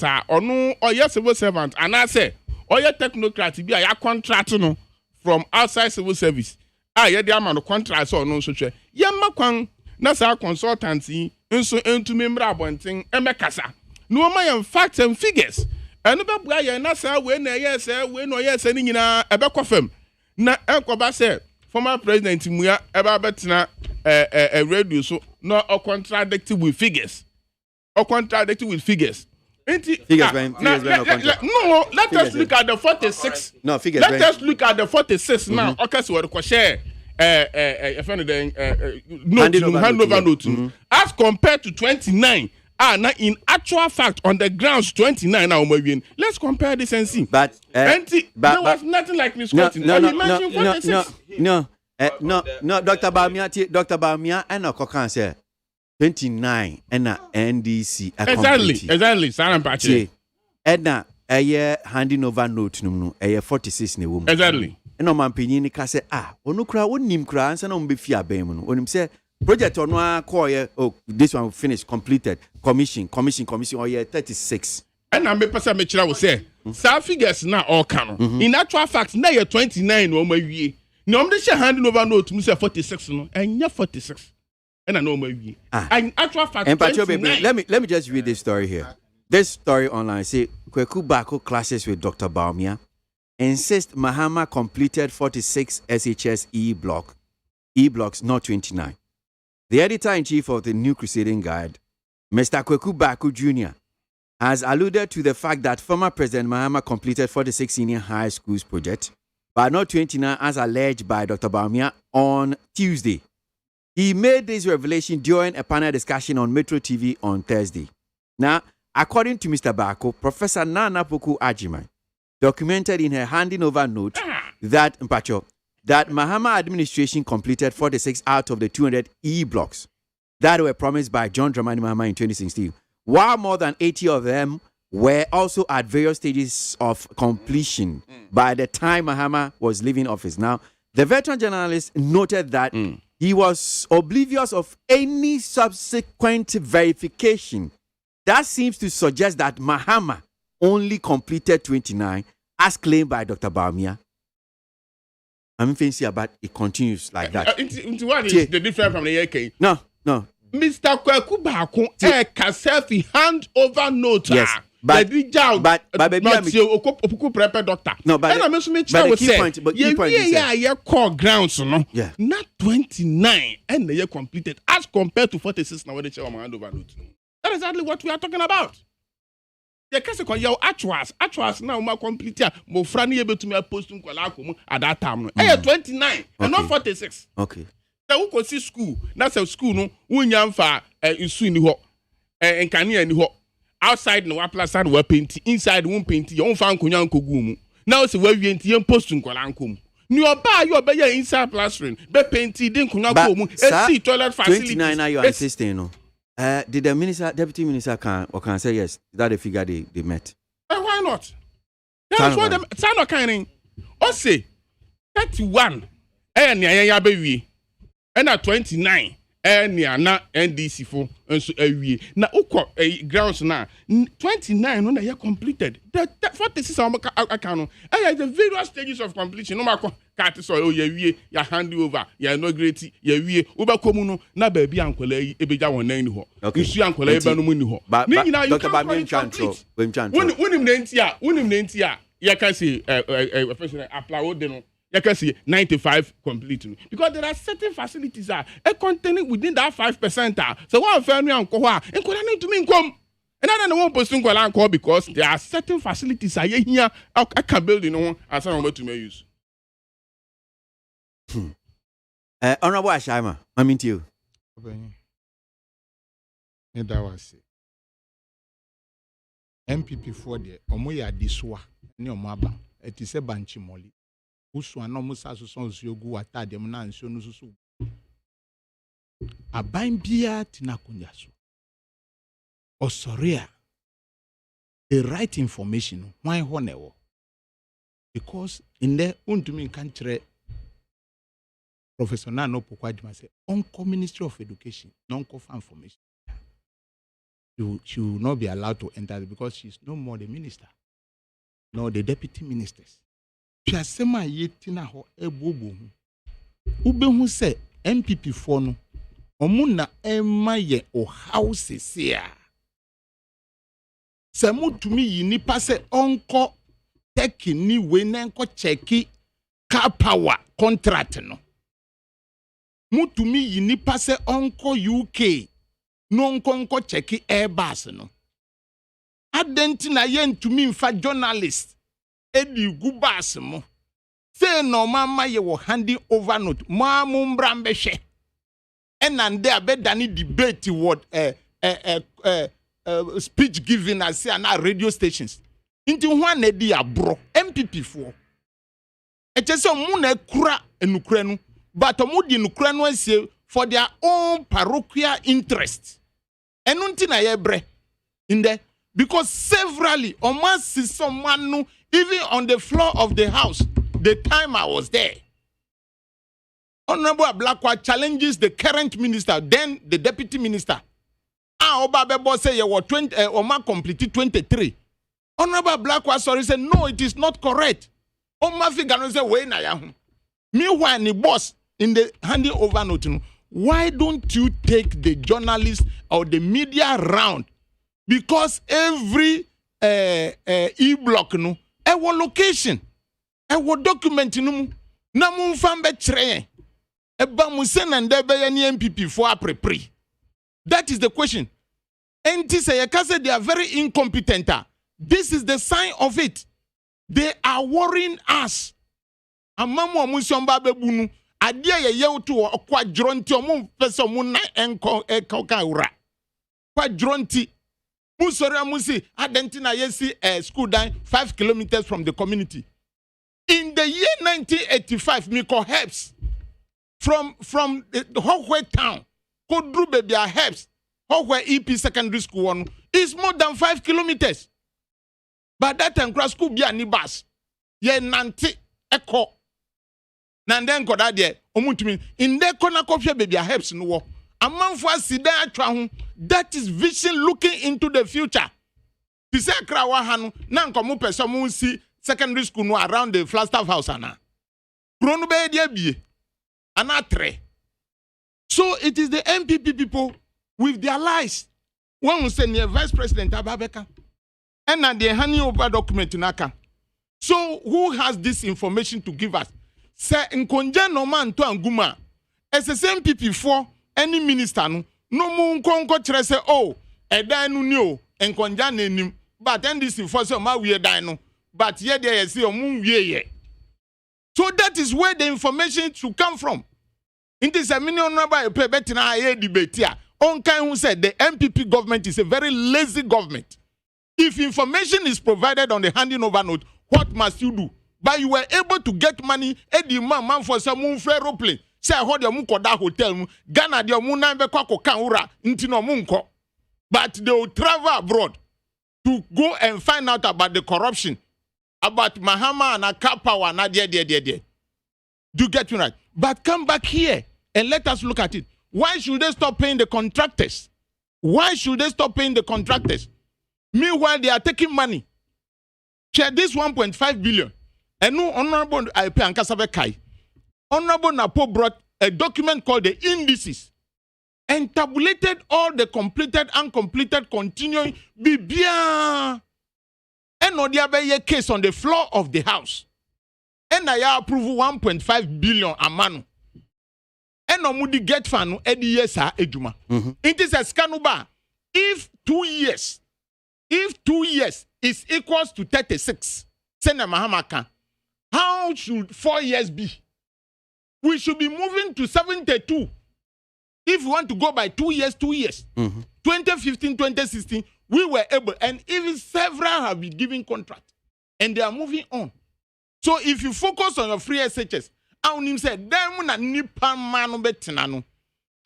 a ɔno ɔyɛ civil servant anaasɛ ɔyɛ technocrat bi a yɛ contract no from outside civil service a yɛde ama no contract sɛ ɔno nso hwɛ yɛmma kwan na saa consultant yi nso ntumi mmra abɔnten ɛmɛkasa na wɔma yɛn facts and figures ɛno bɛboa yɛn na saa wei na ɛyɛ sɛ wei na ɔyɛ sɛ ne nyinaa ɛbɛkɔ fam na ɛnkɔba sɛ former president Muya eba betina radio so no or contradicted with figures. No, let us look at the 46. No, figures. Let us look at the 46 now. Okay, so what share handover note as compared to 29. Now in actual fact on the grounds 29 now let's compare this and see. But there was nothing like misquoting. No, Dr. Bamia and Okokan said 29 and NDC. Exactly. Saran Edna a year handing over note no a year 46 ne woman. Exactly. And no man penny ka say onukra wonim kra ansa na mbefia ben mu no onim say project on one call this one finished completed commission or year 36. And I'm person me chira wo say sa figures na all can in actual fact na year 29 no ma wie no am dey handing over note mu say 46 no enya 46 and I know ma wie in actual fact and baby, let me just read this story here. This story online say Kweku Bako classes with Dr. Baumia insist Mahama completed 46 SHS E-blocks not 29. The editor-in-chief of the New Crusading Guide, Mr. Kweku Bako Jr., has alluded to the fact that former President Mahama completed 46 senior high schools project, but not 29 as alleged by Dr. Baumia on Tuesday. He made this revelation during a panel discussion on Metro TV on Thursday. Now, according to Mr. Bako, Professor Nana Poku Ajimai documented in her handing over note that Mahama administration completed 46 out of the 200 E-blocks that were promised by John Dramani Mahama in 2016, while more than 80 of them were also at various stages of completion by the time Mahama was leaving office. Now, the veteran journalist noted that he was oblivious of any subsequent verification. That seems to suggest that Mahama only completed 29 as claimed by Dr. Baumia. I'm fancy about it continues like that. Into what is the difference from the AK? No. Mr. Kweku Bako Kasefi hand over note. Yes. But baby, doctor. No, but the key point is core grounds, no? Yeah. Not 29 and the year completed as compared to 46 now. Hand over note. That is exactly what we are talking about. The case of your actuals now ma complete mo frani able to me post at that time. 29 and not 46. Okay. So who see school? That's a school no wunyam fa nsu ni ho. Enkania ni ho. Outside no plaza no paint, inside won paint, you fa nkonya nkogu mu. Now say we enti yem post nkola nkom. Ni oba you be inside plastering, be paint din nkonya ko mu. See toilet facility. 29 now you are insisting no. Did the deputy minister can say yes? Is that the figure they met? Why not? That's what the Sano kind of say 31 and at 29 and na NDC for and so now grounds now 29 when they are completed. The 46 account the various stages of completion. No matter so ya hand over ya inaugurate ya wie obakomu na baby ankola ebeja won nan ni ho isu ankola eba no mu ni ho ni nyina you can wonim nenti a ya ka say apply de no ya ka say 95 complete no because there are certain facilities are containing within that 5% so one family anko ho a enkola na ntumi nkom and I don't want posting anko because there are certain facilities are here I can build no as I want to use. Honorable Ashama, I'm into you. That was it. MPP for the Omoya Diswa, Neomaba, it is a banchi molly. Uswa no musa sons yogu ata dem na nso no susu. Aban bia tinakunyaso. Osoria. The right information, why honewo? Because in there, untumi country Professor Nano Pokwadima say, Onko Ministry of Education, non-conform information. She will not be allowed to enter because she's no more the minister, nor the deputy ministers. She has sema yetina ho ebobo. Ube hu say MPP for no, omuna ema ye o house sea. Semu tumi yinipa se onko teki ni we nenko cheki car power contract no. Mutumi yinipa se onko UK no onko cheki Airbus no. Adenti na ye ntumi mfa journalist edi gubas mo. Say no mama ye wo handing over note. Ma mumbra mbehwe. Enande abedani debate what speech giving as na radio stations. Inti ho na di abro MPP for. Echese mu na kura enukura no, but mu di enukura no asie for their own parochial interest. Enu nti na ye bre in there because severally almost someone no even on the floor of the house the time I was there. Honorable Ablakwa challenges the current minister, then the deputy minister. Obabebo say you were 20 Oma completed 23. Honorable Ablakwa sorry said no, it is not correct. Oma Figano say we na ya. Meanwhile, the boss in the handing over note, why don't you take the journalists or the media around? Because every e-block no, ewo location, ewo document no, na mu fambe tre. Eba musen and debe ni MPP for aprepri. That is the question. And they are very incompetent. This is the sign of it. They are worrying us. Amamu amusomba bebunu adia ye yewtu kwa dronti omu pese mu na enko ura. Kwa dronti musori amusi adentina yesi school down 5 kilometers from the community. In the year 1985, Miko helps from the Hogway town, Kodru Bebia helps, Hogway EP secondary school one is more than 5 kilometers. But that time class school be a bus. Ye nanti echo. Nanden kodadie omutumi in the corner coffee Bebia helps no. A man for sida atwa. That is vision looking into the future. Tise krawa hanu na nkomu pese mu si secondary school no around the Flagstaff house ana. Kronu be dia bie. Anatre. So it is the MPP people with their lies. One will say near Vice President Ababeka. And now they handing over document to Naka. So who has this information to give us? Say in konja no man to anguma. As the MPP for any minister no mun konko chere say oh edan no ni o en konja nenim but then this for so ma we dan no but here there say omun wie ye. So that is where the information should come from. In this million number you pay betina a debate here. On kind who said the MPP government is a very lazy government. If information is provided on the handing over note, what must you do? But you were able to get money, Eddie man for some aeroplane. Say how the Mukoda hotel, Ghana the Muna Bekako Kanura, Intino Munko. But they will travel abroad to go and find out about the corruption. About Mahama and Akapawa and there. Do you get me right? But come back here and let us look at it. Why should they stop paying the contractors? Why should they stop paying the contractors? Meanwhile, they are taking money. Share this 1.5 billion. And no honorable I pay Ankasabe Kai. Honorable Napo brought a document called the indices and tabulated all the completed, uncompleted, continuing bibia. And no there case on the floor of the house. And I approve 1.5 billion a man. And no mudi get fan edi yesa ejuma. It is a scanuba. If 2 years is equals to 36, Sena Mahamaka, how should 4 years be? We should be moving to 72. If you want to go by 2 years, 2 years. 2015, 2016, we were able, and even several have been given contract, and they are moving on. So if you focus on your free SHS,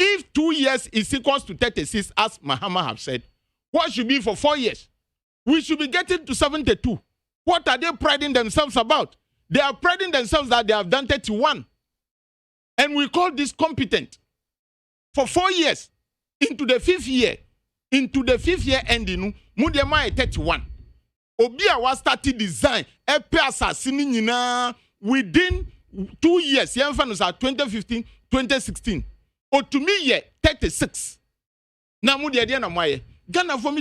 if 2 years is equals to 36, as Mahama have said, what should be for 4 years? We should be getting to 72. What are they priding themselves about? They are priding themselves that they have done 31. And we call this competent. For 4 years, into the 5th year ending, Mudiama 31. Obia was started design, within 2 years, 2015, 2016. Or to me, 36. Now, Ghana for me,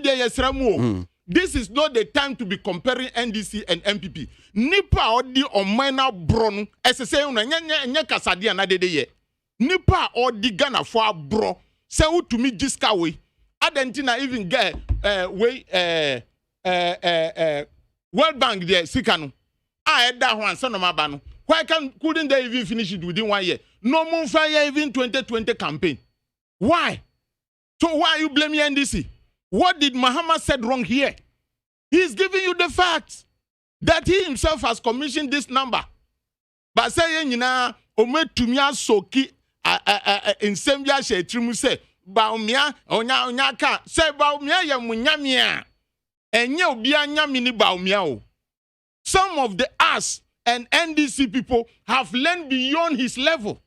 this is not the time to be comparing NDC and MPP. Nipa odi o minor bron, SSA nya kasadi anade de ye. Nipa odi Ghana for bro, say to me jiska we. Adentina even get World Bank there sikanu. That one son of mabano. Why couldn't they even finish it within 1 year? No more fire even 2020 campaign. Why? So why are you blaming NDC? What did Mahama said wrong here? He's giving you the facts that he himself has commissioned this number. But saying, you know, Ometumia Soki in Sembia Shetrimu say, Baumia, Onyaka, say Baumia Yamunyamia, and Yobia Yamini Baumia. Some of the us and NDC people have learned beyond his level.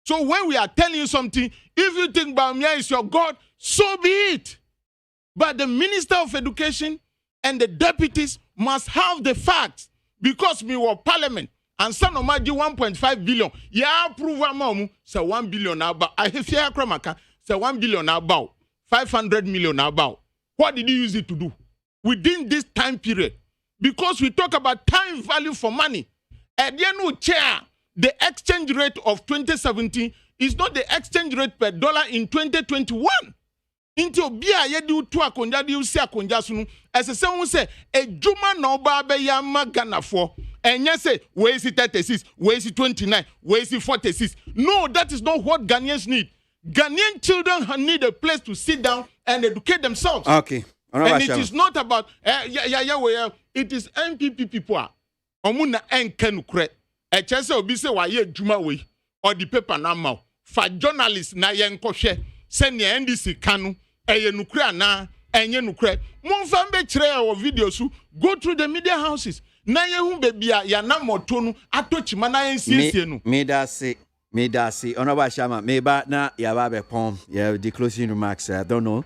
So when we are telling you something, if you think Baumia is your God, so be it. But the Minister of Education and the deputies must have the facts because we were parliament and some of my 1.5 billion. Yeah, approve a say 1 billion about. I have here Kramaka say 1 billion about 500 million about. What did you use it to do within this time period? Because we talk about time value for money. At the end chair, the exchange rate of 2017 is not the exchange rate per dollar in 2021. Into obia ye di to akonja di usi akonja sunu esese won se ejuma na oba be ya magana for enye say we is 36 we is 29 we is 46. No, that is not what Ghanaians need. Ghanaian children need a place to sit down and educate themselves. Okay. And it is not about it is MPP people omuna enkenukre echese obi se wa ye ejuma we or the paper na ma fa journalist na ye nkwohwe se ne NDC kanu eye nukre na enye nukre monfa mbe kire ya video su go through the media houses na ye hu bebia ya na moto nu atochima na ye siesie nu me da se honorable Shama me ba na ya ba be pom ya the closing remarks. I don't know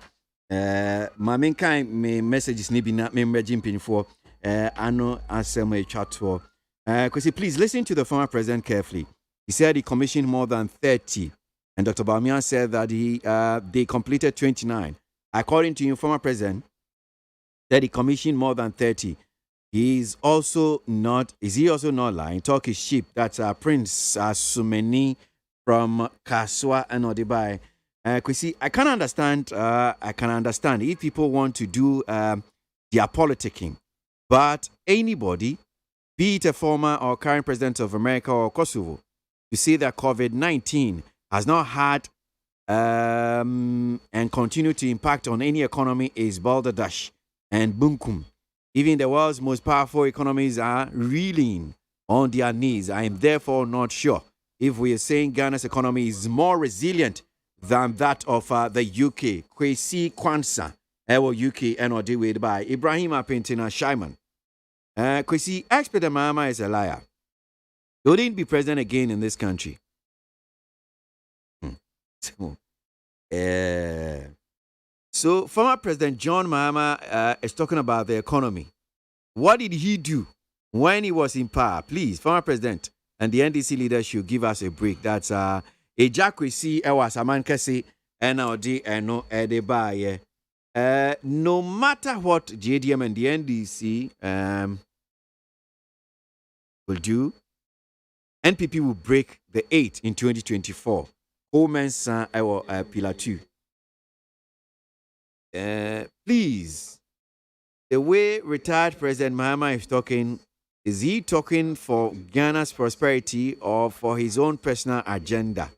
my main kind me messages ni bi na me mrejim pinfo ano answer a chat for please listen to the former president carefully. He said he commissioned more than 30. And Dr. Bawumia said that they completed 29. According to you, former president, that he commissioned more than 30. Is he also not lying? Talk is cheap. That's Prince Sumeni from Kaswa and Odibai. I can understand if people want to do their politicking. But anybody, be it a former or current president of America or Kosovo, to say that COVID-19 has not had and continue to impact on any economy is balderdash and bunkum. Even the world's most powerful economies are reeling on their knees. I am therefore not sure if we are saying Ghana's economy is more resilient than that of the UK. KWASI Kwansa, UK, and or deal by Ibrahim Apentina Shaiman. KWASI, expert Mama is a liar. You didn't be president again in this country. So former President John Mahama is talking about the economy. What did he do when he was in power? Please, former president and the NDC leaders should give us a break. That's a KWASI Ewa Saman Kesi NLD and no Edebaye. No matter what JDM and the NDC will do, NPP will break the 8 in 2024. Women's Pillar 2. Please, the way retired President Mahama is talking, is he talking for Ghana's prosperity or for his own personal agenda?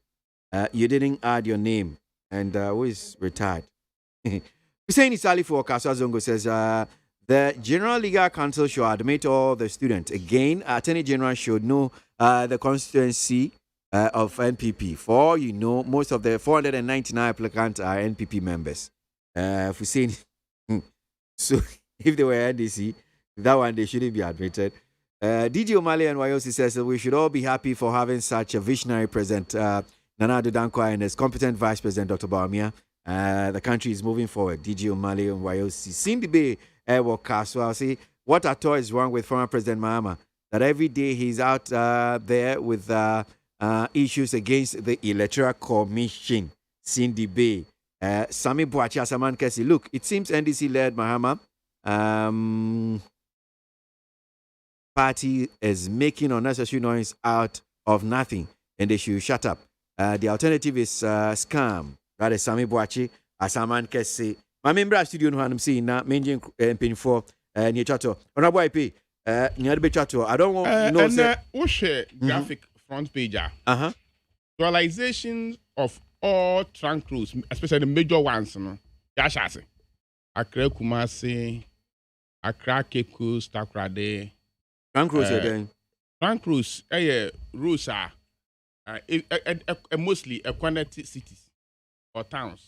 You didn't add your name. and who is retired. Hussein Isali for Kaswazongo says, the General Legal Council should admit all the students. Again, Attorney General should know the constituency of NPP. For all you know, most of the 499 applicants are NPP members. Hussein, so if they were NDC, that one they shouldn't be admitted. DJ O'Malley and Wayosi says that we should all be happy for having such a visionary president, Nana Addo Dankwa, and his competent vice president, Dr. Bawumia. The country is moving forward. DJ O'Malley and Wayosi seem to be workers. So I'll say, what at all is wrong with former President Mahama? That every day he's out there with issues against the Electoral Commission. Cindy Bay. Sami Boachi Asaman Kesi. Look, it seems NDC-led Mahama party is making unnecessary noise out of nothing, and they should shut up. The alternative is scam. That is Sami Boachi Asaman Kesi. My member studio no hanum see na menjin pin for near chato. Honorable IP near be chato. I don't want no say we share graphic front page. Visualization of all trunk routes, especially the major ones, no. Ya shase. Accra Kumasi, Accra Cape Coast, Takoradi. Trunk routes then. Trunk routes, routes are mostly connected cities or towns.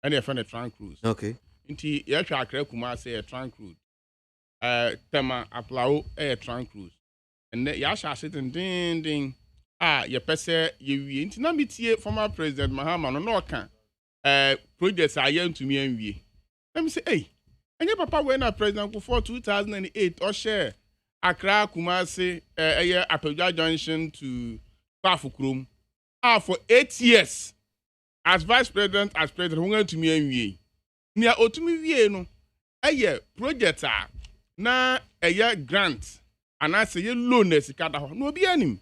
And they find a trunk routes. Okay. Inti ya Accra Kumasi a trunk route. Tema Aplao a trunk routes. And ya shase ding. Ye pese ye inti na mitie former President Mahama no kan projects are yen to me enwie. Let me say, hey, enye papa when na president for 2008 or share Accra Kumasi Apagua Junction to Kwafukrom for 8 years as vice president won to me enwie. Nia otumi wie no project na grant and I say loan esika da ho no obi anim.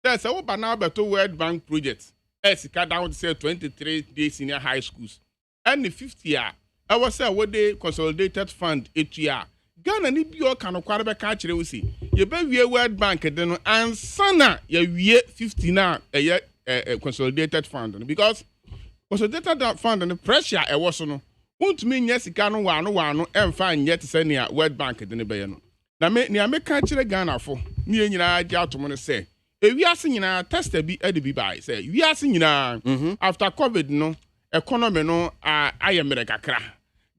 There's a World Bank project. Esika down to say 23 day senior high schools. And the 50 year, I was say what they consolidated fund each year. Ghana ni bio kan kwara be ka kire wusi. Ye be wie World Bank de no ansana ye wie 50 na consolidated fund because consolidated fund and the pressure e was no. Wontumi nya sika no wa no emfa nya te say na World Bank de ne be ye no. Na me ni ameka kire Ghana fo. Ni nyina agya atomo no say we are seeing a tester be edibi by say we are seeing after COVID no economy no I am kakra.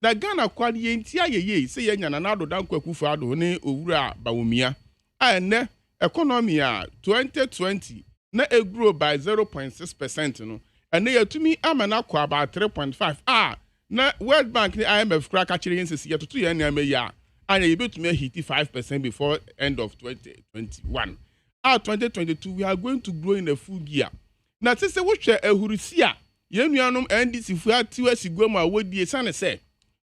The Ghana kwali entia ye say ye nyana na do dan kwakufu ado ne owura Bawumia. And economy 2020 na e grow by 0.6% no. And they to me amana kwa about 3.5. Na World Bank ni IMF crack actually insist ye to 2 year na me ya. And you be to me hit 5% before end of 2021. 2022 we are going to grow in a full gear. Na say we share ehurisia ye nuanom NDC fu atiwa sigwam a wodie sane say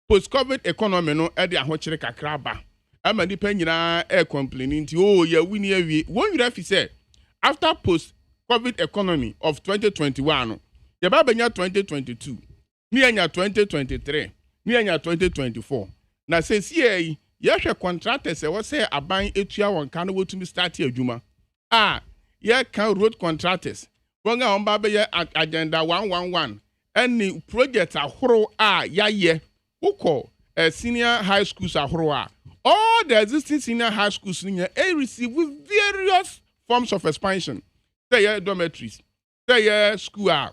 post COVID economy no e de ahokere kakra ba ama nipa nyina complaining nti ye wini awie won wira fi say after post COVID economy of 2021 ye ba benya 2022 ni anya 2023 ni anya 2024 na say see ye hwe contractors e wo say aban etua won kan wotumi start adwuma ye can road contractors. Wonga omba be agenda 111. Any project ahoro ye. Uko senior high schools ahoro all the existing senior high schools receive with various forms of expansion. Say dormitories. Say school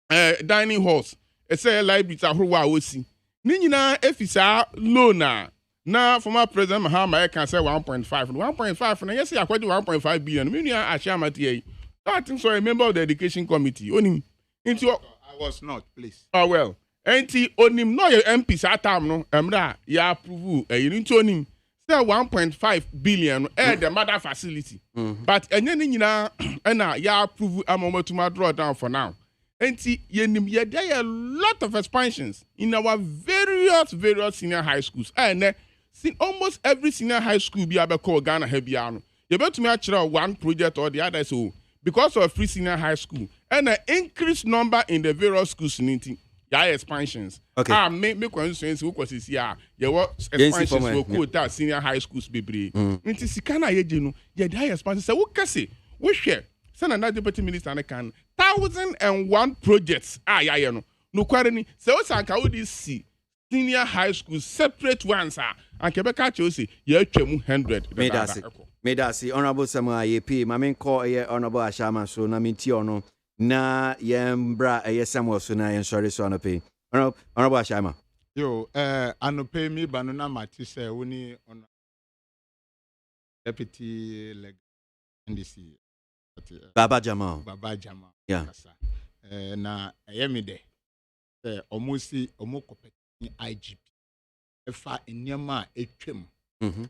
dining halls. Say libraries ahoro osi. Ni nyina efisa loan na former President Mahama can say 1.5. 1.5 and yes, I quite 1.5 billion. Meaning I share my TA. I think so. A member of the education committee. Onim into I was not, please. Oh well. Enti onim no your MP satam no emra ya approve you into onim say 1.5 billion the mother facility. But enye ni nyina na ya approve amomatuma draw down for now. Enti yenim ye there a lot of expansions in our various senior high schools. And almost every senior high school be able to Ghana Hebiano. You better me actually one project or the other so because of free senior high school and an increased number in the various schools in expansions. Okay. Make constituency who was here. There were expansions for quota senior high schools be. Into Sikana Yejino, ye die expansions. So what can say? We share. Send another deputy minister and can 1,001 projects. No no quarry se o sanka wo di si senior high school separate ones and kebeka che o si ye atwam 100 me da si honorable Samuel Yepi mamen call honorable Ashama so na minti ono na yembra Samuel so na yen sorry so no pay honorable Ashama yo anope mi banana mati se woni on deputy leg NDC Baba Jamal yeah na ayemi de omo IGP efa enyama etwem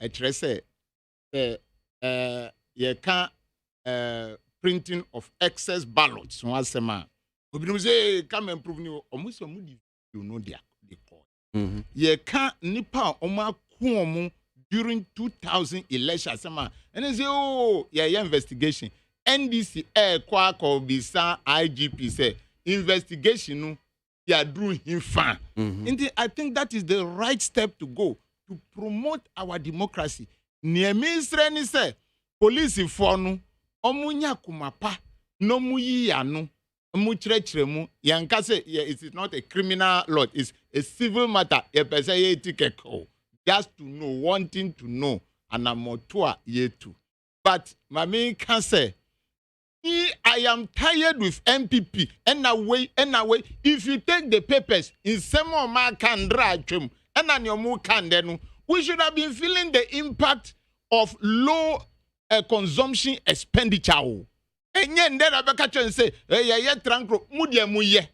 etre se ye can printing of excess ballots so asema obinum say come improve ni omo so mu di you know they call ye can nipa omo akuomo during 2000 election asema and say oh yeah investigation NDC kwa ko bisa IGP say investigation no ya do him fan. I think that is the right step to go to promote our democracy. Near minister ni say police for no omunya kumapa no mu yi anu mu chirechiremu yanka say it is not a criminal law, it's a civil matter. A person ye tikeko just to know, wanting to know, and amotua ye too. But mami can say I am tired with MPP. And away, if you take the papers in some of my can drag him, and on your more can then we should have been feeling the impact of low consumption expenditure. And then I back and say, yeah, tranquil, muye.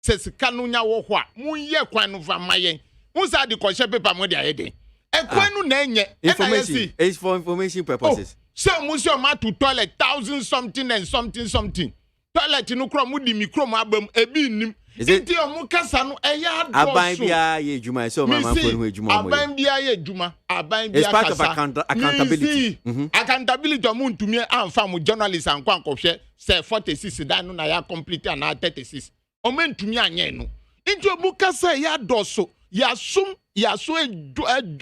Says Kanunya Wahwa, muye kwanuva mayen. Musa the question paper mudia ede. And kwanu nenye information is for information purposes. So monsieur ma to toilet 1000 something and something. Toilet no kro mu di micro ma abam ebi nim. Inti omu kasa no eya do so. Aban bia ye ejuma so mama for no ejuma mo. Aban bia ye ejuma, aban bia kasa. It's part of accountability. Accountability omu ntumi amfa mu journalist an kwa nkofye say 46 dan no na ya complete and 36. Omu ntumi anye no. Inti omu kasa ya do so. Yasum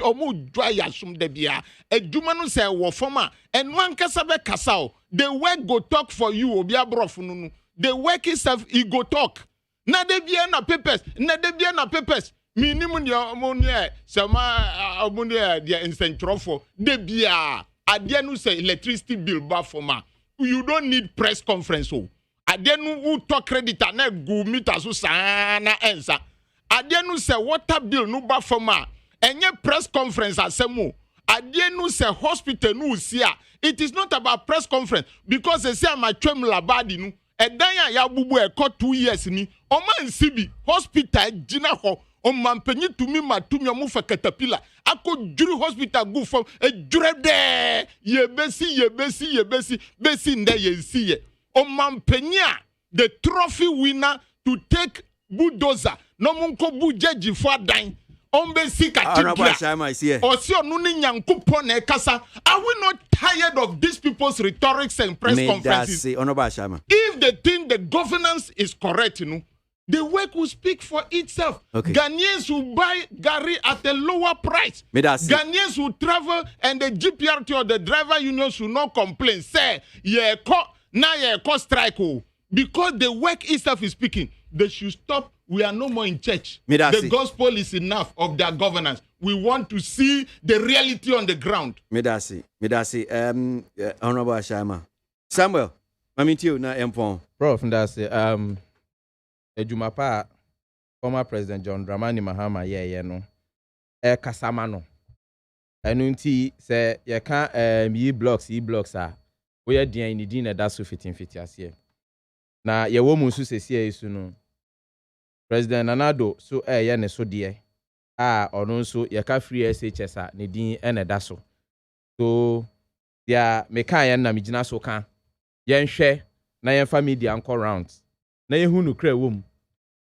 omu dwa yasum de bia eduma no say wo forma and one kasa be kasa o the work go talk for you obi abrof no the work itself e go talk na de bia na papers minimum ni omu ne sama omu ne dia instant trofo de bia ade no say electricity bill ba forma you don't need press conference o ade no who talk credit na go meter so sana ensa ade no say water bill no ba forma enye press conference asemo ade no say hospital no usia it is not about press conference because they say my twem labadi no edan ya bubu e 2 years ni o man sibi hospital gina ho o man penyi tumi matumi o mu fa caterpillar akojuru hospital go from ejure de yebesi nda yensi ye o man penya the trophy winner to take bulldozer no munko bujeji for dan ombe sikatibia osi onu ni nyankopon na ekasa are we not tired of these people's rhetorics and press conferences if they think the governance is correct the work will speak for itself. Ghanaians will buy Gary at a lower price. Ghanaians will travel and the GPRT or the driver unions will not complain say ye strike because the work itself is speaking. They should stop. We are no more in church. The gospel is enough of their governance. We want to see the reality on the ground. Medasi. Honorable Ashama. Samuel, Mamitio na empon. Prof, Ndasi. Ejumapa, former President John Dramani Mahama no. Kasama no. Enunti se ye kan e-blocks we ye dian ni din na da so fitin ase. Na ye wo mu nso sesie isu no. President Nanado so ye ne so de ono nso ye ka free SHS ne din na da so. So dia me kan ye na me gina so kan. Ye nhwe na ye fa media anko rounds. Na ye hu no kra wom.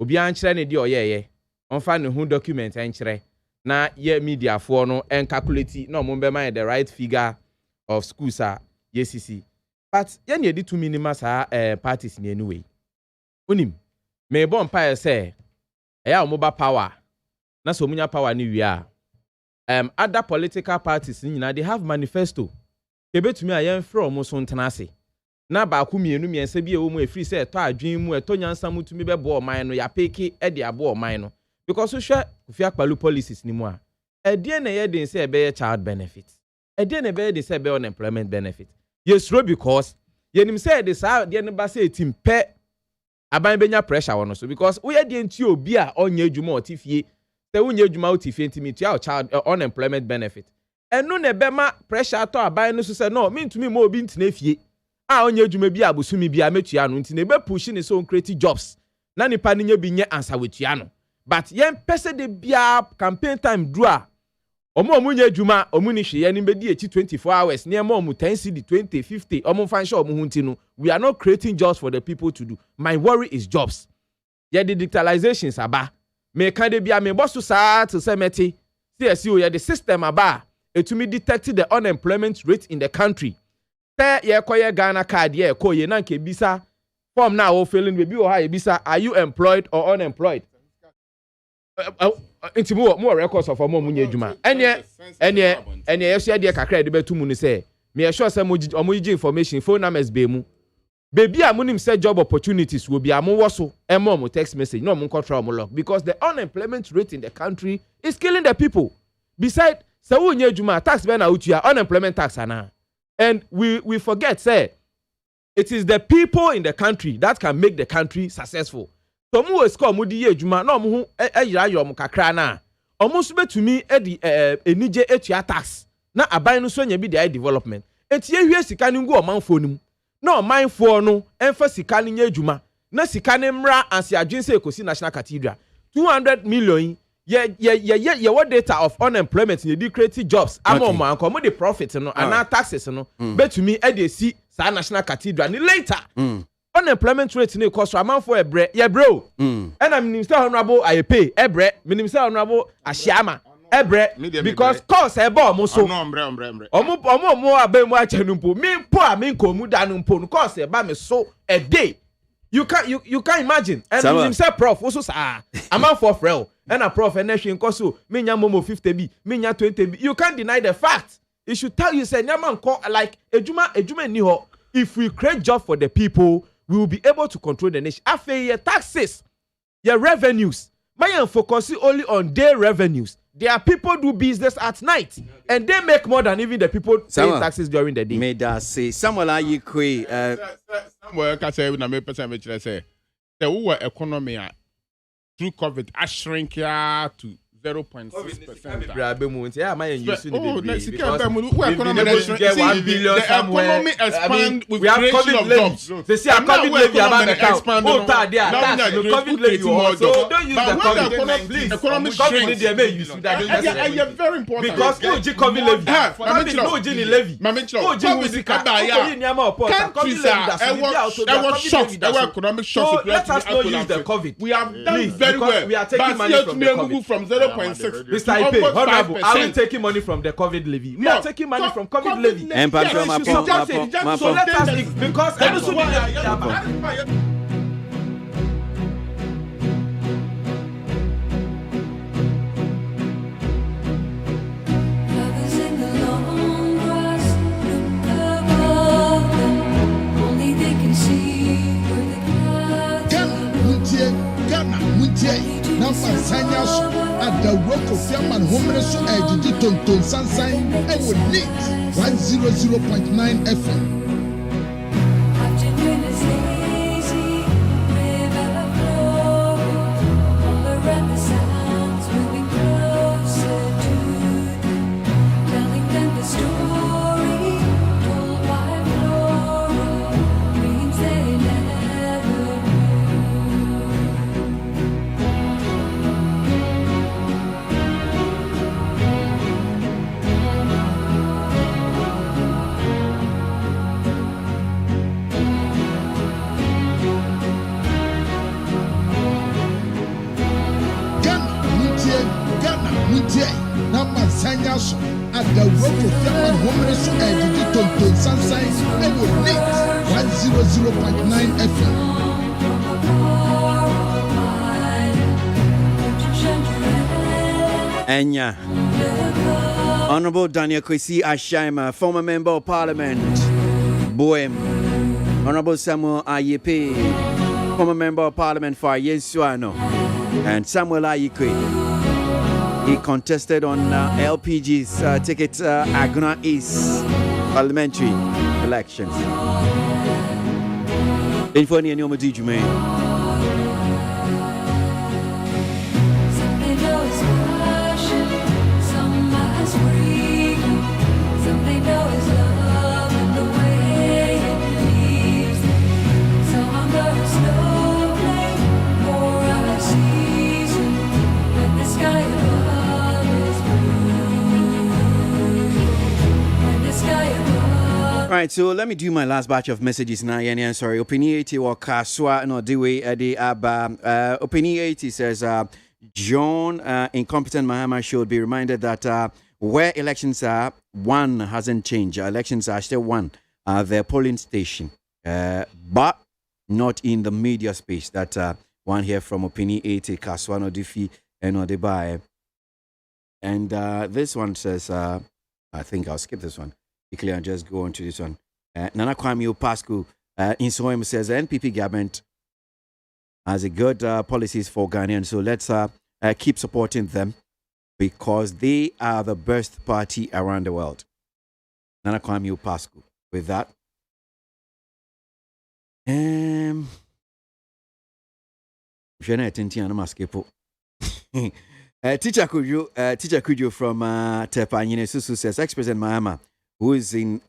Obi an kire ne de oyeye. Onfa ne hu document an kire. Na ye media for no en calculate no mo be man the right figure of schools YCC. But ye ne di to minima sa parties ni anyway. Onim me bon pa say eya omoba power. Na so munya power ni wi a. Other political parties ni na they have manifesto. Kebetumi ayen from so ntana ase. na ba ku mienu miensa bi e wo mu efiri se eto adwen mu eto nyansa mu tumi bebo oman no ya peke e de abo oman no because so hwe Kofi Akpaloo policies ni mu a edie na ye den se ebe child benefit edie na ebe de se ebe unemployment benefit yes ro because yenim se de sa de ne ba se timpe aban benya pressure wono so because we de nti obi a onye adwuma otifie se wonye adwuma otifie ntimi tia child unemployment benefit enu na ebe ma pressure to aban no so se no me ntumi ma obi ntine fie a onye adwuma bi abosumi bi ametua no ntine be push ni so create jobs na nipa ne nya bi nye ansa wetua no but yen pese de bia campaign time do a omunye adwuma omuni hwe ni bedi echi 24 hours near omu 10 cedi 20 50 omu fan sure omu hunti no we are not creating jobs for the people to do. My worry is jobs. Ye the digitalizations aba me kan de bia me boss sa to semeti CSU ye the system aba etumi detect the unemployment rate in the country. Te ye koye Ghana card ye ko ye na nke bisa form na wo feeling be bi o ha ye bisa are you employed or unemployed? Inti mo records of omo munye adwuma ene yeso de kakra de betumu ni say me sure say omoji information phone numbers be mu baby amunim say job opportunities will be amowo so emo text message no mo control mo log because the unemployment rate in the country is killing the people. Beside say wonye adwuma tax be na utua unemployment tax ana and we forget say it is the people in the country that can make the country successful. So mu we score mu di ye adwuma na omo hu ayira yo mo kakra na omo so betumi edi enije etua tax na aban no so nya bi di development etie hwie sika ni ngu omanfo nim na omanfo no emfa sika ni nya adwuma na sika ni mra ansi adwense ekosi national cathedral 200 million ye what data of unemployment in the creative jobs am man come the profit no and taxes no betumi edi si sa national cathedral ni later unemployment rate ni cost amount for ebre ye bro and I'm minister honorable I pay ebre minister honorable Ashiama ebre because cost ebe omo so omo abemu achanumpo me po a me nkomu danumpo no cost eba me so a day you can imagine and himself prof also sa amount for frel and a prof and hwe nko so me nya momo 50b me nya 20b you can't deny the fact it should tell you say nyama nko like ejuma ni ho if we create job for the people we will be able to control the nation. After your taxes, your revenues, my focus only on their revenues. There are people do business at night, and they make more than even the people paying taxes during the day. May that say, Samuel, are you quay? Samuel, can say, na me person which say, the whole economy through COVID has shrink to 0.6%. Yeah, my using the economy expand with creation of jobs. They say COVID levy about the expand. Oh, that's the COVID levy. So don't use the COVID, please. Economy shrink. They very important because COVID levy. COVID levy. Economic shock. Let us not use the COVID. We have done very well. We are taking money from the COVID. From 0.6. Mr. Ipe, honorable, are we taking money from the COVID levy? We are taking money from COVID levy. So let us, because Number Sanyas at the work of Yaman Homeless Edgy Tonton Sunshine, I would need 100.9 FM. At the rock of Yaman Homeless Edgy Tonton Sunshine, I would need 100.9 FM. Enya. Honorable Daniel KWASI Ashima, former member of parliament. Boem. Honorable Samuel Ayepe, former Member of Parliament for Yensuano, and Samuel Ayikwe. He contested on LPG's ticket Aguna East parliamentary elections. Info ni enyo madi jume. Right, so let me do my last batch of messages now. Yeah, sorry. Opiniati or Kaswa no Diwe Edi Abba. Opiniati says John incompetent Mahama should be reminded that where elections are, one hasn't changed. Elections are still one. The polling station, but not in the media space. That one here from Opiniati Kaswa no Difi and no Debae. And this one says, I think I'll skip this one. Quickly and just go on to this one. Nana Kwame Opasku in Sohim says the NPP government has a good policies for Ghanaians, so let's keep supporting them because they are the best party around the world. Nana Kwame Opasku. With that, Teacher Kujo from Tepanyine Susu says ex-President Mahama, who is in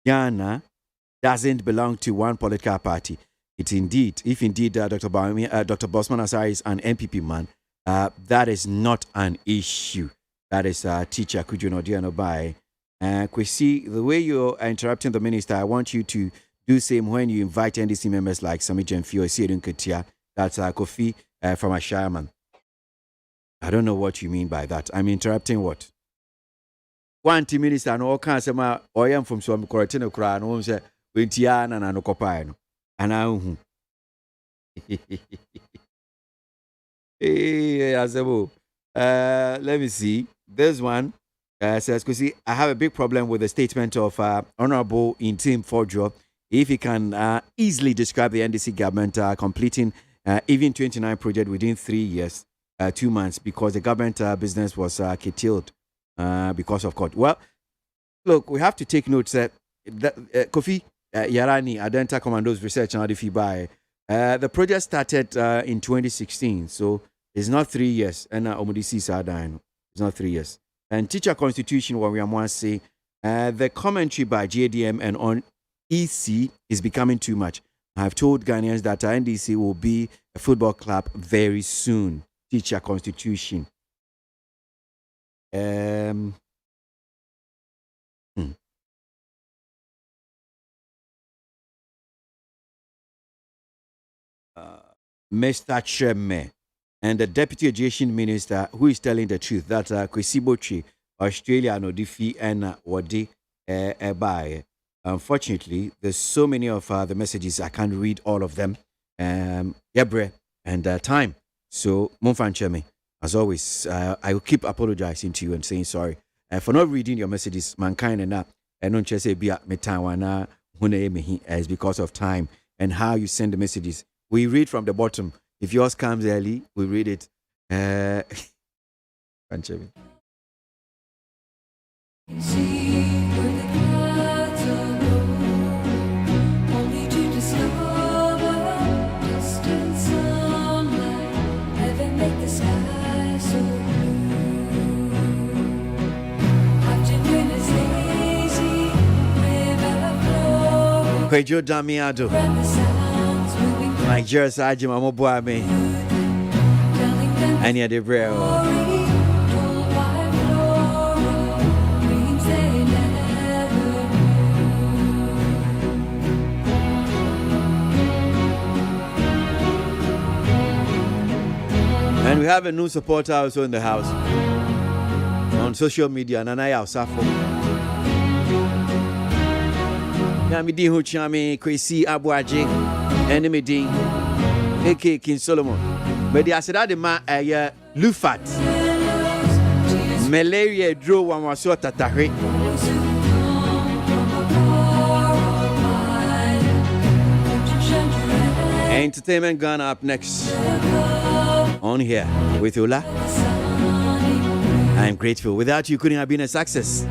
Ghana, doesn't belong to one political party. If indeed Dr. Bosman Asari is an MPP man, that is not an issue. That is Teacher Kujo Nodiano Bai. Kwesi, the way you're interrupting the minister, I want you to do same when you invite NDC members like Sami Jemfio, Sierun Ketia, that's Kofi from a Shireman. I don't know what you mean by that. I'm interrupting what? One team minister and all kinds of my oil from some Coratino Crown, who said, Wintian and Anocopino. And I let me see. This one says, "Kusi, I have a big problem with the statement of Honorable Intim Forjo. If he can easily describe the NDC government completing even 29 projects within 3 years, 2 months, because the government business was curtailed because of court." Well, look, we have to take note that Kofi Yarani, Adenta Commandos Research and Adifi by the project started in 2016, so it's not 3 years. And Omudisi Sadine, it's not 3 years. And Teacher Constitution, what we want to say, the commentary by JDM and on EC is becoming too much. I've told Ghanaians that NDC will be a football club very soon. Teacher Constitution. Mr. Cheme and the Deputy Education Minister who is telling the truth that Kwesi Botwe, Australia no difi and wadi by. Unfortunately, there's so many of the messages I can't read all of them. Yebre and time. So Monfan Cheme, as always, I will keep apologizing to you and saying sorry for not reading your messages. Mankind and don't just say be at metawana is because of time and how you send the messages. We read from the bottom. If yours comes early, we read it. Kwejo Damiado. Nigeria Sajima Mobuame. Anya de Breo. And we have a new supporter also in the house on social media. Nanaya Osafo. Yamidi Huchami, Kwesi ABOAGYE, Enemy Ding, AK King Solomon. But the Asada de Ma Lufat. Malaria drew one was so tatari. Entertainment Ghana up next. On here with Ola. I'm grateful. Without you, couldn't have been a success.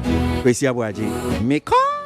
KWASI ABOAGYE.